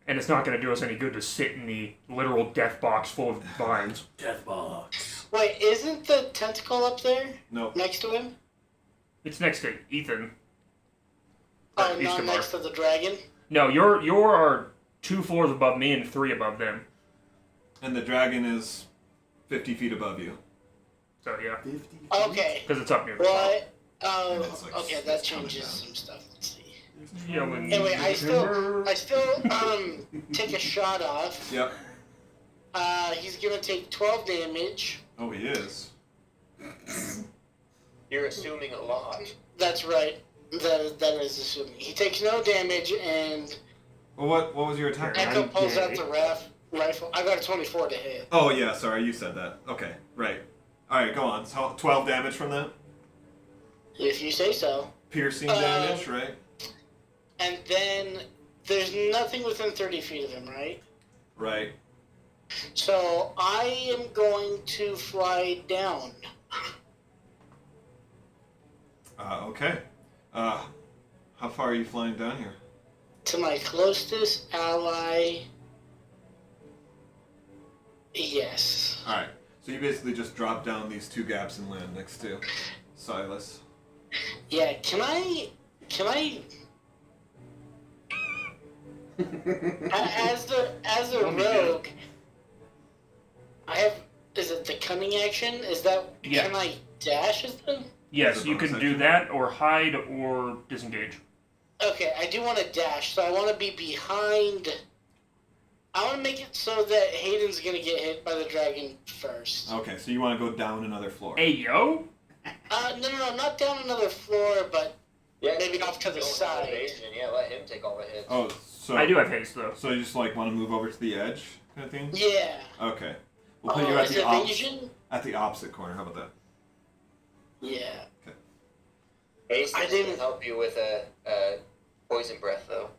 And it's not going to do us any good to sit in the literal death box full of vines. Death box. Wait, isn't the tentacle up there No. next to him? It's next to Ethan. Oh, East not of next to the dragon. No, you're 2 floors above me and 3 above them. And the dragon is 50 feet above you. So yeah, 50. Okay. because it's up near the What? And Oh, it's like okay. it's That coming changes down. some stuff. Let's see. top. Yelling Anyway, I still timber. take a shot off. Yep. He's gonna take 12 damage. Oh, he is. You're assuming a lot. That's right. That is assuming. He takes no damage, and Well, what was your attack? Yeah. Echo pulls out Okay. the rifle. I got a 24 to hit. Oh, yeah, sorry, you said that. Okay, right. All right, go on. So 12 damage from that? If you say so. Piercing damage, right? And then there's nothing within 30 feet of him, right? Right. So I am going to fly down. Okay. How far are you flying down here? To my closest ally. Yes. All right. So you basically just drop down these 2 gaps and land next to Silas. Yeah, can I as a rogue, I have, is it the cunning action? Is that, Yeah. can I dash as them? Yes, As a you bonus can do action. that or hide or disengage. Okay, I do want to dash, so I want to be behind. I want to make it so that Hayden's gonna get hit by the dragon first. Okay, so you want to go down another floor. Hey yo! No, not down another floor, but Yeah, maybe off to the side. Yeah, let him take all the hits. Oh, so I do have haste though. So you just like want to move over to the edge, kind of thing? Yeah. Okay. We'll put you at Is the evasion? at the opposite corner. How about that? Yeah. Haste I is gonna didn't- help you with a poison breath, though.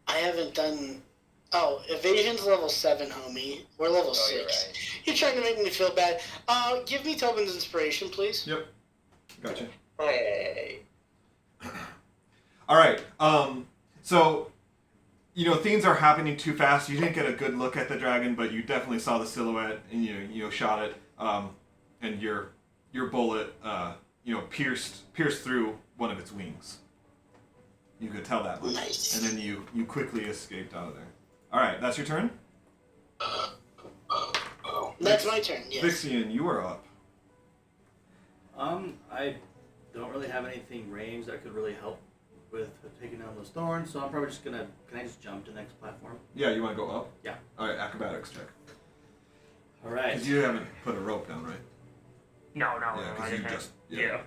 I haven't done. Oh, evasion's level 7, homie. We're level 6. You're right. You're trying to make me feel bad. Give me Tobin's inspiration, please. Yep. Gotcha. Hey. All right. So, things are happening too fast. You didn't get a good look at the dragon, but you definitely saw the silhouette, and you shot it. And your bullet, pierced through one of its wings. You could tell that much. Nice. And then you quickly escaped out of there. All right, that's your turn. That's my turn. Yes. Vixian, you are up. I don't really have anything ranged that could really help with taking down those thorns, so I'm probably just gonna. Can I just jump to the next platform? Yeah, you want to go up? Yeah. All right, acrobatics check. All right. Because you haven't put a rope down, right? No, Yeah, I because you didn't have. just Yeah.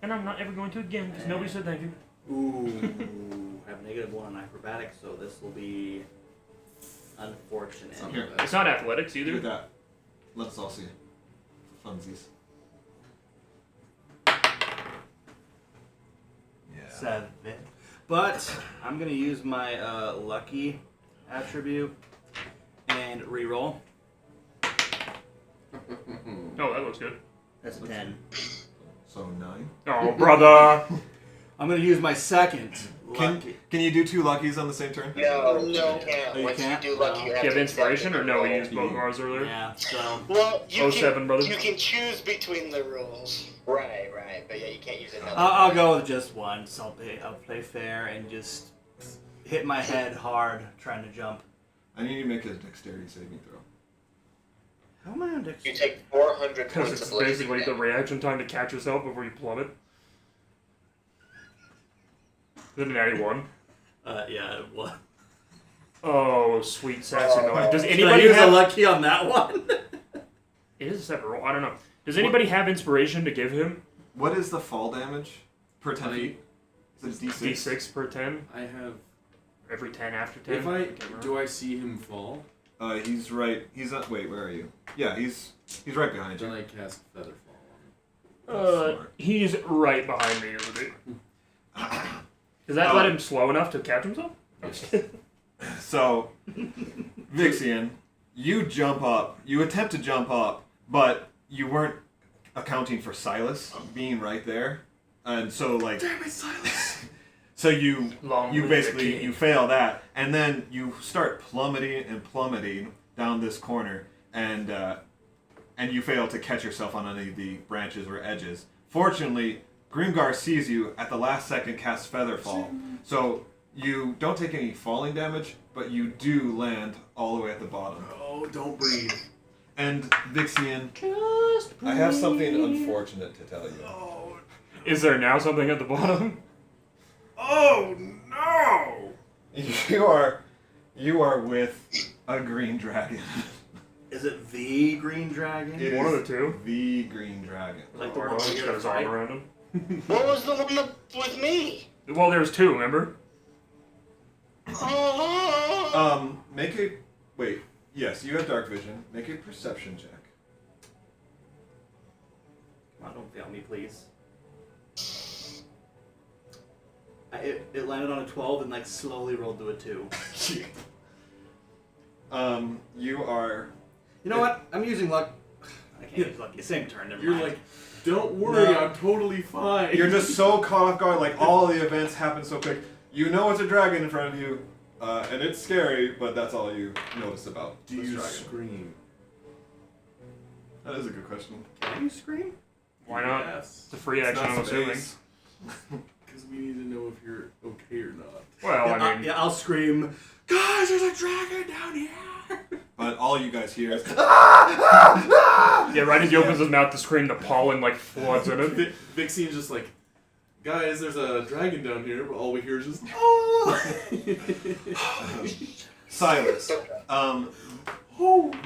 And I'm not ever going to again because nobody said thank you. Ooh, I have -1 on acrobatics, so this will be unfortunate. It's not Here. bad. It's not athletics Do either. that. Let us all see. For funsies. Yeah. 7. But I'm gonna use my lucky attribute and reroll. Oh, that looks good. That's a 10. So 9. Oh, brother. I'm gonna use my second lucky. Can you do 2 luckies on the same turn? No, No. you can't. Oh, you Once can't? you do lucky, No. you Do have you have to inspiration or no? We used both of Yeah. ours earlier. Yeah. So Well, you 07, brother. you can choose between the rules. Right, right. But yeah, you can't use another. I'll go with just one. So I'll play fair and just hit my head hard trying to jump. I need you to make a dexterity saving throw. How am I on You dexterity? take 400 Because points it's of blazing basically the damage. reaction time to catch yourself before you plummet. Is it an 81? Yeah, what? Oh, sweet sassy noise. Does Should I anybody use a have... lucky on that one? It is a separate roll. I don't know. Does anybody have inspiration to give him? What is the fall damage per 10 feet? Is it D6? D6 per 10? I have. Every 10 after 10? If can't remember. do I see him fall? He's right. He's wait, where are you? Yeah, he's right behind Then you. I cast Feather Fall on him. Smart. He's right behind me, isn't he? Does that let him slow enough to catch himself? Yes. So, Vixian, you jump up. You attempt to jump up, but you weren't accounting for Silas being right there, and so like. Damn it, Silas! So you Long you live the basically king. you fail that, and then you start plummeting down this corner, and you fail to catch yourself on any of the branches or edges. Fortunately, Grimgar sees you at the last second, cast Featherfall, so you don't take any falling damage, but you do land all the way at the bottom. Oh, don't breathe. And Vixian, I have something unfortunate to tell you. Oh, Is there now something at the bottom? Oh no! You are with a green dragon. Is it the Green Dragon? It One of is the two? The green dragon. Like the Or one no, we he's get got a his arm fight? around him. What was the one that, with me? Well, there's two, remember? Oh. Make a wait. Yes, you have dark vision. Make a perception check. Come on, don't fail me, please. It landed on a 12 and like slowly rolled to a 2. You are. You know what? I'm using luck. I can't use lucky. Same turn. Never you're mind. like, don't worry, No. I'm totally fine. You're just so caught off guard. Like all the events happen so quick. You know it's a dragon in front of you, and it's scary. But that's all you notice about Do this you dragon. scream? That is a good question. Can you scream? Why not? Yes. It's a free It's action, not I'm assuming. space. Because we need to know if you're okay or not. Well, Yeah, I mean, yeah, I'll scream. Guys, there's a dragon down here. But all you guys hear is. yeah, right as he opens his mouth to scream, the pollen like floods in it. Vixian's just like, guys, there's a dragon down here, but all we hear is just, oh! Silas. Oh!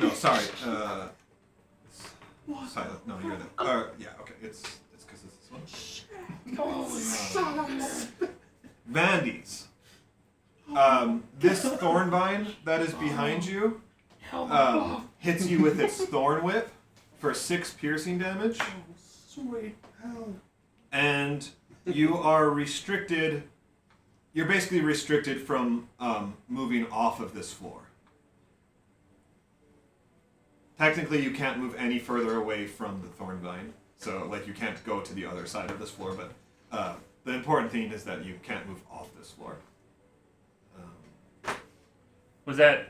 No, sorry. Silas. No, you're the. Yeah, okay. It's because it's this one. Vandy's. This thorn vine that is behind you hits you with its thorn whip for 6 piercing damage, Sweet hell. and you are restricted. You're basically restricted from moving off of this floor. Technically, you can't move any further away from the thorn vine, so like you can't go to the other side of this floor. But the important thing is that you can't move off this floor. Was that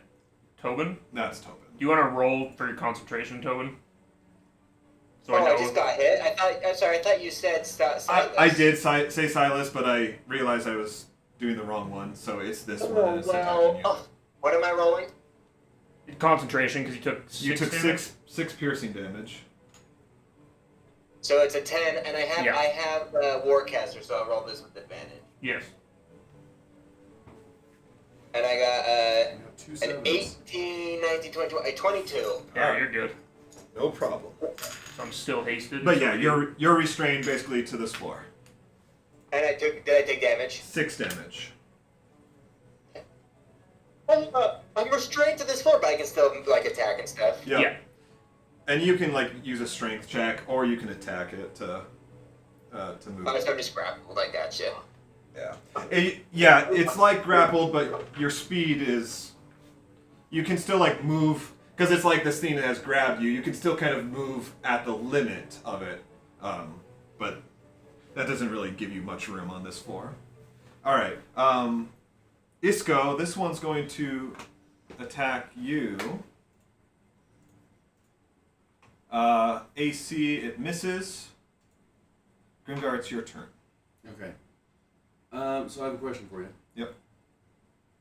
Tobin? That's Tobin. Do you want to roll for your concentration, Tobin? So I know. just got hit. I'm sorry. I thought you said Silas. I did say Silas, but I realized I was doing the wrong one, so it's this Oh, one and it's attacking you. Oh, what am I rolling? Concentration, because you took You took damage. six piercing damage. So it's a 10, and I have Yeah. I have Warcaster, so I'll roll this with advantage. Yes. And I got I got 2 an sevens. 18, 19, 20, a 22. Yeah, you're good. No problem. So I'm still hasted. But so yeah, you're restrained basically to this floor. And did I take damage? 6 damage. I'm restrained to this floor, but I can still like attack and stuff. Yeah. Yeah. And you can like use a strength check, or you can attack it to move. Oh, so I'm just grappled. I gotcha. Yeah. It's like grappled, but your speed is. You can still like move because it's like this thing that has grabbed you. You can still kind of move at the limit of it, but that doesn't really give you much room on this floor. All right, Isco. This one's going to attack you. AC, it misses. Grimgar, it's your turn. Okay. So I have a question for you. Yep.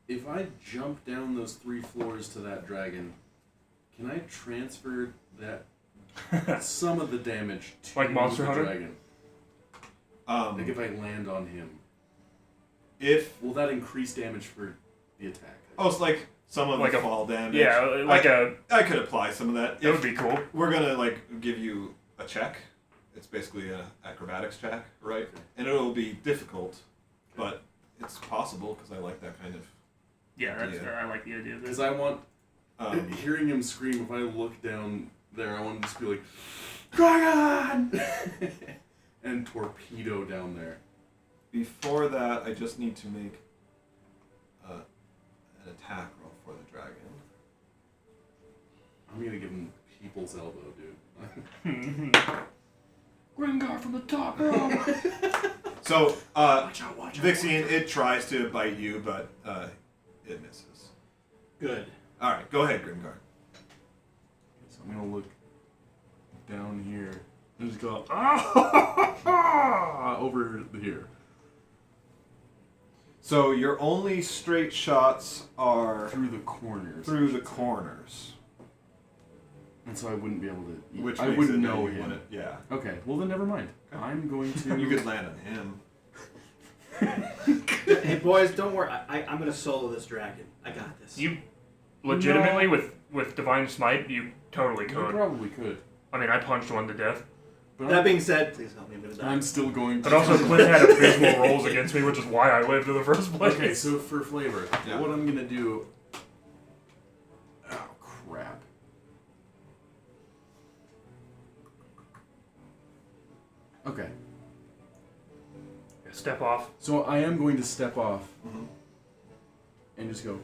If I jump down those 3 floors to that dragon, can I transfer that some of the damage to Like Monster the Hunter? dragon? Like if I land on him, will that increase damage for the attack? Oh, it's like some of Like the a- fall damage. Yeah, like I could apply some of that. That would be cool. We're gonna like give you a check. It's basically an acrobatics check, right? And it'll be difficult, but it's possible because I like that kind of. Yeah, that's Yeah. fair. I like the idea of this. Because I want hearing him scream. If I look down there, I want to just be like, "Dragon!" and torpedo down there. Before that, I just need to make an attack roll for the dragon. I'm gonna give him people's elbow, dude. Grimgar from the top row. So, Watch out, watch out. Vixian, it tries to bite you, but it misses. Good. All right, go ahead, Grimgar. So I'm gonna look down here and just go over here. So your only straight shots are Through the corners. through the corners, And so I wouldn't be able to. which I makes wouldn't it know that you him. wouldn't- Yeah, Okay, well then never mind. Okay. I'm going to. you could land on him. Hey boys, don't worry. I'm gonna solo this dragon. I got this. You legitimately with Divine Smite, you totally You could. probably could. I mean, I punched one to death. But That being said, please help me. I'm gonna die. I'm still going to. But also, Clint had abysmal rolls against me, which is why I lived in the first place. Okay, so for flavor, Yeah. what I'm gonna do. Oh crap. Okay, Step off. so I am going to step off Mhm. and just go,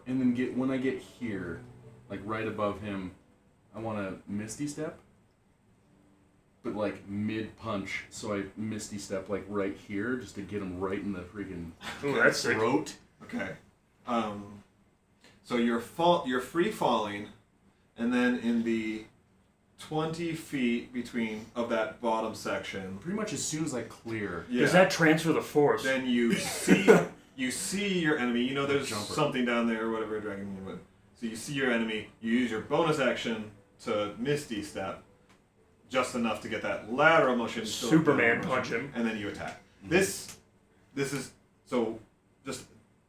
and then when I get here, like right above him, I want to Misty Step, but like mid punch, so I Misty Step like right here just to get him right in the freaking Ooh, that's sick. throat. Okay. So you're free falling, and then in the 20 feet between of that bottom section, Pretty much as soon as I clear. yeah, Does that transfer the force? then you see your enemy. You know there's Jumper. something down there, or whatever dragon you would. So you see your enemy. You use your bonus action to Misty Step, just enough to get that lateral motion. still a Superman lateral punch motion, him. and then you attack. This is so just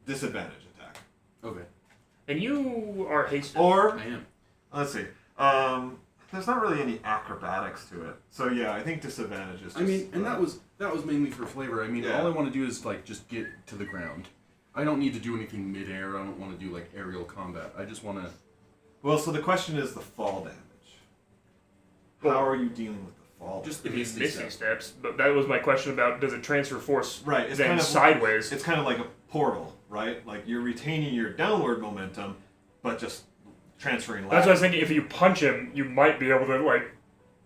disadvantage attack. Okay. And you are hasted. Or I am. let's see. There's not really any acrobatics to it. So yeah, I think disadvantage is just, I mean, and that was mainly for flavor. I mean, Yeah. all I want to do is like just get to the ground. I don't need to do anything midair. I don't want to do like aerial combat. I just want to. Well, so the question is the fall damage. How are you dealing with the fall? Just the If he's misty missing step. steps, but that was my question about does it transfer force Right, it's then kind of sideways? It's kind of like a portal, right? Like you're retaining your downward momentum, but just transferring. That's what I was thinking. If you punch him, you might be able to like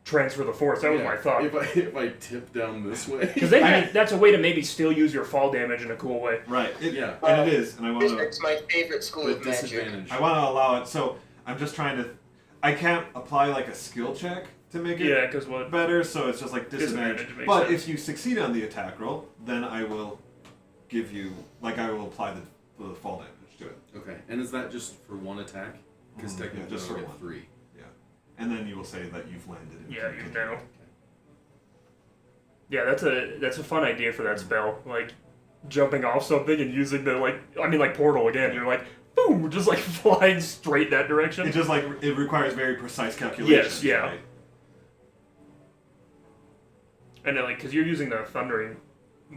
transfer the force. That was Yeah, my thought. If I tip down this way. Because then that's a way to maybe still use your fall damage in a cool way. Right. Yeah. And it is, and I want to. It's my favorite school With of magic. disadvantage. I want to allow it. So I'm just trying to. I can't apply like a skill check to make it Yeah, because what? better, so it's just like disadvantage. Disadvantage makes But sense. if you succeed on the attack roll, then I will give you, like I will apply the fall damage to it. Okay, and is that just for one attack? Because technically just I'll for get one. 3. Yeah. And then you will say that you've landed. And Yeah, you continue. know. Yeah, that's a fun idea for that spell. Like jumping off something and using the like portal again. You're like boom, just like flying straight that direction. It just like it requires very precise calculations. Yes, yeah. Right? And then like because you're using the thundering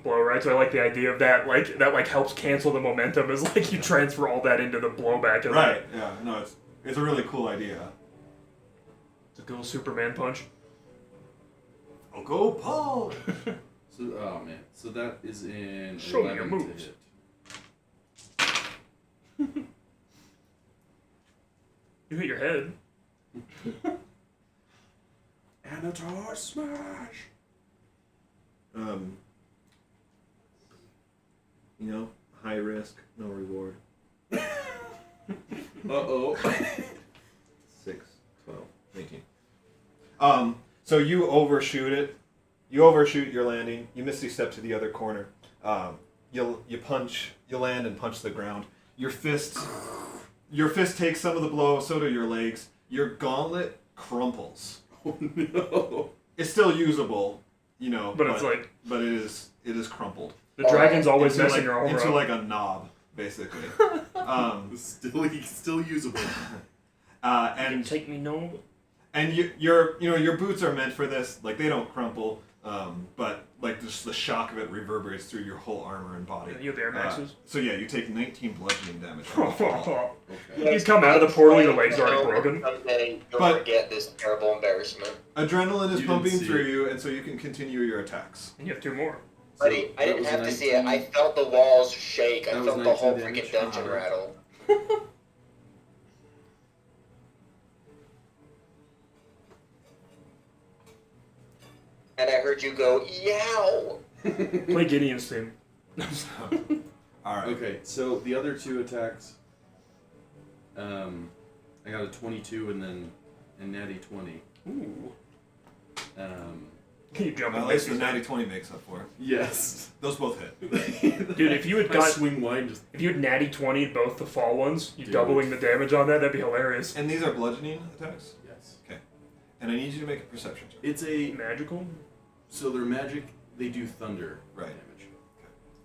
blow, right? So I like the idea of that. Like that helps cancel the momentum as like you transfer all that into the blowback. Of Right. Yeah. No, it's a really cool idea. It's a cool Superman punch. Oh, go Paul! So, oh man. So that is in Show me 11 your to moves. hit. You hit your head. Anatar smash! You know, high risk, no reward. Uh-oh. 6, 12, 18. So you overshoot it. You overshoot your landing. You misty-step to the other corner. You land and punch the ground. Your fist takes some of the blow, so do your legs. Your gauntlet crumples. Oh no. It's still usable, you know, But it's like but it is crumpled. the dragon's always into messing like, her over. into like a knob, basically. Still usable. And Take me no. And your boots are meant for this. Like they don't crumple, but like just the shock of it reverberates through your whole armor and body. You have air maxes. So yeah, you take 19 bludgeoning damage. From the fall. Okay. You come out of the portal, your legs are already broken. Someday you'll But- forget this terrible embarrassment. Adrenaline is You didn't pumping see through it. you, and so you can continue your attacks. And you have 2 more. Buddy, I that didn't was have to see it. 19 I felt the walls shake. I That was felt the whole 19 freaking damage. dungeon rattle. And I heard you go, yow! Play Gideon's theme. All right. Okay, so the other 2 attacks, I got a 22 and then a natty 20. Ooh. Um, You jump Well, and at least the miss. natty 20 makes up for it. yes. Those both hit. Dude, if you had I got swing wide, just if you had natty 20 both the fall ones, you Dude. doubling the damage on that, that'd be hilarious. And these are bludgeoning attacks. yes. And I need you to make a perception check. It's a Magical? so they're magic. They do thunder Right. damage.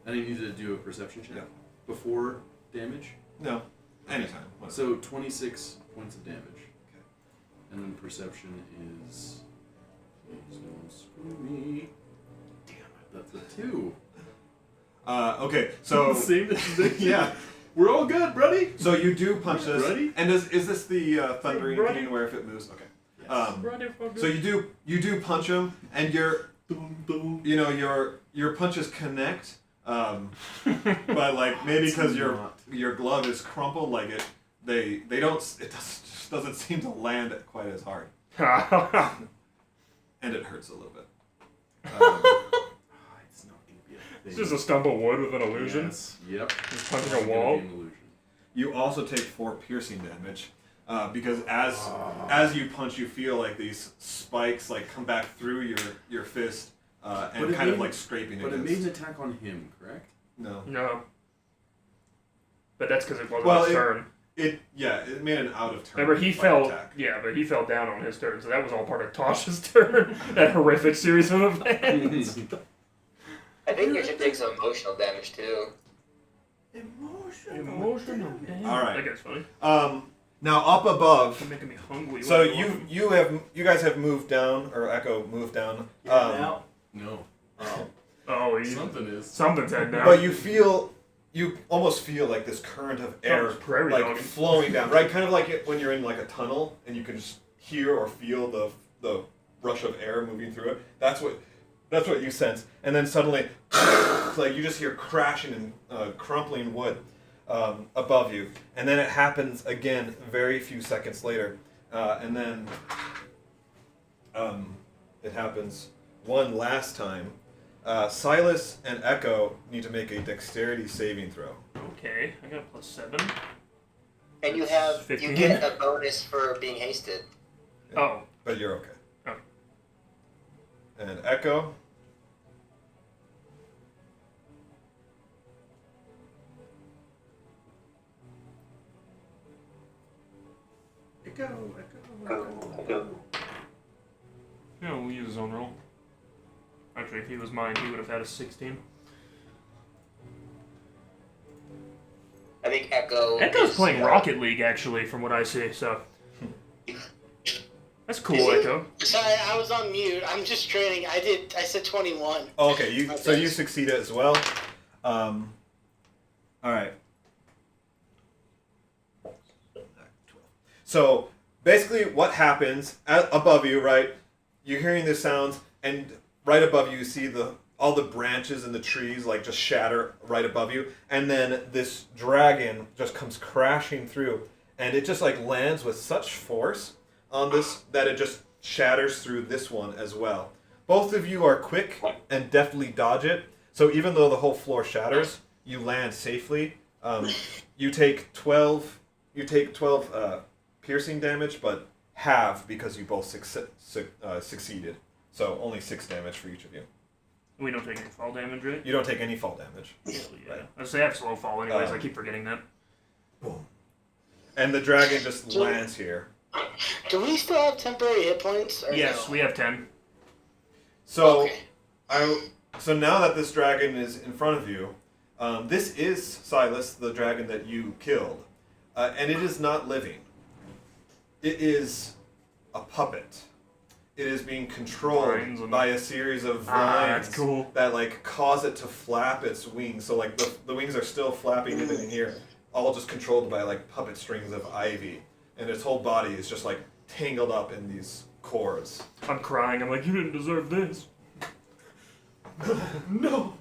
And I need to do a perception check Yeah. before damage. No. Anytime. Whatever. So 26 points of damage. And then perception is. Please don't screw me. Damn it, that's a 2. Okay. So Same as yeah. We're all good, buddy. So you do punch this. Ready? And is this the thundering Ready? thing where if it moves? Okay. Yes. So you do punch him, and your punches connect, but like maybe because your glove is crumpled, like just doesn't seem to land quite as hard, and it hurts a little bit. It's not gonna be a thing. It's just a stump of wood with an illusion. Yes. Yep. Just punching It's a gonna wall. be an illusion. You also take 4 piercing damage. Because as you punch, you feel like these spikes like come back through your fist and But it kind of made- like scraping But it against. made an attack on him, correct? No. No. But that's because it wasn't Well, his turn. It made an out of turn. Remember, he fight fell. attack. Yeah, but he fell down on his turn, so that was all part of Tosh's turn. That horrific series of events. I think you should take some emotional damage too. Emotional damage. All right. That guy's funny. Now up above. You're making me hungry. So What do want? you guys have moved down, or Echo moved down. Now, No. Oh, something's head now. But you almost feel like this current of air Sounds prairie like dogging. flowing down, right? Kind of like it when you're in like a tunnel and you can just hear or feel the rush of air moving through it. That's what you sense, and then suddenly, like you just hear crashing and crumpling wood above you, and then it happens again very few seconds later, and then it happens one last time. Silas and Echo need to make a dexterity saving throw. Okay, I got a +7. And you 15. get a bonus for being hasted. Oh. But you're okay. Oh. And Echo. Go. Yeah, we'll use his own roll. Actually, if he was mine, he would have had a 16. I think Echo. Echo's is, playing Rocket League, actually, from what I see, so. That's cool, Is he? Echo. Sorry, I was on mute. I'm just trading. I said 21. Okay, so you succeed as well. All right. So basically, what happens above you, right? You're hearing the sounds, and right above you, you see all the branches and the trees like just shatter right above you, and then this dragon just comes crashing through, and it just like lands with such force on this that it just shatters through this one as well. Both of you are quick and deftly dodge it, so even though the whole floor shatters, you land safely. You take 12 piercing damage, but half because you both succeeded. So only 6 damage for each of you. We don't take any fall damage, right? You don't take any fall damage. Hell yeah. Right. I say I have slow fall anyways, I keep forgetting that. Boom. And the dragon just lands here. Do we still have temporary hit points? Or Yes, no? we have 10. So, Okay. so now that this dragon is in front of you, this is Silas, the dragon that you killed, and it is not living. It is a puppet. It is being controlled by a series of vines that's cool. that like cause it to flap its wings. So like the wings are still flapping even in here, all just controlled by like puppet strings of ivy, and its whole body is just like tangled up in these cords. I'm crying. I'm like, you didn't deserve this. No.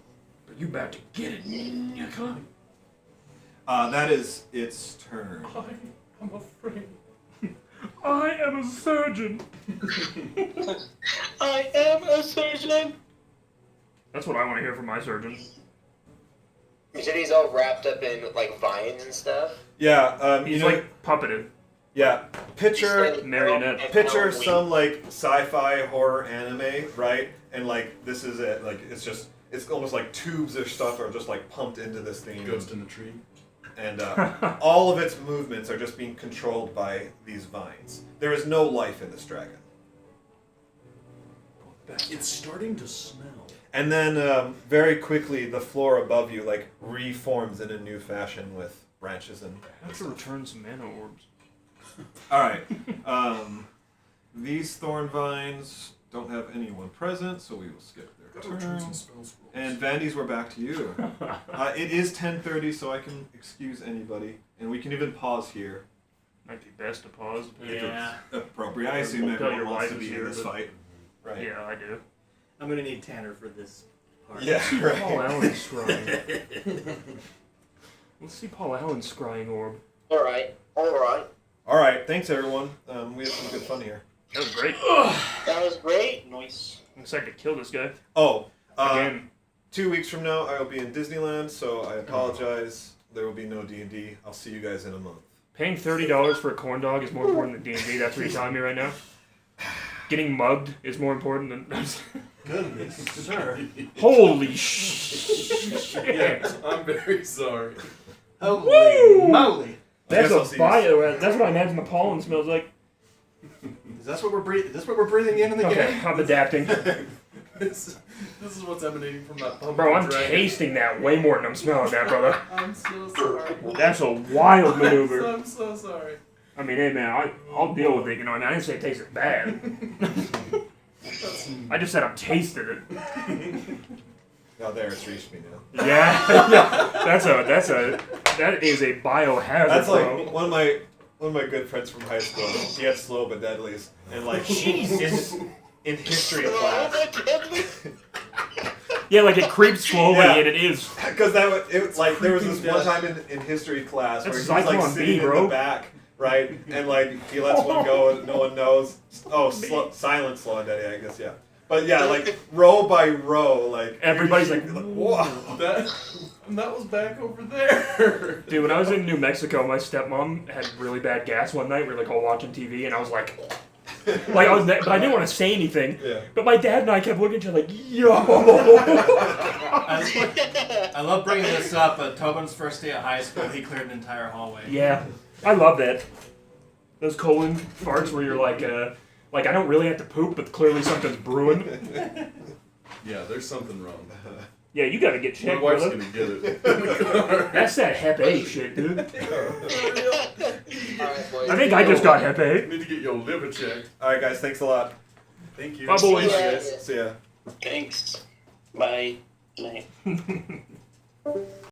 But you about to get it. You're coming. That is its turn. I'm afraid. I am a surgeon. I am a surgeon. That's what I want to hear from my surgeon. You said he's all wrapped up in like vines and stuff. Yeah, He's like puppeted. Yeah, picture Marionette. Picture some like sci-fi horror anime, right? And like this is it. Like it's almost like tubes of stuff are just like pumped into this thing. Ghost in the tree. And all of its movements are just being controlled by these vines. There is no life in this dragon. It's starting to smell. And then very quickly, the floor above you like reforms in a new fashion with branches and. I have to return some mana orbs. All right. These thorn vines don't have anyone present, so we will skip their turn. And Vandy's, we're back to you. It is 10:30, so I can excuse anybody, and we can even pause here. Might be best to pause. Yeah. Appropriate. I assume We'll tell everyone your wants wife to is be in here, this but- fight, right? Yeah, I do. I'm gonna need Tanner for this part. Yeah, Paul right. Allen scrying. Let's see Paul Allen scrying orb. All right. All right. Thanks, everyone. We had some good fun here. That was great. That was great. Nice. I'm excited to kill this guy. Oh, Again. 2 weeks from now, I will be in Disneyland, so I apologize. There will be no D&D. I'll see you guys in a month. Paying $30 for a corn dog is more important than D&D. That's what you're telling me right now? Getting mugged is more important than... Goodness, sir. Holy shit. Yeah, I'm very sorry. Holy moly. I guess I'll That's see a you bio. That's what I imagine the pollen smells like. Is that what we're breathing? This what we're breathing in the Okay, game? I'm adapting. This is what's emanating from that pumpkin Bro, I'm dragon. tasting that way more than I'm smelling that, brother. I'm so sorry. That's a wild maneuver. I'm so sorry. I mean, hey man, I'll deal with it, you know. I mean, I didn't say it tasted bad. I just said I'm tasting it. Oh, there, it's reached me now. Yeah, that is a biohazard, That's bro. like one of my good friends from high school. He had slow but deadlies, and like in history class, Yeah, like it creeps slowly, Yeah. and it is. because like there was this one time in history class where That's he's like Zyklon B, sitting in bro. the back, right, and like he lets one go and no one knows. Oh, silent slow and deadly, I guess, yeah. But yeah, like row by row, like Everybody's like, whoa. That was back over there. Dude, when I was in New Mexico, my stepmom had really bad gas one night. We were like all watching TV, and I was like but I didn't want to say anything. Yeah. But my dad and I kept looking at each other like, yo. I love bringing this up, but Tobin's first day at high school, he cleared an entire hallway. Yeah, I love that. Those colon farts where you're like I don't really have to poop, but clearly something's brewing. Yeah, there's something wrong. Yeah, you gotta get My checked, wife's brother. gonna get it. That's that Hep A shit, dude. Alright, boys. I think I just got Hep A. Need to get your liver checked. All right, guys. Thanks a lot. Thank you. Bye, boys. Yeah. See ya. Thanks. Bye. Night.